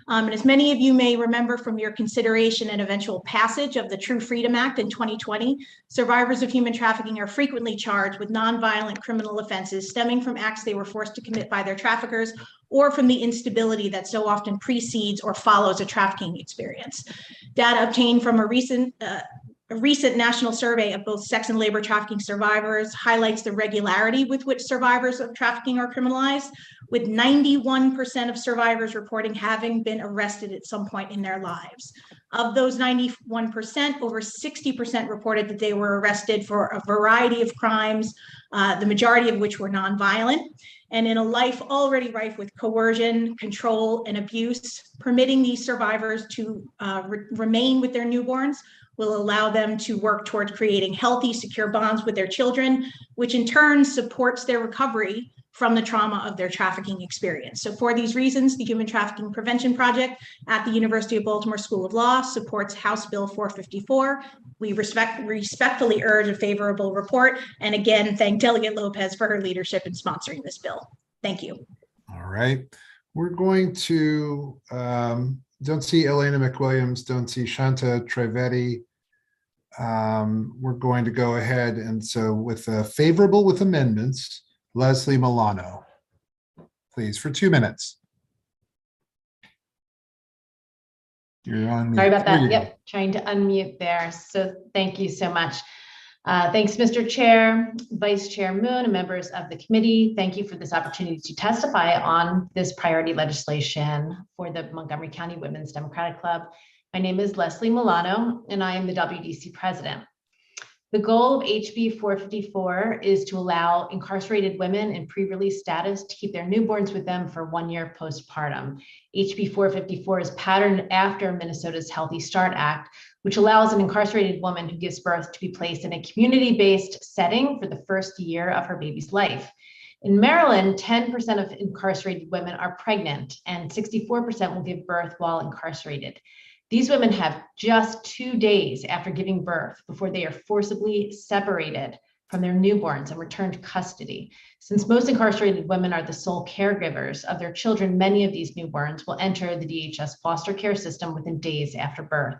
[SPEAKER 8] And as many of you may remember from your consideration and eventual passage of the True Freedom Act in 2020, survivors of human trafficking are frequently charged with nonviolent criminal offenses stemming from acts they were forced to commit by their traffickers, or from the instability that so often precedes or follows a trafficking experience. Data obtained from a recent national survey of both sex and labor trafficking survivors highlights the regularity with which survivors of trafficking are criminalized, with 91% of survivors reporting having been arrested at some point in their lives. Of those 91%, over 60% reported that they were arrested for a variety of crimes, the majority of which were nonviolent. And in a life already rife with coercion, control, and abuse, permitting these survivors to remain with their newborns will allow them to work towards creating healthy, secure bonds with their children, which in turn supports their recovery from the trauma of their trafficking experience. So for these reasons, the Human Trafficking Prevention Project at the University of Baltimore School of Law supports House Bill 454. We respectfully urge a favorable report. And again, thank Delegate Lopez for her leadership in sponsoring this bill. Thank you.
[SPEAKER 2] All right. We're going to, don't see Elena McWilliams, don't see Shanta Trivedi. We're going to go ahead. And so with favorable with amendments, Leslie Milano, please, for 2 minutes. You're on mute.
[SPEAKER 6] Sorry about
[SPEAKER 2] There you
[SPEAKER 6] that.
[SPEAKER 2] go.
[SPEAKER 6] Yep, trying to unmute there. So thank you so much. Thanks, Mr. Chair, Vice Chair Moon, and members of the committee. Thank you for this opportunity to testify on this priority legislation for the Montgomery County Women's Democratic Club. My name is Leslie Milano, and I am the WDC president. The goal of HB 454 is to allow incarcerated women in pre-release status to keep their newborns with them for 1 year postpartum. HB 454 is patterned after Minnesota's Healthy Start Act, which allows an incarcerated woman who gives birth to be placed in a community-based setting for the first year of her baby's life. In Maryland, 10% of incarcerated women are pregnant and 64% will give birth while incarcerated. These women have just 2 days after giving birth before they are forcibly separated from their newborns and returned to custody. Since most incarcerated women are the sole caregivers of their children, many of these newborns will enter the DHS foster care system within days after birth.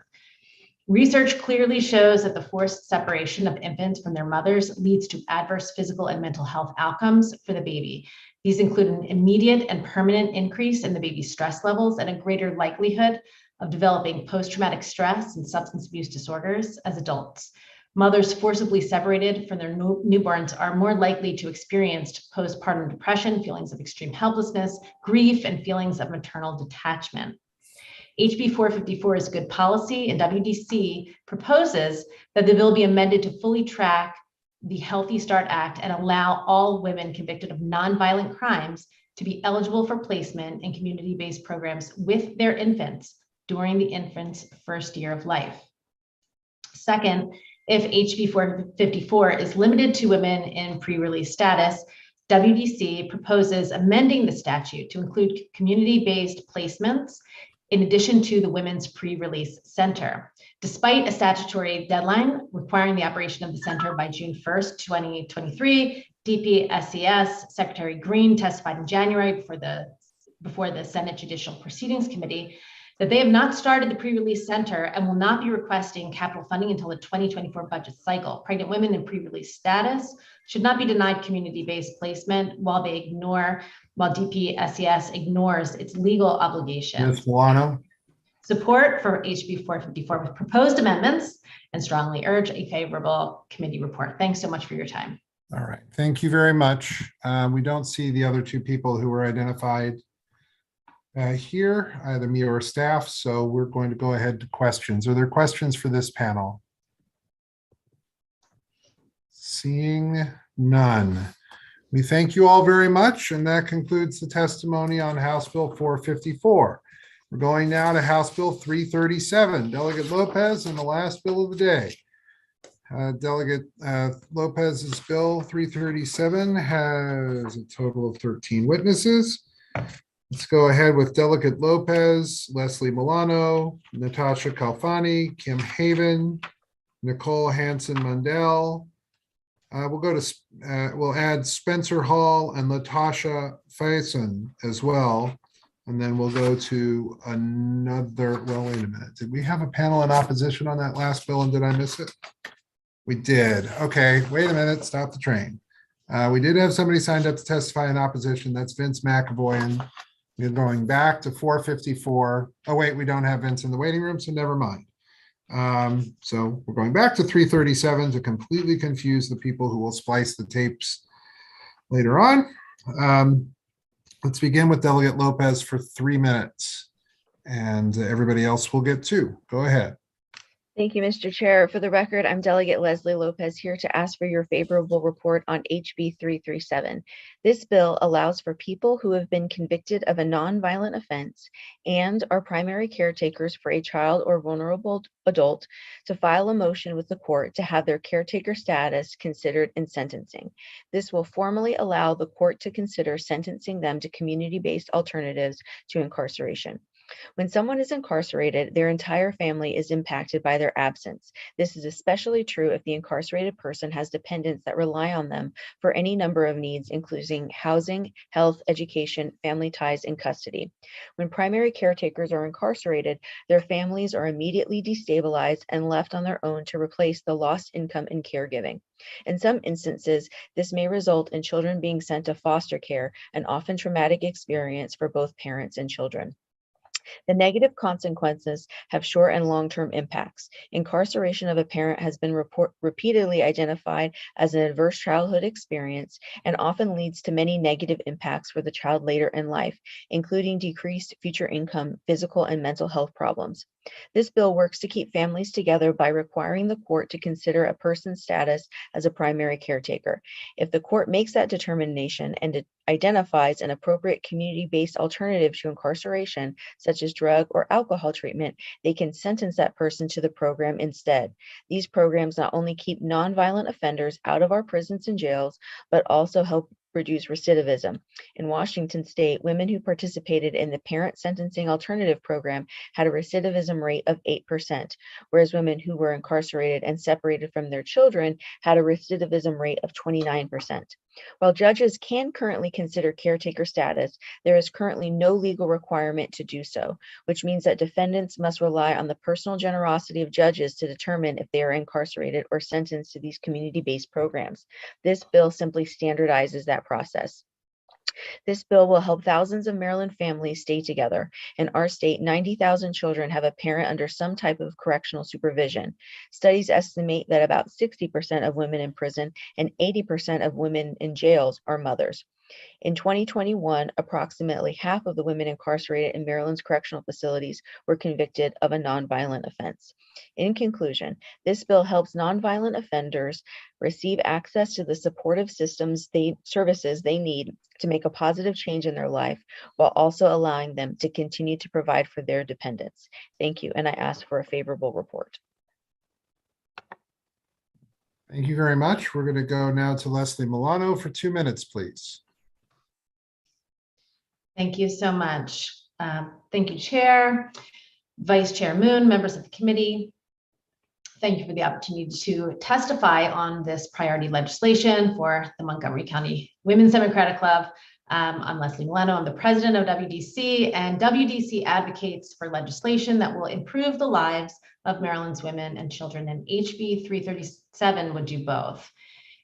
[SPEAKER 6] Research clearly shows that the forced separation of infants from their mothers leads to adverse physical and mental health outcomes for the baby. These include an immediate and permanent increase in the baby's stress levels and a greater likelihood of developing post-traumatic stress and substance abuse disorders as adults. Mothers forcibly separated from their newborns are more likely to experience postpartum depression, feelings of extreme helplessness, grief, and feelings of maternal detachment. HB 454 is good policy, and WDC proposes that the bill be amended to fully track the Healthy Start Act and allow all women convicted of nonviolent crimes to be eligible for placement in community-based programs with their infants during the infant's first year of life. Second, if HB 454 is limited to women in pre-release status, WDC proposes amending the statute to include community-based placements in addition to the Women's Pre-Release Center. Despite a statutory deadline requiring the operation of the center by June 1st, 2023, DPSCS Secretary Green testified in January before the Senate Judicial Proceedings Committee that they have not started the pre-release center and will not be requesting capital funding until the 2024 budget cycle. Pregnant women in pre-release status should not be denied community-based placement while DPSCS ignores its legal obligations.
[SPEAKER 2] Ms. Milano.
[SPEAKER 6] Support for HB 454 with proposed amendments and strongly urge a favorable committee report. Thanks so much for your time.
[SPEAKER 2] All right, thank you very much. We don't see the other two people who were identified here, either me or staff, so we're going to go ahead to questions. Are there questions for this panel? Seeing none. We thank you all very much, and that concludes the testimony on House Bill 454. We're going now to House Bill 337. Delegate Lopez and the last bill of the day. Delegate Lopez's bill 337 has a total of 13 witnesses. Let's go ahead with Delegate Lopez, Leslie Milano, Natasha Kalfani, Kim Haven, Nicole Hansen-Mundell. We'll add Spencer Hall and Latasha Faison as well. And then we'll go to another, well, wait a minute. Did we have a panel in opposition on that last bill and did I miss it? We did. Okay, wait a minute, stop the train. We did have somebody signed up to testify in opposition. That's Vince McAvoy. And we're going back to 454. Oh, wait, we don't have Vince in the waiting room, so never mind. So we're going back to 337 to completely confuse the people who will splice the tapes later on. Let's begin with Delegate Lopez for 3 minutes, and everybody else will get 2. Go ahead.
[SPEAKER 15] Thank you, Mr. Chair. For the record, I'm Delegate Leslie Lopez here to ask for your favorable report on HB 337. This bill allows for people who have been convicted of a nonviolent offense and are primary caretakers for a child or vulnerable adult to file a motion with the court to have their caretaker status considered in sentencing. This will formally allow the court to consider sentencing them to community-based alternatives to incarceration. When someone is incarcerated, their entire family is impacted by their absence. This is especially true if the incarcerated person has dependents that rely on them for any number of needs, including housing, health, education, family ties, and custody. When primary caretakers are incarcerated, their families are immediately destabilized and left on their own to replace the lost income in caregiving. In some instances, this may result in children being sent to foster care, an often traumatic experience for both parents and children. The negative consequences have short and long-term impacts. Incarceration of a parent has been repeatedly identified as an adverse childhood experience and often leads to many negative impacts for the child later in life, including decreased future income, physical and mental health problems. This bill works to keep families together by requiring the court to consider a person's status as a primary caretaker. If the court makes that determination and it identifies an appropriate community-based alternative to incarceration, such as drug or alcohol treatment, they can sentence that person to the program instead. These programs not only keep nonviolent offenders out of our prisons and jails, but also help reduce recidivism. In Washington state, women who participated in the Parent Sentencing Alternative Program had a recidivism rate of 8%, whereas women who were incarcerated and separated from their children had a recidivism rate of 29%. While judges can currently consider caretaker status, there is currently no legal requirement to do so, which means that defendants must rely on the personal generosity of judges to determine if they are incarcerated or sentenced to these community-based programs. This bill simply standardizes that process. This bill will help thousands of Maryland families stay together. In our state, 90,000 children have a parent under some type of correctional supervision. Studies estimate that about 60% of women in prison and 80% of women in jails are mothers. In 2021, approximately half of the women incarcerated in Maryland's correctional facilities were convicted of a nonviolent offense. In conclusion, this bill helps nonviolent offenders receive access to the supportive services they need to make a positive change in their life, while also allowing them to continue to provide for their dependents. Thank you, and I ask for a favorable report.
[SPEAKER 2] Thank you very much. We're going to go now to Leslie Milano for 2 minutes, please.
[SPEAKER 6] Thank you so much. Thank you, Chair, Vice Chair Moon, members of the committee. Thank you for the opportunity to testify on this priority legislation for the Montgomery County Women's Democratic Club. I'm Leslie Milano. I'm the president of WDC, and WDC advocates for legislation that will improve the lives of Maryland's women and children, and HB 337 would do both.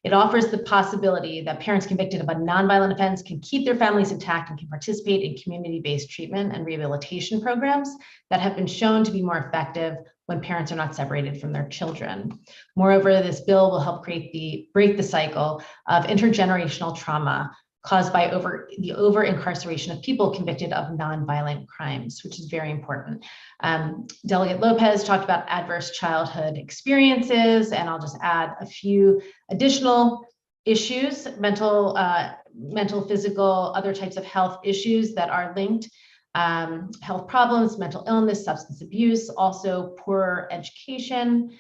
[SPEAKER 6] It offers the possibility that parents convicted of a nonviolent offense can keep their families intact and can participate in community-based treatment and rehabilitation programs that have been shown to be more effective when parents are not separated from their children. Moreover, this bill will help break the cycle of intergenerational trauma caused by the over-incarceration of people convicted of nonviolent crimes, which is very important. Delegate Lopez talked about adverse childhood experiences, and I'll just add a few additional issues, mental, physical, other types of health issues that are linked, health problems, mental illness, substance abuse, also poor education,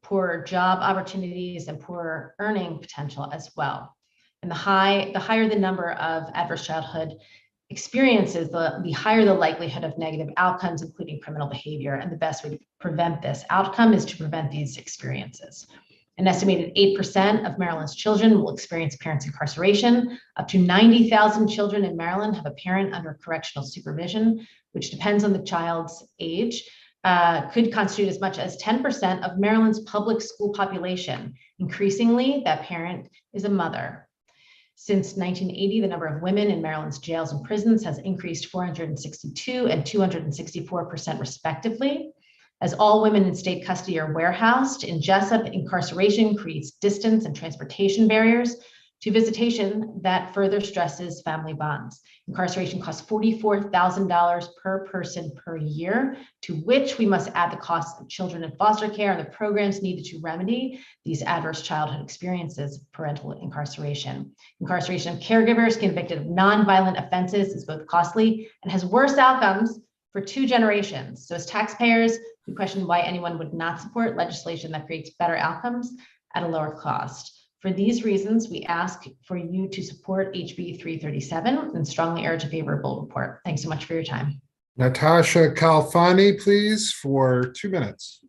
[SPEAKER 6] poor job opportunities, and poor earning potential as well. And the higher the number of adverse childhood experiences, the higher the likelihood of negative outcomes, including criminal behavior. And the best way to prevent this outcome is to prevent these experiences. An estimated 8% of Maryland's children will experience parents' incarceration. Up to 90,000 children in Maryland have a parent under correctional supervision, which depends on the child's age, could constitute as much as 10% of Maryland's public school population. Increasingly, that parent is a mother. Since 1980, the number of women in Maryland's jails and prisons has increased 462 and 264% respectively. As all women in state custody are warehoused in Jessup, incarceration creates distance and transportation barriers to visitation that further stresses family bonds. Incarceration costs $44,000 per person per year, to which we must add the cost of children in foster care and the programs needed to remedy these adverse childhood experiences of parental incarceration. Incarceration of caregivers convicted of nonviolent offenses is both costly and has worse outcomes for 2 generations. So as taxpayers, we question why anyone would not support legislation that creates better outcomes at a lower cost. For these reasons, we ask for you to support HB 337 and strongly urge a favorable report. Thanks so much for your time.
[SPEAKER 2] Natasha Kalfani, please, for 2 minutes.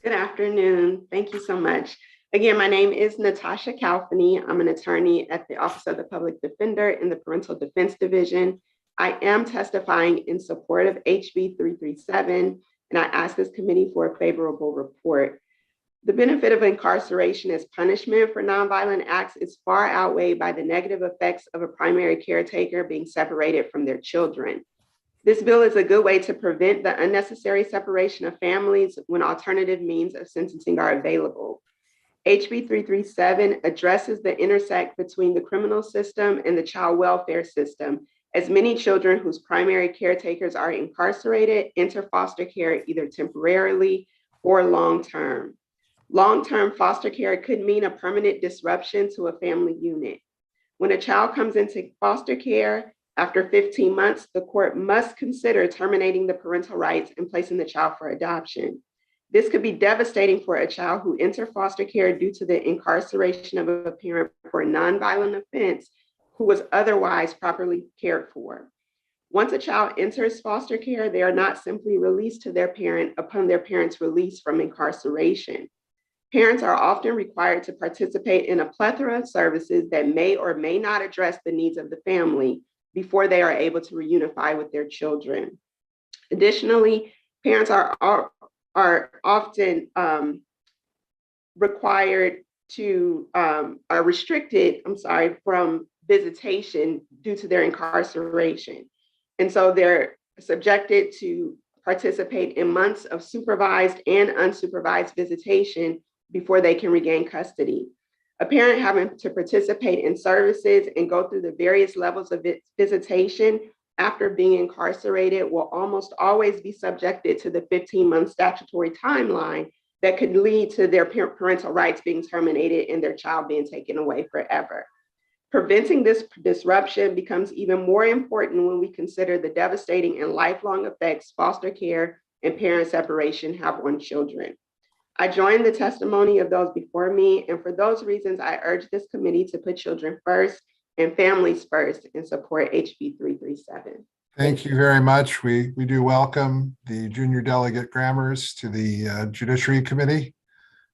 [SPEAKER 17] Good afternoon. Thank you so much. Again, my name is Natasha Kalfani. I'm an attorney at the Office of the Public Defender in the Parental Defense Division. I am testifying in support of HB 337, and I ask this committee for a favorable report. The benefit of incarceration as punishment for nonviolent acts is far outweighed by the negative effects of a primary caretaker being separated from their children. This bill is a good way to prevent the unnecessary separation of families when alternative means of sentencing are available. HB 337 addresses the intersect between the criminal system and the child welfare system, as many children whose primary caretakers are incarcerated enter foster care either temporarily or long-term. Long-term foster care could mean a permanent disruption to a family unit. When a child comes into foster care, after 15 months, the court must consider terminating the parental rights and placing the child for adoption. This could be devastating for a child who enters foster care due to the incarceration of a parent for a nonviolent offense who was otherwise properly cared for. Once a child enters foster care, they are not simply released to their parent upon their parent's release from incarceration. Parents are often required to participate in a plethora of services that may or may not address the needs of the family before they are able to reunify with their children. Additionally, parents are often restricted from visitation due to their incarceration. And so they're subjected to participate in months of supervised and unsupervised visitation before they can regain custody. A parent having to participate in services and go through the various levels of visitation after being incarcerated will almost always be subjected to the 15-month statutory timeline that could lead to their parental rights being terminated and their child being taken away forever. Preventing this disruption becomes even more important when we consider the devastating and lifelong effects foster care and parent separation have on children. I join the testimony of those before me, and for those reasons, I urge this committee to put children first and families first and support HB 337.
[SPEAKER 2] Thank you very much. We do welcome the junior delegate Grammars to the Judiciary Committee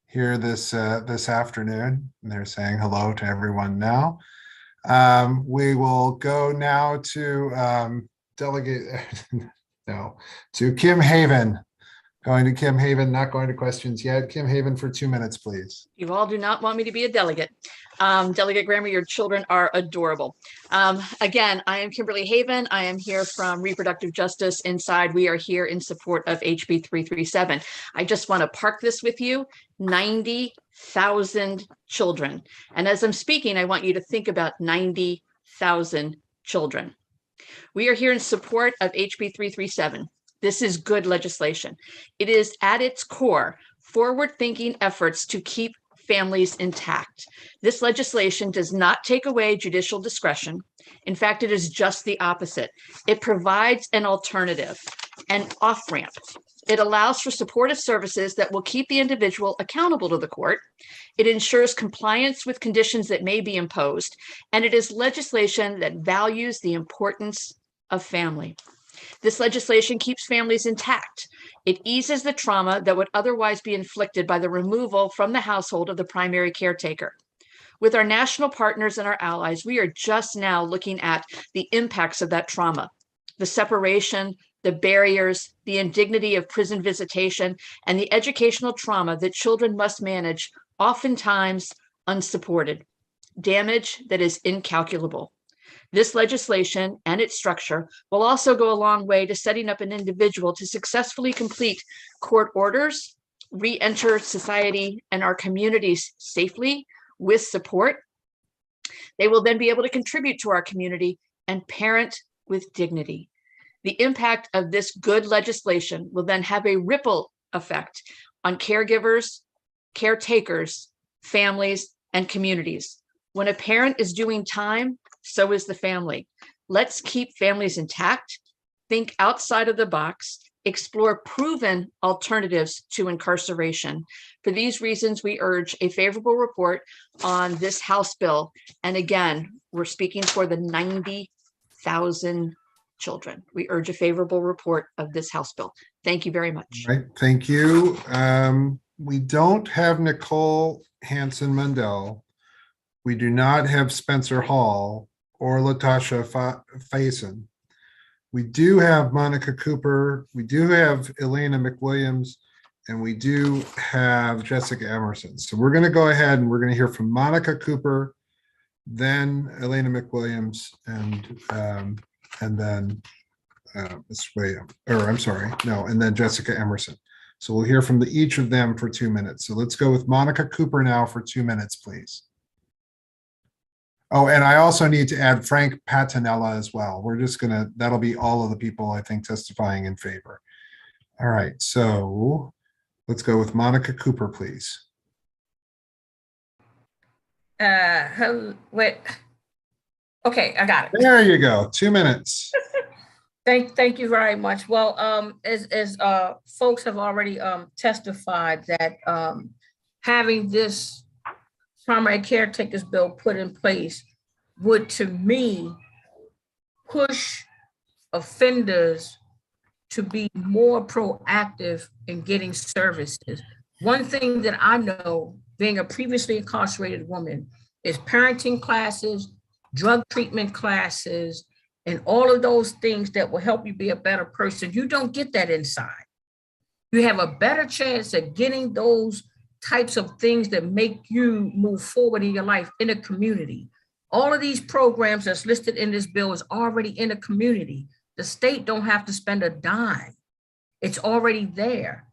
[SPEAKER 2] here this afternoon. And they're saying hello to everyone now. We will go now to to Kim Haven. Going to Kim Haven, not going to questions yet. Kim Haven for 2 minutes, please.
[SPEAKER 4] You all do not want me to be a delegate. Delegate Grammer, your children are adorable. Again, I am Kimberly Haven. I am here from Reproductive Justice Inside. We are here in support of HB 337. I just want to park this with you. 90,000 children. And as I'm speaking, I want you to think about 90,000 children. We are here in support of HB 337. This is good legislation. It is at its core forward-thinking efforts to keep families intact. This legislation does not take away judicial discretion. In fact, it is just the opposite. It provides an alternative, an off-ramp. It allows for supportive services that will keep the individual accountable to the court. It ensures compliance with conditions that may be imposed, and it is legislation that values the importance of family. This legislation keeps families intact. It eases the trauma that would otherwise be inflicted by the removal from the household of the primary caretaker. With our national partners and our allies, we are just now looking at the impacts of that trauma, the separation, the barriers, the indignity of prison visitation, and the educational trauma that children must manage, oftentimes unsupported, damage that is incalculable. This legislation and its structure will also go a long way to setting up an individual to successfully complete court orders, re-enter society and our communities safely with support, They will then be able to contribute to our community and parent with dignity. The impact of this good legislation will then have a ripple effect on caregivers, caretakers, families, and communities. When a parent is doing time, so is the family. Let's keep families intact, think outside of the box, explore proven alternatives to incarceration. For these reasons, we urge a favorable report on this House bill. And again, we're speaking for the 90,000 children. We urge a favorable report of this House bill. Thank you very much.
[SPEAKER 2] Right, thank you. We don't have Nicole Hansen Mundell. We do not have Spencer Hall or Latasha Faison. We do have Monica Cooper. We do have Elena McWilliams, and we do have Jessica Emerson. So we're going to go ahead and we're going to hear from Monica Cooper, then Elena McWilliams, and then Ms. Williams, or I'm sorry, no, and then Jessica Emerson. So we'll hear from each of them for 2 minutes. So let's go with Monica Cooper now for 2 minutes, please. Oh, and I also need to add Frank Patinella as well. We're just gonna, that'll be all of the people I think testifying in favor. All right, so let's go with Monica Cooper, please.
[SPEAKER 3] Wait. Okay, I got it.
[SPEAKER 2] There you go, 2 minutes.
[SPEAKER 3] Thank you very much. Well, as folks have already testified that having this primary caretakers bill put in place would, to me, push offenders to be more proactive in getting services. One thing that I know, being a previously incarcerated woman, is parenting classes, drug treatment classes, and all of those things that will help you be a better person. You don't get that inside. You have a better chance of getting those types of things that make you move forward in your life in a community. All of these programs that's listed in this bill is already in a community. The state don't have to spend a dime. It's already there.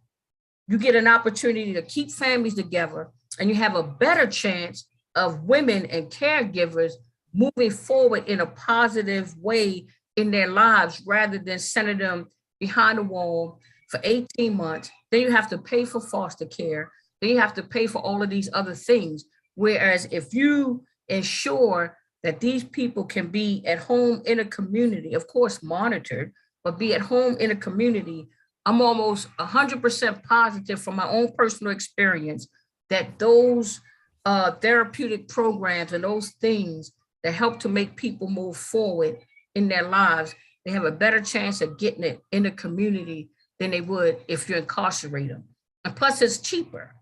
[SPEAKER 3] You get an opportunity to keep families together, and you have a better chance of women and caregivers moving forward in a positive way in their lives, rather than sending them behind a wall for 18 months. Then you have to pay for foster care. Then you have to pay for all of these other things. Whereas if you ensure that these people can be at home in a community, of course monitored, but be at home in a community, I'm almost 100% positive from my own personal experience that those therapeutic programs and those things that help to make people move forward in their lives, they have a better chance of getting it in the community than they would if you incarcerate them. And plus it's cheaper.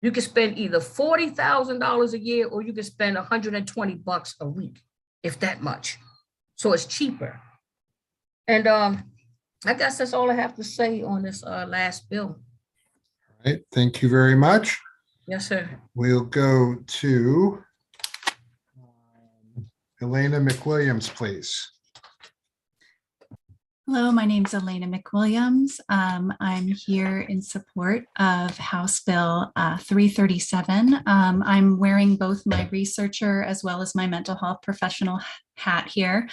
[SPEAKER 3] You can spend either $40,000 a year or you can spend $120 a week, if that much. So it's cheaper. And I guess that's all I have to say on this last bill.
[SPEAKER 2] All right, thank you very much.
[SPEAKER 3] Yes, sir.
[SPEAKER 2] We'll go to Elena McWilliams, please.
[SPEAKER 9] Hello, my name is Elena McWilliams. I'm here in support of House Bill 337. I'm wearing both my researcher as well as my mental health professional hat here.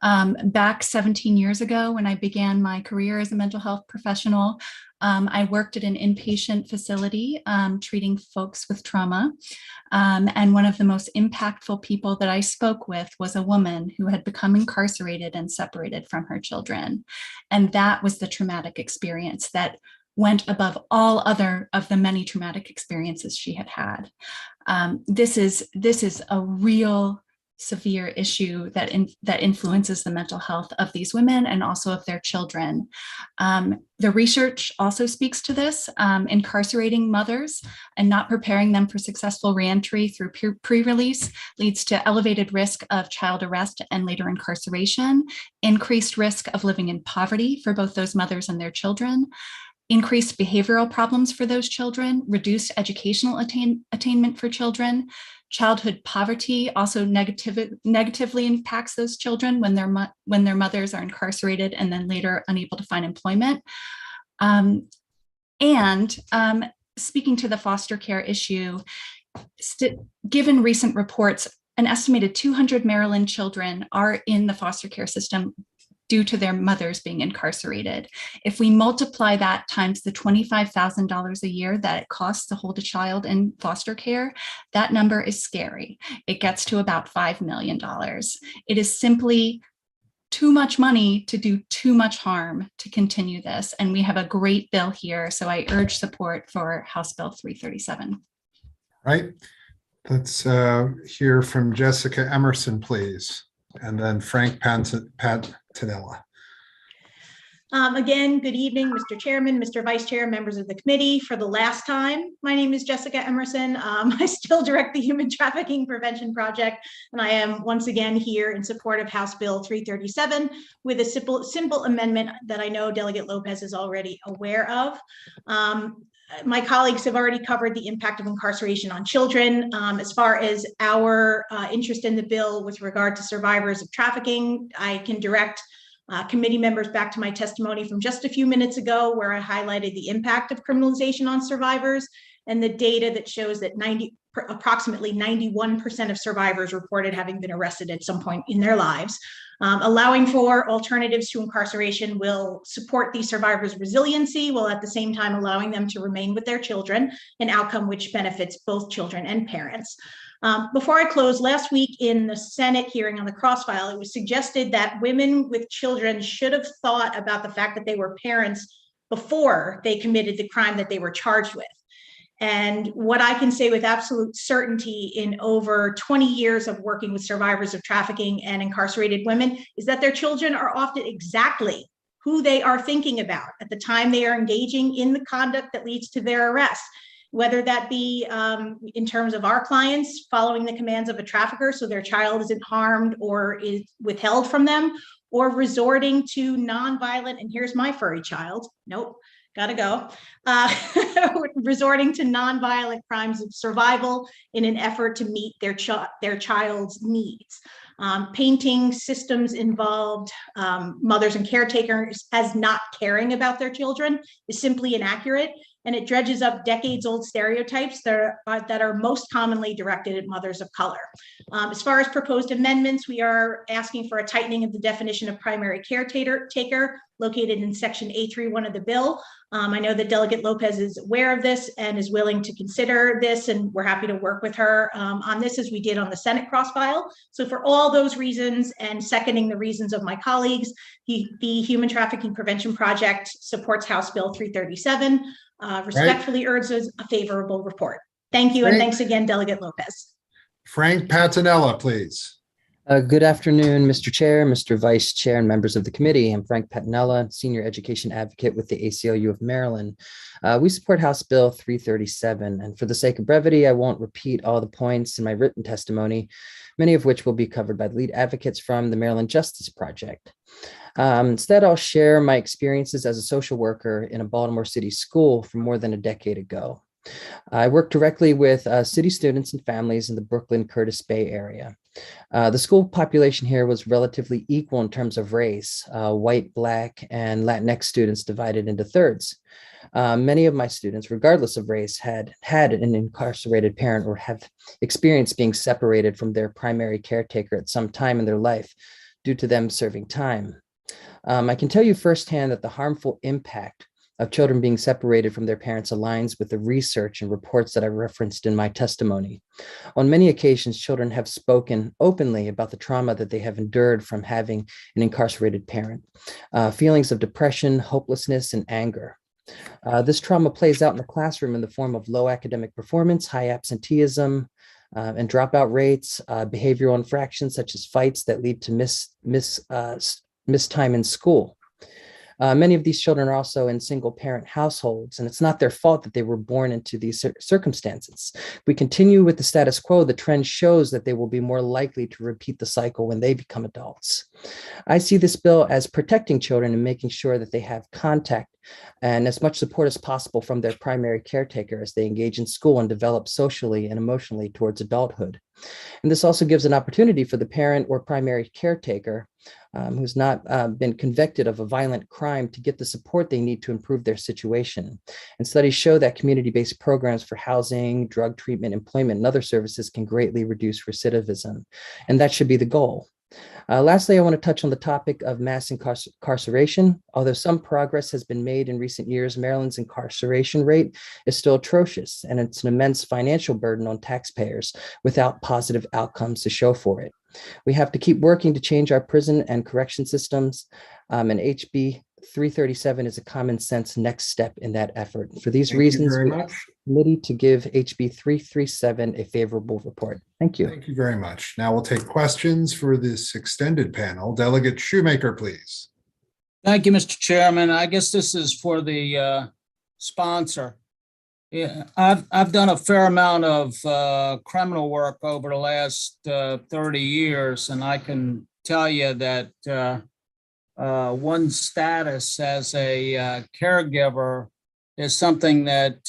[SPEAKER 9] Back 17 years ago, when I began my career as a mental health professional, I worked at an inpatient facility treating folks with trauma. And one of the most impactful people that I spoke with was a woman who had become incarcerated and separated from her children. And that was the traumatic experience that went above all other of the many traumatic experiences she had had. This is a real severe issue that influences the mental health of these women and also of their children. The research also speaks to this. Incarcerating mothers and not preparing them for successful reentry through pre-release leads to elevated risk of child arrest and later incarceration, increased risk of living in poverty for both those mothers and their children, increased behavioral problems for those children, reduced educational attainment for children. Childhood poverty also negatively impacts those children when their mothers are incarcerated and then later unable to find employment. Speaking to the foster care issue, given recent reports an estimated 200 Maryland children are in the foster care system due to their mothers being incarcerated. If we multiply that times the $25,000 a year that it costs to hold a child in foster care, that number is scary. It gets to about $5 million. It is simply too much money to do too much harm to continue this. And we have a great bill here. So I urge support for House Bill 337.
[SPEAKER 2] Right. Let's hear from Jessica Emerson, please. And then Frank Pantanella.
[SPEAKER 8] Again, good evening, Mr. Chairman, Mr. Vice Chair, members of the committee. For the last time, my name is Jessica Emerson. I still direct the Human Trafficking Prevention Project, and I am once again here in support of House Bill 337 with a simple amendment that I know Delegate Lopez is already aware of. My colleagues have already covered the impact of incarceration on children. As far as our interest in the bill with regard to survivors of trafficking, I can direct committee members back to my testimony from just a few minutes ago, where I highlighted the impact of criminalization on survivors and the data that shows that approximately 91% of survivors reported having been arrested at some point in their lives. Allowing for alternatives to incarceration will support these survivors' resiliency, while at the same time allowing them to remain with their children, an outcome which benefits both children and parents. Before I close, last week in the Senate hearing on the cross-file, it was suggested that women with children should have thought about the fact that they were parents before they committed the crime that they were charged with. And what I can say with absolute certainty in over 20 years of working with survivors of trafficking and incarcerated women is that their children are often exactly who they are thinking about at the time they are engaging in the conduct that leads to their arrest, whether that be in terms of our clients following the commands of a trafficker so their child isn't harmed or is withheld from them, or resorting to nonviolent, and here's my furry child, nope, gotta go, resorting to nonviolent crimes of survival in an effort to meet their child's needs. Painting systems involved mothers and caretakers as not caring about their children is simply inaccurate, and it dredges up decades-old stereotypes that are most commonly directed at mothers of color. As far as proposed amendments, we are asking for a tightening of the definition of primary caretaker located in section A31 of the bill. I know that Delegate Lopez is aware of this and is willing to consider this, and we're happy to work with her on this as we did on the Senate cross-file. So for all those reasons, and seconding the reasons of my colleagues, the Human Trafficking Prevention Project supports House Bill 337. Respectfully urges a favorable report. Thank you, and thanks again, Delegate Lopez.
[SPEAKER 2] Frank Pantanella, please.
[SPEAKER 18] Good afternoon, Mr. Chair, Mr. Vice Chair, and members of the committee. I'm Frank Pantanella, Senior Education Advocate with the ACLU of Maryland. We support House Bill 337, and for the sake of brevity, I won't repeat all the points in my written testimony, many of which will be covered by the lead advocates from the Maryland Justice Project. Instead, I'll share my experiences as a social worker in a Baltimore City school from more than a decade ago. I work directly with city students and families in the Brooklyn-Curtis Bay area. The school population here was relatively equal in terms of race, white, Black, and Latinx students divided into thirds. Many of my students, regardless of race, had an incarcerated parent or have experienced being separated from their primary caretaker at some time in their life due to them serving time. I can tell you firsthand that the harmful impact of children being separated from their parents aligns with the research and reports that I referenced in my testimony. On many occasions, children have spoken openly about the trauma that they have endured from having an incarcerated parent, feelings of depression, hopelessness, and anger. This trauma plays out in the classroom in the form of low academic performance, high absenteeism, and dropout rates, behavioral infractions such as fights that lead to missed time in school. Many of these children are also in single parent households, and it's not their fault that they were born into these circumstances. If we continue with the status quo, the trend shows that they will be more likely to repeat the cycle when they become adults. I see this bill as protecting children and making sure that they have contact and as much support as possible from their primary caretaker as they engage in school and develop socially and emotionally towards adulthood. And this also gives an opportunity for the parent or primary caretaker who's not been convicted of a violent crime to get the support they need to improve their situation. And studies show that community-based programs for housing, drug treatment, employment, and other services can greatly reduce recidivism. And that should be the goal. Lastly, I want to touch on the topic of mass incarceration. Although some progress has been made in recent years, Maryland's incarceration rate is still atrocious, and it's an immense financial burden on taxpayers without positive outcomes to show for it. We have to keep working to change our prison and correction systems, and HB 337 is a common sense next step in that effort. For these reasons, we ask the committee to give HB 337 a favorable report. Thank you.
[SPEAKER 2] Thank you very much. Now we'll take questions for this extended panel. Delegate Shoemaker, please.
[SPEAKER 20] Thank you, Mr. Chairman. I guess this is for the sponsor. Yeah, I've done a fair amount of criminal work over the last 30 years, and I can tell you that one's status as a caregiver is something that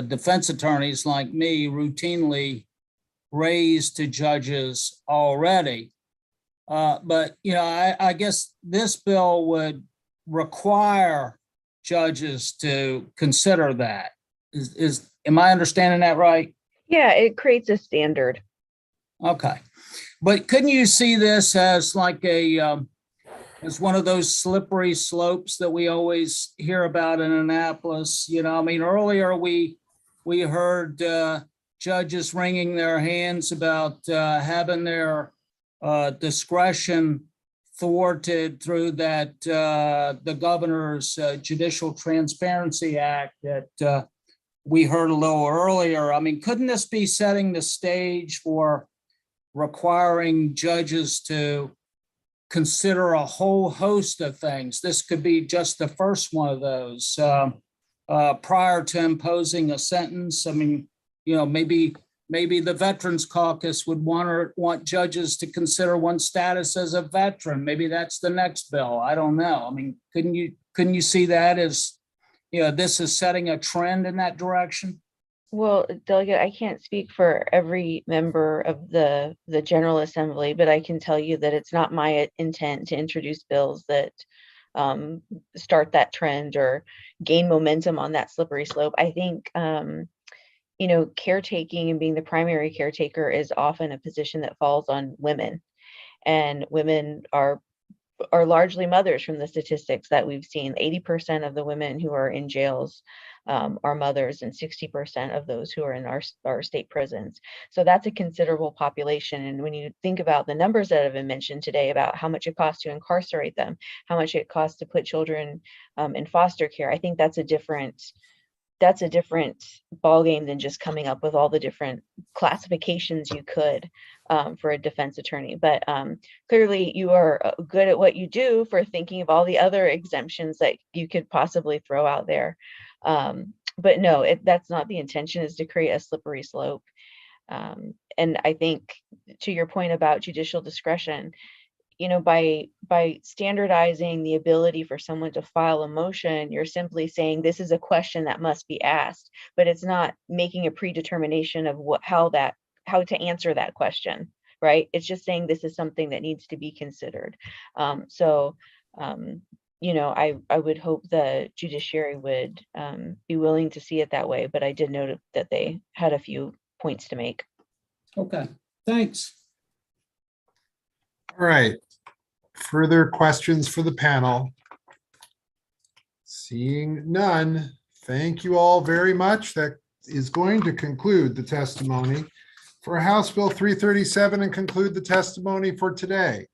[SPEAKER 20] defense attorneys like me routinely raise to judges already. But, you know, I guess this bill would require judges to consider that. Am I understanding that right?
[SPEAKER 15] Yeah, it creates a standard.
[SPEAKER 20] Okay. But couldn't you see this as like as one of those slippery slopes that we always hear about in Annapolis? You know, I mean, earlier we heard judges wringing their hands about having their discretion thwarted through that the governor's Judicial Transparency Act that we heard a little earlier. I mean, couldn't this be setting the stage for requiring judges to consider a whole host of things? This could be just the first one of those prior to imposing a sentence. I mean, you know, maybe the Veterans Caucus would want judges to consider one's status as a veteran. Maybe that's the next bill. I don't know. I mean, couldn't you see that as, you know, this is setting a trend in that direction?
[SPEAKER 15] Well, Delegate, I can't speak for every member of the General Assembly, but I can tell you that it's not my intent to introduce bills that start that trend or gain momentum on that slippery slope. I think, you know, caretaking and being the primary caretaker is often a position that falls on women, and women are largely mothers from the statistics that we've seen. 80% of the women who are in jails are mothers, and 60% of those who are in our state prisons. So that's a considerable population. And when you think about the numbers that have been mentioned today about how much it costs to incarcerate them, how much it costs to put children in foster care, I think that's a different ballgame than just coming up with all the different classifications you could for a defense attorney. But clearly you are good at what you do for thinking of all the other exemptions that you could possibly throw out there. But no, that's not the intention, is to create a slippery slope. And I think to your point about judicial discretion, you know, by standardizing the ability for someone to file a motion, you're simply saying this is a question that must be asked, but it's not making a predetermination of how to answer that question, right? It's just saying this is something that needs to be considered. You know, I would hope the judiciary would be willing to see it that way, but I did note that they had a few points to make.
[SPEAKER 20] Okay, thanks.
[SPEAKER 2] All right. Further questions for the panel? Seeing none, thank you all very much. That is going to conclude the testimony for House Bill 337 and conclude the testimony for today.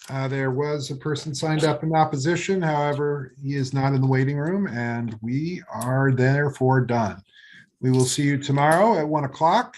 [SPEAKER 2] There was a person signed up in opposition. However, he is not in the waiting room, and we are therefore done. We will see you tomorrow at 1 o'clock.